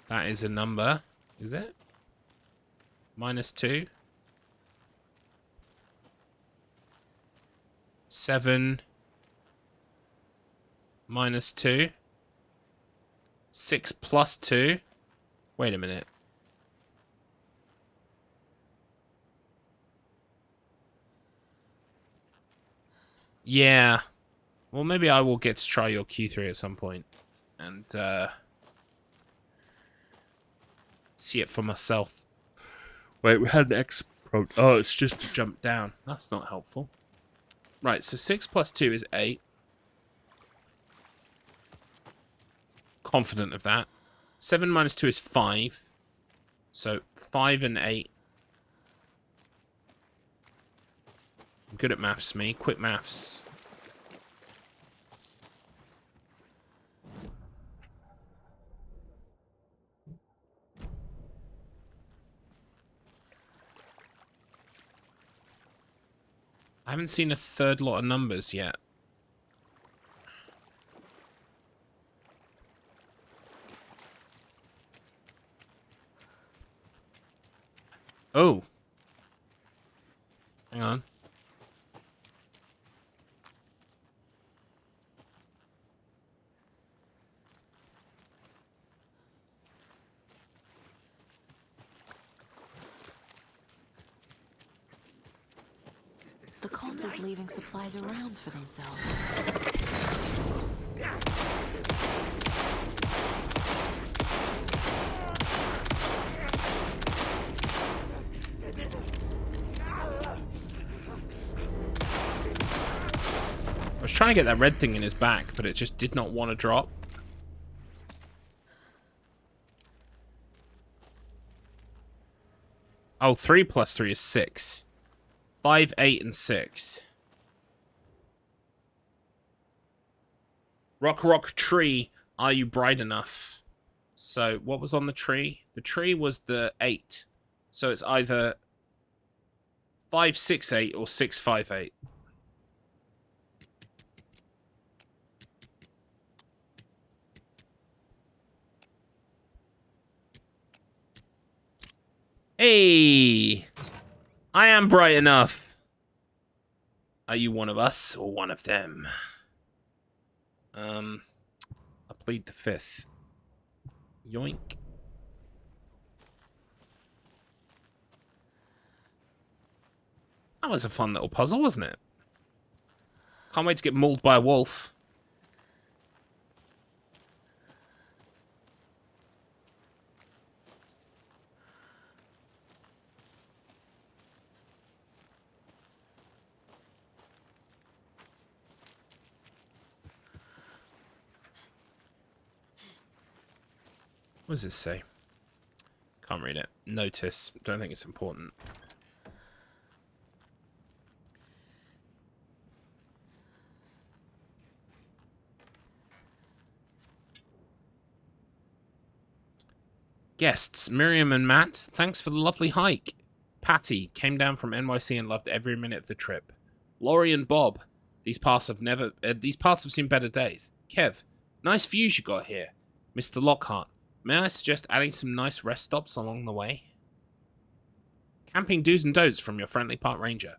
That is a number, is it? -2. 7. -2. 6 + 2. Wait a minute. Yeah. Well, maybe I will get to try your Q3 at some point. And, see it for myself. Wait, we had an X pro... Oh, it's just to jump down. That's not helpful. Right, so 6 + 2 is 8. Confident of that. 7 - 2 is 5. So 5 and 8. I'm good at maths, me. Quick maths. I haven't seen a third lot of numbers yet. Oh. Hang on. the cult is leaving supplies around for themselves. I was trying to get that red thing in his back, but it just did not want to drop. Oh, 3 plus 3 is 6. 5, 8, and 6. Rock, rock, tree, are you bright enough? So, what was on the tree? The tree was the 8. So it's either 5, 6, 8 or 6, 5, 8. Hey! I am bright enough. Are you one of us or one of them? I plead the 5th. Yoink. That was a fun little puzzle, wasn't it? Can't wait to get mauled by a wolf. What does this say? Can't read it. Notice. Don't think it's important. Guests, Miriam and Matt, thanks for the lovely hike. Patty came down from NYC and loved every minute of the trip. Laurie and Bob, these paths have seen better days. Kev, nice views you got here. Mr. Lockhart, may I suggest adding some nice rest stops along the way? Camping do's and don'ts from your friendly park ranger.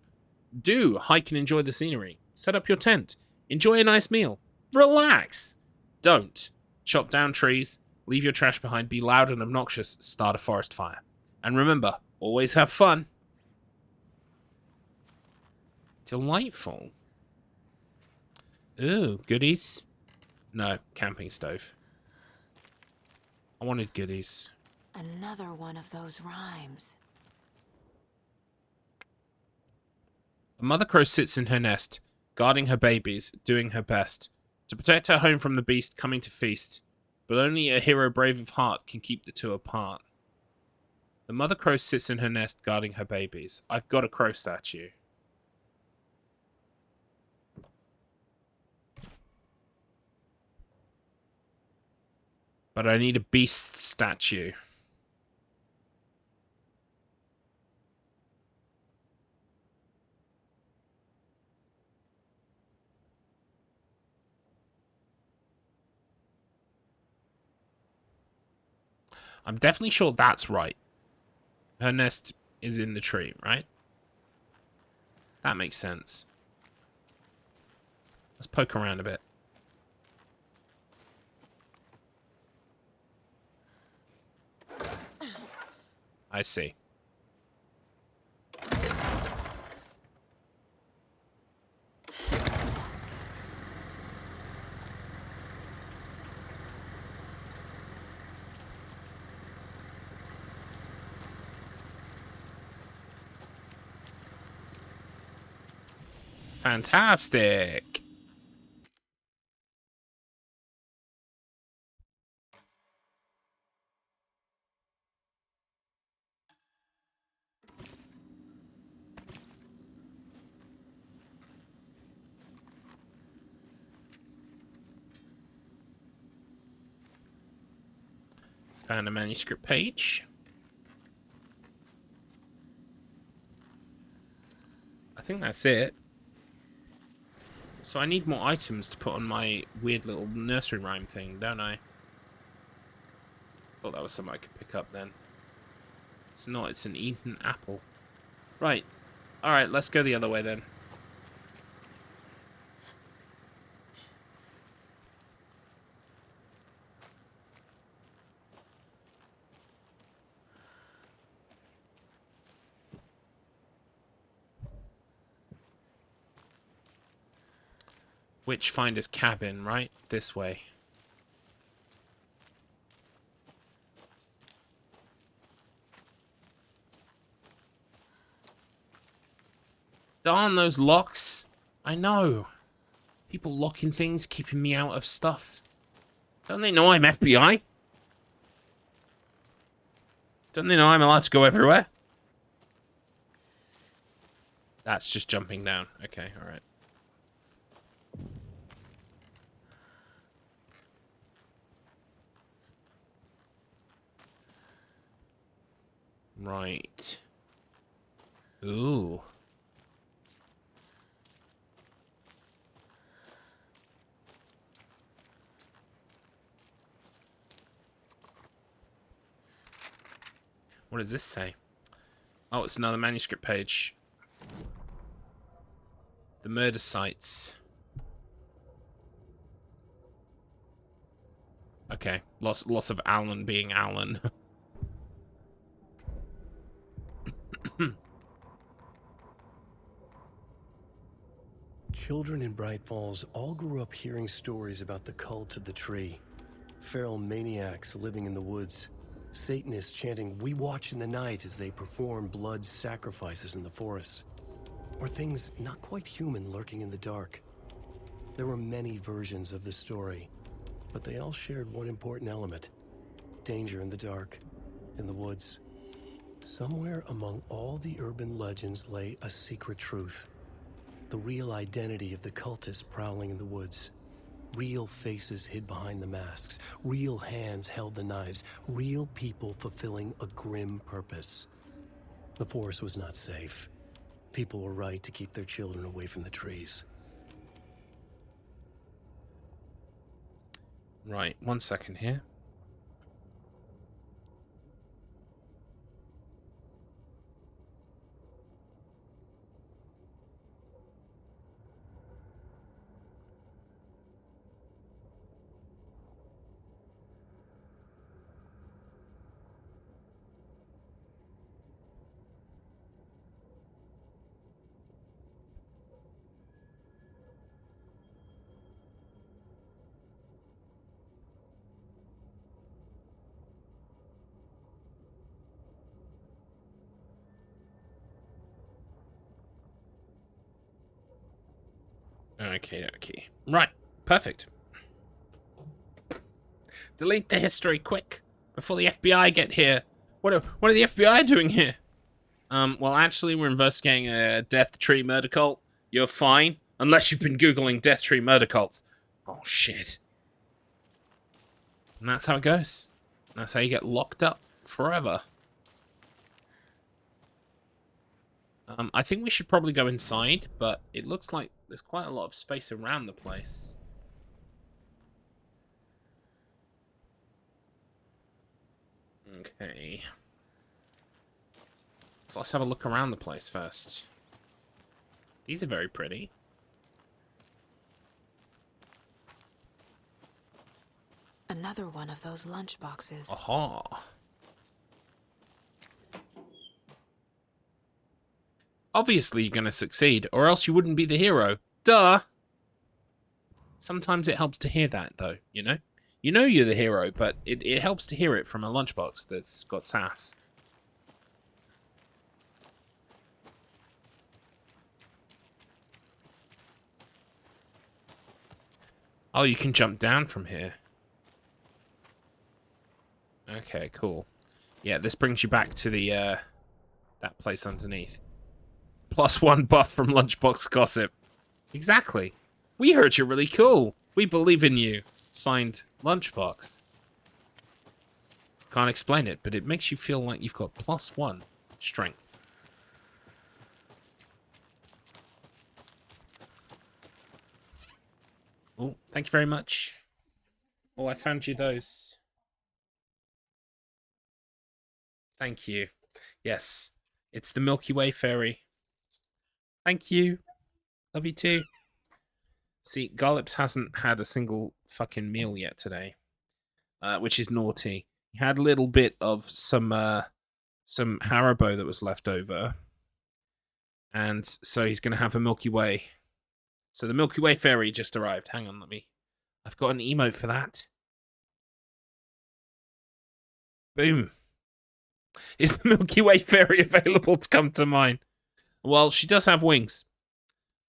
Do hike and enjoy the scenery. Set up your tent. Enjoy a nice meal. Relax. Don't chop down trees. Leave your trash behind, be loud and obnoxious, start a forest fire. And remember, always have fun. Delightful. Ooh, goodies? No, camping stove. I wanted goodies. Another one of those rhymes. A mother crow sits in her nest, guarding her babies, doing her best to protect her home from the beast coming to feast. But only a hero brave of heart can keep the two apart. The mother crow sits in her nest guarding her babies. I've got a crow statue. But I need a beast statue. I'm definitely sure that's right. Her nest is in the tree, right? That makes sense. Let's poke around a bit. I see. Fantastic. Found a manuscript page. I think that's it. So I need more items to put on my weird little nursery rhyme thing, don't I? Thought that was something I could pick up then. It's not, it's an eaten apple. Right. Alright, let's go the other way then. Witchfinder's cabin, right? This way. Darn those locks. I know. People locking things, keeping me out of stuff. Don't they know I'm FBI? Don't they know I'm allowed to go everywhere? That's just jumping down. Okay, alright. Right. Ooh. What does this say? Oh, it's another manuscript page. The murder sites. Okay. Loss of Alan being Alan. Children in Bright Falls all grew up hearing stories about the cult of the tree. Feral maniacs living in the woods. Satanists chanting, "We watch in the night," as they perform blood sacrifices in the forests. Or things not quite human lurking in the dark. There were many versions of the story, but they all shared one important element. Danger in the dark, in the woods. Somewhere among all the urban legends lay a secret truth. The real identity of the cultists prowling in the woods. Real faces hid behind the masks. Real hands held the knives. Real people fulfilling a grim purpose. The forest was not safe. People were right to keep their children away from the trees. Right, 1 second here. Okay. Right, perfect. Delete the history, quick, before the FBI get here. What are the FBI doing here? Well, actually, we're investigating a Death Tree murder cult. You're fine, unless you've been Googling Death Tree murder cults. Oh, shit. And that's how it goes. That's how you get locked up forever. I think we should probably go inside, but it looks like there's quite a lot of space around the place. Okay. So let's have a look around the place first. These are very pretty. Another one of those lunch boxes. Aha. Obviously you're gonna succeed, or else you wouldn't be the hero. Duh! Sometimes it helps to hear that, though, you know? You know you're the hero, but it helps to hear it from a lunchbox that's got sass. Oh, you can jump down from here. Okay, cool. Yeah, this brings you back to the, that place underneath. +1 buff from Lunchbox Gossip. Exactly. We heard you're really cool. We believe in you. Signed, Lunchbox. Can't explain it, but it makes you feel like you've got +1 strength. Oh, thank you very much. Oh, I found you those. Thank you. Yes, it's the Milky Way fairy. Thank you. Love you too. See, Garlips hasn't had a single fucking meal yet today, which is naughty. He had a little bit of some Haribo that was left over, and so he's going to have a Milky Way. So the Milky Way fairy just arrived. Hang on, I've got an emote for that. Boom. Is the Milky Way fairy available to come to mine? Well, she does have wings.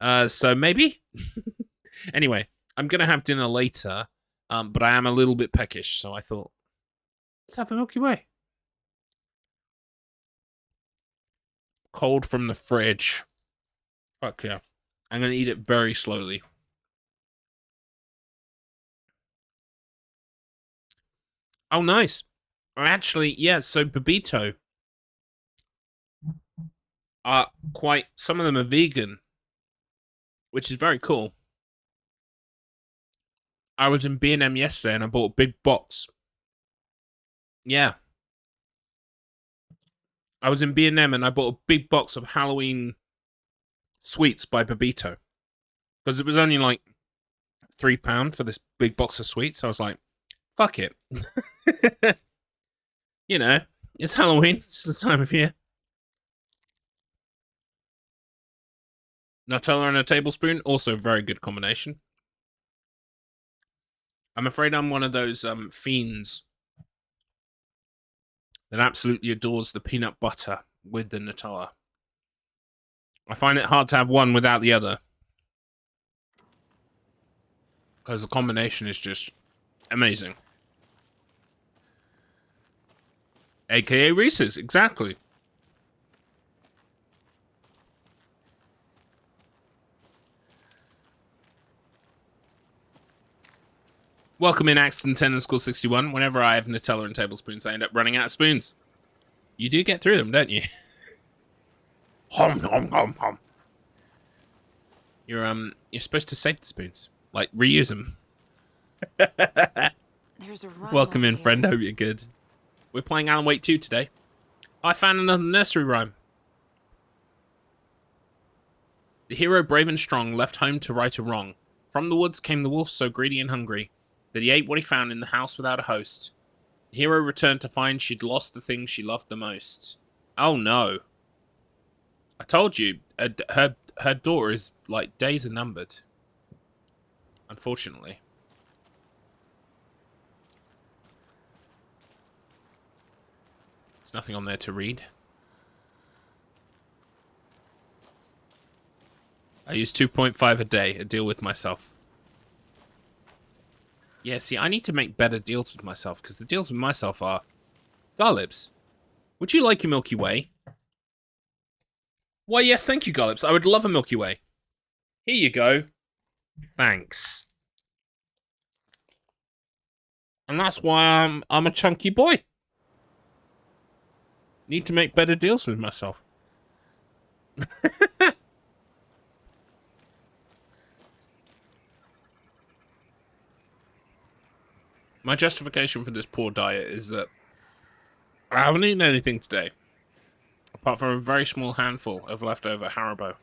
So maybe? Anyway, I'm going to have dinner later, but I am a little bit peckish, so I thought, let's have a Milky Way. Cold from the fridge. Fuck yeah. I'm going to eat it very slowly. Oh, nice. Actually, yeah, so Babito are some of them are vegan, which is very cool. I was in B&M yesterday and I bought a big box. Yeah. I was in B&M and I bought a big box of Halloween sweets by Babito. Because it was only like £3 for this big box of sweets. I was like, fuck it. You know, it's Halloween. It's the time of year. Nutella and a tablespoon, also a very good combination. I'm afraid I'm one of those fiends that absolutely adores the peanut butter with the Nutella. I find it hard to have one without the other. Because the combination is just amazing. AKA Reese's, exactly. Welcome in Axton 10 and School 61. Whenever I have Nutella and tablespoons, I end up running out of spoons. You do get through them, don't you? Hom hom hom hom. You're supposed to save the spoons. Like, reuse them. There's a rhyme Welcome in, over friend. here. Hope you're good. We're playing Alan Wake 2 today. I found another nursery rhyme. The hero, brave and strong, left home to right a wrong. From the woods came the wolf, so greedy and hungry, that he ate what he found in the house without a host. The hero returned to find she'd lost the thing she loved the most. Oh no. I told you, her daughter is, like, days are numbered. Unfortunately. There's nothing on there to read. I use 2.5 a day, a deal with myself. Yeah, see, I need to make better deals with myself, because the deals with myself are... Garlips, would you like a Milky Way? Why, yes, thank you, Garlips. I would love a Milky Way. Here you go. Thanks. And that's why I'm a chunky boy. Need to make better deals with myself. My justification for this poor diet is that I haven't eaten anything today, apart from a very small handful of leftover Haribo.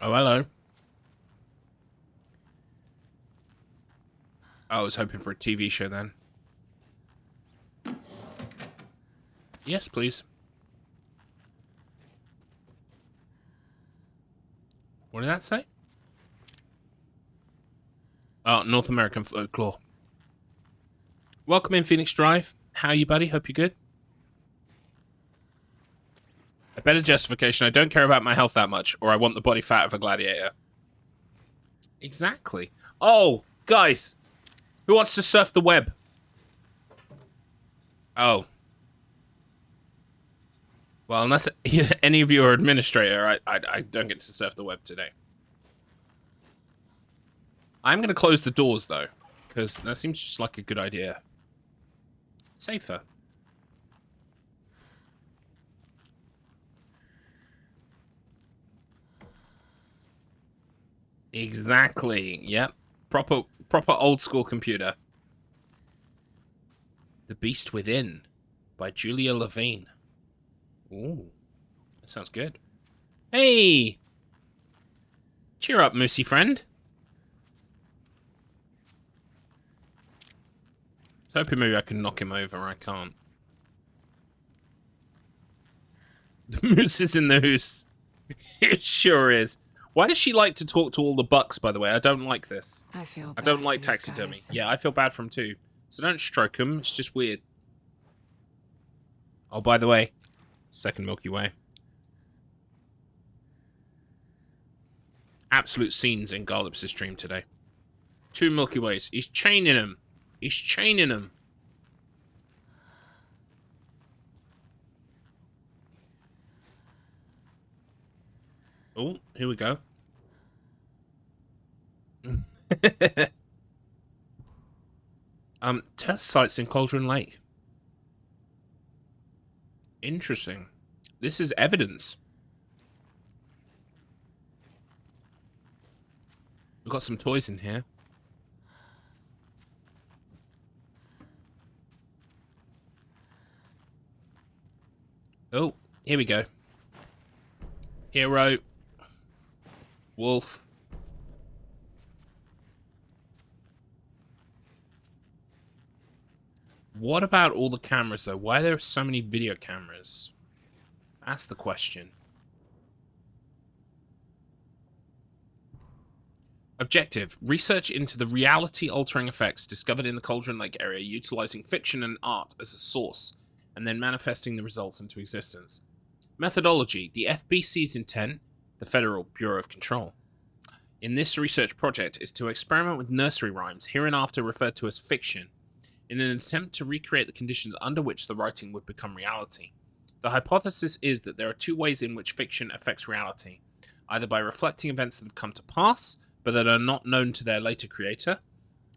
Oh, hello. I was hoping for a TV show then. Yes, please. What did that say? Oh, North American folklore. Welcome in, Phoenix Drive. How are you, buddy? Hope you're good. A better justification. I don't care about my health that much, or I want the body fat of a gladiator. Exactly. Oh, guys. Who wants to surf the web? Oh. Well, unless any of you are administrator, I don't get to surf the web today. I'm going to close the doors, though, because that seems just like a good idea. Safer. Exactly. Yep. Proper old school computer. The Beast Within by Julia Levine. Ooh. That sounds good. Hey! Cheer up, Moosey friend. I was hoping maybe I can knock him over. I can't. The moose is in the hoose. It sure is. Why does she like to talk to all the bucks, by the way? I don't like this. I feel I don't bad like for these taxidermy. guys. Yeah, I feel bad for them too. So don't stroke them. It's just weird. Oh, by the way, second Milky Way. Absolute scenes in Garlips' stream today. 2 Milky Ways. He's chaining them. He's chaining them. Oh, here we go. Test sites in Cauldron Lake. Interesting. This is evidence. We've got some toys in here. Oh, here we go. Hero. Wolf. What about all the cameras, though? Why are there so many video cameras? That's the question. Objective. Research into the reality-altering effects discovered in the Cauldron Lake area, utilizing fiction and art as a source, and then manifesting the results into existence. Methodology. The FBC's intent, the Federal Bureau of Control, in this research project is to experiment with nursery rhymes, hereinafter referred to as fiction, in an attempt to recreate the conditions under which the writing would become reality. The hypothesis is that there are 2 ways in which fiction affects reality, either by reflecting events that have come to pass, but that are not known to their later creator,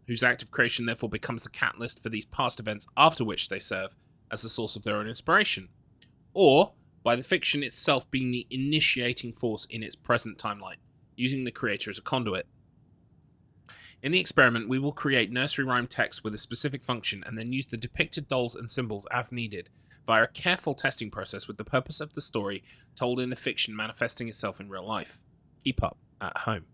whose act of creation therefore becomes the catalyst for these past events after which they serve as the source of their own inspiration, or by the fiction itself being the initiating force in its present timeline, using the creator as a conduit. In the experiment, we will create nursery rhyme text with a specific function and then use the depicted dolls and symbols as needed via a careful testing process with the purpose of the story told in the fiction manifesting itself in real life. Keep up at home.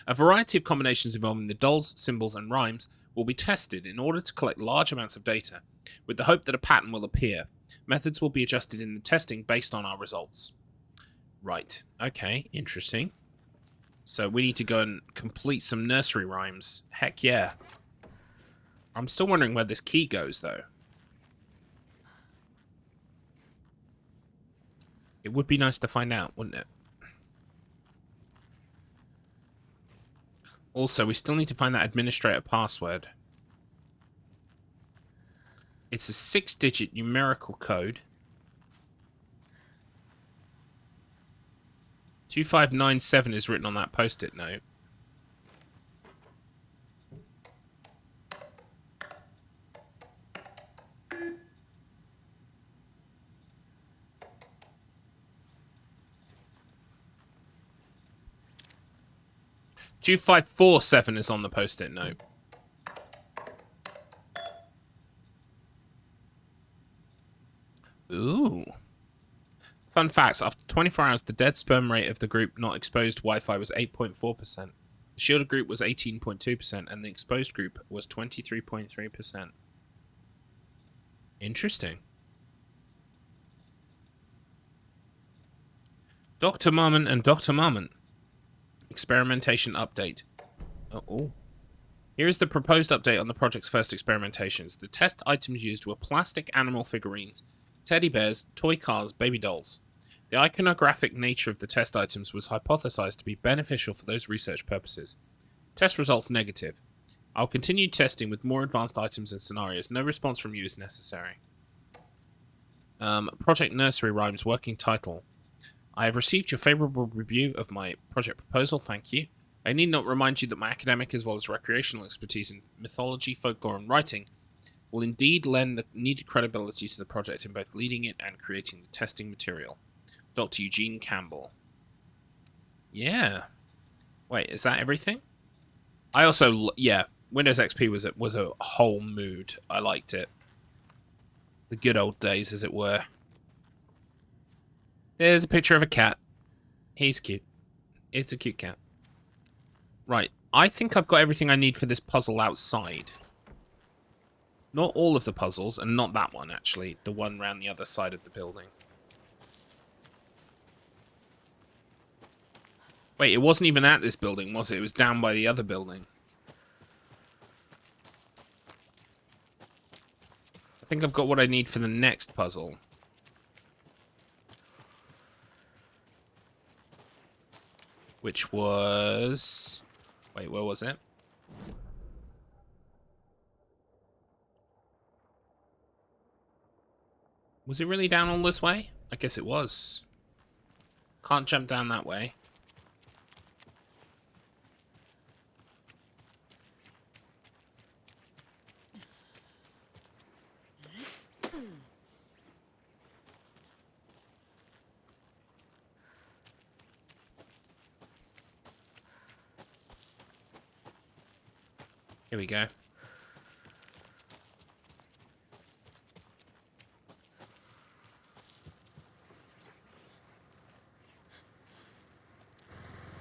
A variety of combinations involving the dolls, symbols, and rhymes will be tested in order to collect large amounts of data, with the hope that a pattern will appear. Methods will be adjusted in the testing based on our results. Right. Okay, interesting. So we need to go and complete some nursery rhymes. Heck yeah. I'm still wondering where this key goes, though. It would be nice to find out, wouldn't it? Also, we still need to find that administrator password. It's a 6-digit numerical code. 2597 is written on that post-it note. "2547 is on the post-it note. Ooh. Fun facts, after 24 hours, the dead sperm rate of the group not exposed to Wi-Fi was 8.4%. The shielded group was 18.2%, and the exposed group was 23.3%. Interesting. Dr. Marmon and Dr. Marmon. Experimentation update. Oh. Here is the proposed update on the project's first experimentations. The test items used were plastic animal figurines, teddy bears, toy cars, baby dolls. The iconographic nature of the test items was hypothesized to be beneficial for those research purposes. Test results negative. I'll continue testing with more advanced items and scenarios. No response from you is necessary. Project Nursery Rhymes working title. I have received your favorable review of my project proposal, thank you. I need not remind you that my academic as well as recreational expertise in mythology, folklore, and writing will indeed lend the needed credibility to the project in both leading it and creating the testing material. Dr. Eugene Campbell. Yeah. Wait, is that everything? I also, yeah, Windows XP was a whole mood. I liked it. The good old days, as it were. There's a picture of a cat. He's cute. It's a cute cat. Right, I think I've got everything I need for this puzzle outside. Not all of the puzzles, and not that one, actually. The one around the other side of the building. Wait, it wasn't even at this building, was it? It was down by the other building. I think I've got what I need for the next puzzle. Which was... Wait, where was it? Was it really down all this way? I guess it was. Can't jump down that way. Here we go.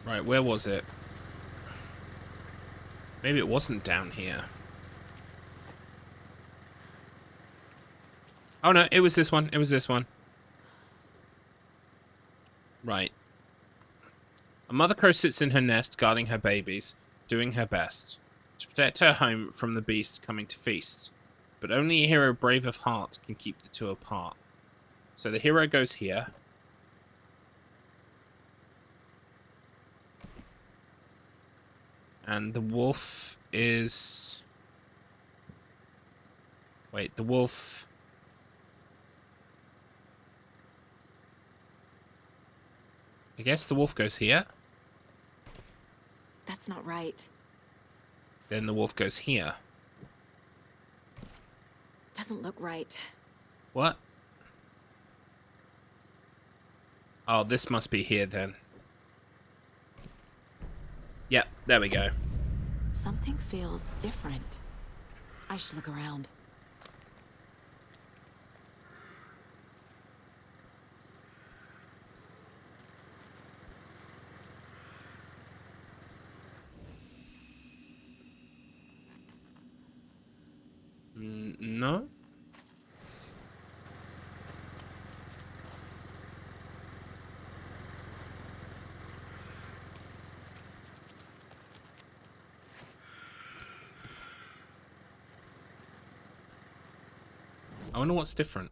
Right, where was it? Maybe it wasn't down here. Oh no, it was this one. It was this one. Right. A mother crow sits in her nest, guarding her babies, doing her best to protect her home from the beast coming to feast. But only a hero brave of heart can keep the two apart. So the hero goes here. And the wolf is... Wait, the wolf... I guess the wolf goes here. That's not right. Then the wolf goes here. Doesn't look right. What? Oh, this must be here then. Yep, there we go. Something feels different. I should look around. No? I wonder what's different.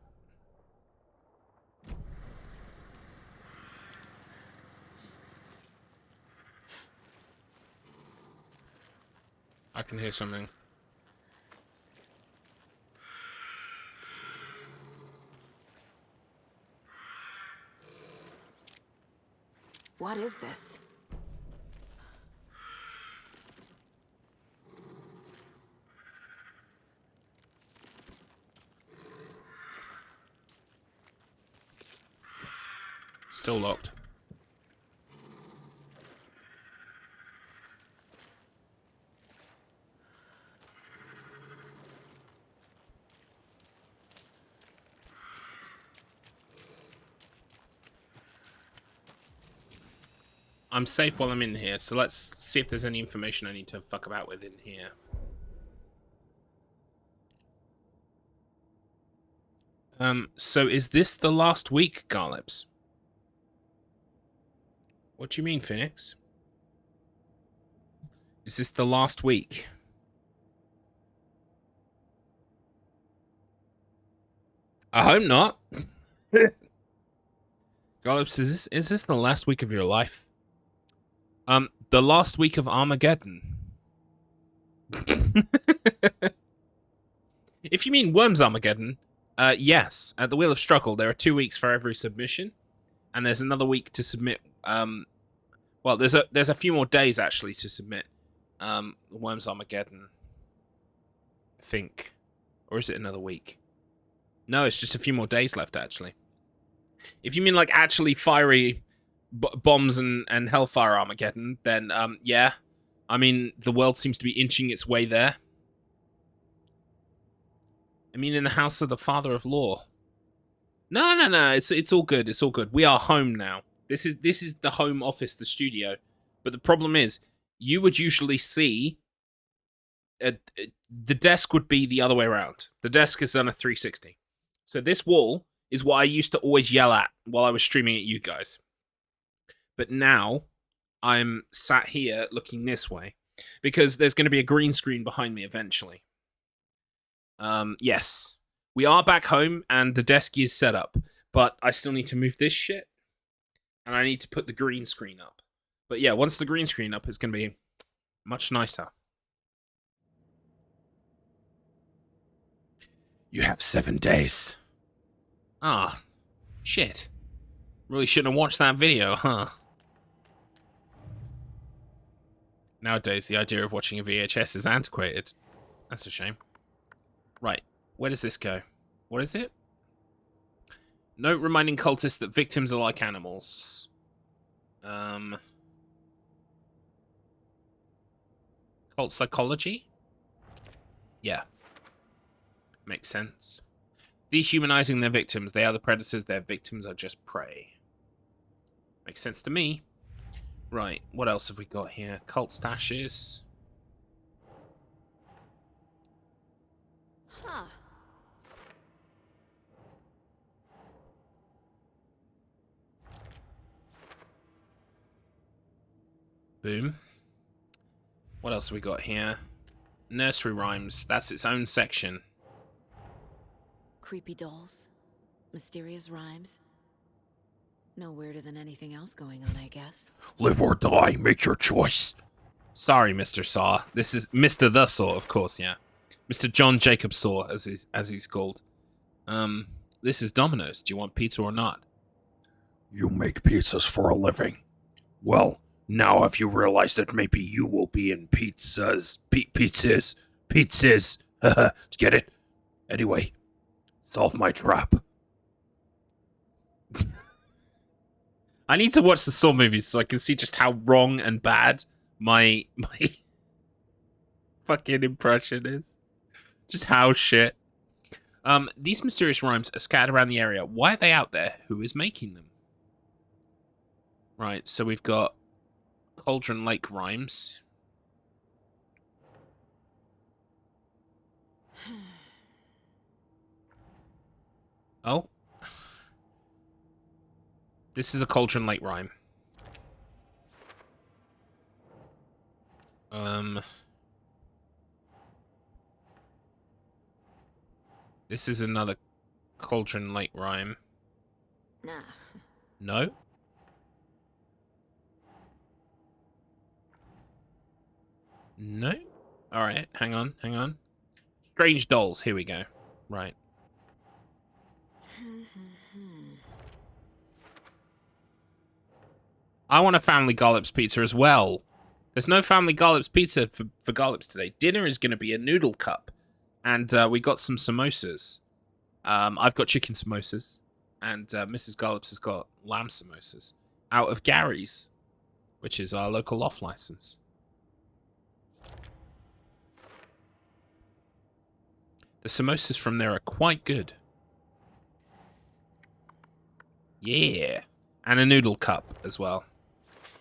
I can hear something. What is this? Still locked. I'm safe while I'm in here, so let's see if there's any information I need to fuck about with in here. So is this the last week, Garlips? What do you mean, Phoenix? Is this the last week? I hope not. Garlips, is this the last week of your life? The last week of Armageddon. If you mean Worms Armageddon, yes. At the Wheel of Struggle, there are 2 weeks for every submission, and there's another week to submit. Well, there's a few more days actually to submit. Worms Armageddon. I think, or is it another week? No, it's just a few more days left actually. If you mean like actually fiery bombs and Hellfire Armageddon, then yeah. I mean, the world seems to be inching its way there. I mean, in the house of the Father of Law. No. It's all good. It's all good. We are home now. This is the home office, the studio. But the problem is, you would usually see the desk would be the other way around. The desk is on a 360. So this wall is what I used to always yell at while I was streaming at you guys. But now, I'm sat here looking this way because there's going to be a green screen behind me eventually. Yes, we are back home and the desk is set up, but I still need to move this shit and I need to put the green screen up. But yeah, once the green screen up, it's going to be much nicer. You have 7 days. Ah, shit. Really shouldn't have watched that video, huh? Nowadays, the idea of watching a VHS is antiquated. That's a shame. Right, where does this go? What is it? Note reminding cultists that victims are like animals. Cult psychology? Yeah. Makes sense. Dehumanizing their victims. They are the predators, their victims are just prey. Makes sense to me. Right, what else have we got here? Cult stashes. Huh. Boom. What else have we got here? Nursery rhymes. That's its own section. Creepy dolls. Mysterious rhymes. No weirder than anything else going on, I guess. Live or die, make your choice. Sorry, Mr. Saw. This is Mr. The Saw, of course, yeah. Mr. John Jacob Saw, as he's called. This is Domino's. Do you want pizza or not? You make pizzas for a living. Well, now have you realized that maybe you will be in pizzas? Pizzas. Get it? Anyway, solve my trap. I need to watch the Saw movies so I can see just how wrong and bad my fucking impression is. Just how shit. These mysterious rhymes are scattered around the area. Why are they out there? Who is making them? Right, so we've got Cauldron Lake rhymes. Oh. This is a Cauldron Lake rhyme. This is another Cauldron Lake rhyme. Nah. No? No? Alright, hang on. Strange Dolls, here we go. Right. I want a Family Garlips pizza as well. There's no Family Garlips pizza for Garlips today. Dinner is going to be a noodle cup. And we got some samosas. I've got chicken samosas. And Mrs. Garlips has got lamb samosas. Out of Gary's, which is our local off license. The samosas from there are quite good. Yeah. And a noodle cup as well.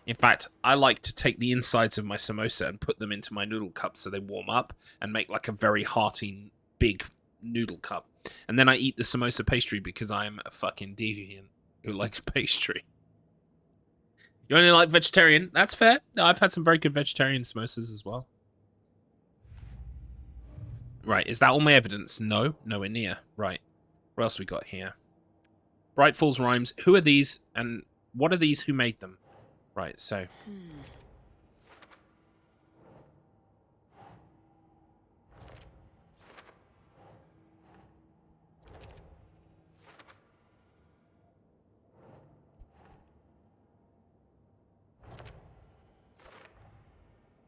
In fact, I like to take the insides of my samosa and put them into my noodle cup so they warm up and make like a very hearty, big noodle cup. And then I eat the samosa pastry because I'm a fucking deviant who likes pastry. You only like vegetarian? That's fair. I've had some very good vegetarian samosas as well. Right, is that all my evidence? No, nowhere near. Right, what else we got here? Bright Falls rhymes. Who are these and what are these? Who made them? Right, so...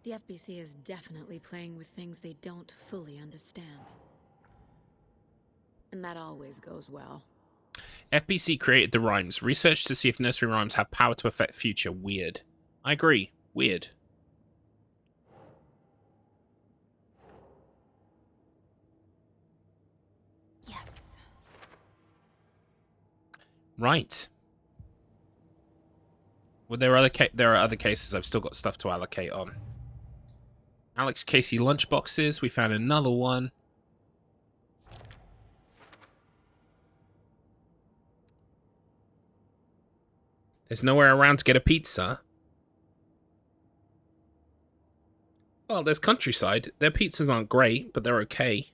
The FBC is definitely playing with things they don't fully understand. And that always goes well. FBC created the rhymes. Research to see if nursery rhymes have power to affect future. Weird. I agree. Weird. Yes. Right. Well, there are other cases I've still got stuff to allocate on. Alex Casey lunchboxes. We found another one. There's nowhere around to get a pizza. Well, there's Countryside. Their pizzas aren't great, but they're okay.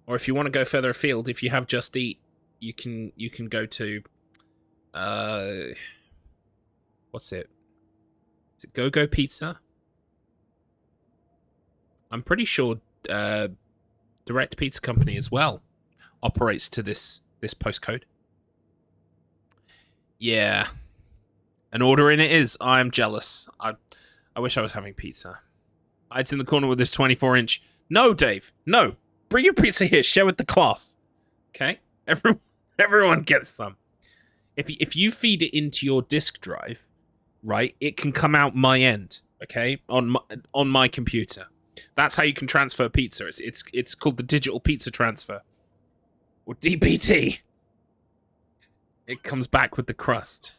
Or if you want to go further afield, if you have Just Eat, you can go to what's it? Is it Go Pizza? I'm pretty sure Direct Pizza Company as well operates to this postcode. Yeah. An order in it is. I'm jealous. I wish I was having pizza. It's in the corner with this 24-inch. No, Dave. No. Bring your pizza here. Share with the class. Okay? Everyone gets some. If you feed it into your disk drive, right, it can come out my end, okay? On my computer. That's how you can transfer pizza. It's called the digital pizza transfer. Or DPT. It comes back with the crust.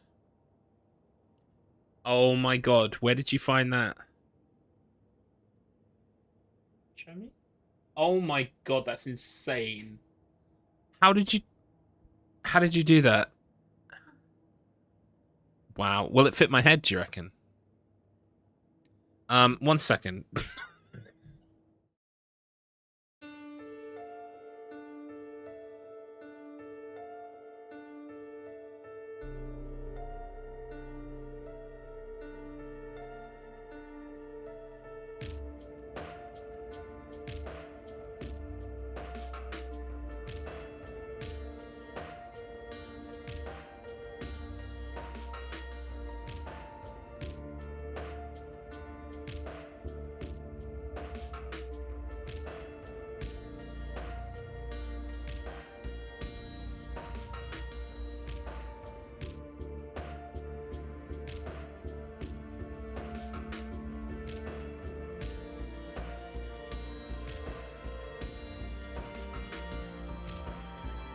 Oh my god, where did you find that? Show me? Oh my god, that's insane. How did you do that? Wow. Will it fit my head, do you reckon? 1 second.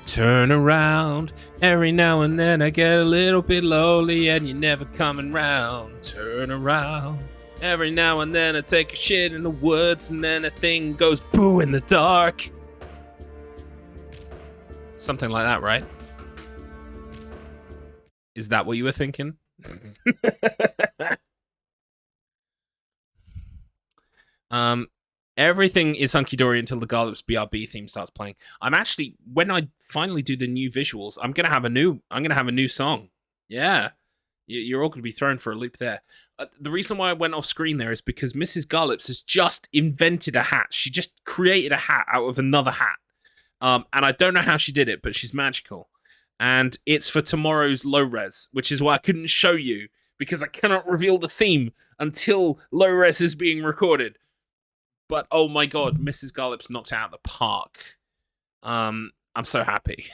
Turn around. Every now and then I get a little bit lonely and you're never coming round. Turn around. Every now and then I take a shit in the woods and then a thing goes boo in the dark. Something like that, right? Is that what you were thinking? Everything is hunky-dory until the Garlips BRB theme starts playing. I'm actually, when I finally do the new visuals, I'm gonna have a new song. Yeah. You're all gonna be thrown for a loop there. The reason why I went off screen there is because Mrs. Garlips has just invented a hat. She just created a hat out of another hat. And I don't know how she did it, but she's magical. And it's for tomorrow's low res, which is why I couldn't show you, because I cannot reveal the theme until low res is being recorded. But oh my god, Mrs. Garlips knocked it out of the park. I'm so happy.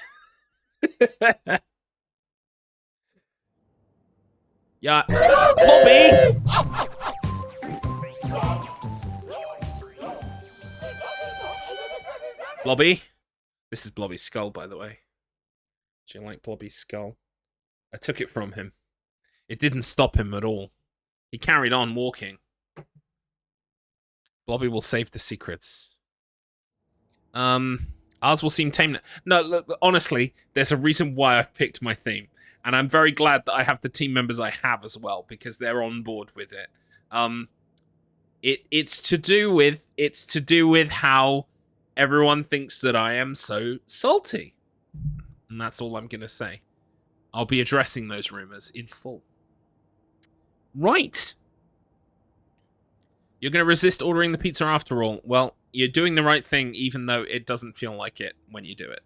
Yeah. Bobby! Blobby? This is Blobby's skull, by the way. Do you like Blobby's skull? I took it from him. It didn't stop him at all. He carried on walking. Blobby will save the secrets. Ours will seem tame. No, look, honestly, there's a reason why I've picked my theme. And I'm very glad that I have the team members I have as well, because they're on board with it. It's to do with how everyone thinks that I am so salty. And that's all I'm gonna say. I'll be addressing those rumors in full. Right. You're gonna resist ordering the pizza after all. Well, you're doing the right thing, even though it doesn't feel like it when you do it.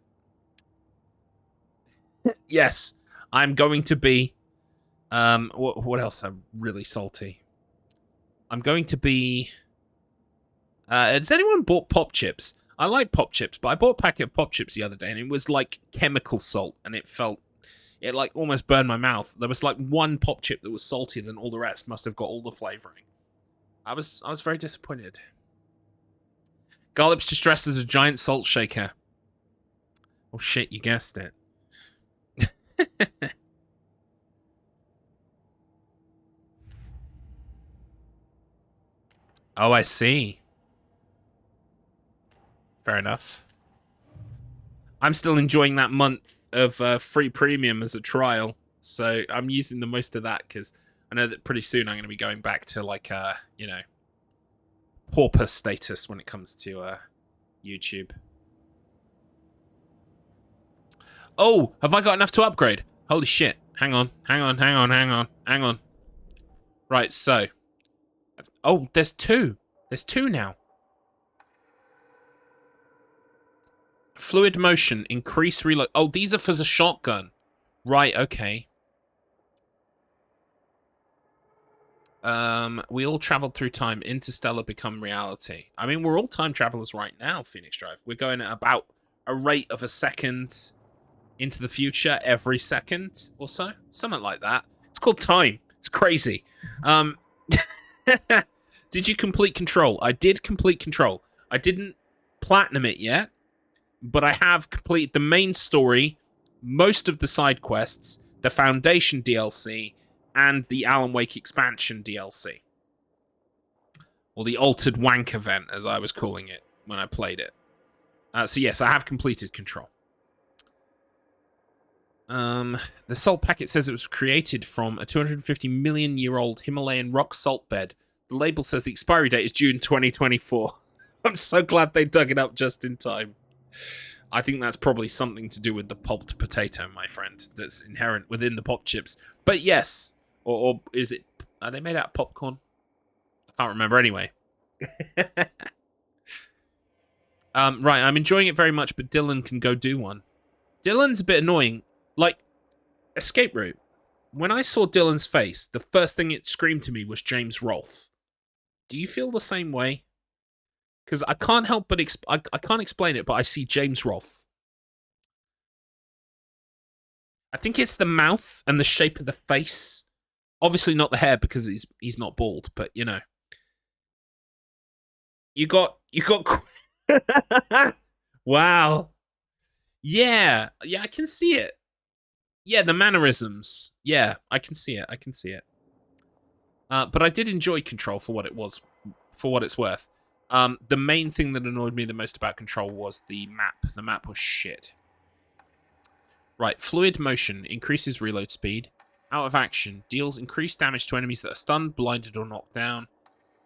Yes, I'm going to be... what else? I'm really salty. I'm going to be... has anyone bought Pop Chips? I like Pop Chips, but I bought a packet of Pop Chips the other day, and it was like chemical salt, and it like almost burned my mouth. There was like one Pop Chip that was saltier than all the rest. Must have got all the flavoring. I was very disappointed. Garlips just dressed as a giant salt shaker. Oh shit, you guessed it. Oh, I see. Fair enough. I'm still enjoying that month of free premium as a trial, so I'm using the most of that because I know that pretty soon I'm going to be going back to like, you know, pauper status when it comes to YouTube. Oh, have I got enough to upgrade? Holy shit. Hang on. Right, so. Oh, there's two. There's two now. Fluid motion, increase reload. Oh, these are for the shotgun. Right, okay. We all traveled through time. Interstellar become reality. I mean, we're all time travelers right now, Phoenix Drive. We're going at about a rate of a second into the future every second or so. Something like that. It's called time. It's crazy. Did you complete Control? I did complete Control. I didn't platinum it yet, but I have completed the main story, most of the side quests, the Foundation DLC, and the Alan Wake expansion DLC. Or the Altered Wank event, as I was calling it when I played it. So yes, I have completed Control. The salt packet says it was created from a 250 million year old Himalayan rock salt bed. The label says the expiry date is June 2024. I'm so glad they dug it up just in time. I think that's probably something to do with the pulped potato, my friend, that's inherent within the pop chips. But yes, or is it, are they made out of popcorn? I can't remember anyway. Right, I'm enjoying it very much, but Dylan can go do one. Dylan's a bit annoying. Like, Escape Route. When I saw Dylan's face, the first thing it screamed to me was James Rolfe. Do you feel the same way? Because I can't help but I can't explain it, but I see James Rolfe. I think it's the mouth and the shape of the face. Obviously not the hair because he's not bald, but you know. You got Wow. Yeah, I can see it. Yeah, the mannerisms. Yeah, I can see it. But I did enjoy Control for what it was, for what it's worth. The main thing that annoyed me the most about Control was the map. The map was shit. Right, fluid motion increases reload speed. Out of action deals increased damage to enemies that are stunned, blinded, or knocked down.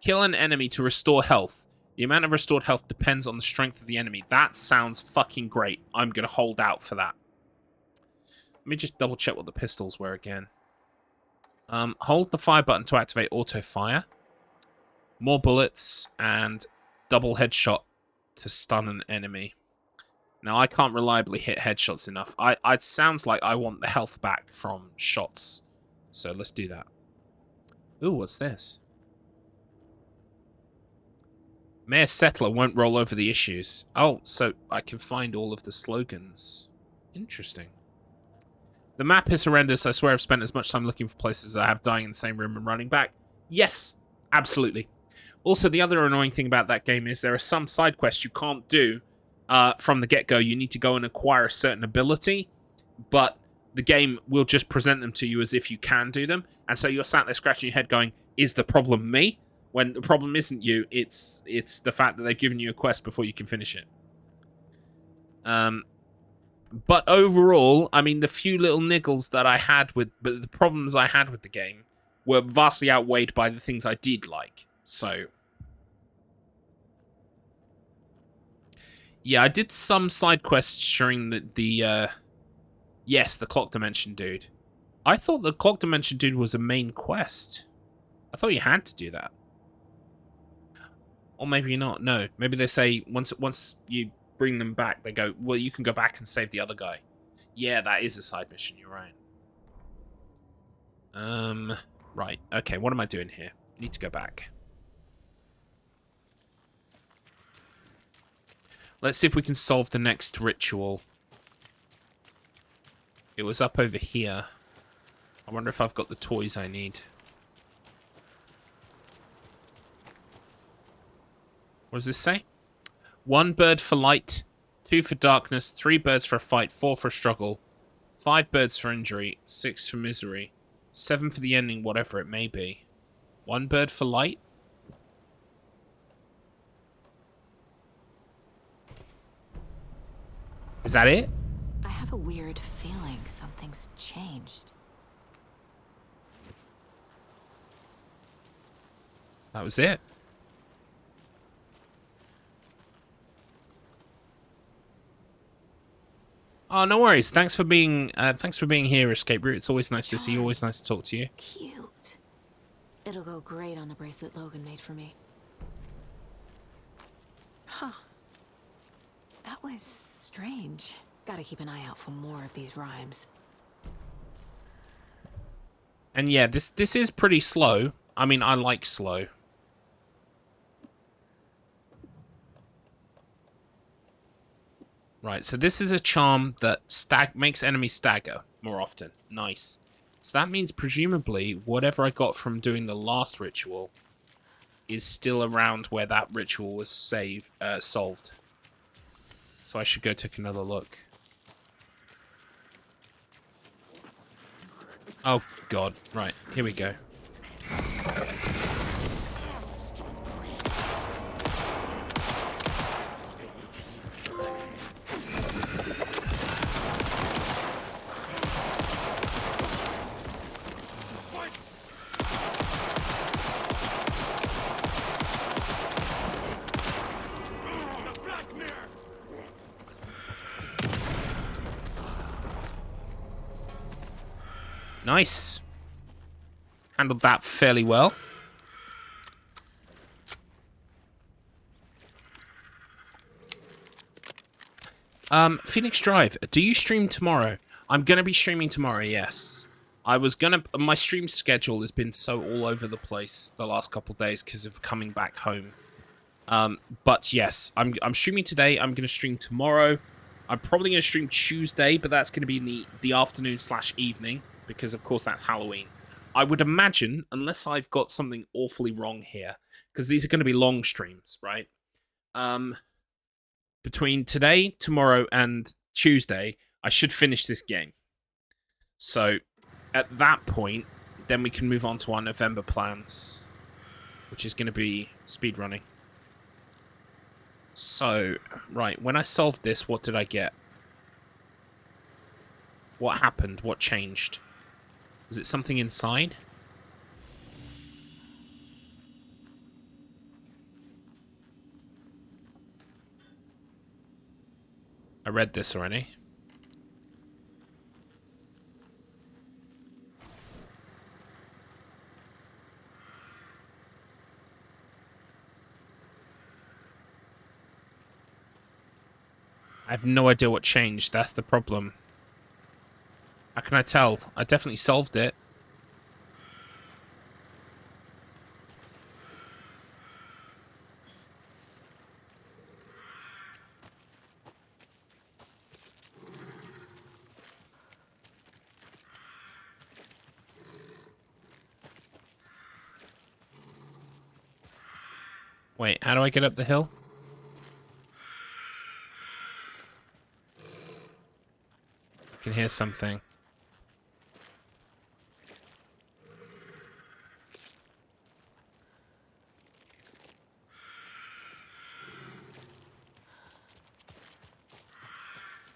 Kill an enemy to restore health. The amount of restored health depends on the strength of the enemy. That sounds fucking great. I'm going to hold out for that. Let me just double check what the pistols were again. Hold the fire button to activate auto fire. More bullets and double headshot to stun an enemy. Now, I can't reliably hit headshots enough. It sounds like I want the health back from shots. So let's do that. Ooh, what's this? Mayor Settler won't roll over the issues. Oh, so I can find all of the slogans. Interesting. The map is horrendous. I swear I've spent as much time looking for places as I have dying in the same room and running back. Yes, absolutely. Also, the other annoying thing about that game is there are some side quests you can't do from the get-go. You need to go and acquire a certain ability, but the game will just present them to you as if you can do them. And so you're sat there scratching your head going, is the problem me? When the problem isn't you, it's the fact that they've given you a quest before you can finish it. But overall, I mean, the few little niggles that I had with, but the problems I had with the game were vastly outweighed by the things I did like. So, yeah, I did some side quests during yes, the Clock Dimension dude. I thought the Clock Dimension dude was a main quest. I thought you had to do that. Or maybe not. No, maybe they say once you bring them back, they go, well, you can go back and save the other guy. Yeah, that is a side mission. You're right. Right. Okay, what am I doing here? I need to go back. Let's see if we can solve the next ritual. It was up over here. I wonder if I've got the toys I need. What does this say? 1 bird for light, 2 for darkness, 3 birds for a fight, 4 for a struggle, 5 birds for injury, 6 for misery, 7 for the ending, whatever it may be. 1 bird for light? Is that it? I have a weird feeling something's changed. That was it. Oh, no worries. Thanks for being here, Escape Route. It's always nice to see you. Always nice to talk to you. Cute. It'll go great on the bracelet Logan made for me. Huh. That was strange. Gotta keep an eye out for more of these rhymes. And yeah, this is pretty slow. I mean, I like slow. Right, so this is a charm that makes enemies stagger more often. Nice. So that means presumably whatever I got from doing the last ritual is still around where that ritual was solved. So I should go take another look. Oh god, right, here we go. Nice. Handled that fairly well. Phoenix Drive, do you stream tomorrow? I'm gonna be streaming tomorrow, yes. My stream schedule has been so all over the place the last couple days because of coming back home. But yes, I'm streaming today. I'm gonna stream tomorrow. I'm probably gonna stream Tuesday, but that's gonna be in the afternoon / evening because of course that's Halloween. I would imagine, unless I've got something awfully wrong here, because these are gonna be long streams, right? Between today, tomorrow, and Tuesday, I should finish this game. So, at that point, then we can move on to our November plans, which is going to be speedrunning. So, right, when I solved this, what did I get? What happened? What changed? Was it something inside? I read this already. I have no idea what changed. That's the problem. How can I tell? I definitely solved it. Wait, how do I get up the hill? I can hear something.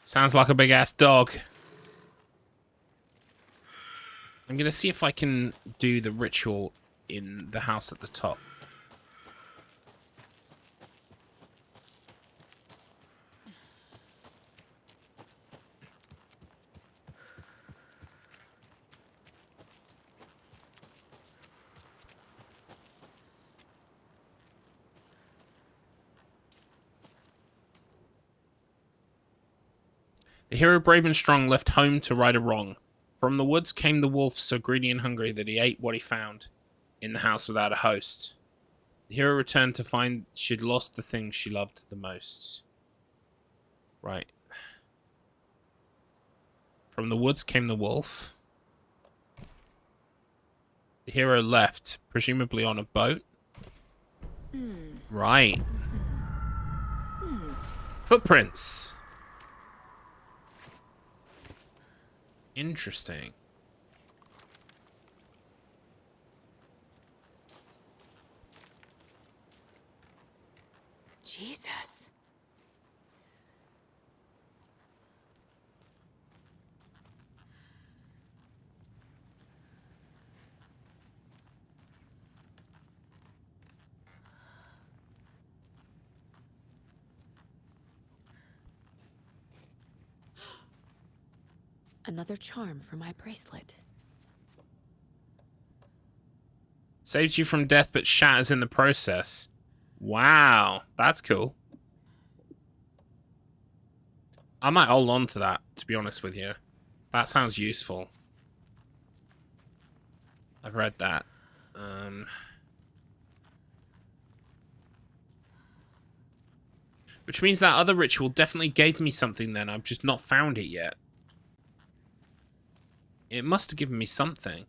Sounds like a big-ass dog. I'm going to see if I can do the ritual in the house at the top. The hero brave and strong left home to right a wrong. From the woods came the wolf, so greedy and hungry that he ate what he found in the house without a host. The hero returned to find she'd lost the thing she loved the most. Right. From the woods came the wolf. The hero left, presumably on a boat. Right. Footprints. Interesting. Jesus. Another charm for my bracelet. Saves you from death but shatters in the process. Wow, that's cool. I might hold on to that, to be honest with you. That sounds useful. I've read that. Which means that other ritual definitely gave me something then. I've just not found it yet. It must have given me something.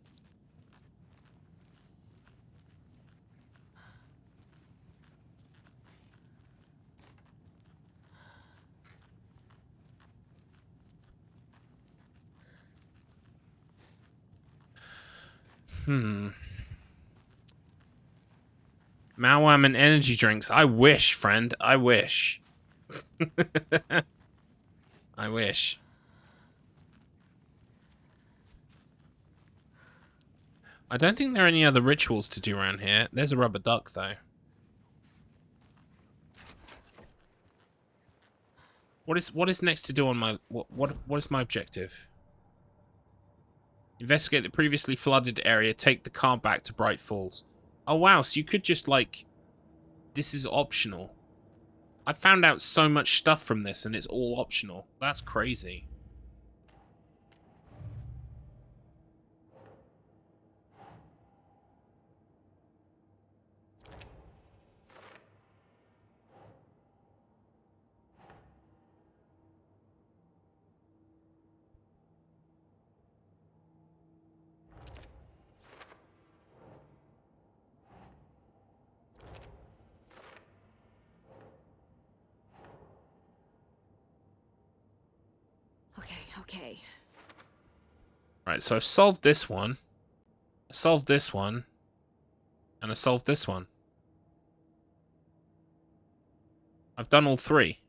Malwam and energy drinks. I wish, friend. I wish. I wish. I don't think there are any other rituals to do around here. There's a rubber duck, though. What is next to do on my... What is my objective? Investigate the previously flooded area. Take the car back to Bright Falls. Oh, wow. So you could just, like... This is optional. I found out so much stuff from this, and it's all optional. That's crazy. Okay. Right, so I've solved this one. I solved this one. And I solved this one. I've done all three.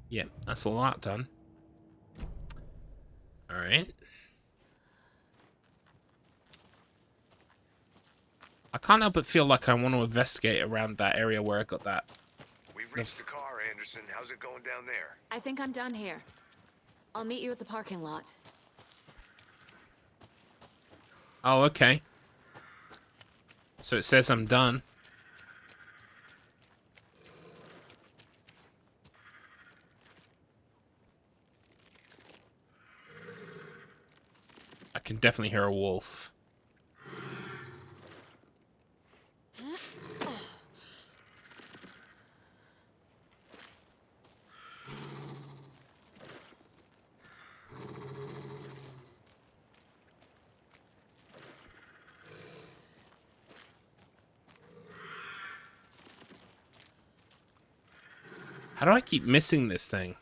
Yeah, that's all that done. Alright. I can't help but feel like I want to investigate around that area where I got that. We've reached the car, Anderson. How's it going down there? I think I'm done here. I'll meet you at the parking lot. Oh, okay. So it says I'm done. I can definitely hear a wolf. How do I keep missing this thing?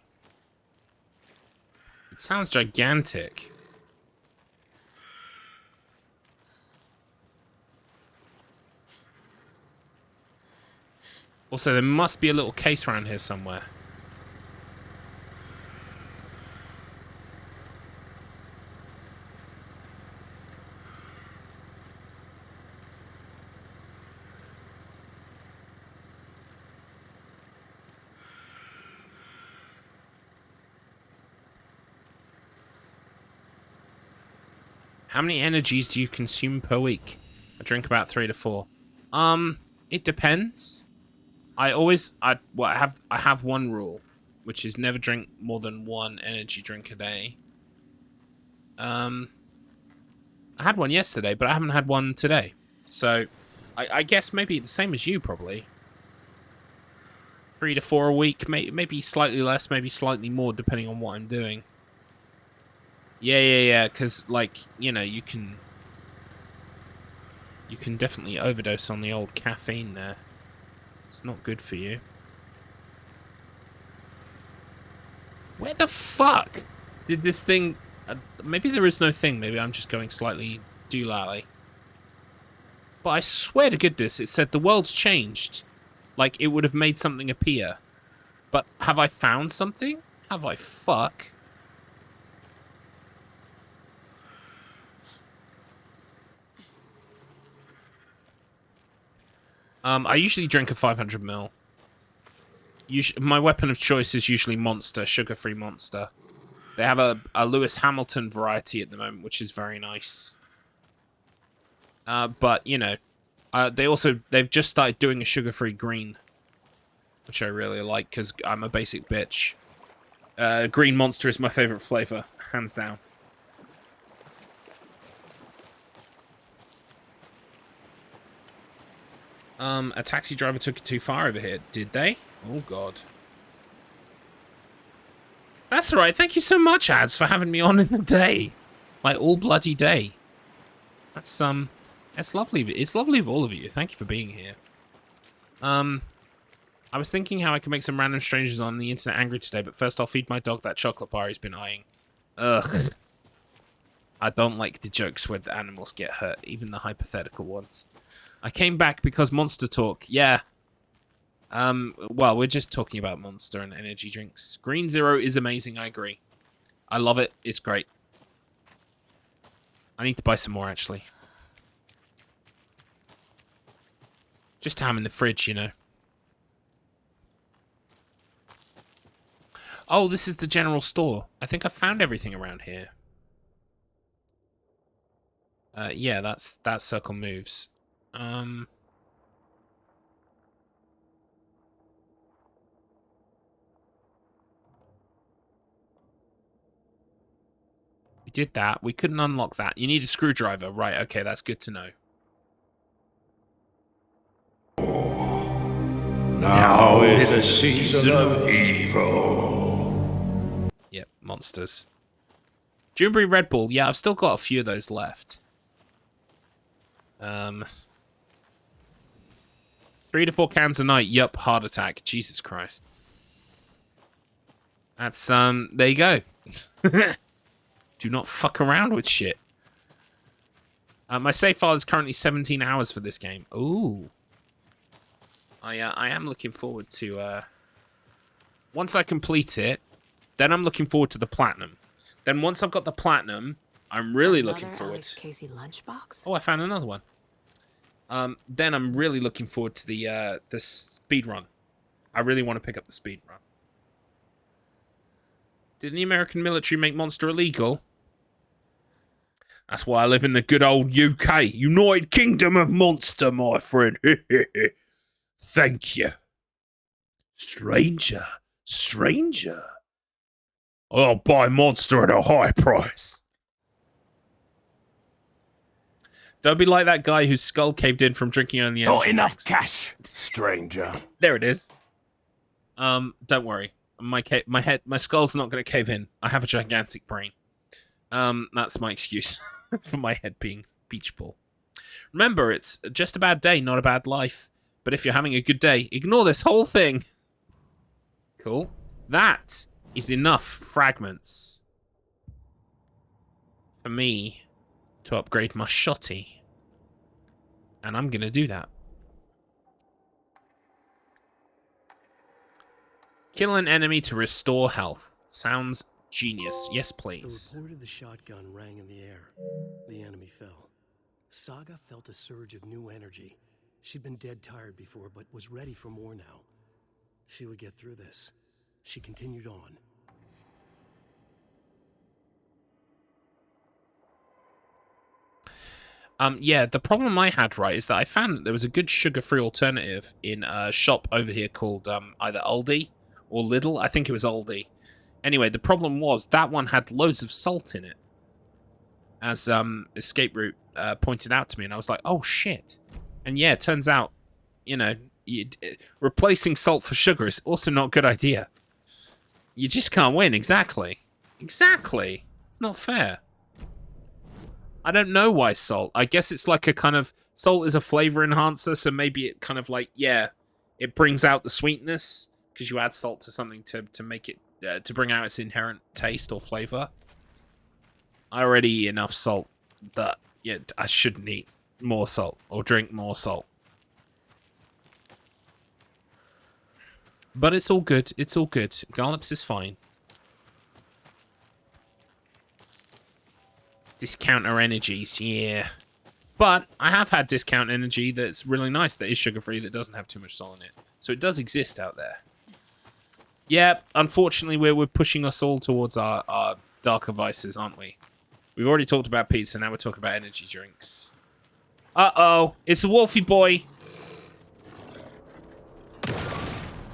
It sounds gigantic. Also, there must be a little case around here somewhere. How many energies do you consume per week? I drink about 3 to 4. It depends. I have one rule, which is never drink more than 1 energy drink a day. I had one yesterday, but I haven't had one today. So, I guess maybe the same as you, probably. 3 to 4 a week, maybe slightly less, maybe slightly more, depending on what I'm doing. Yeah, because, like, you know, you can definitely overdose on the old caffeine there. It's not good for you. Where the fuck did this thing... maybe there is no thing, maybe I'm just going slightly doolally. But I swear to goodness, it said the world's changed. Like, it would have made something appear. But have I found something? Have I fuck? I usually drink a 500 ml. My weapon of choice is usually Monster, sugar-free Monster. They have a Lewis Hamilton variety at the moment, which is very nice. But, you know, they've just started doing a sugar-free green, which I really like because I'm a basic bitch. Green Monster is my favorite flavor, hands down. A taxi driver took it too far over here. Did they? Oh, God. That's all right. Thank you so much, Ads, for having me on in the day. Like, all bloody day. That's lovely. It's lovely of all of you. Thank you for being here. I was thinking how I could make some random strangers on the internet angry today, but first I'll feed my dog that chocolate bar he's been eyeing. Ugh. I don't like the jokes where the animals get hurt, even the hypothetical ones. I came back because Monster Talk. Yeah. Well, we're just talking about Monster and energy drinks. Green Zero is amazing, I agree. I love it. It's great. I need to buy some more, actually. Just to have in the fridge, you know. Oh, this is the general store. I think I found everything around here. Yeah, that circle moves. We did that. We couldn't unlock that. You need a screwdriver. Right, okay, that's good to know. Now is the season of evil. Yep, monsters. Junebrew Red Bull. Yeah, I've still got a few of those left. 3 to 4 cans a night. Yup, heart attack. Jesus Christ. That's, there you go. Do not fuck around with shit. My save file is currently 17 hours for this game. Ooh. I am looking forward to, once I complete it, then I'm looking forward to the platinum. Then once I've got the platinum, I'm really looking forward to... Casey lunchbox? Oh, I found another one. Then I'm really looking forward to the speed run. I really want to pick up the speed run. Did the American military make Monster illegal? That's why I live in the good old UK. United Kingdom of Monster, my friend. Thank you. Stranger. Stranger. I'll buy Monster at a high price. Don't be like that guy whose skull caved in from drinking only energy Not enough drinks. cash, stranger. There it is. Don't worry. My skull's not going to cave in. I have a gigantic brain. That's my excuse for my head being beach ball. Remember, it's just a bad day, not a bad life. But if you're having a good day, ignore this whole thing. Cool. That is enough fragments for me to upgrade my shotty. And I'm going to do that. Kill an enemy to restore health. Sounds genius. Yes, please. The report of the shotgun rang in the air. The enemy fell. Saga felt a surge of new energy. She'd been dead tired before, but was ready for more now. She would get through this. She continued on. Yeah, the problem I had, right, is that I found that there was a good sugar-free alternative in a shop over here called either Aldi or Lidl. I think it was Aldi. Anyway, the problem was that one had loads of salt in it, as Escape Route pointed out to me, and I was like, oh, shit. And yeah, it turns out, you know, replacing salt for sugar is also not a good idea. You just can't win, exactly. Exactly. It's not fair. I don't know why salt. I guess it's like a kind of... Salt is a flavor enhancer, so maybe it kind of like, yeah, it brings out the sweetness, because you add salt to something to make it... to bring out its inherent taste or flavor. I already eat enough salt that, yeah, I shouldn't eat more salt or drink more salt. But it's all good. It's all good. Garlips is fine. Discount our energies, yeah. But I have had discount energy that's really nice, that is sugar-free, that doesn't have too much salt in it. So it does exist out there. Yeah, unfortunately, we're pushing us all towards our darker vices, aren't we? We've already talked about pizza, now we're talking about energy drinks. Uh-oh, it's a Wolfie boy.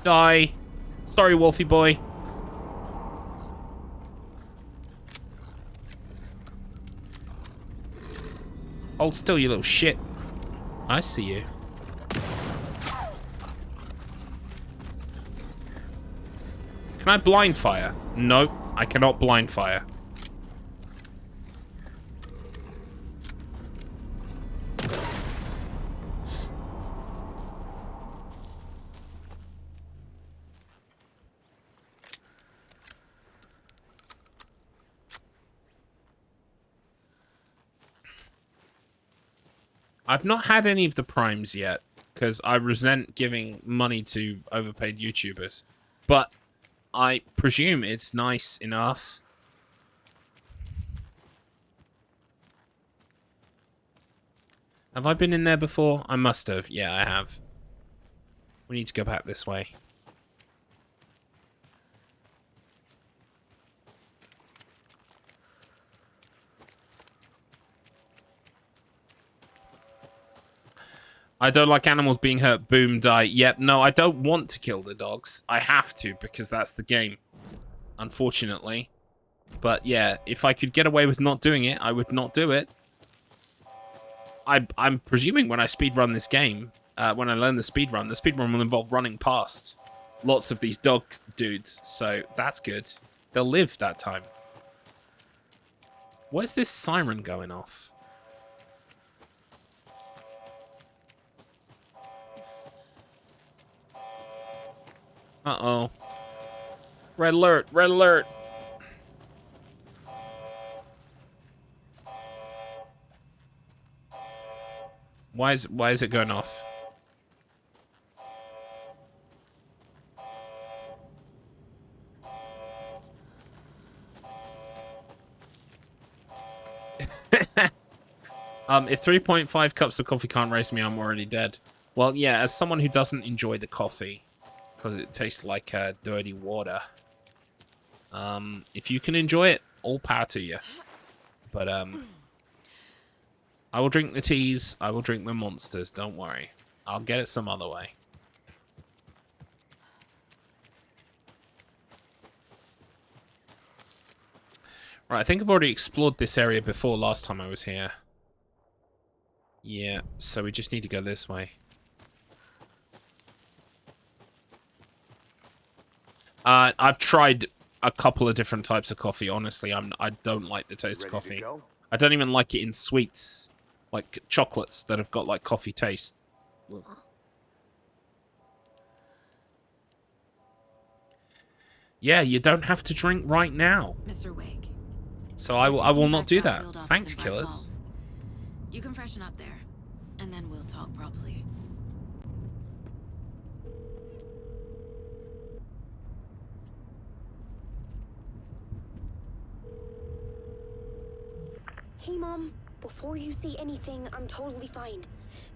Die. Sorry, Wolfie boy. Hold still, you little shit. I see you. Can I blind fire? Nope, I cannot blind fire. I've not had any of the primes yet, because I resent giving money to overpaid YouTubers. But I presume it's nice enough. Have I been in there before? I must have. Yeah, I have. We need to go back this way. I don't like animals being hurt. Boom, die. Yep, no, I don't want to kill the dogs. I have to, because that's the game. Unfortunately. But yeah, if I could get away with not doing it, I would not do it. I'm presuming when I speedrun this game, when I learn the speedrun will involve running past lots of these dog dudes, so that's good. They'll live that time. Where's this siren going off? Uh-oh. Red alert, red alert. Why is it going off? If 3.5 cups of coffee can't raise me, I'm already dead. Well, yeah, as someone who doesn't enjoy the coffee, because it tastes like dirty water. If you can enjoy it, all power to you. But, I will drink the teas, I will drink the monsters, don't worry. I'll get it some other way. Right, I think I've already explored this area before last time I was here. Yeah, so we just need to go this way. I've tried a couple of different types of coffee, honestly. I don't like the taste of coffee. I don't even like it in sweets. Like chocolates that have got like coffee taste. Ugh. Yeah, you don't have to drink right now. Mr. Wake. So I will not do that. Thanks, killers. You can freshen up there, and then we'll talk properly. Hey, Mom. Before you say anything, I'm totally fine.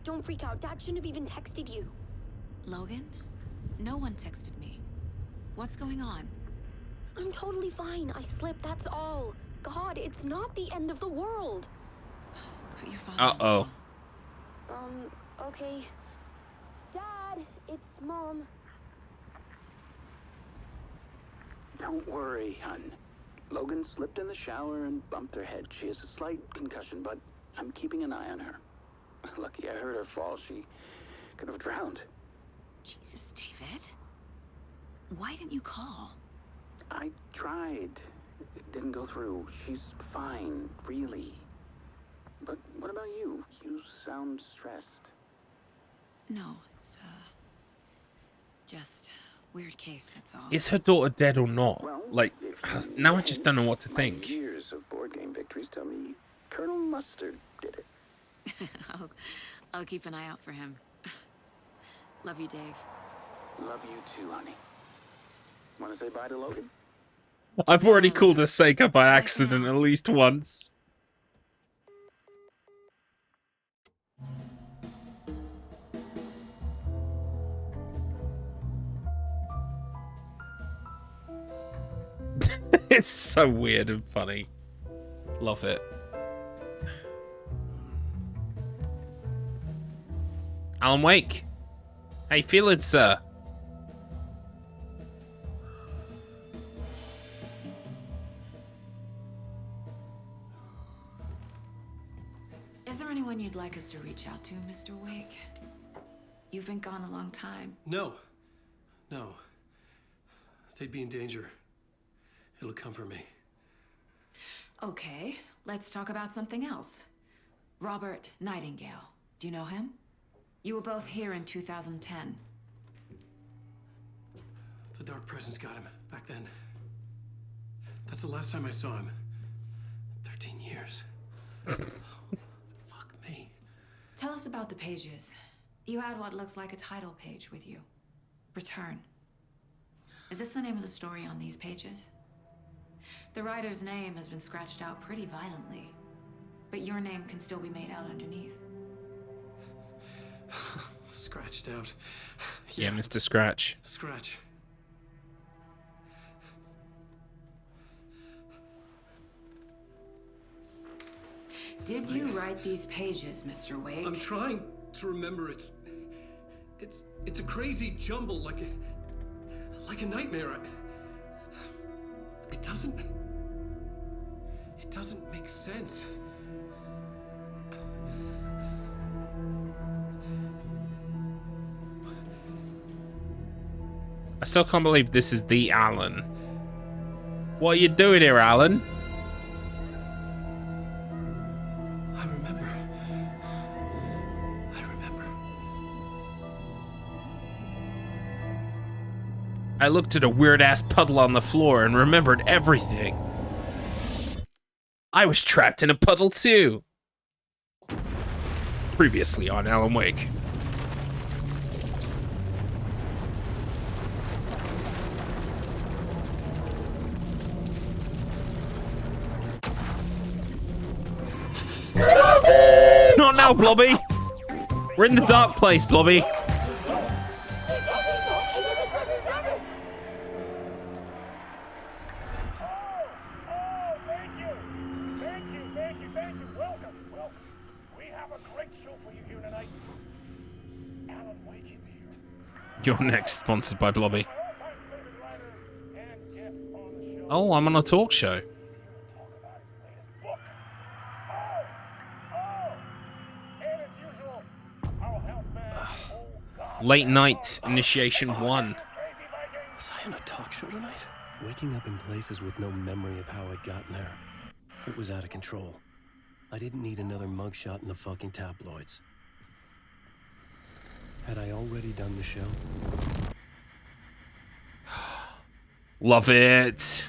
Don't freak out. Dad shouldn't have even texted you. Logan? No one texted me. What's going on? I'm totally fine. I slipped, that's all. God, it's not the end of the world. Put your father Uh-oh. Okay. Dad, it's Mom. Don't worry, hon. Logan slipped in the shower and bumped her head. She has a slight concussion, but I'm keeping an eye on her. Lucky I heard her fall. She could have drowned. Jesus, David. Why didn't you call? I tried. It didn't go through. She's fine, really. But what about you? You sound stressed. No, it's, just weird case, that's all. Is her daughter dead or not? Well, Like, now I just don't know what to think. Years of board game victories tell me Colonel Mustard did it. I'll keep an eye out for him. Love you, Dave. Love you too, honey. Want to say bye to Logan? I've already called her Seika by accident at least once. It's so weird and funny. Love it. Alan Wake. How you feeling, sir? Is there anyone you'd like us to reach out to, Mr. Wake? You've been gone a long time. No. No. They'd be in danger. It'll come for me. Okay, let's talk about something else. Robert Nightingale. Do you know him? You were both here in 2010. The Dark Presence got him back then. That's the last time I saw him. 13 years. Fuck me. Tell us about the pages. You had what looks like a title page with you. Return. Is this the name of the story on these pages? The writer's name has been scratched out pretty violently, but your name can still be made out underneath. Scratched out. Yeah, Mr. Scratch. Scratch. Did you write these pages, Mr. Wake? I'm trying to remember. It's a crazy jumble, like a nightmare. It doesn't make sense. I still can't believe this is the Alan. What are you doing here, Alan? I remember. I looked at a weird-ass puddle on the floor and remembered everything. I was trapped in a puddle too. Previously on Alan Wake. Not now, Blobby! We're in the dark place, Blobby. You're next, sponsored by Blobby. Oh, I'm on a talk show. Late night initiation 1. Was I in a talk show tonight? Waking up in places with no memory of how I'd gotten there. It was out of control. I didn't need another mugshot in the fucking tabloids. Had I already done the show? Love it.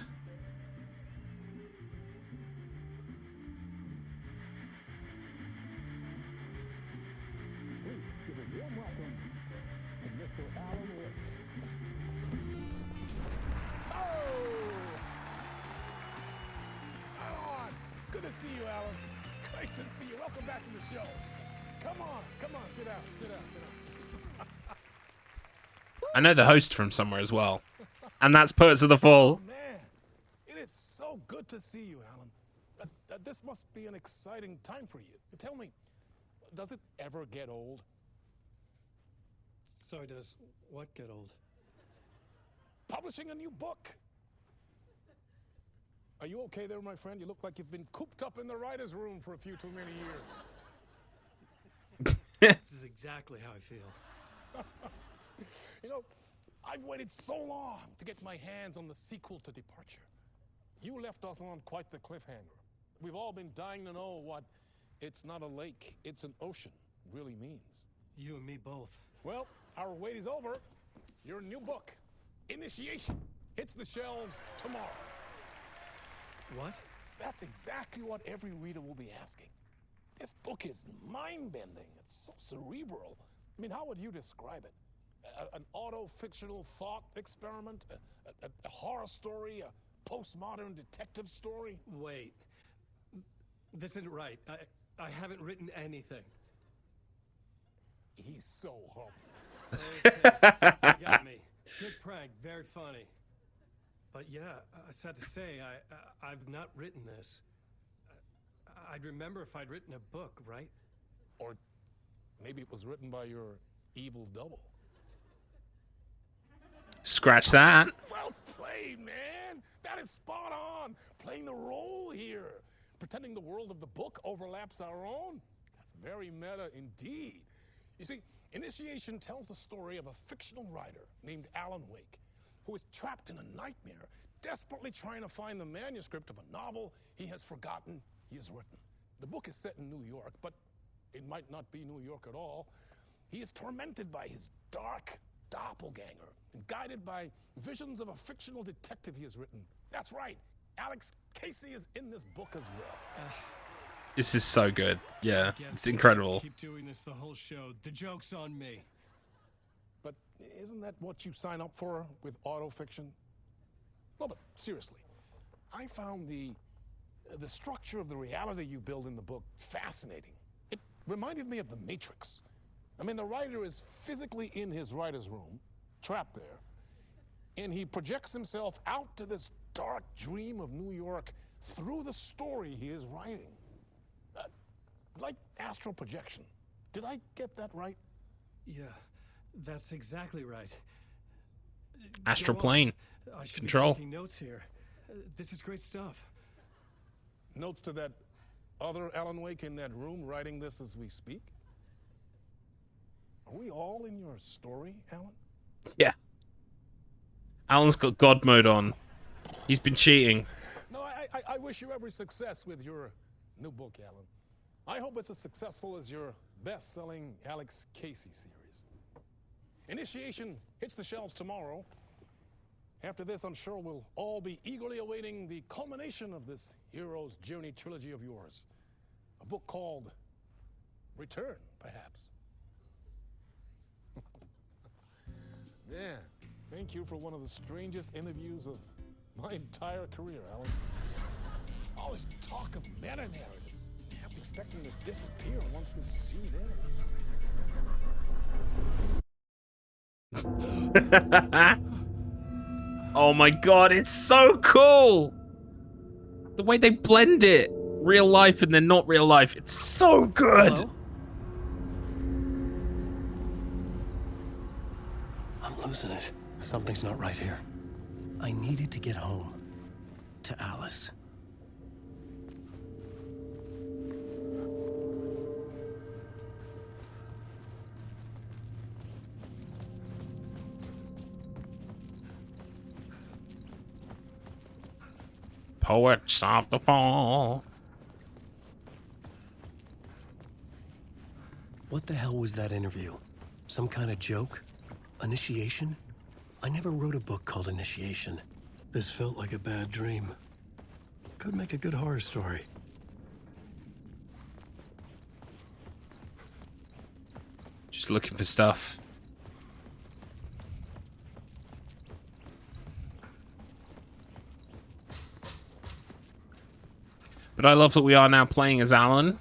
Good to see you, Alan. Great to see you. Welcome back to the show. Come on, sit down. I know the host from somewhere as well. And that's Poets of the Fall. Oh, man, it is so good to see you, Alan. This must be an exciting time for you. Tell me, does it ever get old? Sorry, does what get old? Publishing a new book. Are you okay there, my friend? You look like you've been cooped up in the writer's room for a few too many years. This is exactly how I feel. You know, I've waited so long to get my hands on the sequel to Departure. You left us on quite the cliffhanger. We've all been dying to know what "it's not a lake, it's an ocean" really means. You and me both. Well, our wait is over. Your new book, Initiation, hits the shelves tomorrow. What? That's exactly what every reader will be asking. This book is mind-bending. It's so cerebral. I mean, how would you describe it? An auto-fictional thought experiment? A horror story? A postmodern detective story? Wait. This isn't right. I haven't written anything. He's so humble. Okay. You got me. Good prank. Very funny. But yeah, sad to say, I've not written this. I'd remember if I'd written a book, right? Or maybe it was written by your evil double. Scratch that. Well played, man. That is spot on. Playing the role here. Pretending the world of the book overlaps our own. That's very meta indeed. You see, Initiation tells the story of a fictional writer named Alan Wake, who is trapped in a nightmare, desperately trying to find the manuscript of a novel he has forgotten he has written. The book is set in New York, but it might not be New York at all. He is tormented by his dark doppelganger and guided by visions of a fictional detective he has written. That's right, Alex Casey is in this book as well. This is so good. Yeah, it's incredible. Keep doing this the whole show. The joke's on me. But isn't that what you sign up for with autofiction? No, but seriously, I found the structure of the reality you build in the book fascinating. It reminded me of The Matrix. I mean, the writer is physically in his writer's room, trapped there, and he projects himself out to this dark dream of New York through the story he is writing. Like astral projection. Did I get that right? Yeah, that's exactly right. Astral plane. I should Control. be taking notes here. This is great stuff. Notes to that other Alan Wake in that room writing this as we speak? Are we all in your story, Alan? Yeah. Alan's got God mode on. He's been cheating. No, I wish you every success with your new book, Alan. I hope it's as successful as your best-selling Alex Casey series. Initiation hits the shelves tomorrow. After this, I'm sure we'll all be eagerly awaiting the culmination of this hero's journey trilogy of yours. A book called Return, perhaps. Yeah, thank you for one of the strangest interviews of my entire career, Alan. All this talk of meta-narratives. I'm expecting to disappear once this scene ends. Oh my god, it's so cool! The way they blend it. Real life and then not real life. It's so good! Hello? I'm losing it. Something's not right here. I needed to get home. To Alice. Poets of the Fall. What the hell was that interview? Some kind of joke? Initiation? I never wrote a book called Initiation. This felt like a bad dream. Could make a good horror story. Just looking for stuff. But I love that we are now playing as Alan.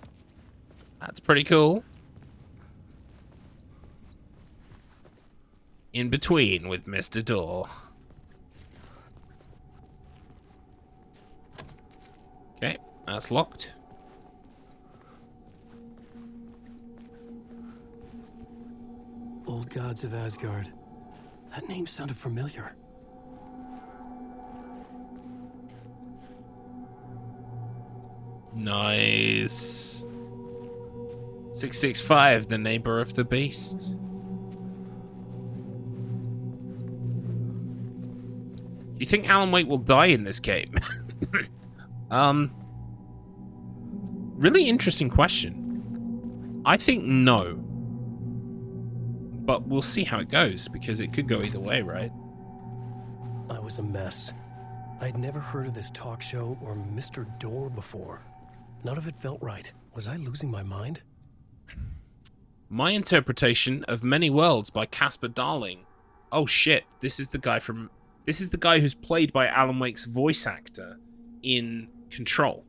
That's pretty cool. In between with Mr. Door. Okay, that's locked. Old Gods of Asgard. That name sounded familiar. Nice. 665, the neighbor of the beast. Do you think Alan Wake will die in this game? Really interesting question. I think no. But we'll see how it goes, because it could go either way, right? I was a mess. I'd never heard of this talk show or Mr. Door before. None of it felt right. Was I losing my mind? My interpretation of Many Worlds by Casper Darling. Oh shit, this is the guy who's played by Alan Wake's voice actor in Control.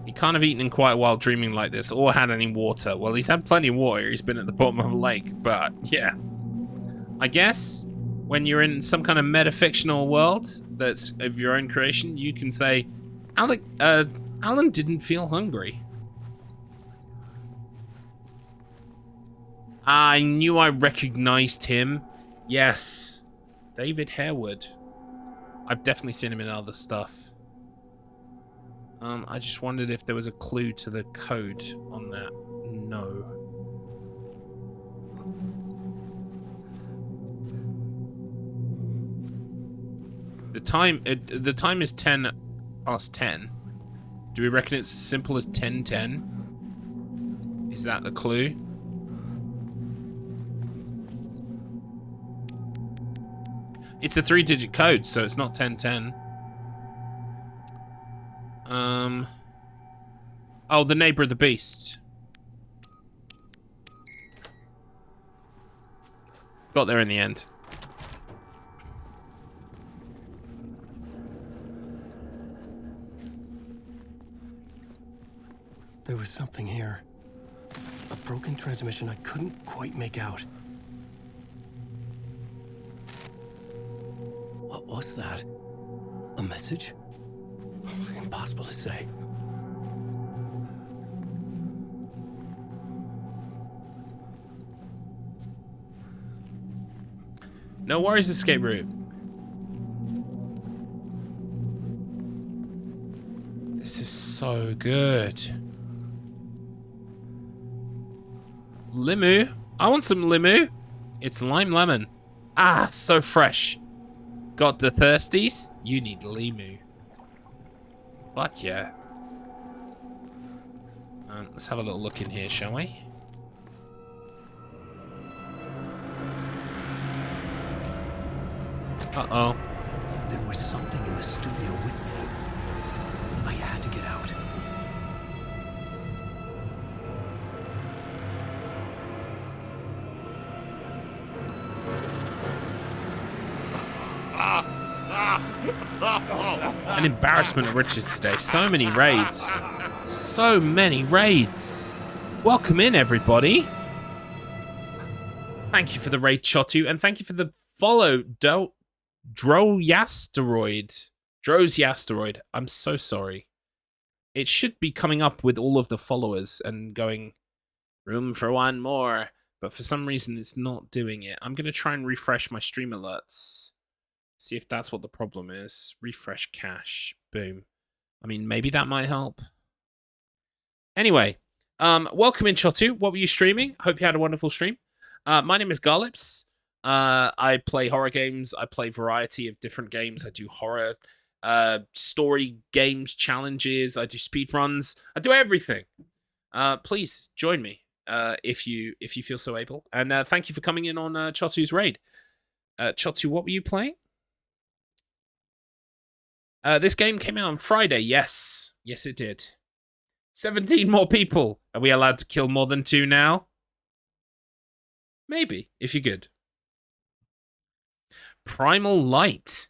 He can't have eaten in quite a while dreaming like this or had any water. Well, he's had plenty of water. He's been at the bottom of a lake, but yeah. I guess when you're in some kind of metafictional world that's of your own creation, you can say, Alan didn't feel hungry. I knew I recognized him. Yes. David Harewood. I've definitely seen him in other stuff. I just wondered if there was a clue to the code on that. No. The time is 10 past 10. Do we reckon it's as simple as 10:10? Is that the clue? It's a 3-digit code, so it's not 10:10. Oh, the neighbor of the beast. Got there in the end. There was something here. A broken transmission I couldn't quite make out. What was that? A message? Impossible to say. No worries, escape route. This is so good. Limu? I want some limu. It's lime lemon. Ah, so fresh. Got the thirsties? You need limu. Fuck yeah. Let's have a little look in here, shall we? Uh-oh. There was something in the studio with me. I had to get out. An embarrassment of riches today. So many raids. So many raids. Welcome in, everybody. Thank you for the raid, Chotu, and thank you for the follow, Droyasteroid. Droyasteroid. I'm so sorry. It should be coming up with all of the followers and going, room for one more. But for some reason, it's not doing it. I'm going to try and refresh my stream alerts. See if that's what the problem is. Refresh cache. Boom. I mean, maybe that might help. Anyway, welcome in, Chotu. What were you streaming? Hope you had a wonderful stream. My name is Garlips. I play horror games. I play a variety of different games. I do horror, story games, challenges. I do speedruns. I do everything. Please join me if you feel so able. And thank you for coming in on Chotu's raid. Chotu, what were you playing? This game came out on Friday. Yes. Yes, it did. 17 more people. Are we allowed to kill more than 2 now? Maybe, if you're good. Primal Light.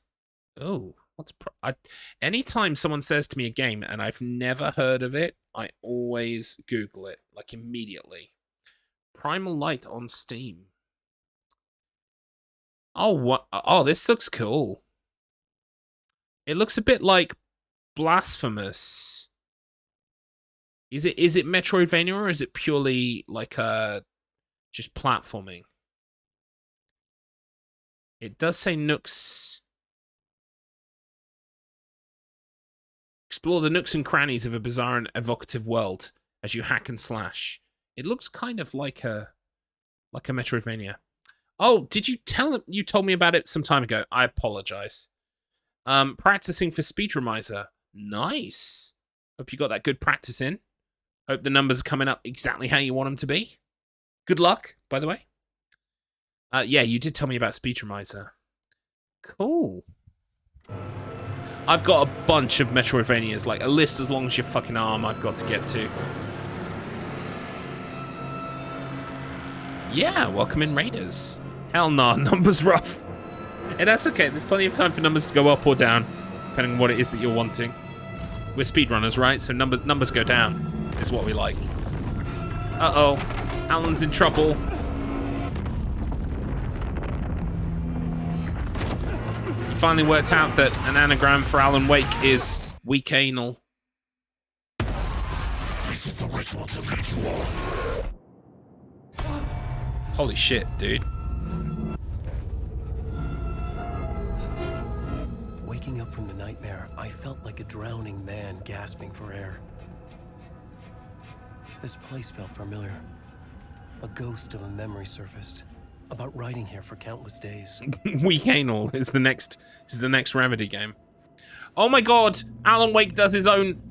Oh, what's... anytime someone says to me a game and I've never heard of it, I always Google it, like immediately. Primal Light on Steam. Oh, what? Oh, this looks cool. It looks a bit like Blasphemous. Is it Metroidvania or is it purely like just platforming? It does say nooks. Explore the nooks and crannies of a bizarre and evocative world as you hack and slash. It looks kind of like a Metroidvania. Oh, did you tell him? You told me about it some time ago. I apologize. Practicing for Speedrumizer. Nice. Hope you got that good practice in. Hope the numbers are coming up exactly how you want them to be. Good luck, by the way. Yeah, you did tell me about Speedrumizer. Cool. I've got a bunch of Metroidvanias, like a list as long as your fucking arm I've got to get to. Yeah, welcome in, Raiders. Hell nah, numbers rough. And that's okay, there's plenty of time for numbers to go up or down, depending on what it is that you're wanting. We're speedrunners, right? So numbers go down is what we like. Uh-oh. Alan's in trouble. He finally worked out that an anagram for Alan Wake is weak anal. This is the ritual to ritual. Holy shit, dude. Waking up from the nightmare, I felt like a drowning man gasping for air. This place felt familiar. A ghost of a memory surfaced about riding here for countless days. Weak anal is the next Remedy game. Oh my god, Alan Wake does his own.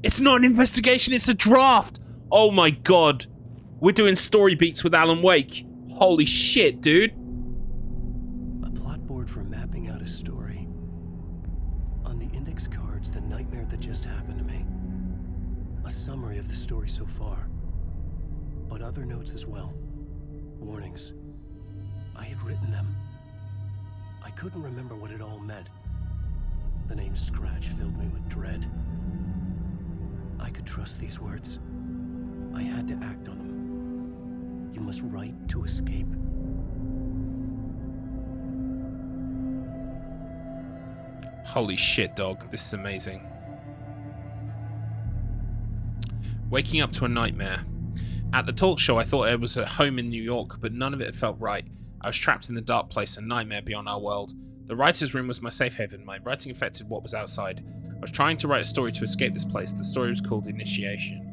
It's not an investigation, it's a draft. Oh my god. We're doing story beats with Alan Wake. Holy shit, dude. A plot board for mapping out a story. On the index cards, the nightmare that just happened to me. A summary of the story so far. But other notes as well. Warnings. I had written them. I couldn't remember what it all meant. The name Scratch filled me with dread. I could trust these words. I had to act on them. You must write to escape. Holy shit, dog. This is amazing. Waking up to a nightmare. At the talk show, I thought I was at home in New York, but none of it felt right. I was trapped in the dark place, a nightmare beyond our world. The writer's room was my safe haven. My writing affected what was outside. I was trying to write a story to escape this place. The story was called Initiation.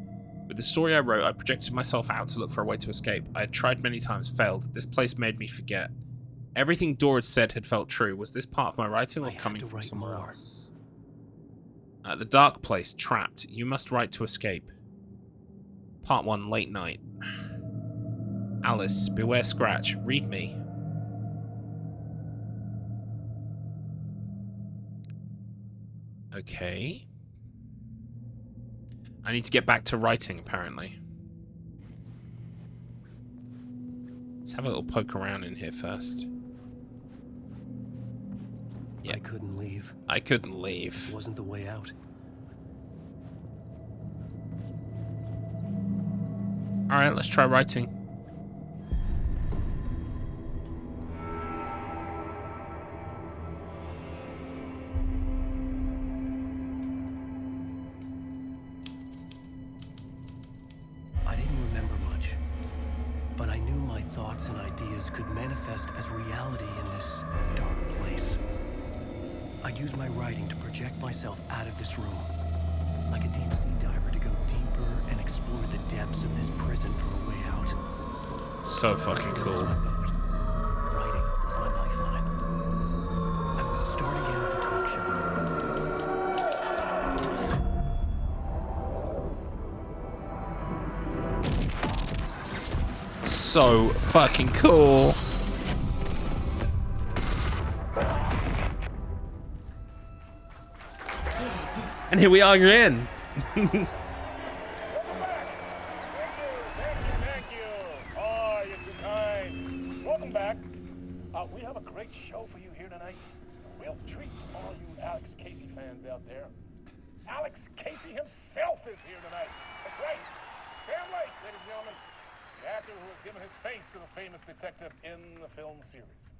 With the story I wrote, I projected myself out to look for a way to escape. I had tried many times, failed. This place made me forget. Everything Dora had said had felt true. Was this part of my writing or coming from somewhere else? The dark place, trapped. You must write to escape. Part 1, late night. Alice, beware Scratch. Read me. Okay. I need to get back to writing, apparently. Let's have a little poke around in here first. Yeah. I couldn't leave. I couldn't leave. It wasn't the way out. Alright, let's try writing. I didn't remember much, but I knew my thoughts and ideas could manifest as reality in this dark place. I'd use my writing to project myself out of this room, like a deep sea diver to go deeper and explore the depths of this prison for a way out. So fucking cool. Writing was my lifeline. I would start again at the talk show. So fucking cool. And here we are again. Thank you. Oh, you're too kind. Welcome back. We have a great show for you here tonight. A real treat for all you Alex Casey fans out there. Alex Casey himself is here tonight. That's right. Sam Lake, ladies and gentlemen. The actor who has given his face to the famous detective in the film series.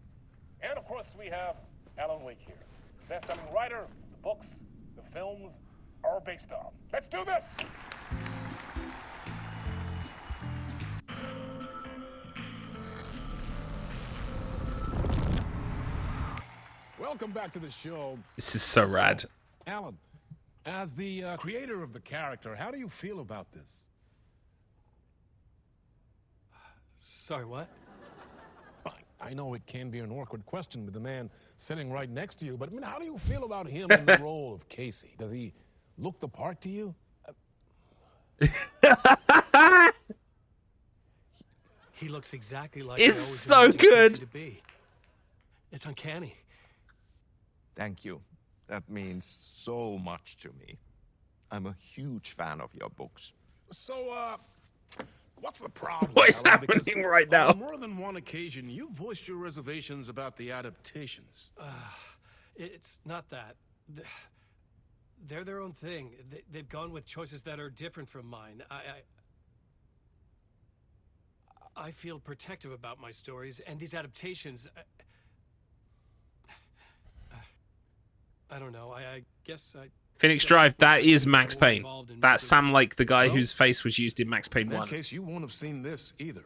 And of course, we have Alan Wake here. Best-selling writer, the books, the films are based on. Let's do this! Welcome back to the show. This is so rad. Alan, as the creator of the character, how do you feel about this? Sorry, what? I know it can be an awkward question with the man sitting right next to you, but I mean, how do you feel about him in the role of Casey? Does he look the part to you? He looks exactly like it's so good. To be. It's uncanny. Thank you. That means so much to me. I'm a huge fan of your books. So, what's the problem? What is Alan? happening Because right now? On more than one occasion, you voiced your reservations about the adaptations. It's not that. They're their own thing. They've gone with choices that are different from mine. I feel protective about my stories, and these adaptations. I don't know. I guess I. Phoenix Drive, that is Max Payne. That's Sam Lake, the guy whose face was used in Max Payne 1. In that case, you won't have seen this either.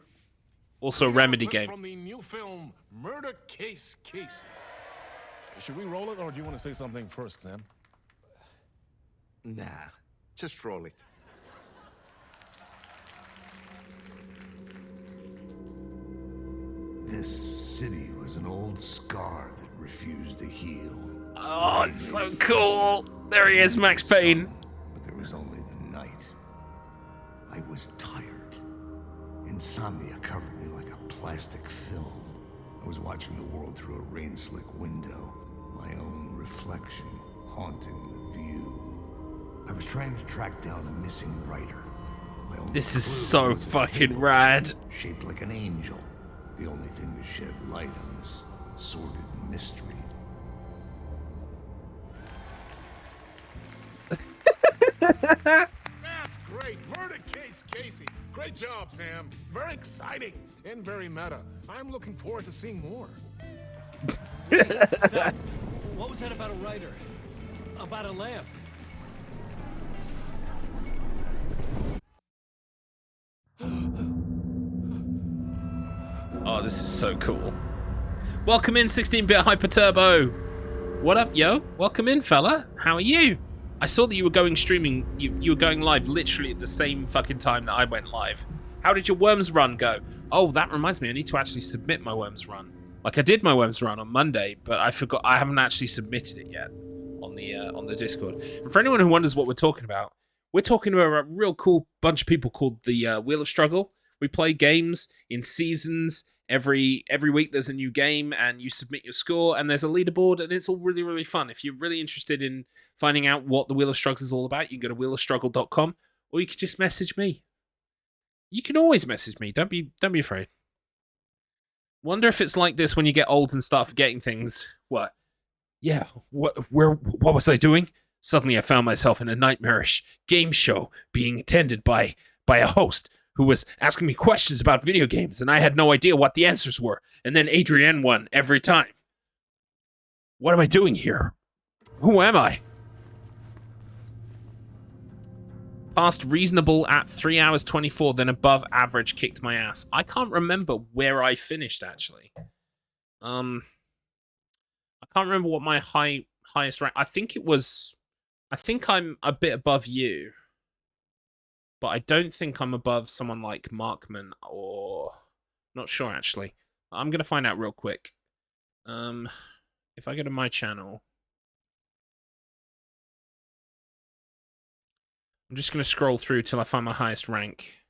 Also a Remedy game. From the new film, Murder Case Casey. Should we roll it, or do you want to say something first, Sam? Nah, just roll it. This city was an old scar that refused to heal. Oh, it's so cool. There he is, Max Payne. But there was only the night. I was tired. Insomnia covered me like a plastic film. I was watching the world through a rain-slick window. My own reflection haunting the view. I was trying to track down a missing writer. This is so fucking rad. Shaped like an angel. The only thing to shed light on this sordid mystery. That's great. Murder Case Casey. Great job, Sam. Very exciting and very meta. I'm looking forward to seeing more. Sam, what was that about a writer? About a lamp? Oh, this is so cool. Welcome in, 16-bit Hyper Turbo. What up, yo? Welcome in, fella. How are you? I saw that you were going streaming. You were going live literally at the same fucking time that I went live. How did your Worms run go? Oh, that reminds me. I need to actually submit my Worms run. Like, I did my Worms run on Monday, but I forgot. I haven't actually submitted it yet on the Discord. And for anyone who wonders what we're talking about a real cool bunch of people called the Wheel of Struggle. We play games in seasons. Every week there's a new game, and you submit your score, and there's a leaderboard, and it's all really, really fun. If you're really interested in finding out what the Wheel of Struggle is all about, you can go to wheelofstruggle.com, or you can just message me. You can always message me. Don't be afraid. Wonder if it's like this when you get old and start forgetting things. What? Yeah. What was I doing? Suddenly I found myself in a nightmarish game show being attended by a host who was asking me questions about video games, and I had no idea what the answers were. And then Adrienne won every time. What am I doing here? Who am I? Passed reasonable at 3 hours 24, then above average kicked my ass. I can't remember where I finished, actually. I can't remember what my highest rank... I think I'm a bit above you. But I don't think I'm above someone like Markman, or... Not sure, actually. I'm going to find out real quick. If I go to my channel... I'm just going to scroll through till I find my highest rank.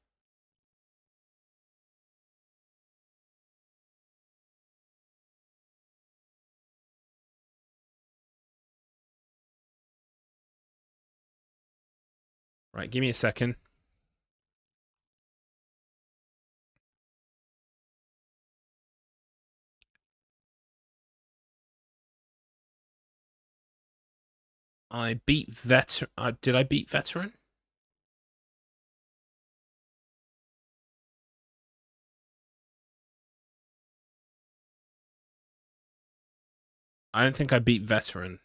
Right, give me a second. I beat Veteran. Did I beat Veteran? I don't think I beat Veteran.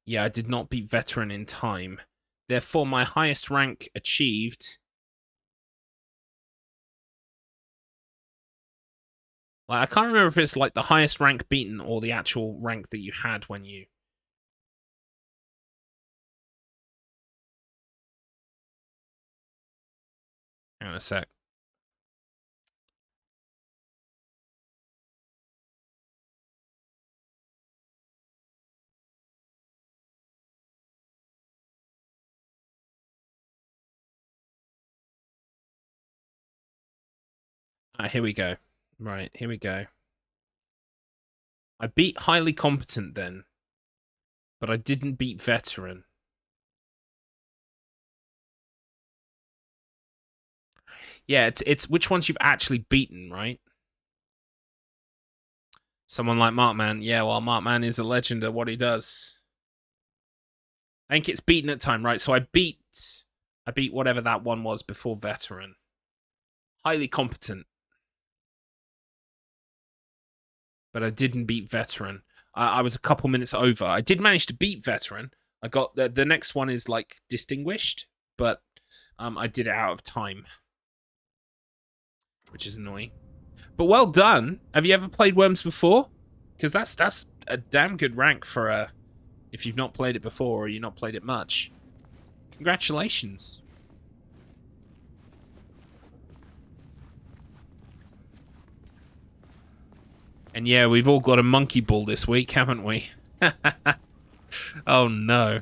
Yeah, I did not beat Veteran in time. Therefore, my highest rank achieved... Like, I can't remember if it's like the highest rank beaten or the actual rank that you had when you... Hang on a sec. Here we go. Right, here we go. I beat Highly Competent then, but I didn't beat Veteran. Yeah, it's which ones you've actually beaten, right? Someone like Markman. Yeah, well, Markman is a legend at what he does. I think it's beaten at time, right? So I beat whatever that one was before veteran. Highly competent. But I didn't beat veteran. I was a couple minutes over. I did manage to beat veteran. I got the next one is like distinguished, but I did it out of time, which is annoying. But well done. Have you ever played Worms before? Because that's a damn good rank for if you've not played it before or you've not played it much. Congratulations. And yeah, we've all got a monkey ball this week, haven't we? Oh no.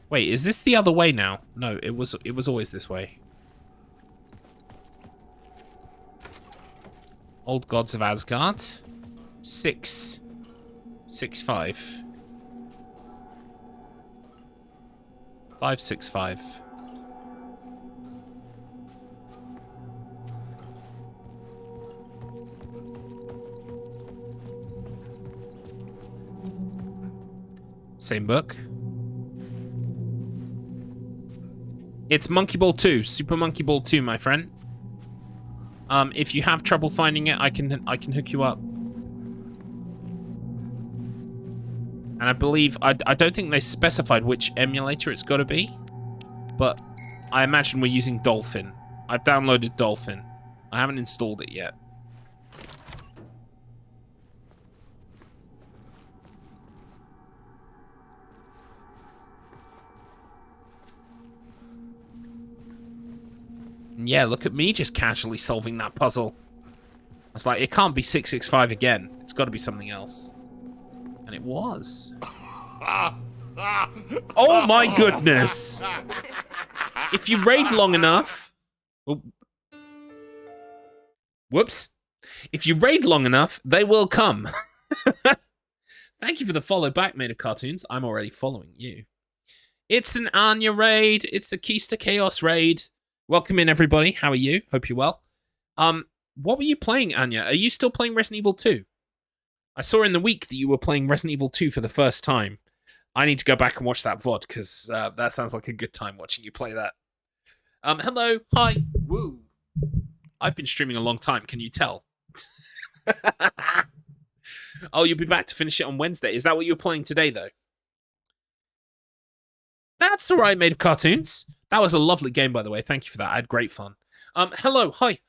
Wait, is this the other way now? No, it was always this way. Old Gods of Asgard. 6. 6-5. 5-6-5. Same book. It's Monkey Ball 2, Super Monkey Ball 2, my friend. If you have trouble finding it, I can hook you up. And I believe I don't think they specified which emulator it's got to be, but I imagine we're using Dolphin. I've downloaded Dolphin. I haven't installed it yet. And yeah, look at me just casually solving that puzzle. I was like, it can't be 665 again. It's got to be something else. And it was. Oh my goodness! If you raid long enough... Oh. Whoops. If you raid long enough, they will come. Thank you for the follow back, Made of Cartoons. I'm already following you. It's an Anya raid. It's a Keys to Chaos raid. Welcome in, everybody. How are you? Hope you're well. What were you playing, Anya? Are you still playing Resident Evil 2? I saw in the week that you were playing Resident Evil 2 for the first time. I need to go back and watch that VOD, because that sounds like a good time watching you play that. Hello. Hi. Woo. I've been streaming a long time. Can you tell? Oh, you'll be back to finish it on Wednesday. Is that what you were playing today, though? That's all right, Made of Cartoons. That was a lovely game, by the way. Thank you for that. I had great fun. Hello. Hi.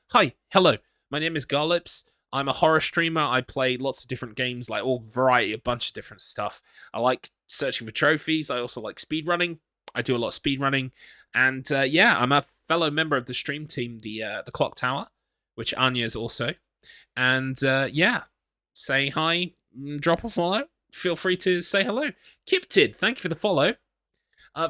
Hello. My name is Garlips. I'm a horror streamer. I play lots of different games, like all variety, a bunch of different stuff. I like searching for trophies. I also like speedrunning. I do a lot of speedrunning. And yeah, I'm a fellow member of the stream team, the Clock Tower, which Anya is also. And yeah, say hi, drop a follow. Feel free to say hello. Kiptid, thank you for the follow.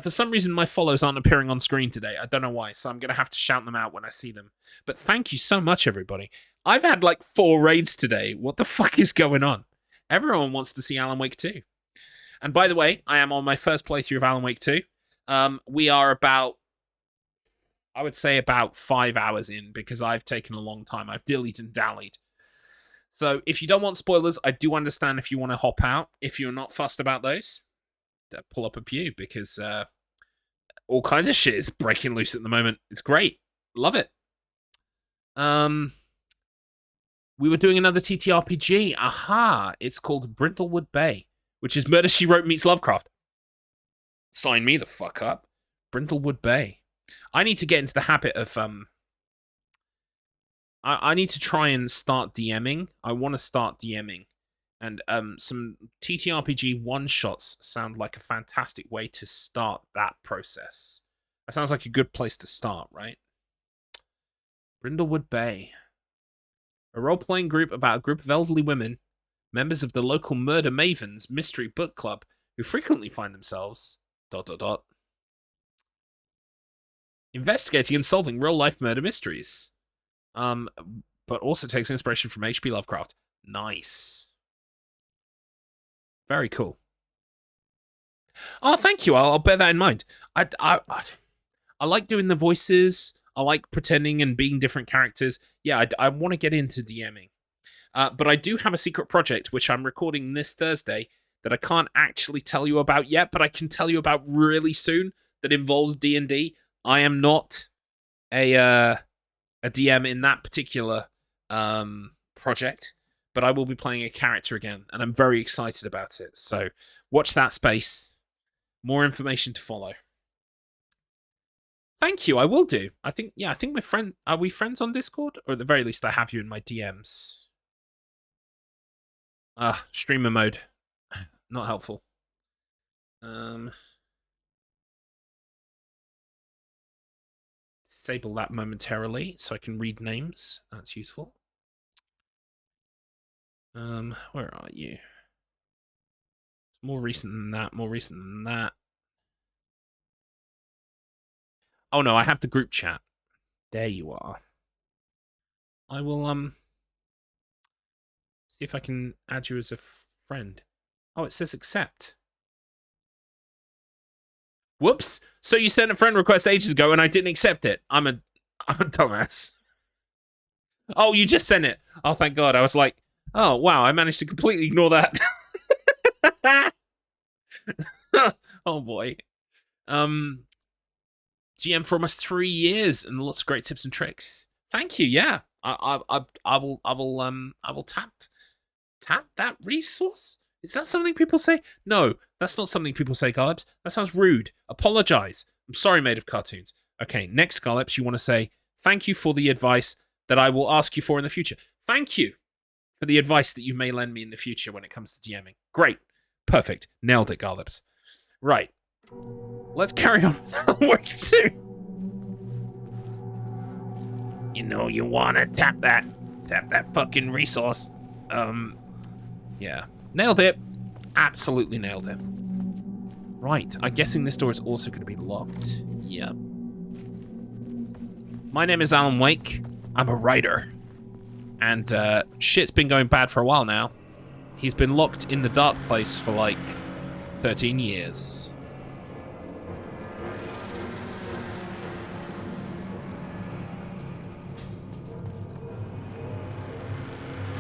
For some reason, my follows aren't appearing on screen today. I don't know why, so I'm going to have to shout them out when I see them. But thank you so much, everybody. I've had like 4 raids today. What the fuck is going on? Everyone wants to see Alan Wake 2. And by the way, I am on my first playthrough of Alan Wake 2. We are about, I would say about 5 hours in, because I've taken a long time. I've dillied and dallied. So if you don't want spoilers, I do understand if you want to hop out. If you're not fussed about those, pull up a pew, because all kinds of shit is breaking loose at the moment. It's great. Love it. We were doing another TTRPG. Aha! It's called Brindlewood Bay, which is Murder, She Wrote meets Lovecraft. Sign me the fuck up. Brindlewood Bay. I need to get into the habit of I need to try and start DMing. I want to start DMing. And some TTRPG one-shots sound like a fantastic way to start that process. That sounds like a good place to start, right? Brindlewood Bay. A role-playing group about a group of elderly women, members of the local Murder Mavens mystery book club, who frequently find themselves... ... investigating and solving real-life murder mysteries. But also takes inspiration from H.P. Lovecraft. Nice. Very cool. Oh, thank you. I'll bear that in mind. I like doing the voices. I like pretending and being different characters. Yeah, I want to get into DMing. But I do have a secret project, which I'm recording this Thursday, that I can't actually tell you about yet, but I can tell you about really soon, that involves D&D. I am not a DM in that particular project, but I will be playing a character again, and I'm very excited about it. So watch that space. More information to follow. Thank you. I will do. I think we're friend. Are we friends on Discord? Or at the very least, I have you in my DMs. Streamer mode. Not helpful. Disable that momentarily so I can read names. That's useful. Where are you? More recent than that. More recent than that. Oh no, I have the group chat. There you are. I will see if I can add you as a friend. Oh, it says accept. Whoops. So you sent a friend request ages ago and I didn't accept it. I'm a dumbass. Oh, you just sent it. Oh, thank God. I was like, oh, wow, I managed to completely ignore that. Oh boy. GM for almost 3 years and lots of great tips and tricks. Thank you. Yeah. I will tap that resource. Is that something people say? No, that's not something people say, Garlips. That sounds rude. Apologize. I'm sorry, made of cartoons. Okay, next, Garlips, you want to say, thank you for the advice that I will ask you for in the future. Thank you for the advice that you may lend me in the future when it comes to DMing. Great. Perfect. Nailed it, Garlips. Right. Let's carry on with our work too. You know you want to tap that fucking resource. Yeah. Nailed it. Absolutely nailed it. Right, I'm guessing this door is also going to be locked. Yep. My name is Alan Wake. I'm a writer. And shit's been going bad for a while now. He's been locked in the dark place for like 13 years.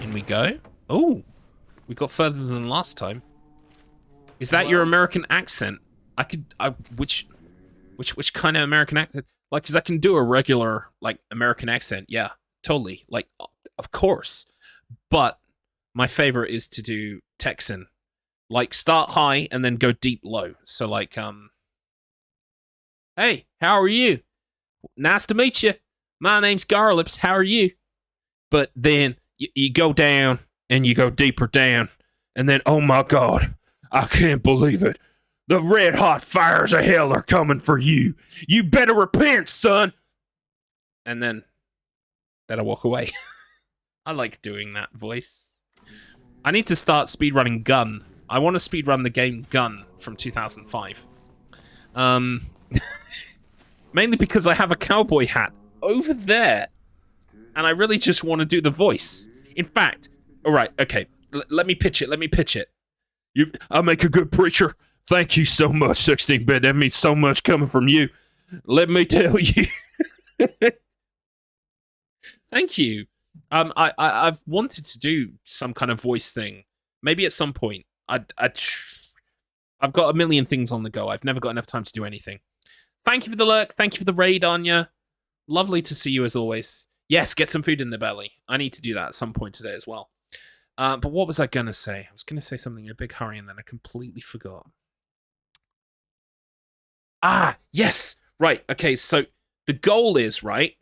In we go. Oh, we got further than last time. Is that your American accent? Which kind of American accent? Like, cause I can do a regular, like, American accent. Yeah, totally. Like, of course. But my favorite is to do Texan. Like, start high and then go deep low. So, like, hey, how are you? Nice to meet you. My name's Garlips. How are you? But then you go down and you go deeper down. And then, oh my God, I can't believe it. The red hot fires of hell are coming for you. You better repent, son. And then I walk away. I like doing that voice. I need to start speedrunning Gun. I want to speedrun the game Gun from 2005. Mainly because I have a cowboy hat over there. And I really just want to do the voice. In fact, all right, okay. Let me pitch it. I make a good preacher. Thank you so much, 16-bit. That means so much coming from you. Let me tell you. Thank you. I've wanted to do some kind of voice thing. Maybe at some point. I've got a million things on the go. I've never got enough time to do anything. Thank you for the lurk. Thank you for the raid, Anya. Lovely to see you as always. Yes, get some food in the belly. I need to do that at some point today as well. But what was I going to say? I was going to say something in a big hurry and then I completely forgot. Ah, yes. Right. Okay, so the goal is, right?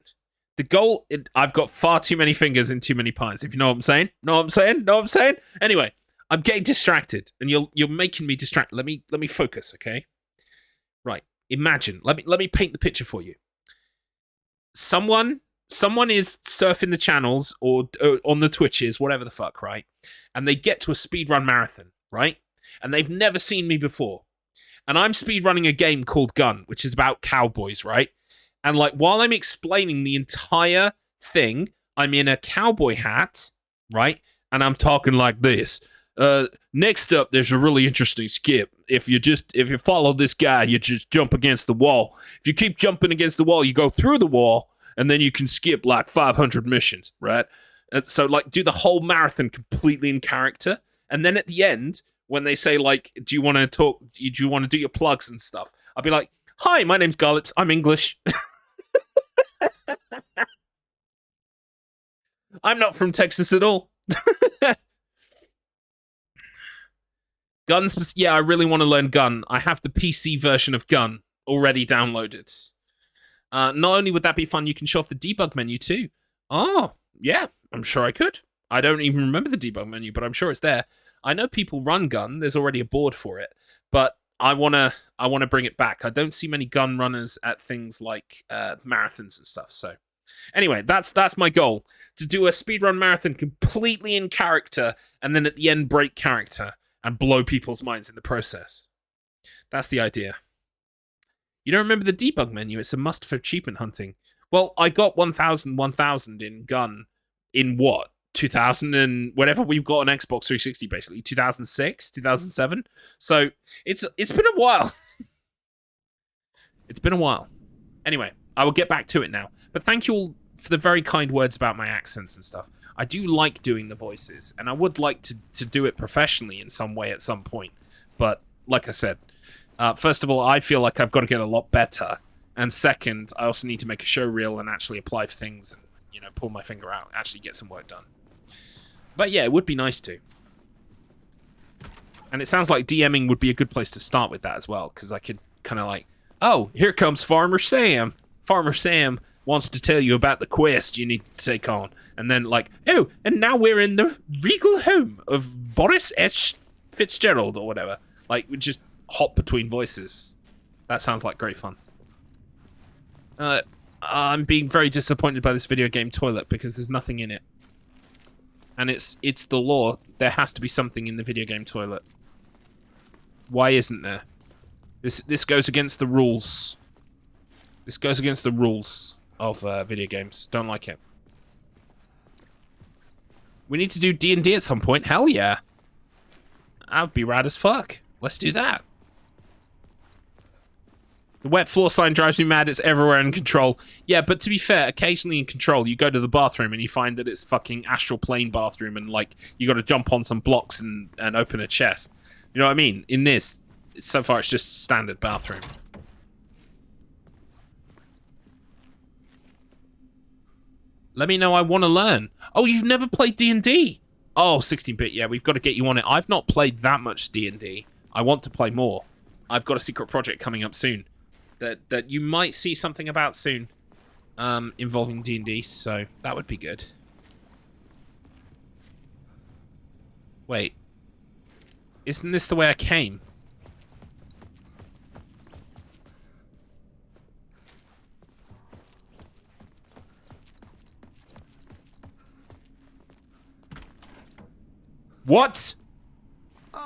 I've got far too many fingers in too many pies, if you know what I'm saying. Know what I'm saying? Anyway, I'm getting distracted and you're making me distracted. Let me focus, okay? Right. Imagine. Let me paint the picture for you. Someone is surfing the channels or on the Twitches, whatever the fuck, right? And they get to a speedrun marathon, right? And they've never seen me before. And I'm speedrunning a game called Gun, which is about cowboys, right? And like while I'm explaining the entire thing, I'm in a cowboy hat, right? And I'm talking like this. Next up, there's a really interesting skip. If you follow this guy, you just jump against the wall. If you keep jumping against the wall, you go through the wall, and then you can skip like 500 missions, right? So like do the whole marathon completely in character, and then at the end when they say like, do you want to talk? Do you want to do your plugs and stuff? I'll be like, hi, my name's Garlips. I'm English. I'm not from Texas at all. Guns, yeah, I really want to learn Gun. I have the PC version of Gun already downloaded. Not only would that be fun, you can show off the debug menu too. Oh, yeah, I'm sure I could. I don't even remember the debug menu, but I'm sure it's there. I know people run Gun. There's already a board for it, but I wanna bring it back. I don't see many gun runners at things like marathons and stuff. So, anyway, that's my goal: to do a speedrun marathon completely in character, and then at the end break character and blow people's minds in the process. That's the idea. You don't remember the debug menu? It's a must for achievement hunting. Well, I got 1000 in Gun in what? 2000 and whenever we've got an Xbox 360, basically 2006, 2007. So it's been a while. It's been a while. Anyway, I will get back to it now. But thank you all for the very kind words about my accents and stuff. I do like doing the voices, and I would like to do it professionally in some way at some point. But like I said, first of all, I feel like I've got to get a lot better. And second, I also need to make a show reel and actually apply for things and, you know, pull my finger out, actually get some work done. But yeah, it would be nice to. And it sounds like DMing would be a good place to start with that as well, because I could kind of like, oh, here comes Farmer Sam. Farmer Sam wants to tell you about the quest you need to take on. And then like, oh, and now we're in the regal home of Boris H. Fitzgerald or whatever. Like, we just hop between voices. That sounds like great fun. I'm being very disappointed by this video game toilet because there's nothing in it. And it's the law. There has to be something in the video game toilet. Why isn't there? This goes against the rules. This goes against the rules of video games. Don't like it. We need to do D&D at some point. Hell yeah. That would be rad as fuck. Let's do that. The wet floor sign drives me mad. It's everywhere in Control. Yeah, but to be fair, occasionally in Control, you go to the bathroom and you find that it's fucking astral plane bathroom and, like, you got to jump on some blocks and open a chest. You know what I mean? In this, so far, it's just standard bathroom. Let me know. I want to learn. Oh, you've never played D&D? Oh, 16-bit. Yeah, we've got to get you on it. I've not played that much D&D. I want to play more. I've got a secret project coming up soon that you might see something about soon, involving D&D, so that would be good. Wait. Isn't this the way I came? What?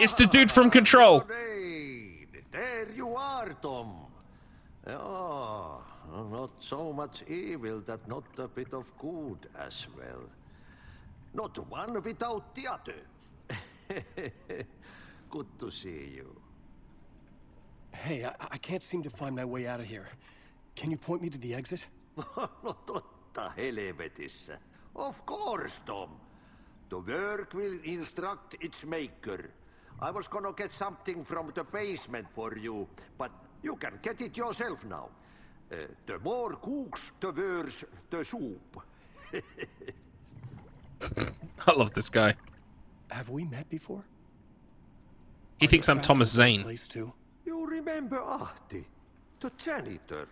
It's the dude from Control. There you are, Tom. Oh, not so much evil that not a bit of good as well. Not one without the other. Good to see you. Hey, I can't seem to find my way out of here. Can you point me to the exit? No totta helvetissä. Of course, Tom. The work will instruct its maker. I was gonna get something from the basement for you, but you can get it yourself now. The more cooks, the worse the soup. I love this guy. Have we met before? He thinks I'm Thomas Zane. Place too? You remember Ahti, the janitor.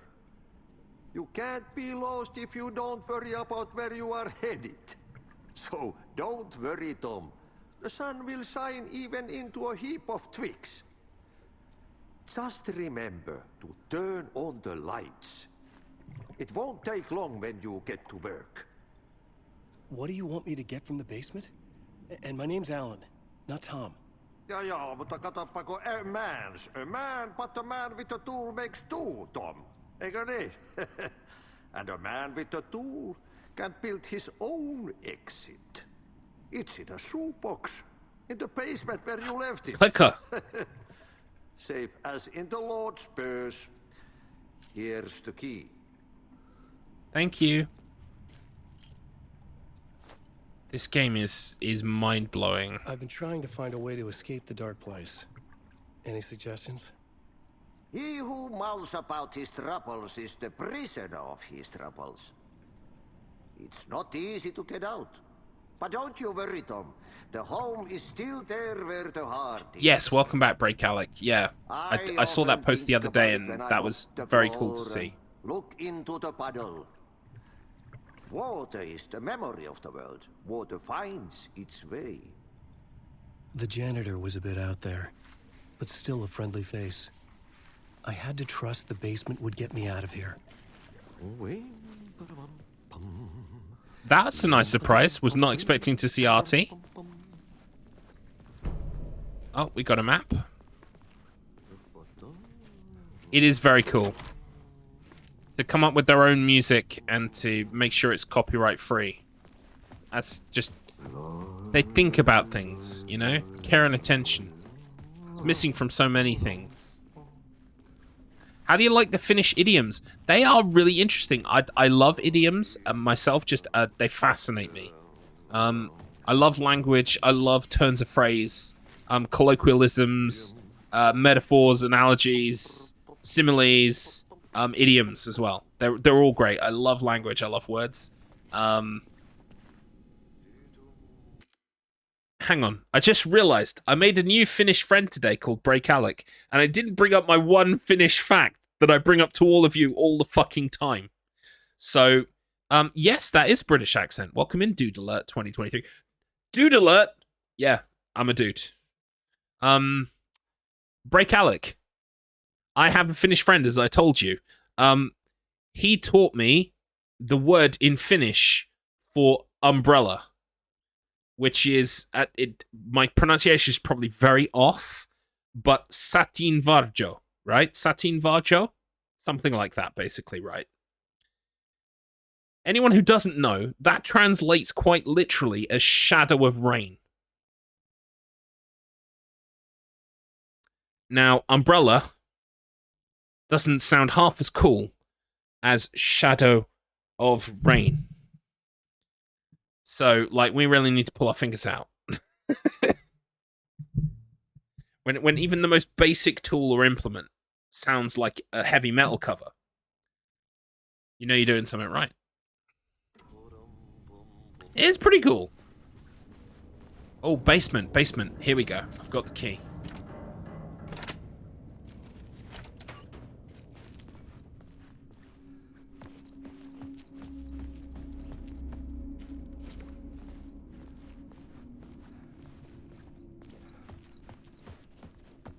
You can't be lost if you don't worry about where you are headed. So don't worry, Tom. The sun will shine even into a heap of twigs. Just remember to turn on the lights. It won't take long when you get to work. What do you want me to get from the basement? And my name's Alan, not Tom. Ja, mutta katsoppa, a man, but a man with a tool makes two, Tom. Eikö niin? And a man with a tool can build his own exit. It's in a shoebox, in the basement where you left it. Clicker. Safe as in the Lord's purse. Here's the key. Thank you. This game is mind-blowing. I've been trying to find a way to escape the dark place. Any suggestions? He who mouths about his troubles is the prisoner of his troubles. It's not easy to get out. But don't you worry, Tom. The home is still there where the heart is. Yes, welcome back, Break Alec. Yeah, I saw that post the other day, and that was very cool to see. Look into the puddle. Water is the memory of the world. Water finds its way. The janitor was a bit out there, but still a friendly face. I had to trust the basement would get me out of here. That's a nice surprise. Was not expecting to see Artie. Oh, we got a map. It is very cool to come up with their own music and to make sure it's copyright free. That's just... They think about things, you know? Care and attention. It's missing from so many things. How do you like the Finnish idioms? They are really interesting. I love idioms myself. Just they fascinate me. I love language. I love turns of phrase, colloquialisms, metaphors, analogies, similes, idioms as well. They're all great. I love language. I love words. Hang on. I just realized I made a new Finnish friend today called Break Alec, and I didn't bring up my one Finnish fact that I bring up to all of you all the fucking time. So, yes, that is British accent. Welcome in, Dude Alert 2023. Dude Alert! Yeah, I'm a dude. Break Alec. I have a Finnish friend, as I told you. He taught me the word in Finnish for umbrella, which is, my pronunciation is probably very off, but sateenvarjo, right? Sateenvarjo? Something like that, basically, right? Anyone who doesn't know, that translates quite literally as shadow of rain. Now, umbrella doesn't sound half as cool as shadow of rain. So, like, we really need to pull our fingers out. when even the most basic tool or implement sounds like a heavy metal cover, you know you're doing something right. It's pretty cool. Oh, basement. Here we go. I've got the key.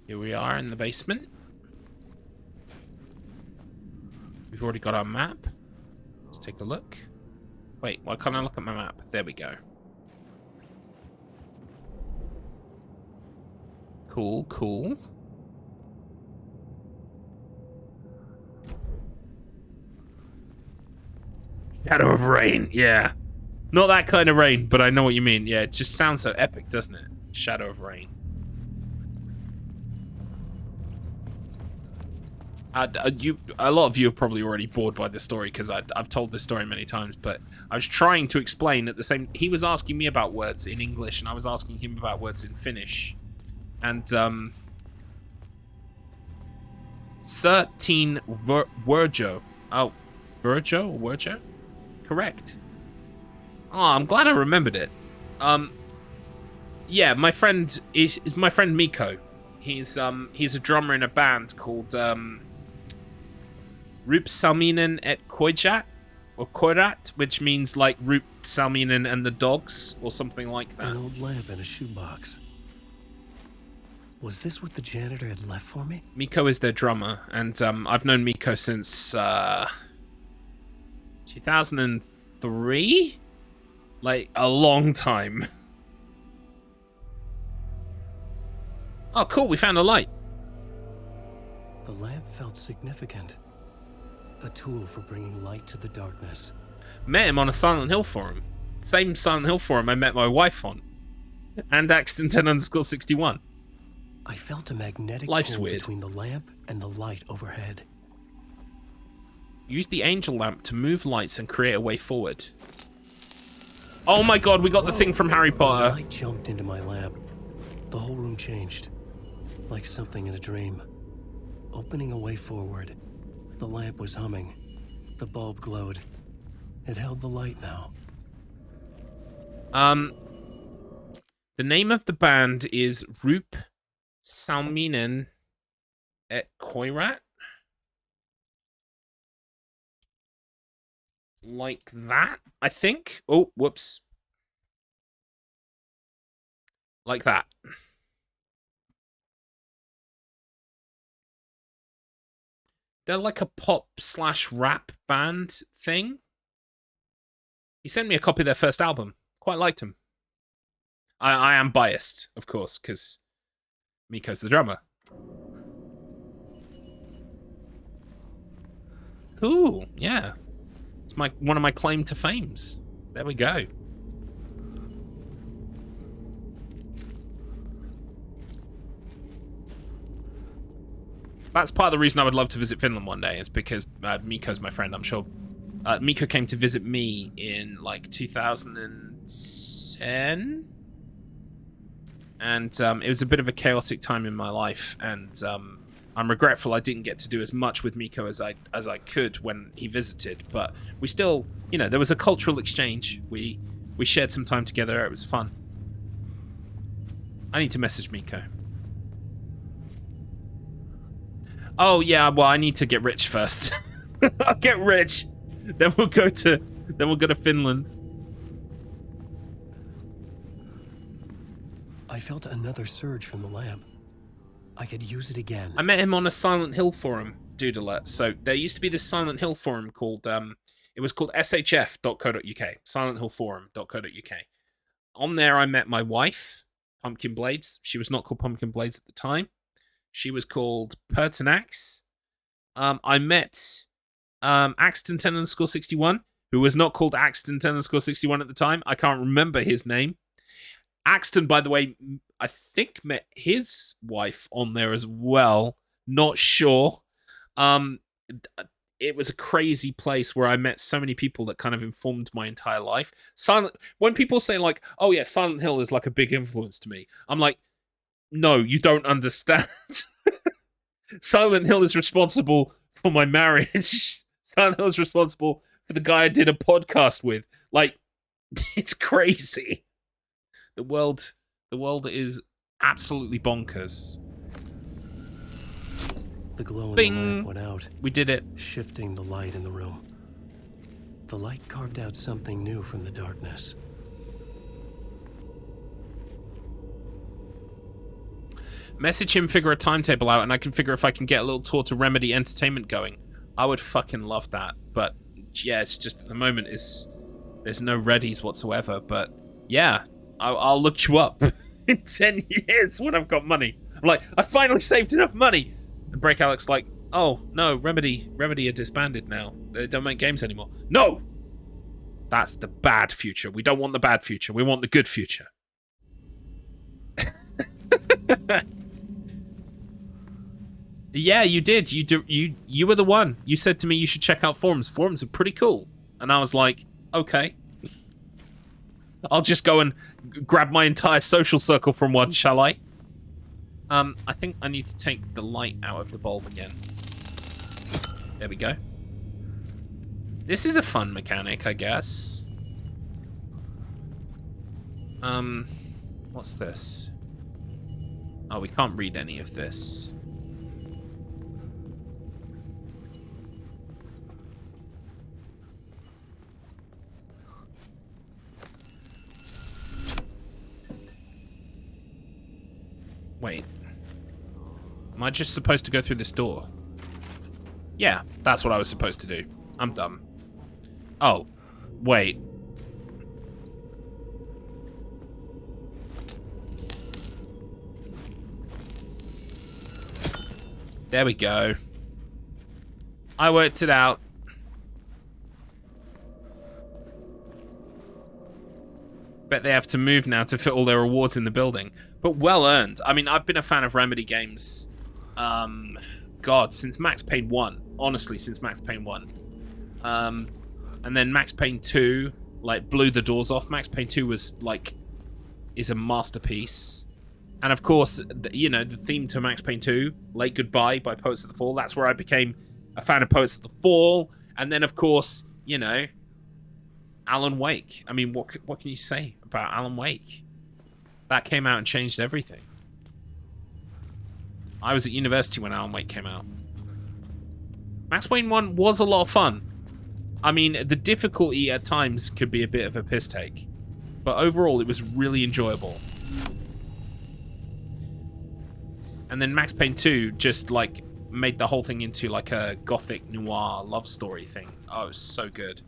Here we are in the basement. We've already got our map. Let's take a look. Wait, why can't I look at my map? There we go. Cool. Shadow of rain, yeah. Not that kind of rain, but I know what you mean. Yeah, it just sounds so epic, doesn't it? Shadow of rain. A lot of you are probably already bored by this story because I've told this story many times, but I was trying to explain at the same... He was asking me about words in English, and I was asking him about words in Finnish. And, 13 Virgo. Oh, Virgo or Virgo? Correct. Oh, I'm glad I remembered it. Yeah, my friend is my friend Miko. He's a drummer in a band called Rup Salminen et Koijat, or Koirat, which means like Rup Salminen and the dogs, or something like that. An old lamp in a shoebox. Was this what the janitor had left for me? Miko is their drummer, and I've known Miko since 2003? Like, a long time. Oh, cool, we found a light. The lamp felt significant. A tool for bringing light to the darkness. Met him on a Silent Hill forum. Same Silent Hill forum I met my wife on. And Axton10_61. I felt a magnetic Life's pull weird. between the lamp and the light overhead. Use the angel lamp to move lights and create a way forward. Oh my god, we got the thing from Harry Potter. The light jumped into my lamp. The whole room changed, like something in a dream. Opening a way forward, the lamp was humming. The bulb glowed. It held the light now. The name of the band is Rup Salminen et Koirat. Like that, I think. Oh, whoops. Like that. They're like a pop/rap band thing. He sent me a copy of their first album. Quite liked them. I am biased, of course, because Miko's the drummer. Cool, yeah. It's one of my claim to fames. There we go. That's part of the reason I would love to visit Finland one day, is because Miko's my friend, I'm sure. Miko came to visit me in, like, 2010? And it was a bit of a chaotic time in my life, and I'm regretful I didn't get to do as much with Miko as I could when he visited, but we still, you know, there was a cultural exchange. We shared some time together, it was fun. I need to message Miko. Oh yeah, well I need to get rich first. I'll get rich. Then we'll go to Finland. I felt another surge from the lamp. I could use it again. I met him on a Silent Hill forum, dude alert. So there used to be this Silent Hill forum called it was called shf.co.uk, silenthillforum.co.uk. On there I met my wife, Pumpkin Blades. She was not called Pumpkin Blades at the time. She was called Pertinax. I met Axton10_61, who was not called Axton10_61 at the time. I can't remember his name. Axton, by the way, I think met his wife on there as well. Not sure. It was a crazy place where I met so many people that kind of informed my entire life. When people say like, "Oh yeah, Silent Hill is like a big influence to me," I'm like, no, you don't understand. Silent Hill is responsible for my marriage. Silent Hill is responsible for the guy I did a podcast with. Like, it's crazy. The world is absolutely bonkers. The glow in Bing. the lamp went out. We did it. Shifting the light in the room. The light carved out something new from the darkness. Message him, figure a timetable out, and I can figure if I can get a little tour to Remedy Entertainment going. I would fucking love that. But yeah, it's just at the moment there's no readies whatsoever. But yeah, I'll look you up in 10 years when I've got money. I'm like, I finally saved enough money. And Break Alex like, oh no, Remedy are disbanded now. They don't make games anymore. No, that's the bad future. We don't want the bad future. We want the good future. Yeah, you did. You were the one. You said to me you should check out forums. Forums are pretty cool. And I was like, okay. I'll just go and grab my entire social circle from one, shall I? I think I need to take the light out of the bulb again. There we go. This is a fun mechanic, I guess. What's this? Oh, we can't read any of this. Wait. Am I just supposed to go through this door? Yeah, that's what I was supposed to do. I'm dumb. Oh, wait. There we go. I worked it out. Bet they have to move now to fit all their rewards in the building. But well earned. I mean, I've been a fan of Remedy games, God, since Max Payne 1. Honestly, since Max Payne 1. And then Max Payne 2. like blew the doors off. Max Payne 2 is a masterpiece. And of course, you know, the theme to Max Payne 2, Late Goodbye by Poets of the Fall, that's where I became a fan of Poets of the Fall. And then, of course, you know, Alan Wake. I mean, what can you say about Alan Wake? That came out and changed everything. I was at university when Alan Wake came out. Max Payne 1 was a lot of fun. I mean, the difficulty at times could be a bit of a piss take. But overall, it was really enjoyable. And then Max Payne 2 just, like, made the whole thing into, like, a gothic noir love story thing. Oh, it was so good.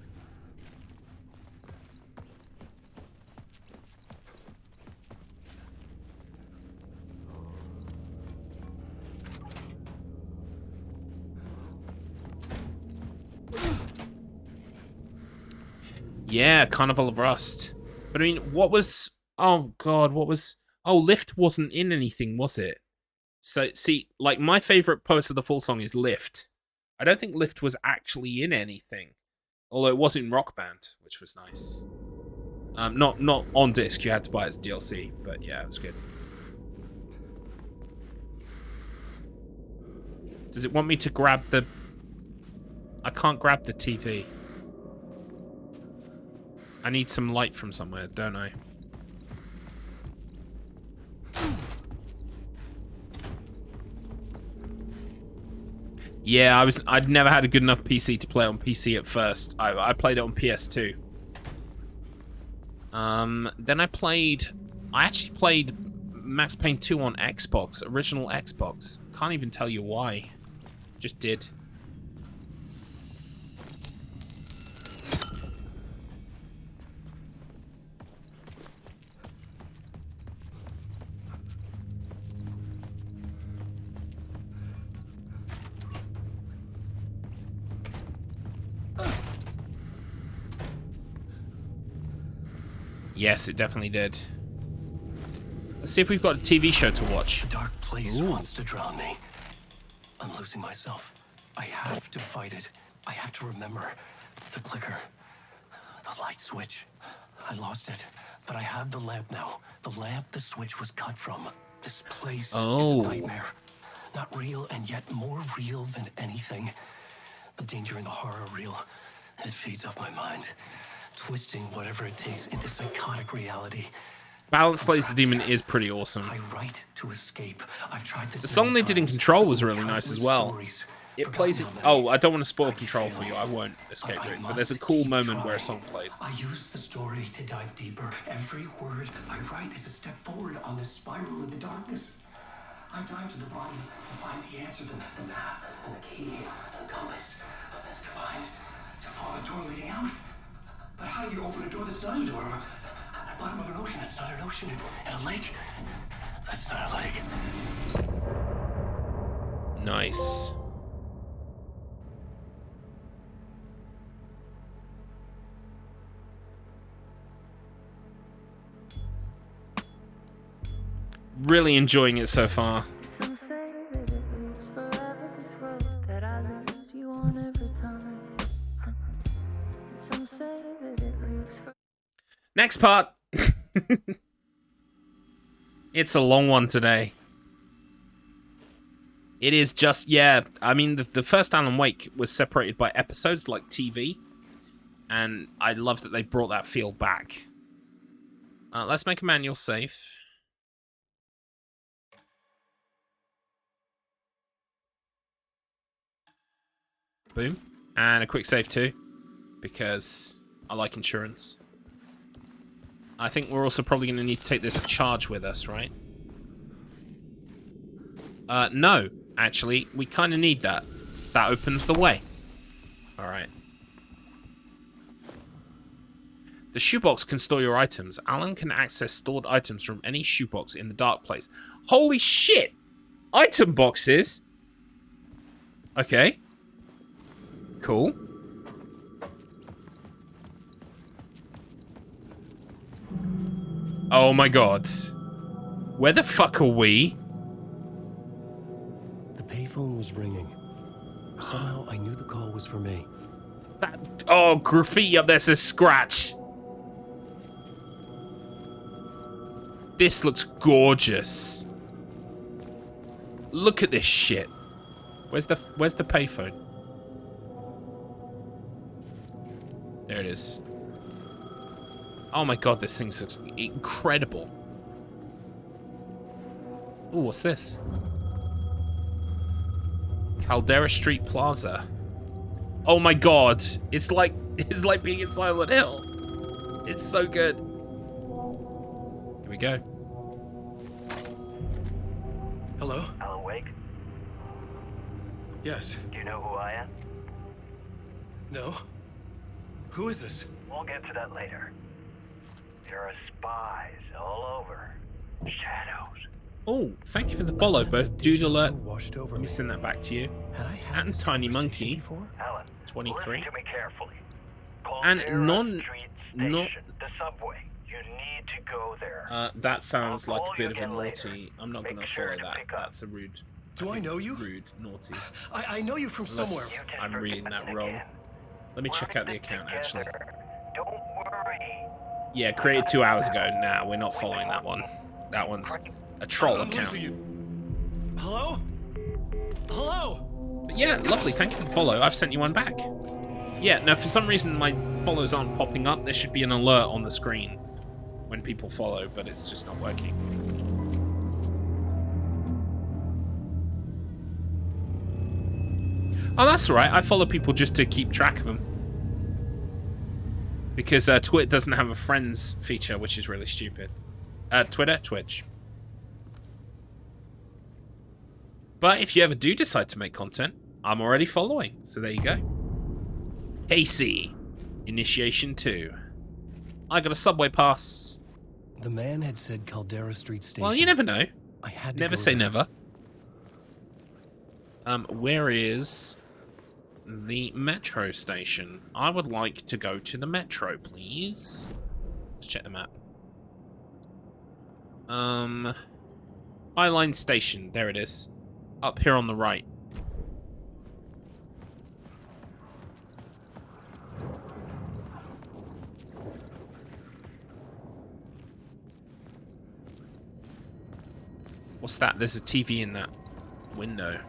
Yeah, Carnival of Rust. But I mean, what was... Oh, God, what was... Oh, Lift wasn't in anything, was it? So, see, like, my favorite Poets of the Fall song is Lift. I don't think Lift was actually in anything. Although it was in Rock Band, which was nice. Not on disc, you had to buy it as DLC. But yeah, it was good. Does it want me to grab the... I can't grab the TV. I need some light from somewhere, don't I? Yeah, I'd never had a good enough PC to play it on PC at first. I played it on PS2. Then I actually played Max Payne 2 on Xbox, original Xbox. Can't even tell you why. Just did. Yes, it definitely did. Let's see if we've got a TV show to watch. The dark place wants to drown me. I'm losing myself. I have to fight it. I have to remember the clicker, the light switch. I lost it, but I have the lamp now. The lamp the switch was cut from. This place is a nightmare. Not real, and yet more real than anything. The danger and the horror real. It feeds off my mind, twisting whatever it takes into psychotic reality. Balance Slays the Demon is pretty awesome. I write to escape. I've tried this. The song they did in Control was really nice as well. It plays it. Oh, I don't want to spoil Control for you. I won't escape it. But there's a cool moment where a song plays. I use the story to dive deeper. Every word I write is a step forward on this spiral into darkness. I dive to the bottom to find the answer, the map, and the key, and the compass. It's combined to form a door leading out. But how do you open a door that's not a door? At the bottom of an ocean, that's not an ocean. And a lake, that's not a lake. Nice. Really enjoying it so far. Next part. It's a long one today. It is just, yeah. I mean, the first Alan Wake was separated by episodes like TV. And I love that they brought that feel back. Let's make a manual save. Boom. And a quick save too. Because I like insurance. I think we're also probably going to need to take this charge with us, right? No. Actually, we kind of need that. That opens the way. Alright. The shoebox can store your items. Alan can access stored items from any shoebox in the dark place. Holy shit! Item boxes? Okay. Cool. Oh my god. Where the fuck are we? The payphone was ringing. Somehow I knew the call was for me. Oh, graffiti up there says scratch. This looks gorgeous. Look at this shit. Where's the payphone? There it is. Oh my god, this thing's incredible. Ooh, what's this? Caldera Street Plaza. Oh my god, it's like being in Silent Hill. It's so good. Here we go. Hello? Alan Wake? Yes. Do you know who I am? No? Who is this? We'll get to that later. There are spies all over. Shadows. Oh, thank you for the follow, both Dude Alert. Let me send that back to you. And Tiny Monkey, Alan, 23. listen to me carefully. And Caldera Street Station, the subway. You need to go there. That sounds like a bit of a again naughty. I'm not going to follow that. That's a rude. Do I know you? Rude, naughty. I know you from Unless somewhere. I'm reading that wrong. Let me check out the account, actually. Don't worry. Yeah, created 2 hours ago. Nah, we're not following that one. That one's a troll I'm account. losing you. Hello? Hello? But yeah, lovely. Thank you for the follow. I've sent you one back. Yeah, no, for some reason my follows aren't popping up. There should be an alert on the screen when people follow, but it's just not working. Oh, that's alright. I follow people just to keep track of them. Because Twitter doesn't have a friends feature, which is really stupid. Twitter? Twitch. But if you ever do decide to make content, I'm already following. So there you go. Casey. Initiation 2. I got a subway pass. The man had said Caldera Street Station. Well, you never know. I had to Never go say there. never. Where is the metro station? I would like to go to the metro, please. Let's check the map. Highline Station. There it is. Up here on the right. What's that? There's a TV in that window.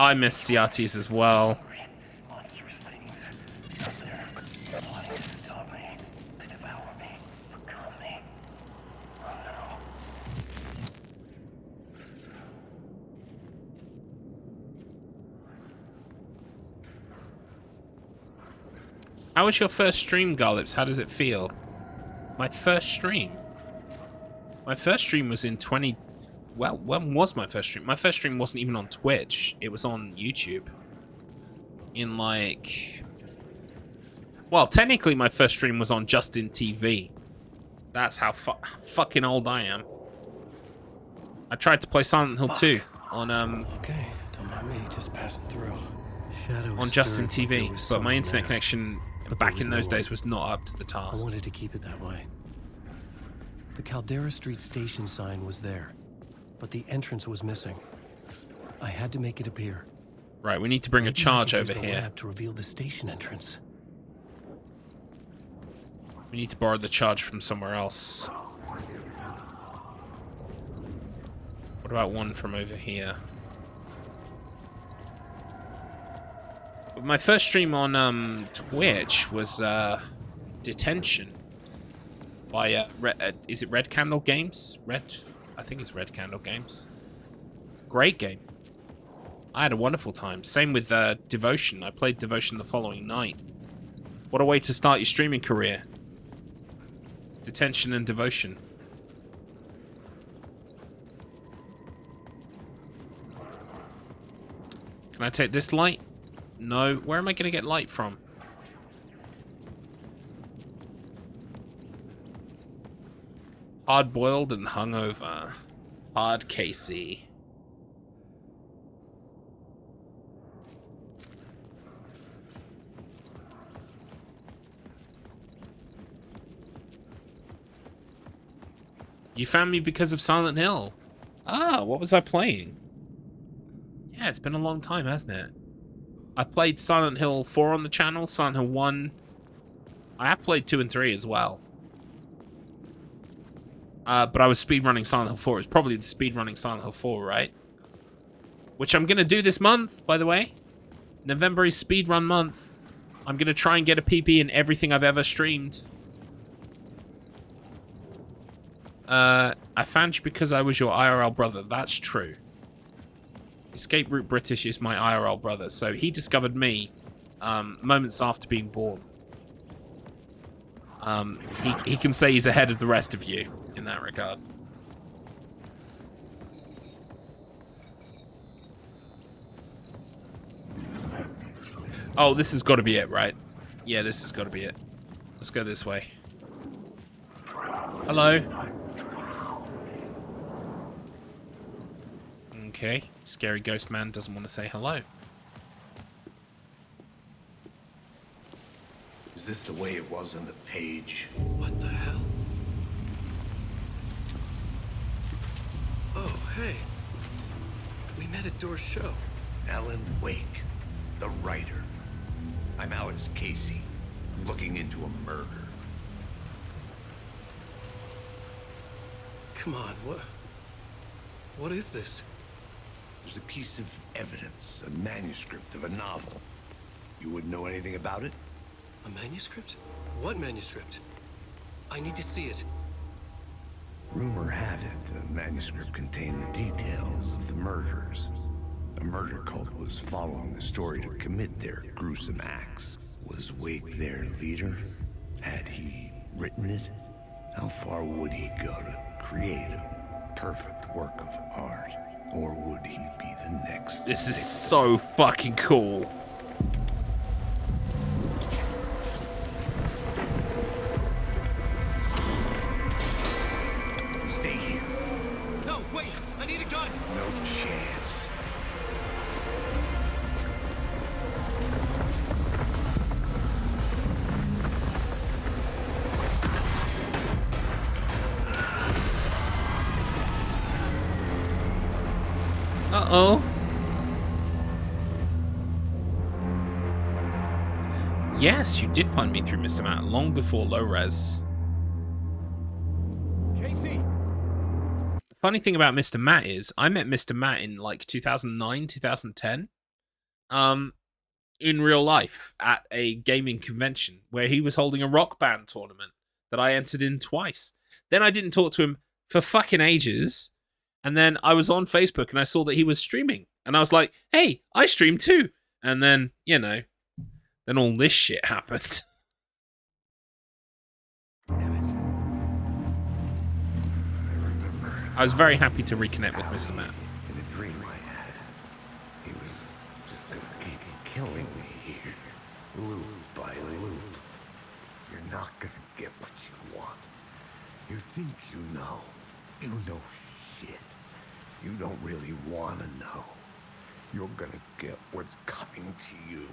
I miss Ciatis as well. How was your first stream, Garlips? How does it feel? My first stream? My first stream was in 20... Well, when was my first stream? My first stream wasn't even on Twitch. It was on YouTube. In like... Well, technically my first stream was on Justin TV. That's how fucking old I am. I tried to play Silent Hill 2 on Okay, don't mind me, just passing through. Shadows on Justin stirred like TV, there was but my someone internet there. connection But back there in was those no days was not up to the I task. wanted to keep it that way. The Caldera Street station sign was there, but the entrance was missing. I had to make it appear. Right, we need to bring a Maybe I charge could over use the here. lab to reveal the station entrance. We need to borrow the charge from somewhere else. What about one from over here? My first stream on Twitch was Detention by is it Red Candle Games? I think it's Red Candle Games. Great game. I had a wonderful time. Same with Devotion. I played Devotion the following night. What a way to start your streaming career. Detention and Devotion. Can I take this light? No. Where am I going to get light from? Hard-boiled and hungover. Hard Casey. You found me because of Silent Hill. Ah, what was I playing? Yeah, it's been a long time, hasn't it? I've played Silent Hill 4 on the channel, Silent Hill 1. I have played 2 and 3 as well. But I was speedrunning Silent Hill 4. It's probably speedrunning Silent Hill 4, right? Which I'm going to do this month, by the way. November is speedrun month. I'm going to try and get a PB in everything I've ever streamed. I found you because I was your IRL brother. That's true. Escape Route British is my IRL brother, so he discovered me moments after being born. He can say he's ahead of the rest of you in that regard. Oh, this has got to be it, right? Yeah, this has got to be it. Let's go this way. Hello. Okay, scary ghost man doesn't want to say hello. Is this the way it was on the page? What the hell? Oh, hey. We met at Door's show. Alan Wake, the writer. I'm Alex Casey, looking into a murder. Come on, what is this? There's a piece of evidence, a manuscript of a novel. You wouldn't know anything about it? A manuscript? What manuscript? I need to see it. Rumor had it the manuscript contained the details of the murders. A murder cult was following the story to commit their gruesome acts. Was Wake their leader? Had he written it? How far would he go to create a perfect work of art? Or would he be the next? This is so fucking cool. Stay here. No, wait! I need a gun! No chance. Uh-oh. Yes, you did find me through Mr. Matt long before low res. Casey! The funny thing about Mr. Matt is I met Mr. Matt in like 2009, 2010. In real life at a gaming convention where he was holding a Rock Band tournament that I entered in twice. Then I didn't talk to him for fucking ages. And then I was on Facebook and I saw that he was streaming. And I was like, hey, I stream too. And then, you know, then all this shit happened. I was very happy to reconnect with Mr. Matt. In a dream I had, he was just gonna keep killing me here, loop by loop. You're not gonna get what you want. You think you know shit. You don't really want to know. You're gonna get what's coming to you.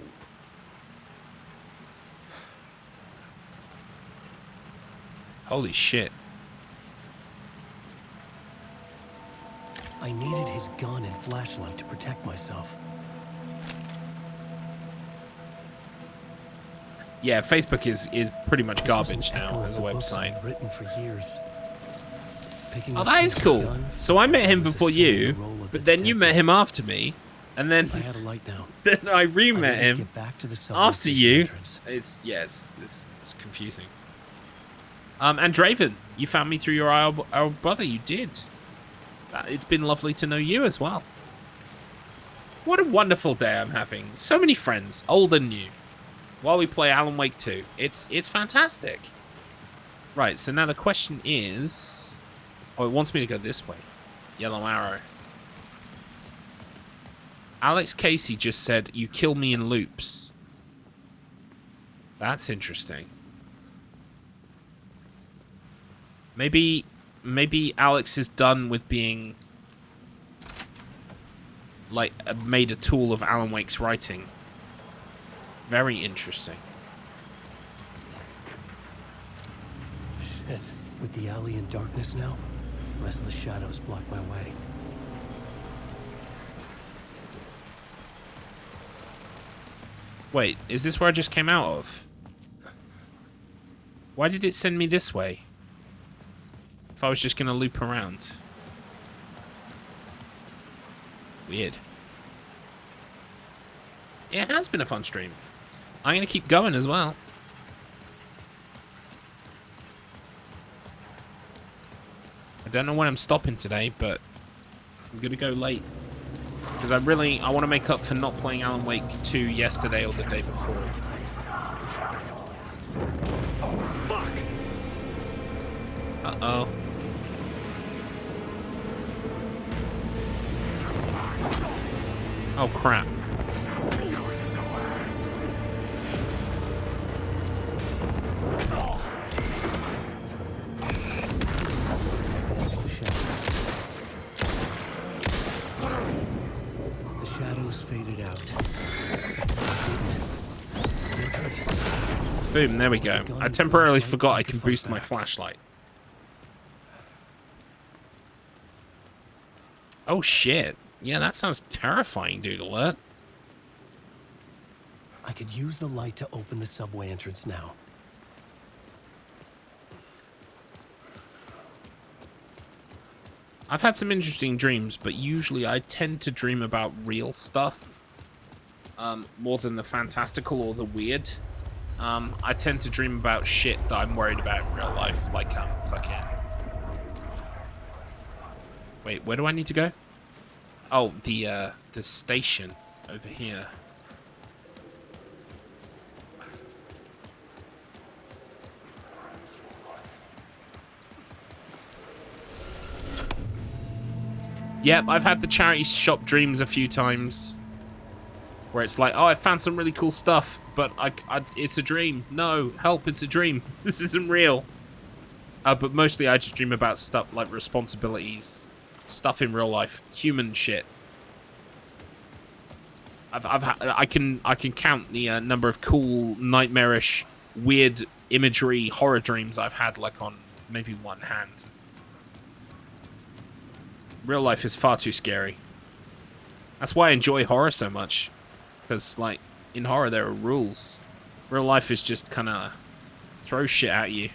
Holy shit. I needed his gun and flashlight to protect myself. Yeah, Facebook is pretty much garbage now as a Books website. I'd written for years. Picking Oh, up that is Casey's cool. gun So I met him was a before similar you, role of but the then you met him after me, and then I had a light now. then I re-met I needed to him get back to the subway after station you. entrance. It's confusing. And Draven, you found me through your our brother. You did. It's been lovely to know you as well. What a wonderful day I'm having. So many friends, old and new, while we play Alan Wake 2. It's fantastic. Right, so now the question is... Oh, it wants me to go this way. Yellow arrow. Alex Casey just said, you kill me in loops. That's interesting. Maybe maybe Alex is done with being like made a tool of Alan Wake's writing. Very interesting. Shit. With the alley in darkness now, restless shadows block my way. Wait, is this where I just came out of? Why did it send me this way? If I was just gonna loop around. Weird. It has been a fun stream. I'm gonna keep going as well. I don't know when I'm stopping today, but I'm gonna go late. Because I want to make up for not playing Alan Wake 2 yesterday or the day before. Oh, fuck! Uh-oh. Oh, crap. The shadows faded out. Boom, there we go. I temporarily forgot I can boost my flashlight. Oh shit. Yeah, that sounds terrifying, dude. Alert. I could use the light to open the subway entrance now. I've had some interesting dreams, but usually I tend to dream about real stuff. More than the fantastical or the weird. I tend to dream about shit that I'm worried about in real life, like fucking... Wait, where do I need to go? Oh, the station over here. Yep, I've had the charity shop dreams a few times. Where it's like, oh, I found some really cool stuff, but it's a dream. No, help, it's a dream. This isn't real. But mostly I just dream about stuff like responsibilities, stuff in real life, human shit. I can count the number of cool, nightmarish, weird imagery, horror dreams I've had like on maybe one hand. Real life is far too scary. That's why I enjoy horror so much. Because, like, in horror there are rules. Real life is just kind of throw shit at you.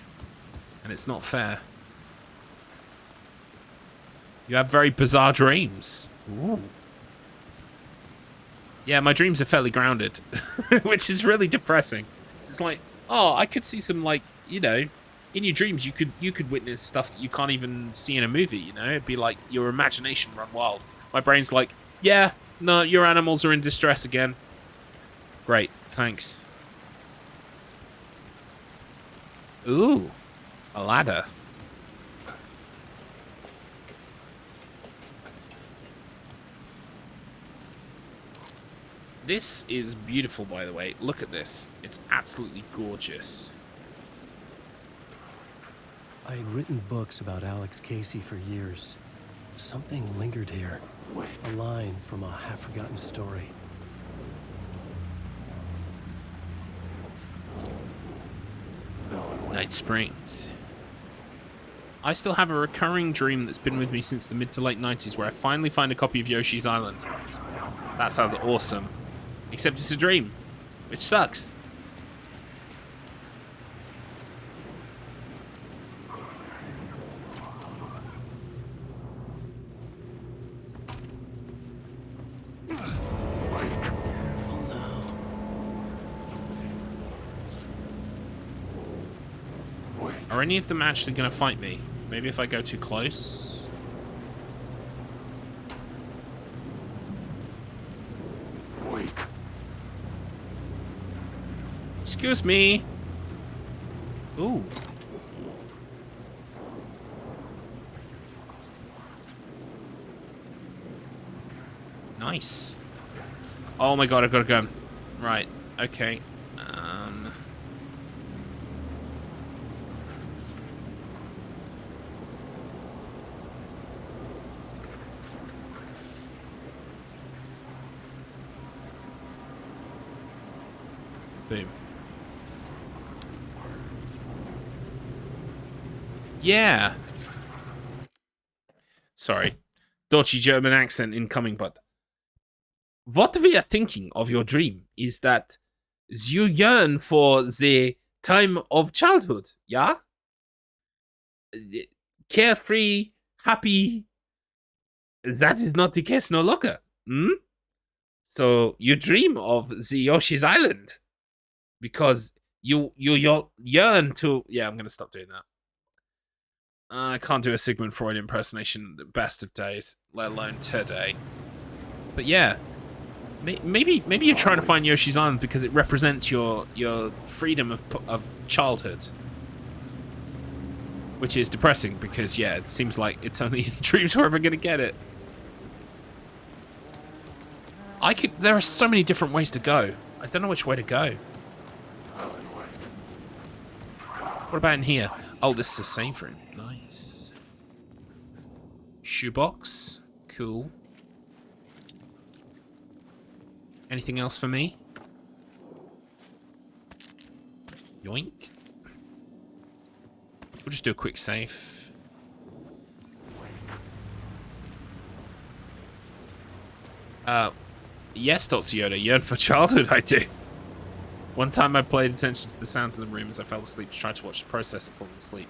And it's not fair. You have very bizarre dreams. Ooh. Yeah, my dreams are fairly grounded. Which is really depressing. It's like, oh, I could see some, like, you know... In your dreams, you could witness stuff that you can't even see in a movie, you know? It'd be like your imagination run wild. My brain's like, yeah, no, your animals are in distress again. Great, thanks. Ooh, a ladder. This is beautiful, by the way. Look at this. It's absolutely gorgeous. I had written books about Alex Casey for years. Something lingered here. A line from a half-forgotten story. Night Springs. I still have a recurring dream that's been with me since the mid to late 90s where I finally find a copy of Yoshi's Island. That sounds awesome. Except it's a dream, which sucks. Are any of them actually going to fight me? Maybe if I go too close? Excuse me. Ooh. Nice. Oh my god, I've got a gun. Right, okay. Boom. Yeah. Sorry. Dodgy German accent incoming, but what we are thinking of your dream is that you yearn for the time of childhood, yeah? Carefree, happy. That is not the case no longer. Hmm? So you dream of the Yoshi's Island because you yearn to. Yeah, I'm gonna stop doing that. I can't do a Sigmund Freud impersonation the best of days, let alone today. But yeah, maybe you're trying to find Yoshi's Island because it represents your freedom of childhood, which is depressing because yeah, it seems like it's only in dreams we're ever gonna get it. There are so many different ways to go. I don't know which way to go. What about in here? Oh, this is a save room. Nice. Shoebox. Cool. Anything else for me? Yoink. We'll just do a quick save. Yes, Dr. Yoda, yearn for childhood, I do. One time I paid attention to the sounds in the room as I fell asleep to try to watch the process of falling asleep.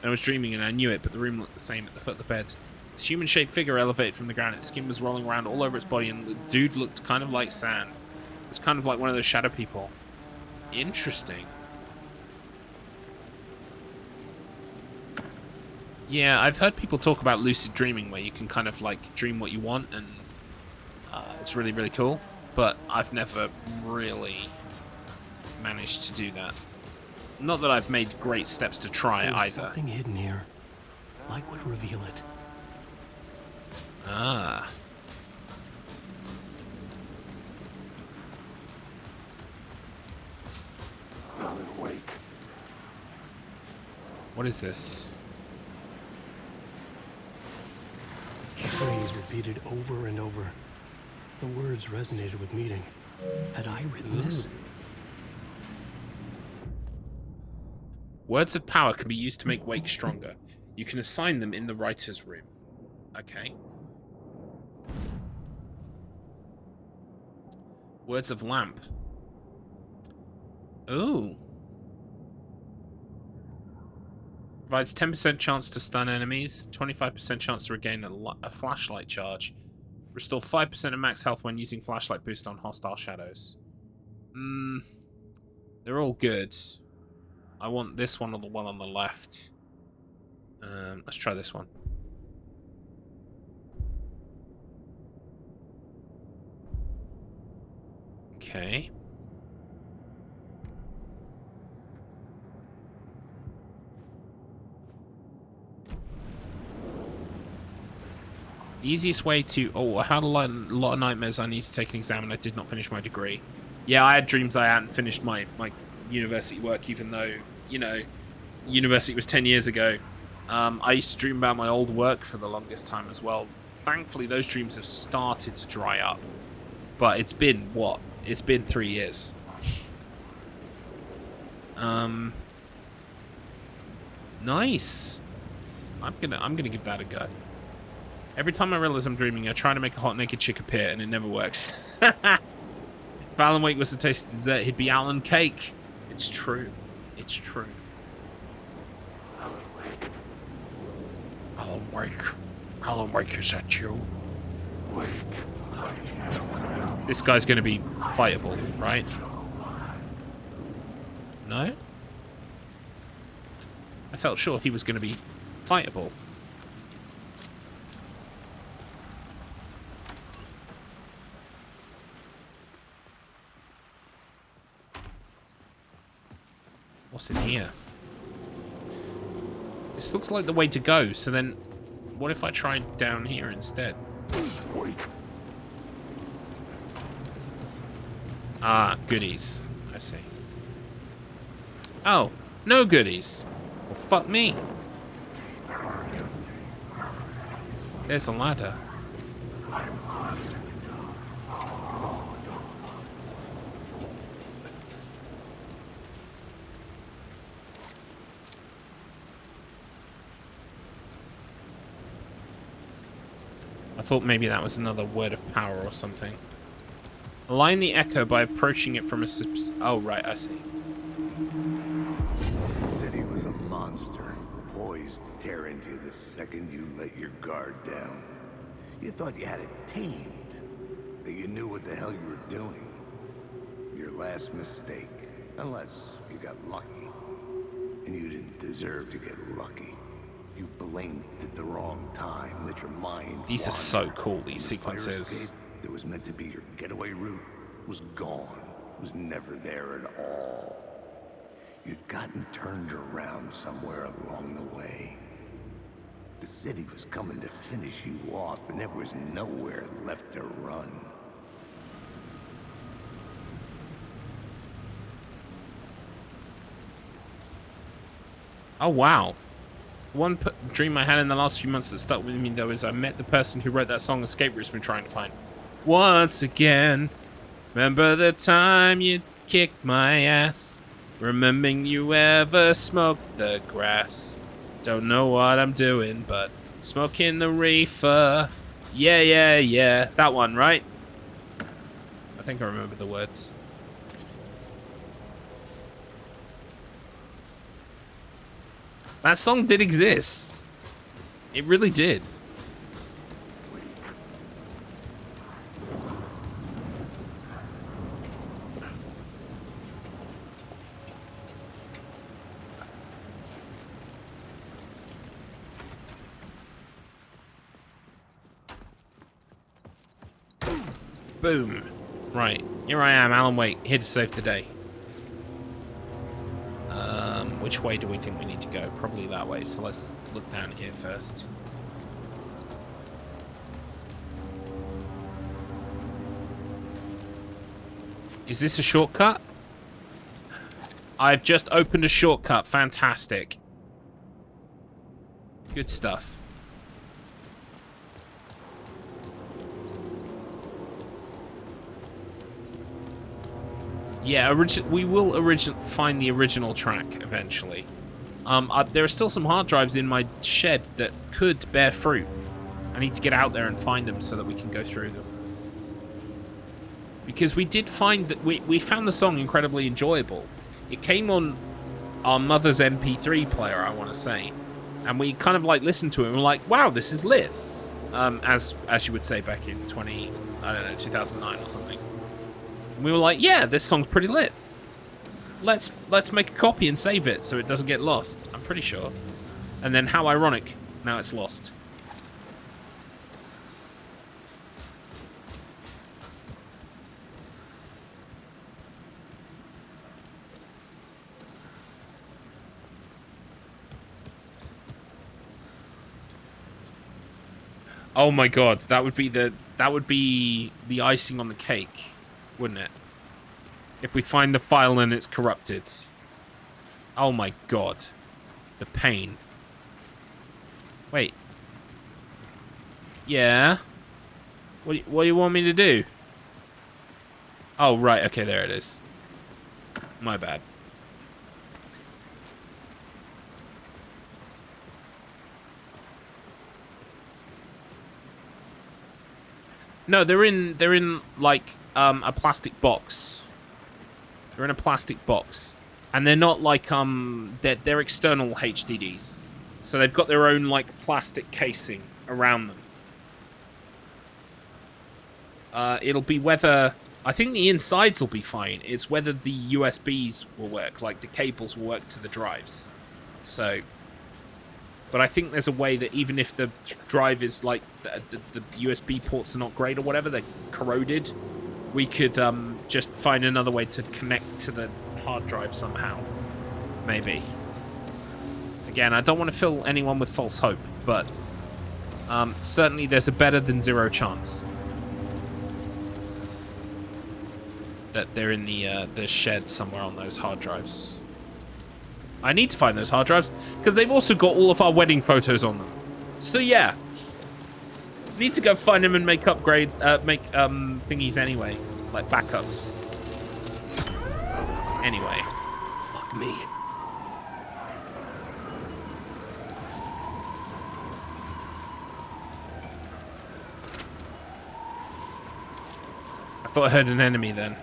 And I was dreaming and I knew it, but the room looked the same at the foot of the bed. This human-shaped figure elevated from the ground, its skin was rolling around all over its body, and the dude looked kind of like sand. It was kind of like one of those shadow people. Interesting. Yeah, I've heard people talk about lucid dreaming, where you can kind of like dream what you want, and it's really, really cool. But I've never really managed to do that. Not that I've made great steps to try There's either. Something hidden here. Light would reveal it. Ah. Alan Wake. What is this? The phrase repeated over and over. The words resonated with meaning. Had I written this? Words of power can be used to make Wake stronger. You can assign them in the writer's room. Okay. Words of lamp. Ooh. Provides 10% chance to stun enemies, 25% chance to regain a flashlight charge. Restore 5% of max health when using flashlight boost on hostile shadows. They're all good. I want this one or the one on the left. Let's try this one. Okay. The easiest way to... Oh, I had a lot of nightmares. I need to take an exam and I did not finish my degree. Yeah, I had dreams I hadn't finished my university work, even though, you know, university was 10 years ago. I used to dream about my old work for the longest time as well. Thankfully, those dreams have started to dry up. But it's been, what? It's been 3 years. Nice. I'm gonna give that a go. Every time I realize I'm dreaming, I try to make a hot naked chick appear, and it never works. If Alan Wake was to taste dessert, he'd be Alan Cake. It's true. It's true. Alan Wake. Alan Wake. Alan Wake, is that you? Wake. This guy's gonna be fightable, right? No? I felt sure he was gonna be fightable. What's in here? This looks like the way to go, so then what if I tried down here instead? Ah, goodies. I see. Oh, no goodies. Well, fuck me. There's a ladder. thought maybe that was another word of power or something. Align the echo by approaching it from a oh, right, I see. The city was a monster, poised to tear into you the second you let your guard down. You thought you had it tamed, that you knew what the hell you were doing. Your last mistake, unless you got lucky. And you didn't deserve to get lucky. You blinked at the wrong time, let your mind These are so cool, these sequences. That was meant to be your getaway route was gone, was never there at all. You'd gotten turned around somewhere along the way. The city was coming to finish you off, and there was nowhere left to run. Oh, wow. One dream I had in the last few months that stuck with me, though, is I met the person who wrote that song Escape Routes we're trying to find. Once again, remember the time you kicked my ass? Remembering you ever smoked the grass? Don't know what I'm doing, but smoking the reefer. Yeah, yeah, yeah. That one, right? I think I remember the words. That song did exist. It really did. Boom. Right. Here I am, Alan Wake, here to save the day. Which way do we think we need to go? Probably that way, so let's look down here first. Is this a shortcut? I've just opened a shortcut. Fantastic. Good stuff. Yeah, we will find the original track eventually. There are still some hard drives in my shed that could bear fruit. I need to get out there and find them so that we can go through them. Because we did find that we found the song incredibly enjoyable. It came on our mother's MP3 player, I want to say, and we kind of like listened to it and were like, "Wow, this is lit," as you would say back in 2009 or something. And we were like, "Yeah, this song's pretty lit. Let's make a copy and save it so it doesn't get lost." I'm pretty sure. And then how ironic, now it's lost. Oh my god, that would be the icing on the cake, wouldn't it? If we find the file and it's corrupted. Oh my god. The pain. Wait. Yeah? What do you want me to do? Oh, right, okay, there it is. My bad. No, they're in like a plastic box. They're in a plastic box, and they're not like they're external HDDs, so they've got their own like plastic casing around them. It'll be whether I think the insides will be fine. It's whether the USBs will work, like the cables will work to the drives. So. But I think there's a way that even if the drive is like the USB ports are not great or whatever, they're corroded, we could just find another way to connect to the hard drive somehow. Maybe. Again, I don't want to fill anyone with false hope, but certainly there's a better than zero chance that they're in the shed somewhere on those hard drives. I need to find those hard drives because they've also got all of our wedding photos on them. So yeah, need to go find them and make upgrades, thingies anyway, like backups. Anyway, Fuck me. thought I heard an enemy then.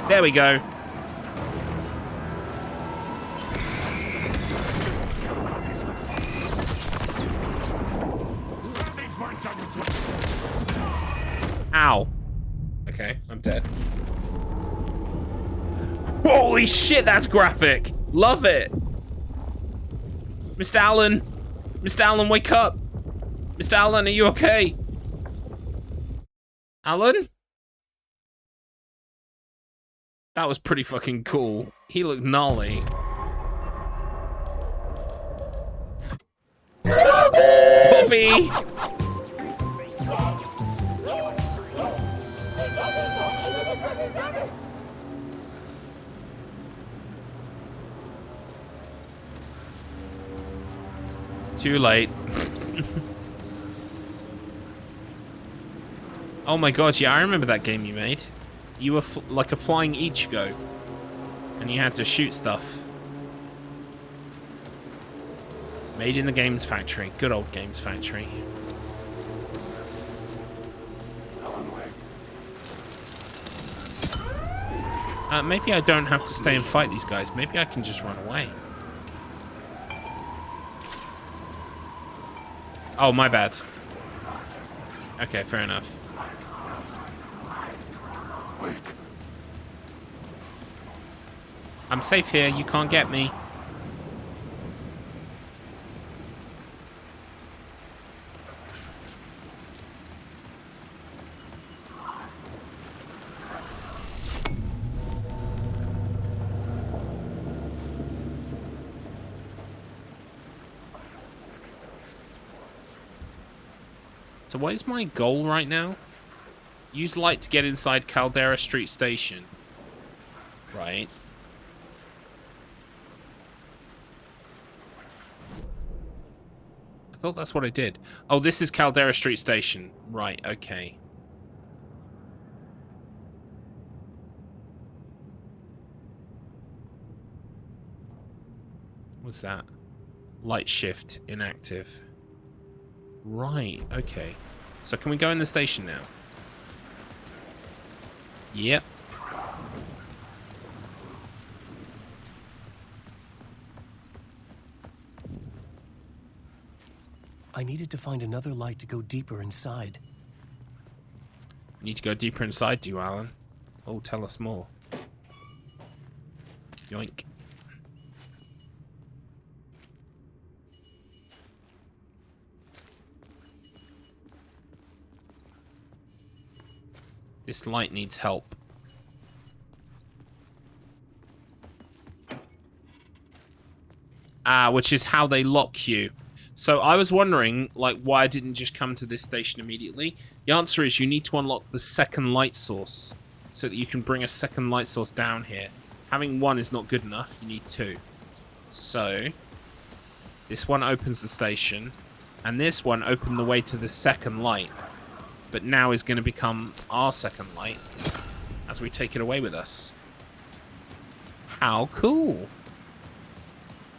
There we go. Ow. Okay, I'm dead. Holy shit, that's graphic. Love it. Mr. Allen. Mr. Allen, wake up. Mr. Allen, are you okay? Allen? That was pretty fucking cool. He looked gnarly. Bobby! Too late. Oh my god, yeah, I remember that game you made. You were like a flying Ichigo, and you had to shoot stuff. Made in the Games Factory. Good old Games Factory. Maybe I don't have to stay and fight these guys. Maybe I can just run away. Oh, my bad. Okay, fair enough. I'm safe here. You can't get me. So what is my goal right now? Use light to get inside Caldera Street Station. Right. I thought that's what I did. Oh, this is Caldera Street Station. Right, okay. What's that? Light shift inactive. Right, okay. So can we go in the station now? Yep. I needed to find another light to go deeper inside. You need to go deeper inside, do you, Alan? Oh, tell us more. Yoink. This light needs help. Which is how they lock you. So I was wondering, like, why I didn't just come to this station immediately. The answer is you need to unlock the second light source so that you can bring a second light source down here. Having one is not good enough. You need two. So this one opens the station, and this one opened the way to the second light. But now is going to become our second light as we take it away with us. How cool.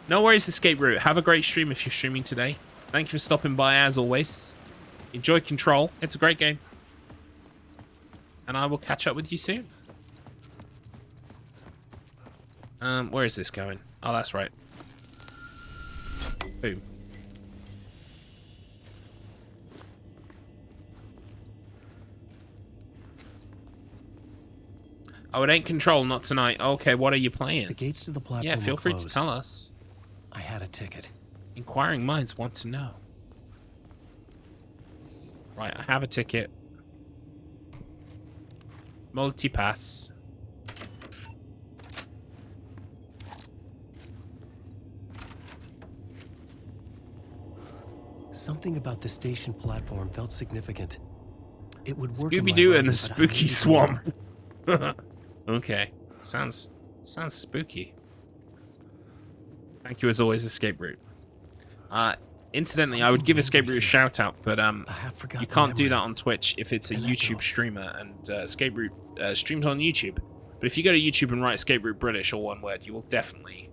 No worries, Escape Route. Have a great stream if you're streaming today. Thank you for stopping by as always. Enjoy Control. It's a great game. And I will catch up with you soon. Where is this going? Oh, that's right. Boom. Oh, it ain't Control, not tonight. Okay, what are you playing? The gates to the platform Yeah, feel were free closed. to tell us. I had a ticket. Inquiring minds want to know. Right, I have a ticket. Multipass. Something about the station platform felt significant. It would work. Scooby-Doo and the but I spooky needed swamp. more. Okay. Sounds spooky. Thank you as always, Escape Route. Incidentally, I would give Escape Route a shout out, but you can't do that on Twitch if it's a YouTube streamer, and Escape Route streams on YouTube. But if you go to YouTube and write Escape Route British, or one word, you will definitely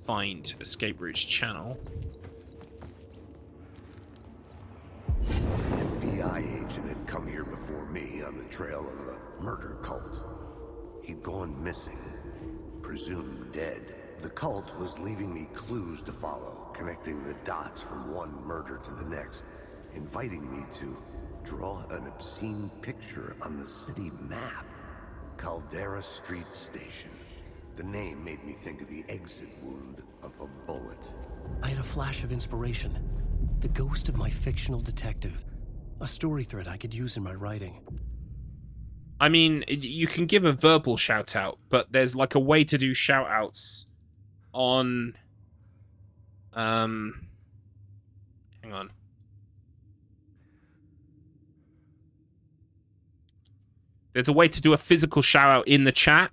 find Escape Route's channel. FBI agent had come here before me on the trail of a murder cult. He'd gone missing, presumed dead. The cult was leaving me clues to follow, connecting the dots from one murder to the next, inviting me to draw an obscene picture on the city map. Caldera Street Station. The name made me think of the exit wound of a bullet. I had a flash of inspiration. The ghost of my fictional detective. A story thread I could use in my writing. I mean, you can give a verbal shout out, but there's like a way to do shout outs on hang on. There's a way to do a physical shout out in the chat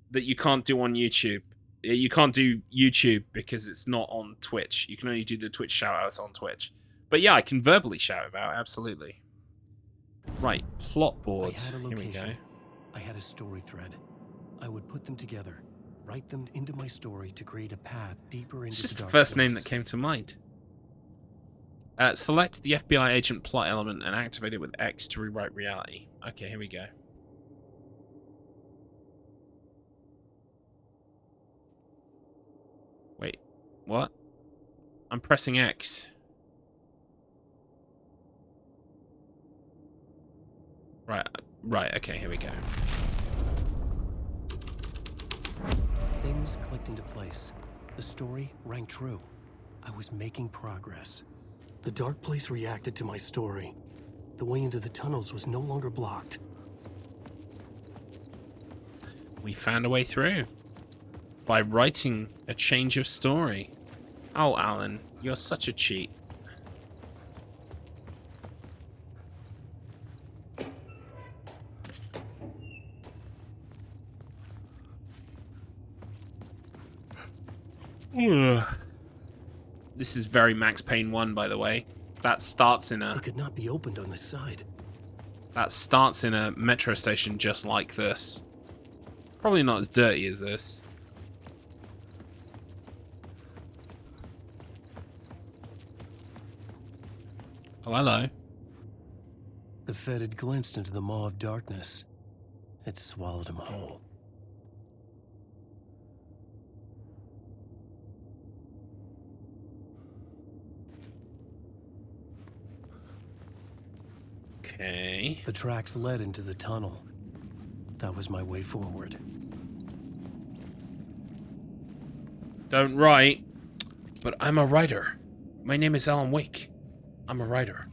that you can't do on YouTube. You can't do YouTube because it's not on Twitch. You can only do the Twitch shout outs on Twitch. But yeah, I can verbally shout about, absolutely. Right, plot board. I had a Here we go. location. I had a story thread. I would put them together, write them into my story to create a path deeper into It's just the dark first name depths. that came to mind. Select the FBI agent plot element and activate it with X to rewrite reality. Okay, here we go. Wait, what? I'm pressing X. Right, okay, here we go. Things clicked into place. The story rang true. I was making progress. The dark place reacted to my story. The way into the tunnels was no longer blocked. We found a way through. By writing a change of story. Oh, Alan, you're such a cheat. This is very Max Payne 1, by the way. That starts in a... It could not be opened on this side. That starts in a metro station just like this. Probably not as dirty as this. Oh, hello. The Fed had glimpsed into the maw of darkness. It swallowed him whole. Okay. The tracks led into the tunnel. That was my way forward. Don't write, but I'm a writer. My name is Alan Wake. I'm a writer.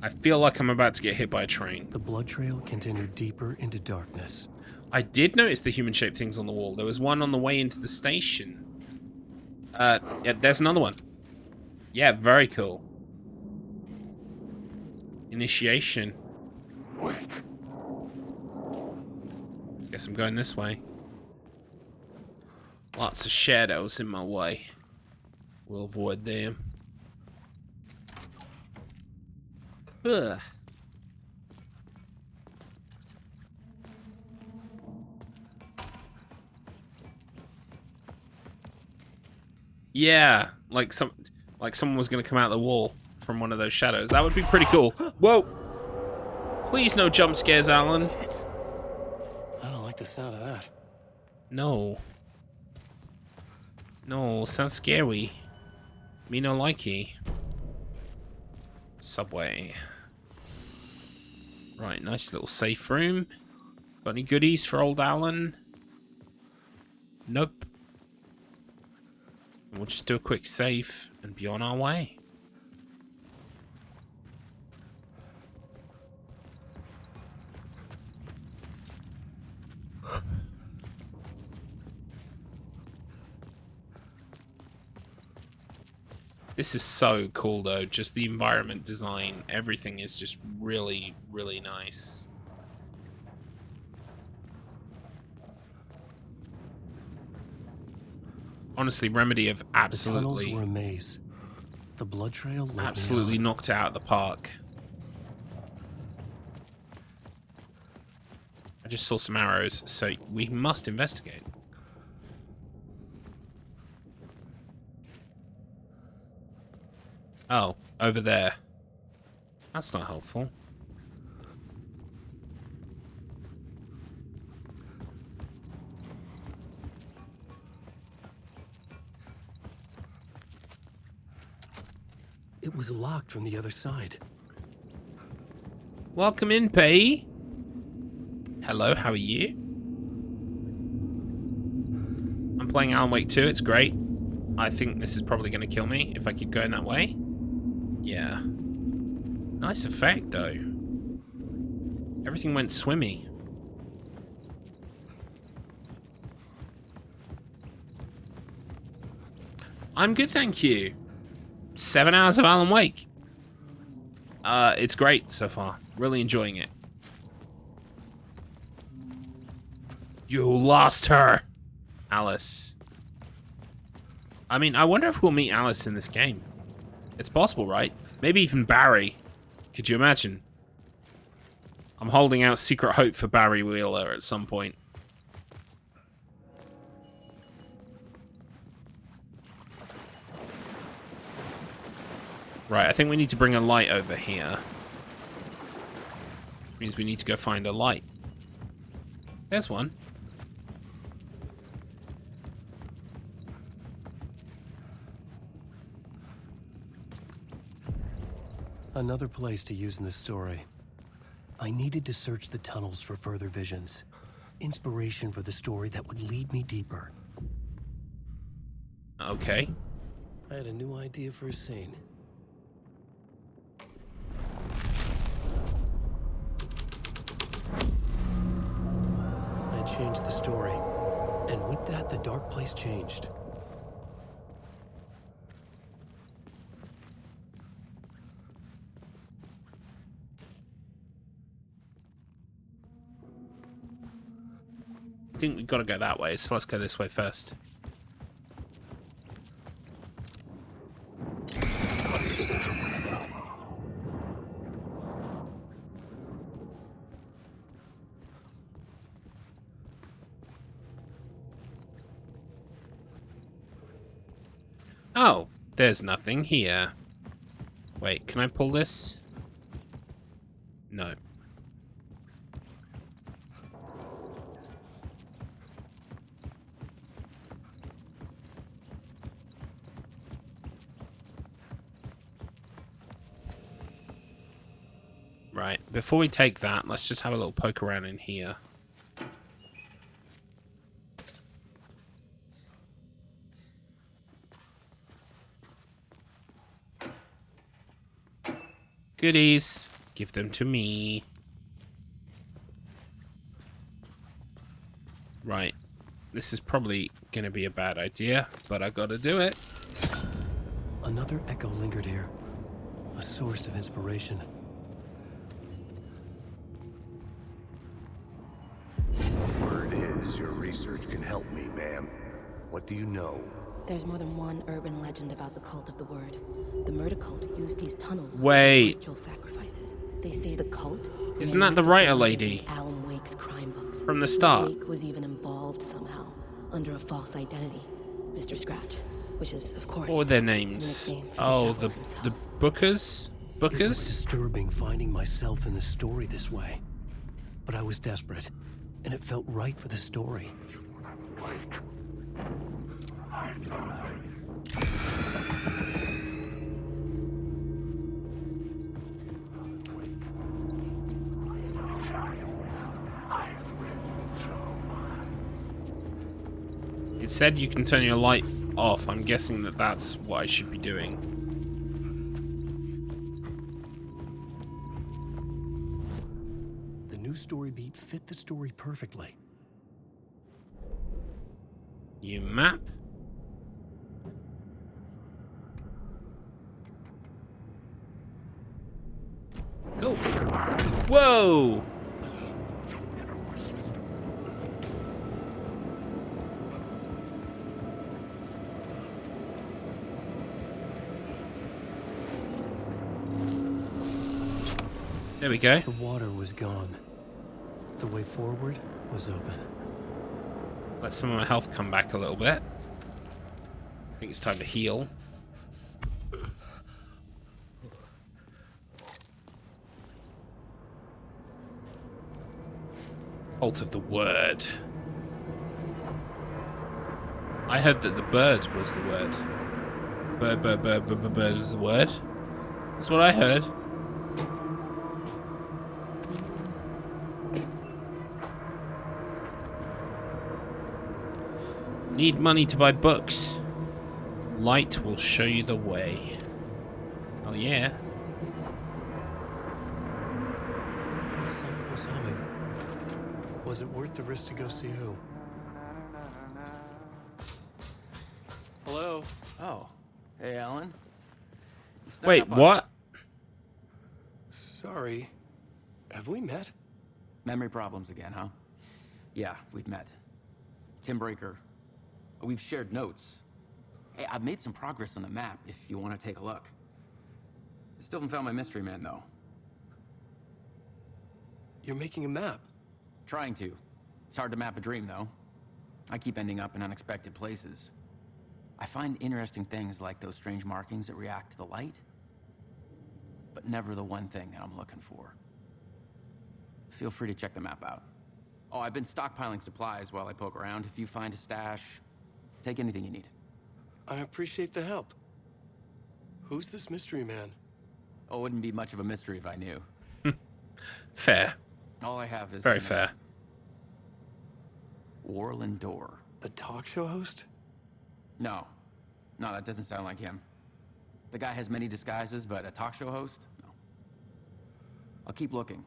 I feel like I'm about to get hit by a train. The blood trail continued deeper into darkness. I did notice the human-shaped things on the wall. There was one on the way into the station. Yeah, there's another one. Yeah, very cool. Initiation. Guess I'm going this way. Lots of shadows in my way. We'll avoid them. Ugh. Yeah, like someone was gonna come out of the wall from one of those shadows. That would be pretty cool. Whoa! Please no jump scares, Alan. I don't like the sound of that. No. No, sounds scary. Me no likey. Subway. Right, nice little safe room. Got any goodies for old Alan? Nope. We'll just do a quick save and be on our way. This is so cool though, just the environment design, everything is just really, really nice. Honestly, Remedy have absolutely... The tunnels were a maze. The blood trail led absolutely knocked out the park. I just saw some arrows, so we must investigate. Oh, over there. That's not helpful. It was locked from the other side. Welcome in, P. Hello, how are you? I'm playing Alan Wake 2, it's great. I think this is probably going to kill me if I keep going that way. Yeah. Nice effect, though. Everything went swimmy. I'm good, thank you. 7 hours of Alan Wake. It's great so far. Really enjoying it. You lost her, Alice. I mean, I wonder if we'll meet Alice in this game. It's possible, right? Maybe even Barry. Could you imagine? I'm holding out secret hope for Barry Wheeler at some point. Right, I think we need to bring a light over here. Which means we need to go find a light. There's one. Another place to use in the story. I needed to search the tunnels for further visions. Inspiration for the story that would lead me deeper. Okay. I had a new idea for a scene. I changed the story. And with that, the dark place changed. I think we've got to go that way, so let's go this way first. Oh, there's nothing here. Wait, can I pull this? No. Right, before we take that, let's just have a little poke around in here. Goodies. Give them to me. Right. This is probably going to be a bad idea, but I gotta do it. Another echo lingered here. A source of inspiration. Word is, your research can help me, ma'am. What do you know? There's more than one urban legend about the cult of the word. The murder cult used these tunnels Wait. for ritual sacrifices. They say the cult... Isn't that the writer lady? Alan Wake's crime books. From the start? Wake was even involved somehow, under a false identity. Mr. Scratch, which is, of course... What were their names? Oh, the Bookers? It was disturbing finding myself in the story this way. But I was desperate, and it felt right for the story. It said you can turn your light off. I'm guessing that that's what I should be doing. The new story beat fit the story perfectly. New map. Cool. Whoa! There we go. The water was gone. The way forward was open. Let some of my health come back a little bit. I think it's time to heal. Cult of the Word. I heard that the bird was the word. Bird is the word. That's what I heard. Need money to buy books. Light will show you the way. Oh yeah. Someone was humming. Was it worth the risk to go see who? Hello? Oh. Hey, Alan. You snuck Wait, up on what? Sorry. Have we met? Memory problems again, huh? Yeah, we've met. Tim Breaker. We've shared notes. Hey, I've made some progress on the map if you want to take a look. I still haven't found my mystery man, though. You're making a map? Trying to. It's hard to map a dream, though. I keep ending up in unexpected places. I find interesting things like those strange markings that react to the light, but never the one thing that I'm looking for. Feel free to check the map out. Oh, I've been stockpiling supplies while I poke around. If you find a stash, take anything you need. I appreciate the help. Who's this mystery man? Oh, it wouldn't be much of a mystery if I knew. Fair. All I have is... Very fair. Warland Door. The talk show host? No. No, that doesn't sound like him. The guy has many disguises, but a talk show host? No. I'll keep looking.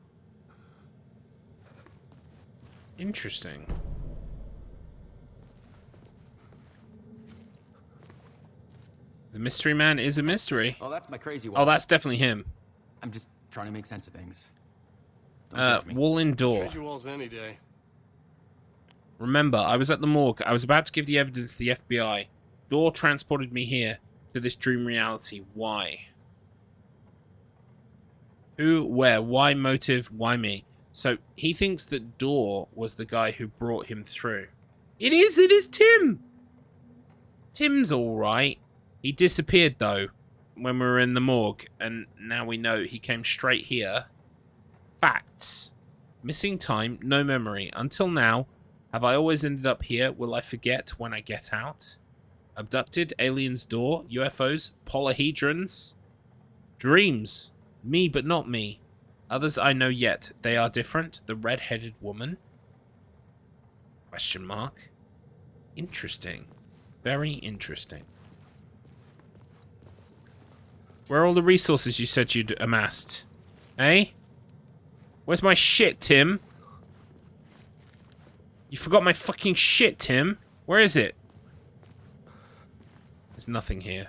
Interesting. The mystery man is a mystery. Oh, that's my crazy one. Oh, that's definitely him. I'm just trying to make sense of things. Don't judge me. Wall in door. Trade your walls any day. Remember, I was at the morgue. I was about to give the evidence to the FBI. Door transported me here to this dream reality. Why? Who, where, why, motive, why me? So he thinks that Door was the guy who brought him through. It is Tim! Tim's alright. He disappeared though when we were in the morgue, and now we know he came straight here. Facts. Missing time, no memory. Until now, have I always ended up here? Will I forget when I get out? Abducted, aliens, door, UFOs, polyhedrons, dreams. Me but not me. Others I know yet. They are different. The red-headed woman? Question mark. Interesting. Very interesting. Where are all the resources you said you'd amassed? Eh? Where's my shit, Tim? You forgot my fucking shit, Tim. Where is it? There's nothing here.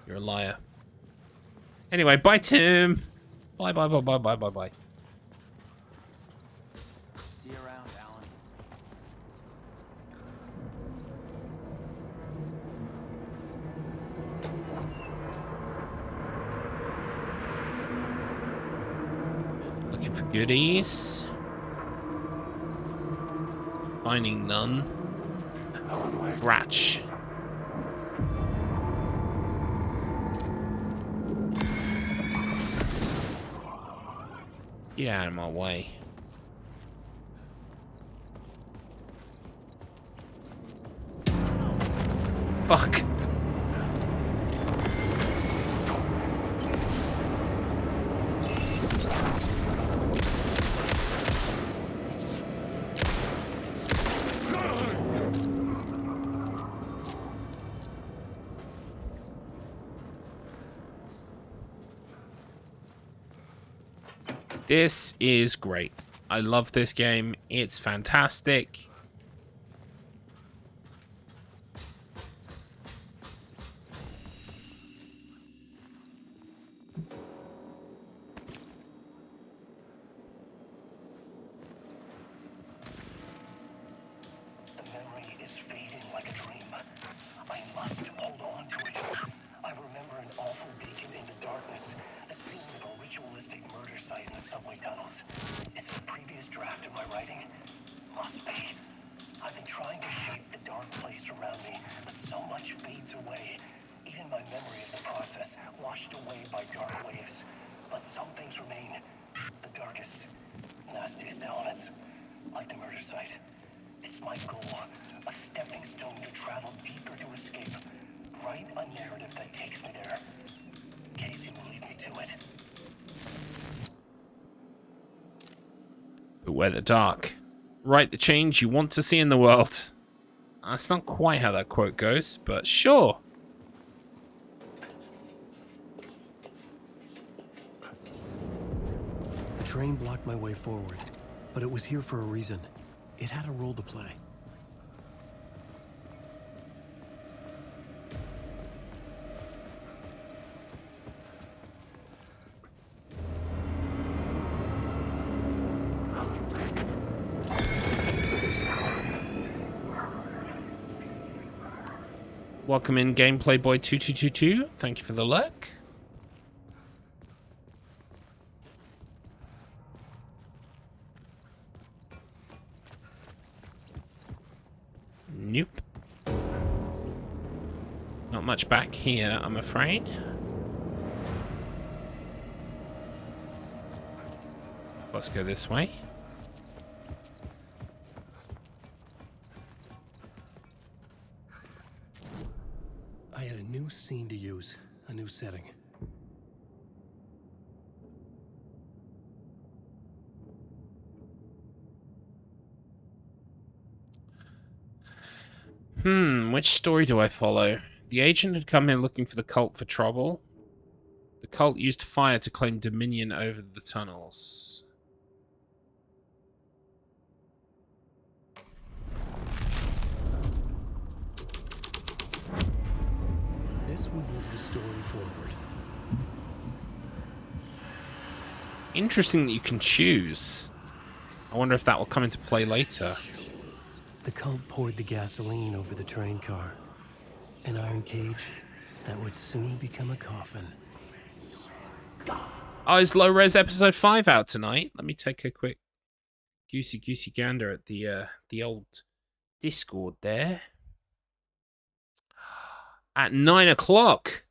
You're a liar. Anyway, bye, Tim. Bye, bye, bye, bye, bye, bye, bye. See you around, Alan. Looking for goodies. Finding none. Ratch. Get out of my way. Fuck. This is great. I love this game. It's fantastic. The memory is fading like a dream. I must hold on to it. I remember an awful beacon in the darkness, the scene of a ritualistic murder site in the subway tunnels. Is it a previous draft of my writing? Must be. I've been trying to shape the dark place around me, but so much fades away. Even my memory of the process, washed away by dark waves. But some things remain. The darkest, nastiest elements. like the murder site. It's my goal, a stepping stone to travel deeper to escape. Write a narrative that takes me there. Casey will lead me to it. Beware the dark. Write the change you want to see in the world. That's not quite how that quote goes, but sure. The train blocked my way forward, but it was here for a reason. It had a role to play. Welcome in, Gameplay Boy 2222. Thank you for the lurk. Nope. Not much back here, I'm afraid. Let's go this way. I had a new scene to use, a new setting. Which story do I follow? The agent had come here looking for the cult for trouble. The cult used fire to claim dominion over the tunnels. This would move the story forward. Interesting that you can choose. I wonder if that will come into play later. The cult poured the gasoline over the train car. An iron cage that would soon become a coffin. Oh, is Low Res episode 5 out tonight? Let me take a quick goosey gander at the old Discord there. At 9 o'clock.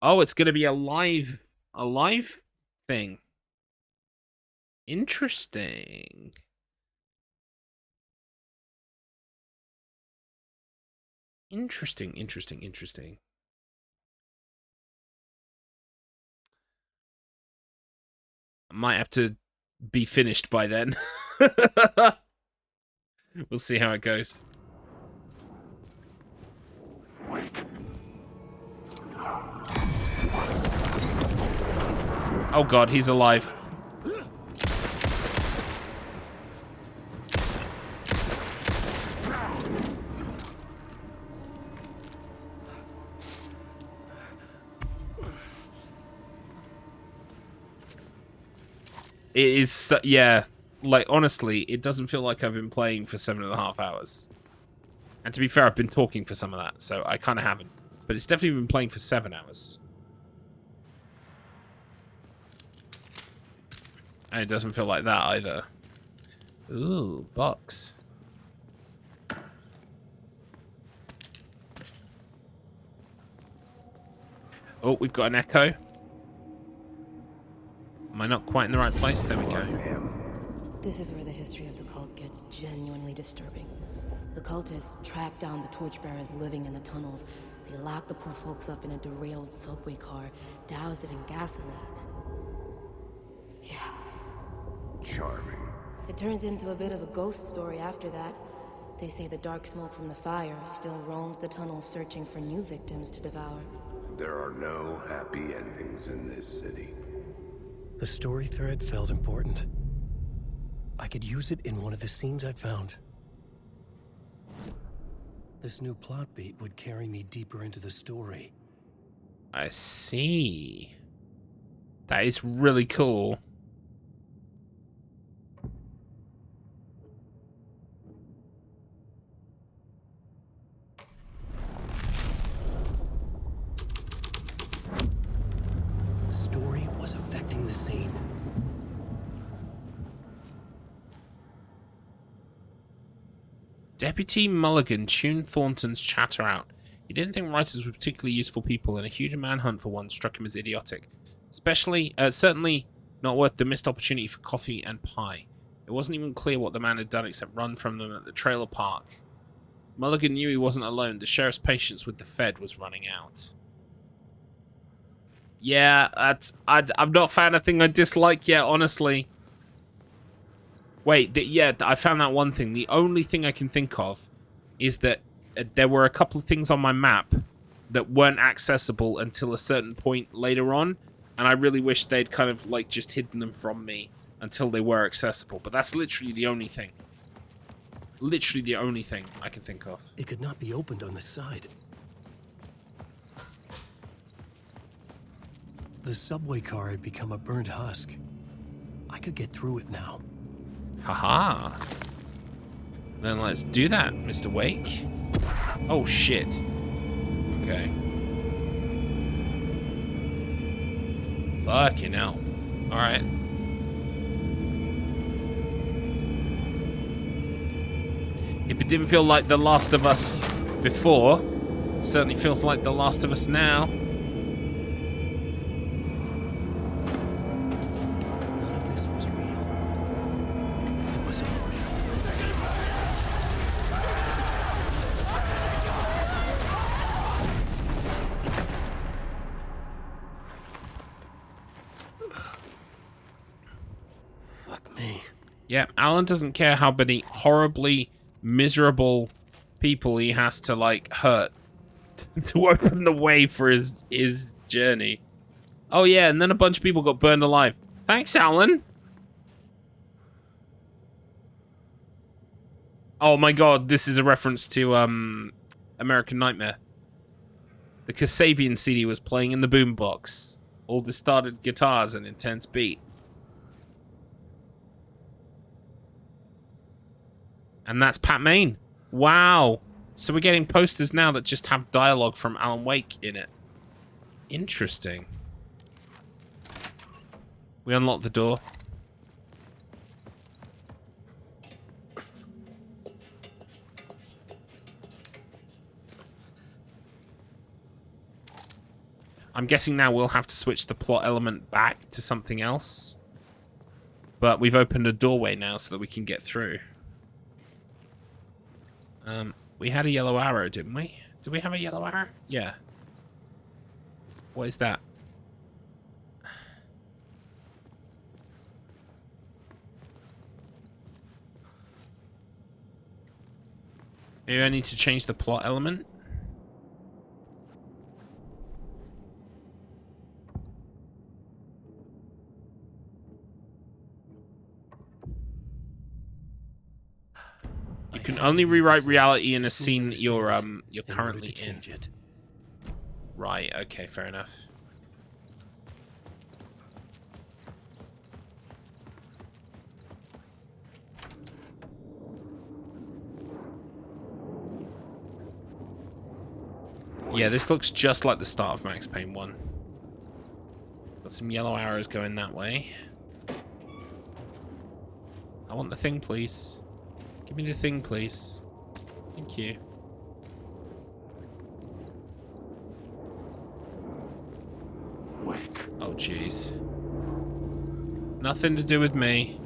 Oh, it's gonna be a live thing. Interesting. Interesting. I might have to be finished by then. We'll see how it goes. Oh god, he's alive. It is, yeah, like, honestly, it doesn't feel like I've been playing for 7.5 hours. And to be fair, I've been talking for some of that, so I kind of haven't. But it's definitely been playing for 7 hours. And it doesn't feel like that either. Ooh, box. Oh, we've got an echo. Am I not quite in the right place? There we go. This is where the history of the cult gets genuinely disturbing. The cultists tracked down the torchbearers living in the tunnels. They locked the poor folks up in a derailed subway car, doused it in gasoline. Yeah. Charming. It turns into a bit of a ghost story after that. They say the dark smoke from the fire still roams the tunnels searching for new victims to devour. There are no happy endings in this city. The story thread felt important. I could use it in one of the scenes I'd found. This new plot beat would carry me deeper into the story. I see. That is really cool. The story was affecting the scene. Deputy Mulligan tuned Thornton's chatter out. He didn't think writers were particularly useful people, and a huge manhunt for one struck him as idiotic. Certainly not worth the missed opportunity for coffee and pie. It wasn't even clear what the man had done except run from them at the trailer park. Mulligan knew he wasn't alone. The sheriff's patience with the Fed was running out. Yeah, I've not found a thing I dislike yet, honestly. Wait, yeah, I found that one thing. The only thing I can think of is that there were a couple of things on my map that weren't accessible until a certain point later on, and I really wish they'd kind of like just hidden them from me until they were accessible. But that's literally the only thing. Literally the only thing I can think of. It could not be opened on the side. The subway car had become a burnt husk. I could get through it now. Haha. Then let's do that, Mr. Wake. Oh, shit. Okay. Fucking hell. Alright. If it didn't feel like The Last of Us before, it certainly feels like The Last of Us now. Yeah, Alan doesn't care how many horribly miserable people he has to, like, hurt to open the way for his journey. Oh, yeah, and then a bunch of people got burned alive. Thanks, Alan. Oh, my God, this is a reference to, American Nightmare. The Kasabian CD was playing in the boombox. All distorted guitars and intense beat. And that's Pat Main. Wow. So we're getting posters now that just have dialogue from Alan Wake in it. Interesting. We unlock the door. I'm guessing now we'll have to switch the plot element back to something else. But we've opened a doorway now so that we can get through. We had a yellow arrow, didn't we? Did we have a yellow arrow? Yeah. What is that? Maybe I need to change the plot element? You can only rewrite reality in a scene that you're currently in. Right, okay, fair enough. Yeah, this looks just like the start of Max Payne 1. Got some yellow arrows going that way. I want the thing, please. Give me the thing, please. Thank you. Oh, jeez. Nothing to do with me.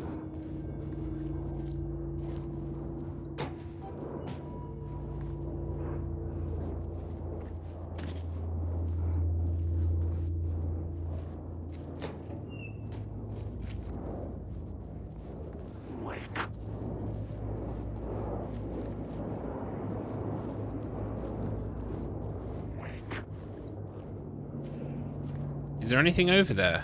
Is there anything over there?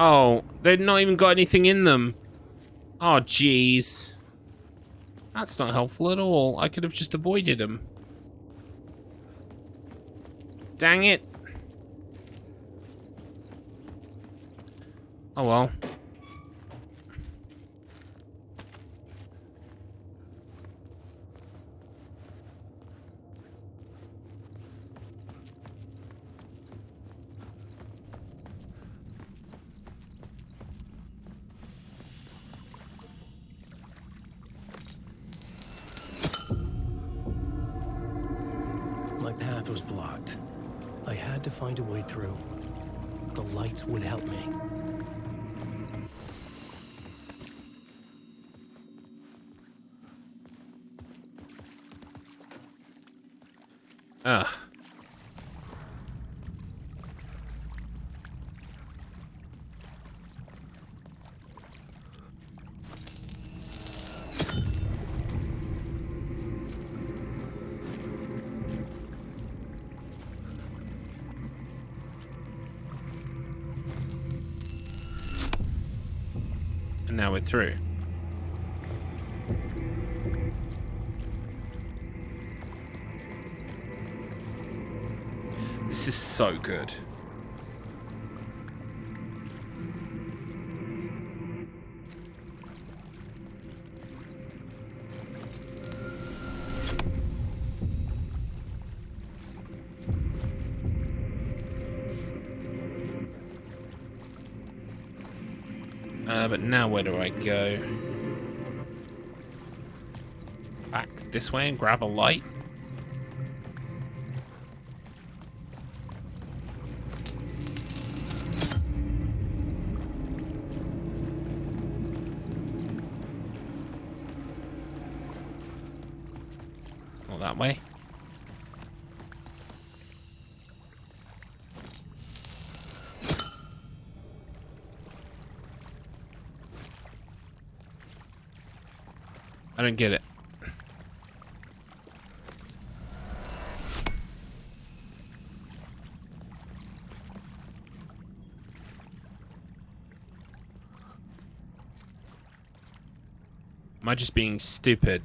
Oh, they've not even got anything in them. Oh, jeez. That's not helpful at all. I could have just avoided them. Dang it. Oh, well. had to find a way through. The lights would help me. Ugh. And now we're through. This is so good. But now where do I go? Back this way and grab a light? Not that way. I don't get it. Am I just being stupid?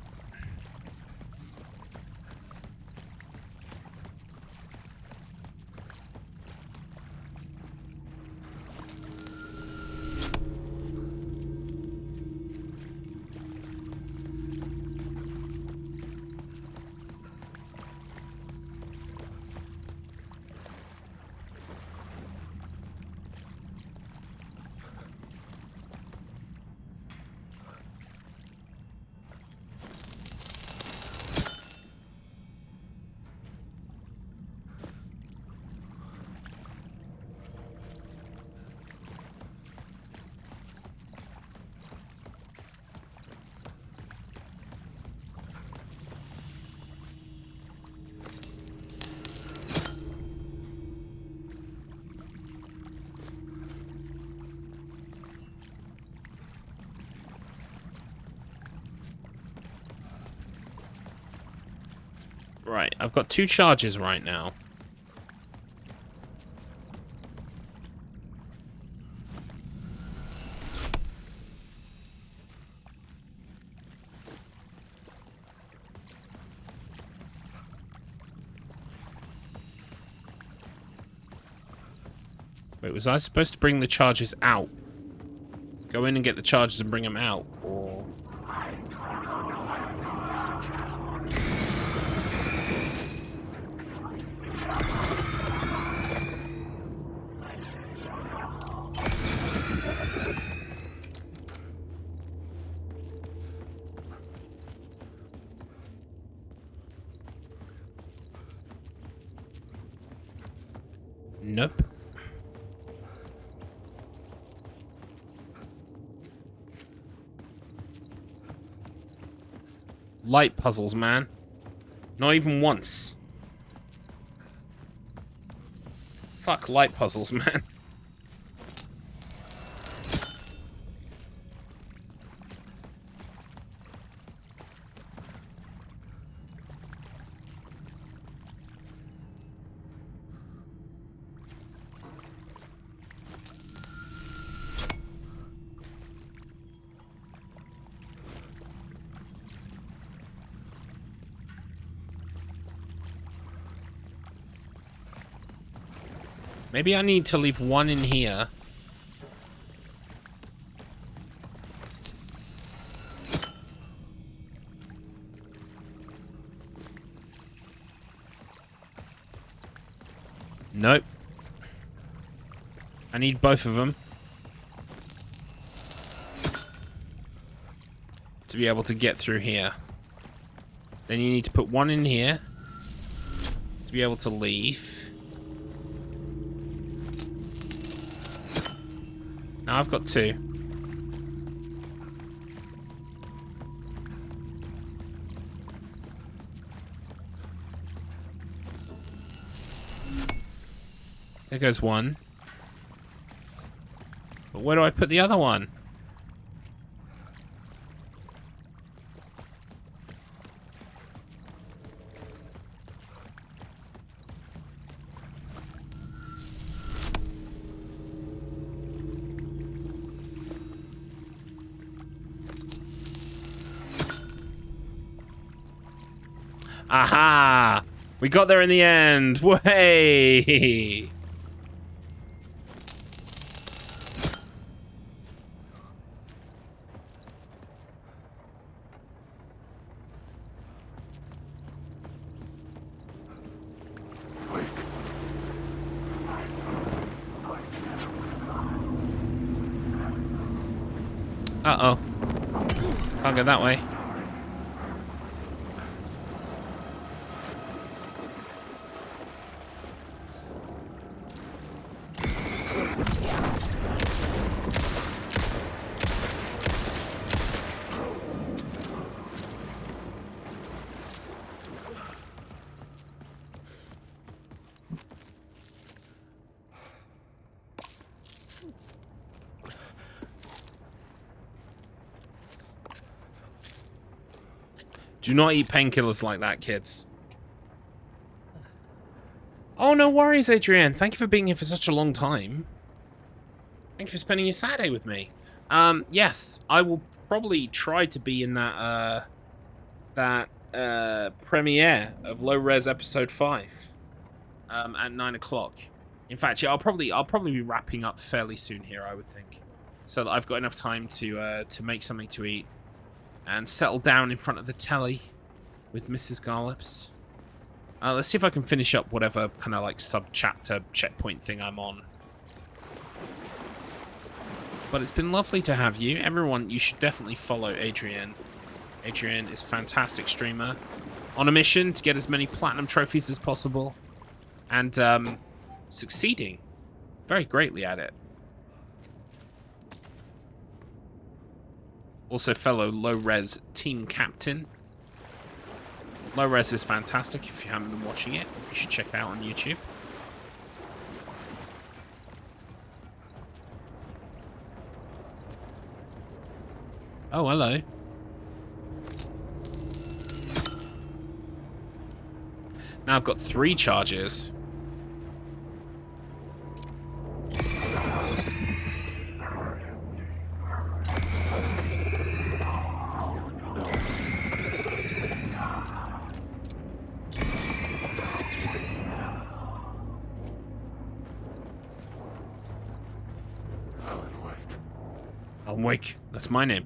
Right, I've got 2 charges right now. Wait, was I supposed to bring the charges out? Go in and get the charges and bring them out? Or... Nope. Light puzzles, man. Not even once. Fuck light puzzles, man. Maybe I need to leave one in here. Nope. I need both of them to be able to get through here. Then you need to put one in here to be able to leave. No, I've got 2. There goes 1. But where do I put the other one? Aha! We got there in the end. Way! Uh-oh. Can't go that way. Do not eat painkillers like that, kids. Oh, no worries, Adrienne. Thank you for being here for such a long time. Thank you for spending your Saturday with me. Yes, I will probably try to be in that premiere of Low Res Episode 5 at 9 o'clock. In fact, yeah, I'll probably be wrapping up fairly soon here, I would think, so that I've got enough time to make something to eat and settle down in front of the telly with Mrs. Garlips. Let's see if I can finish up whatever kind of like sub-chapter checkpoint thing I'm on. But it's been lovely to have you. Everyone, you should definitely follow Adrienne. Adrienne is a fantastic streamer on a mission to get as many platinum trophies as possible and succeeding very greatly at it. Also fellow Low Res team captain. Low Res is fantastic. If you haven't been watching it, you should check it out on YouTube. Oh, hello. Now I've got 3 charges. Alan Wake, that's my name.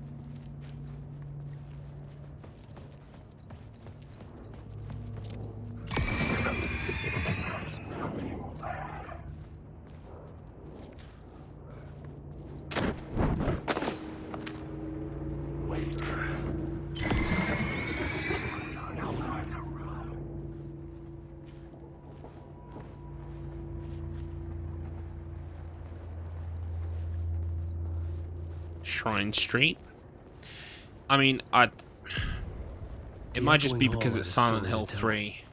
Shrine Street. I mean, it might just be because it's Silent Hill 3.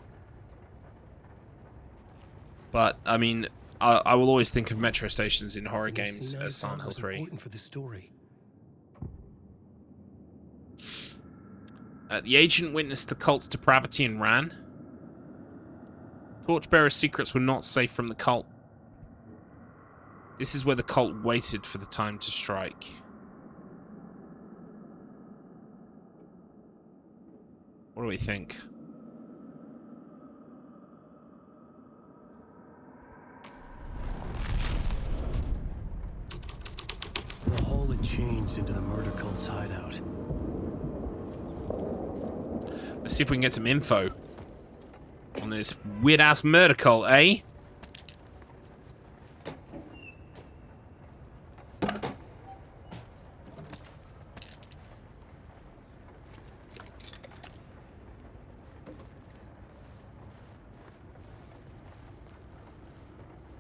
But, I mean, I will always think of metro stations in horror games as Silent Hill 3. Important for the story. The agent witnessed the cult's depravity and ran. Torchbearer's secrets were not safe from the cult. This is where the cult waited for the time to strike. What do we think? The hole had changed into the murder cult's hideout. Let's see if we can get some info on this weird-ass murder cult, eh?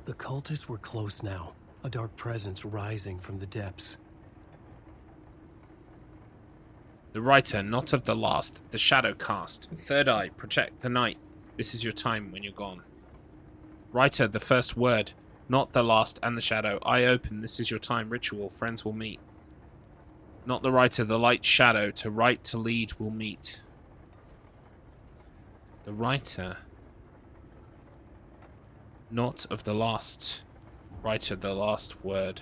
The cultists were close now. A dark presence rising from the depths. The writer, not of the last, the shadow cast. Third eye, protect the night. This is your time when you're gone. Writer, the first word, not the last and the shadow. Eye open, this is your time. Ritual, friends will meet. Not the writer, the light shadow. To write, to lead will meet. The writer, not of the last. Writer, the last word.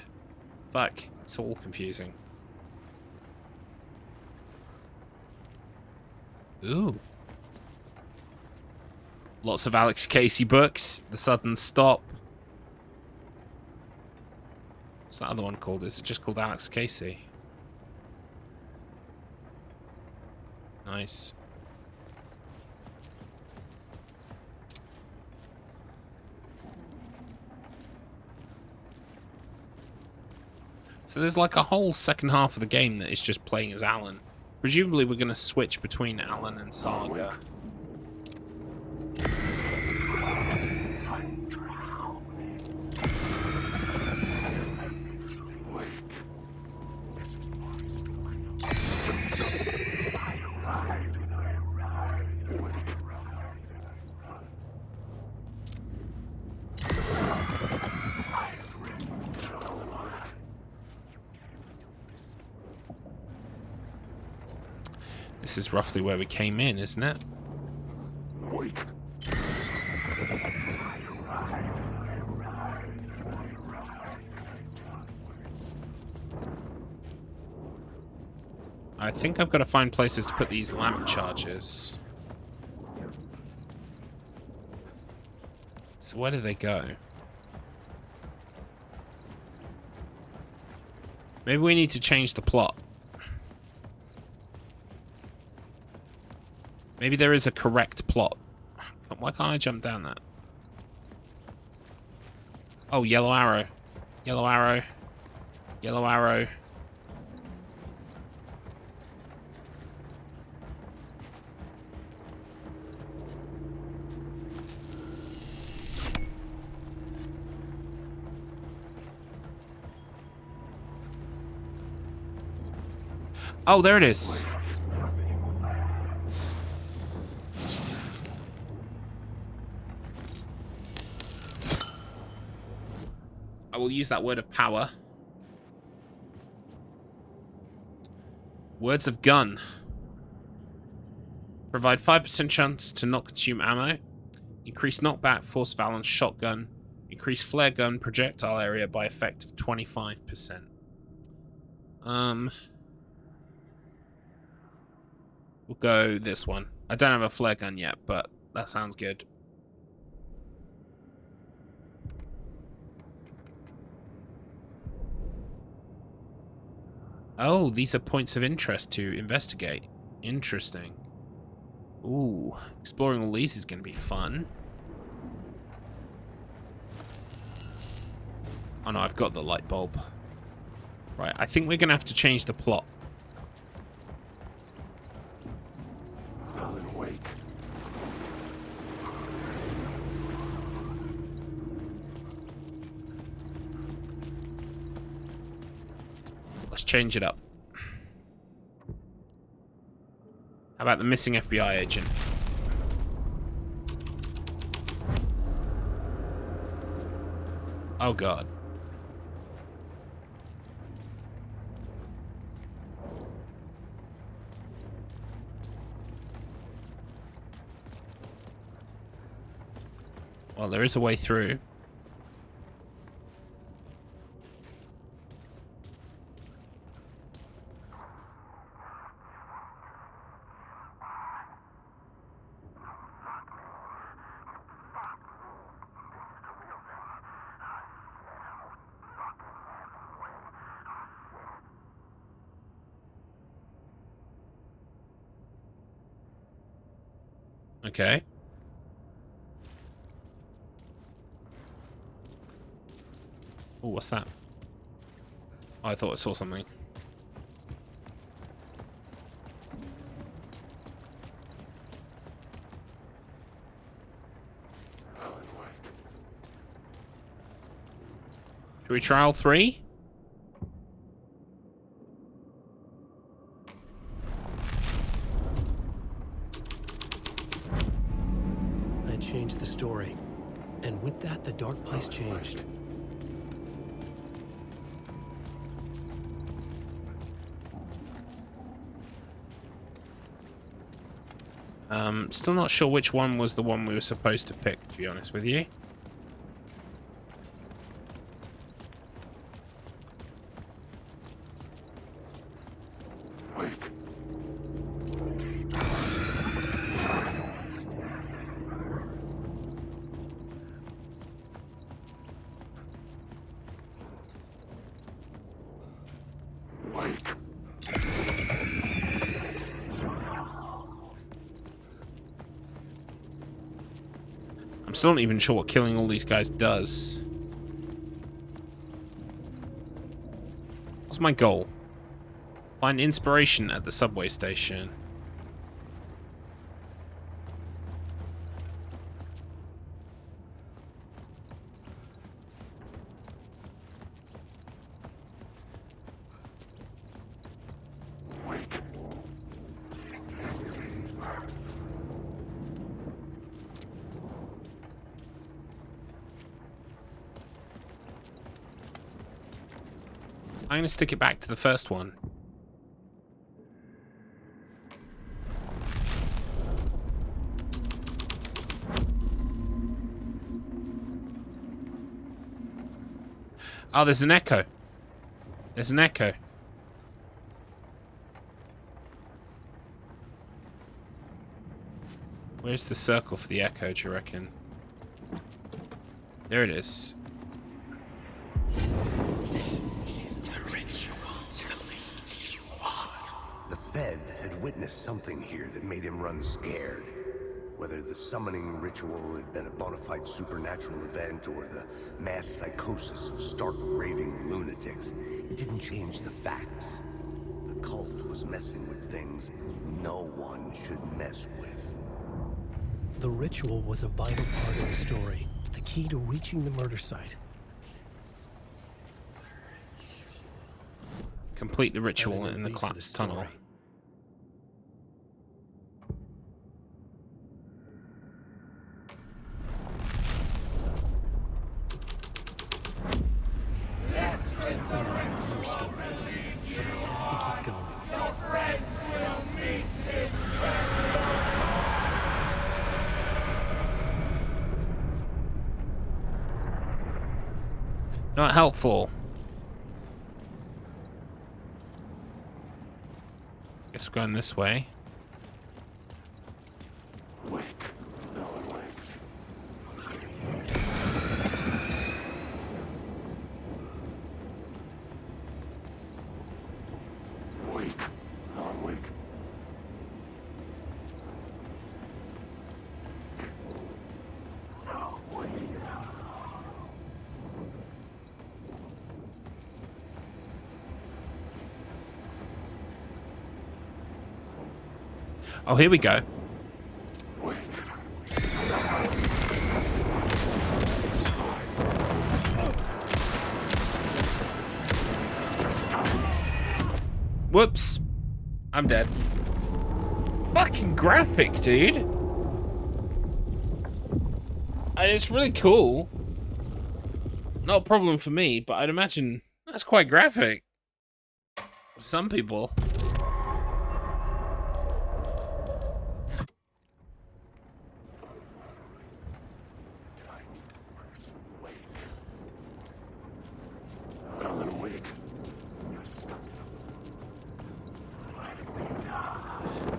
Fuck, it's all confusing. Ooh. Lots of Alex Casey books. The Sudden Stop. What's that other one called? Is it just called Alex Casey? Nice. So there's like a whole second half of the game that is just playing as Alan. Presumably we're going to switch between Alan and Saga. This is roughly where we came in, isn't it? I think I've got to find places to put these lamp chargers. So where do they go? Maybe we need to change the plot. Maybe there is a correct plot. Why can't I jump down that? Oh, yellow arrow. Yellow arrow. Yellow arrow. Oh, there it is. I will use that word of power. Words of gun. Provide 5% chance to not consume ammo. Increase knockback, force balance, shotgun. Increase flare gun projectile area by effect of 25%. We'll go this one. I don't have a flare gun yet, but that sounds good. Oh, these are points of interest to investigate. Interesting. Ooh, exploring all these is going to be fun. Oh no, I've got the light bulb. Right, I think we're going to have to change the plot. Alan Wake. Let's change it up. How about the missing FBI agent? Oh god. Well, there is a way through. Okay. Oh, what's that? Oh, I thought I saw something. Should we try all 3? I changed the story. And with that, the dark place changed. Still not sure which one was the one we were supposed to pick, to be honest with you. I'm still not even sure what killing all these guys does. What's my goal? Find inspiration at the subway station. I'm going to stick it back to the first one. Oh, there's an echo. There's an echo. Where's the circle for the echo, do you reckon? There it is. The Fed had witnessed something here that made him run scared. Whether the summoning ritual had been a bona fide supernatural event or the mass psychosis of stark raving lunatics, it didn't change the facts. The cult was messing with things no one should mess with. The ritual was a vital part of the story, the key to reaching the murder site. Complete the ritual in the collapsed tunnel. Not helpful. Guess we're going this way. Oh, here we go. Whoops. I'm dead. Fucking graphic, dude. And it's really cool. Not a problem for me, but I'd imagine that's quite graphic. For some people.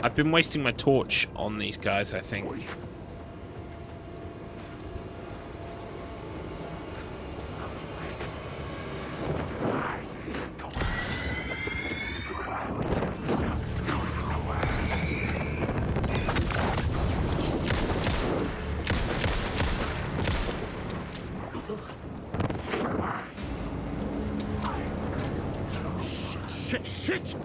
I've been wasting my torch on these guys, I think. Shit!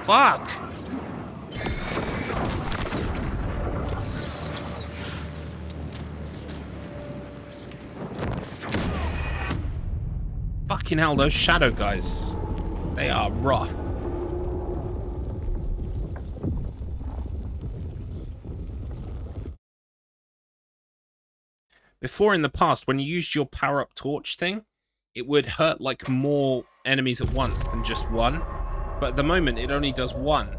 Fuck! Fucking hell, those shadow guys. They are rough. Before in the past, when you used your power-up torch thing, it would hurt like more enemies at once than just one. But at the moment, it only does one.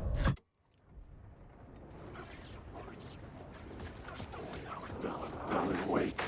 Alan, wake.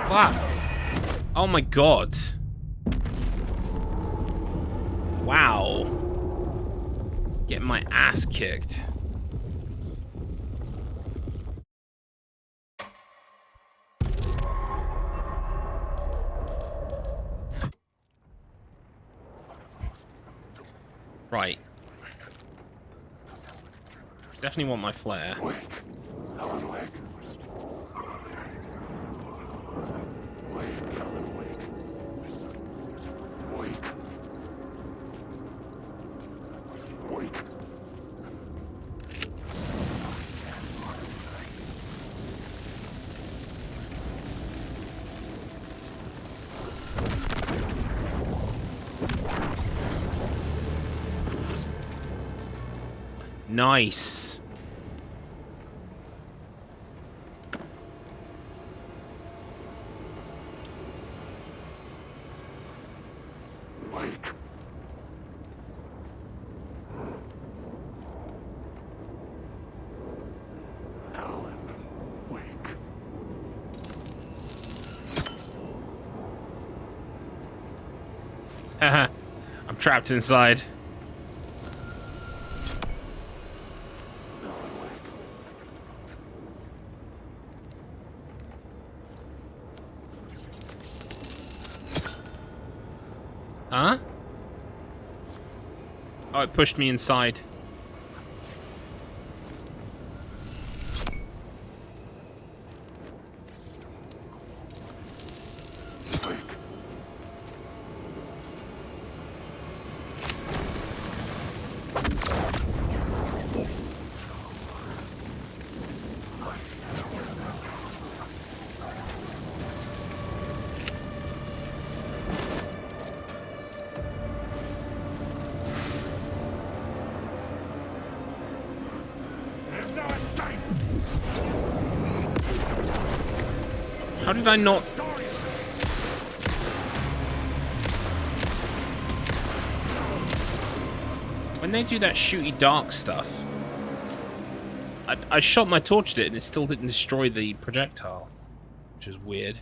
Fuck. Oh my god. Wow. Getting my ass kicked. Right. Definitely want my flare. Nice. Haha. I'm trapped inside. Huh? Oh, it pushed me inside. How did I not... When they do that shooty dark stuff, I shot my torch at it and it still didn't destroy the projectile, which is weird.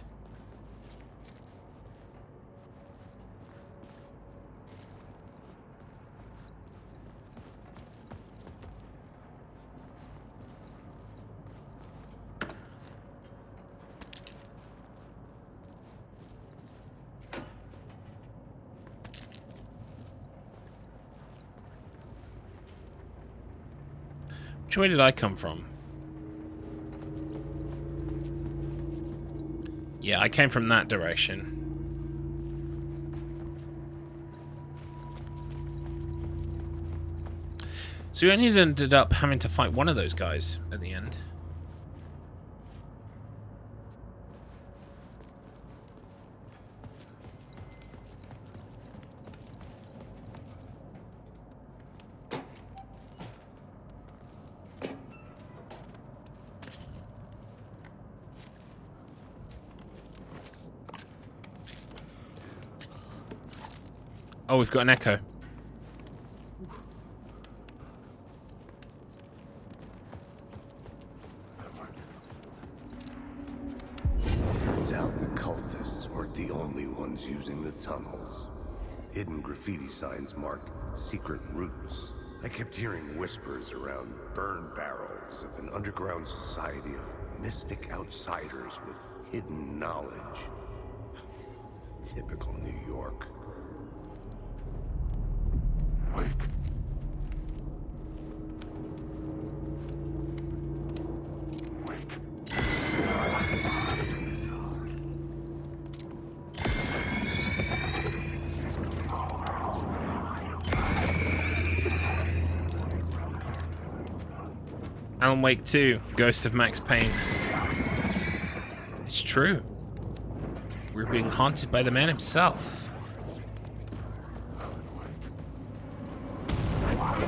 Which way did I come from? Yeah, I came from that direction. So we only ended up having to fight one of those guys at the end. Oh, we've got an echo. Turns out the cultists weren't the only ones using the tunnels. Hidden graffiti signs mark secret routes. I kept hearing whispers around burn barrels of an underground society of mystic outsiders with hidden knowledge. Typical New York. Alan Wake 2, Ghost of Max Payne. It's true. We're being haunted by the man himself.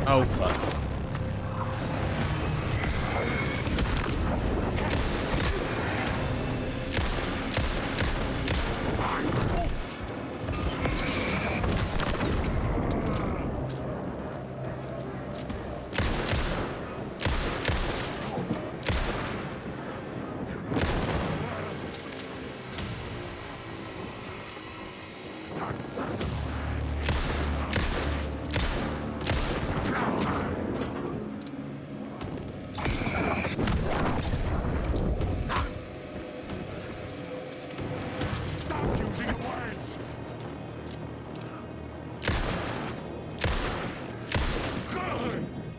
Oh, fuck.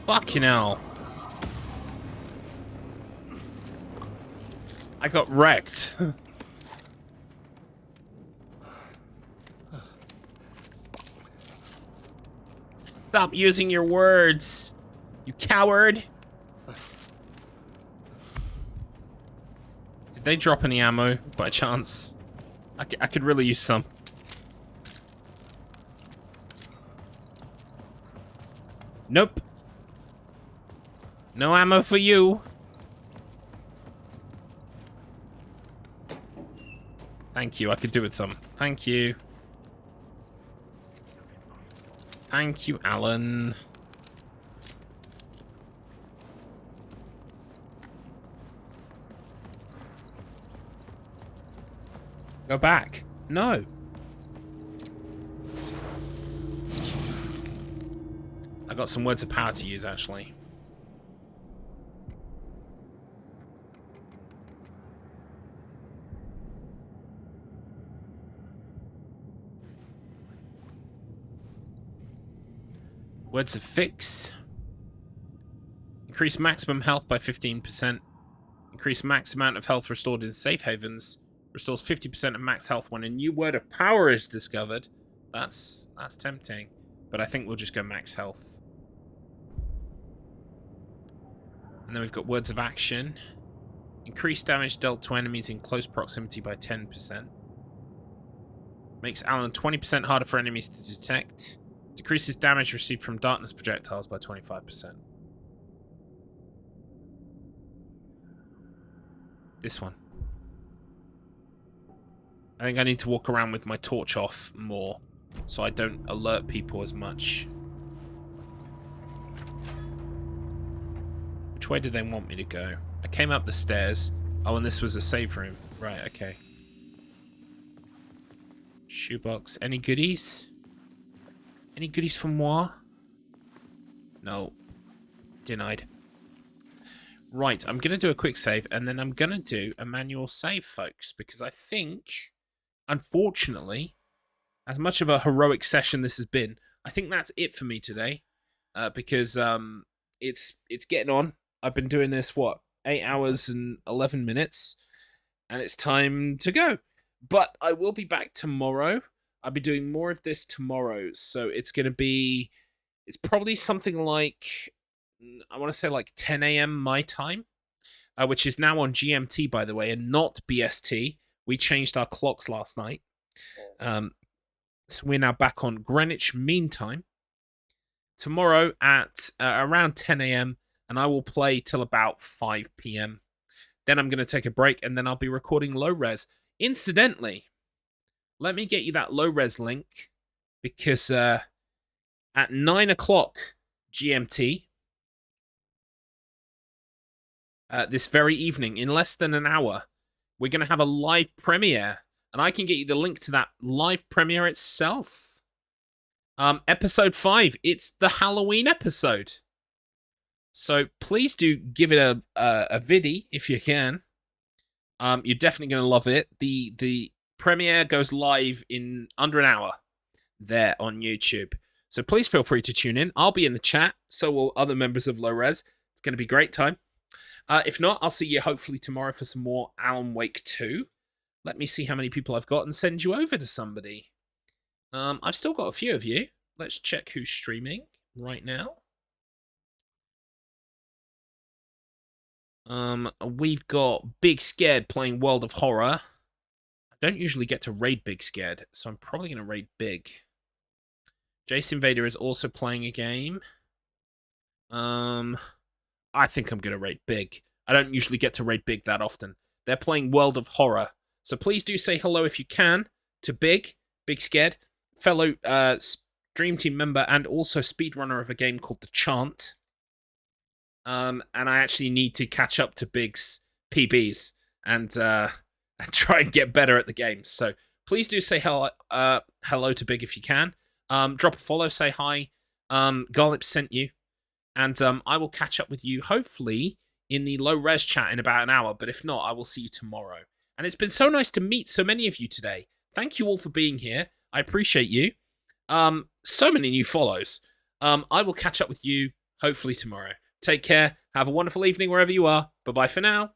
Fucking hell. I got wrecked. Stop using your words, you coward. Did they drop any ammo by chance? I could really use some. Nope. No ammo for you. Thank you, I could do with some. Thank you. Thank you, Alan. Go back. No. I got some words of power to use, actually. Words of fix. Increase maximum health by 15%. Increase max amount of health restored in safe havens. Restores 50% of max health when a new word of power is discovered. That's tempting. But I think we'll just go max health. And then we've got words of action. Increase damage dealt to enemies in close proximity by 10%. Makes Alan 20% harder for enemies to detect. Decreases damage received from darkness projectiles by 25%. This one. I think I need to walk around with my torch off more, so I don't alert people as much. Which way did they want me to go? I came up the stairs. Oh, and this was a save room. Right, okay. Shoebox. Any goodies? Any goodies for moi? No. Denied. Right, I'm going to do a quick save, and then I'm going to do a manual save, folks, because I think, unfortunately, as much of a heroic session this has been, I think that's it for me today, because it's getting on. I've been doing this, what, 8 hours and 11 minutes, and it's time to go. But I will be back tomorrow. I'll be doing more of this tomorrow, so it's going to be... It's probably something like... I want to say like 10 a.m. my time, which is now on GMT, by the way, and not BST. We changed our clocks last night. So we're now back on Greenwich Mean Time. Tomorrow at around 10 a.m. and I will play till about 5 p.m. Then I'm going to take a break and then I'll be recording low res. Incidentally, let me get you that low res link because at 9 o'clock GMT this very evening, in less than an hour, we're going to have a live premiere, and I can get you the link to that live premiere itself. Episode 5, it's the Halloween episode. So please do give it a viddy if you can. You're definitely going to love it. The premiere goes live in under an hour there on YouTube. So please feel free to tune in. I'll be in the chat, so will other members of Low Res. It's going to be a great time. If not, I'll see you hopefully tomorrow for some more Alan Wake 2. Let me see how many people I've got and send you over to somebody. I've still got a few of you. Let's check who's streaming right now. We've got Big Scared playing World of Horror. I don't usually get to raid Big Scared, so I'm probably going to raid Big. Jason Vader is also playing a game. I think I'm going to raid Big. I don't usually get to raid Big that often. They're playing World of Horror. So please do say hello if you can to Big Scared, fellow Dream Team member and also speedrunner of a game called The Chant. And I actually need to catch up to Big's PBs and try and get better at the game. So please do say hello to Big if you can. Drop a follow, say hi. Garlips sent you. And I will catch up with you, hopefully, in the Low Res chat in about an hour. But if not, I will see you tomorrow. And it's been so nice to meet so many of you today. Thank you all for being here. I appreciate you. So many new follows. I will catch up with you, hopefully, tomorrow. Take care. Have a wonderful evening wherever you are. Bye-bye for now.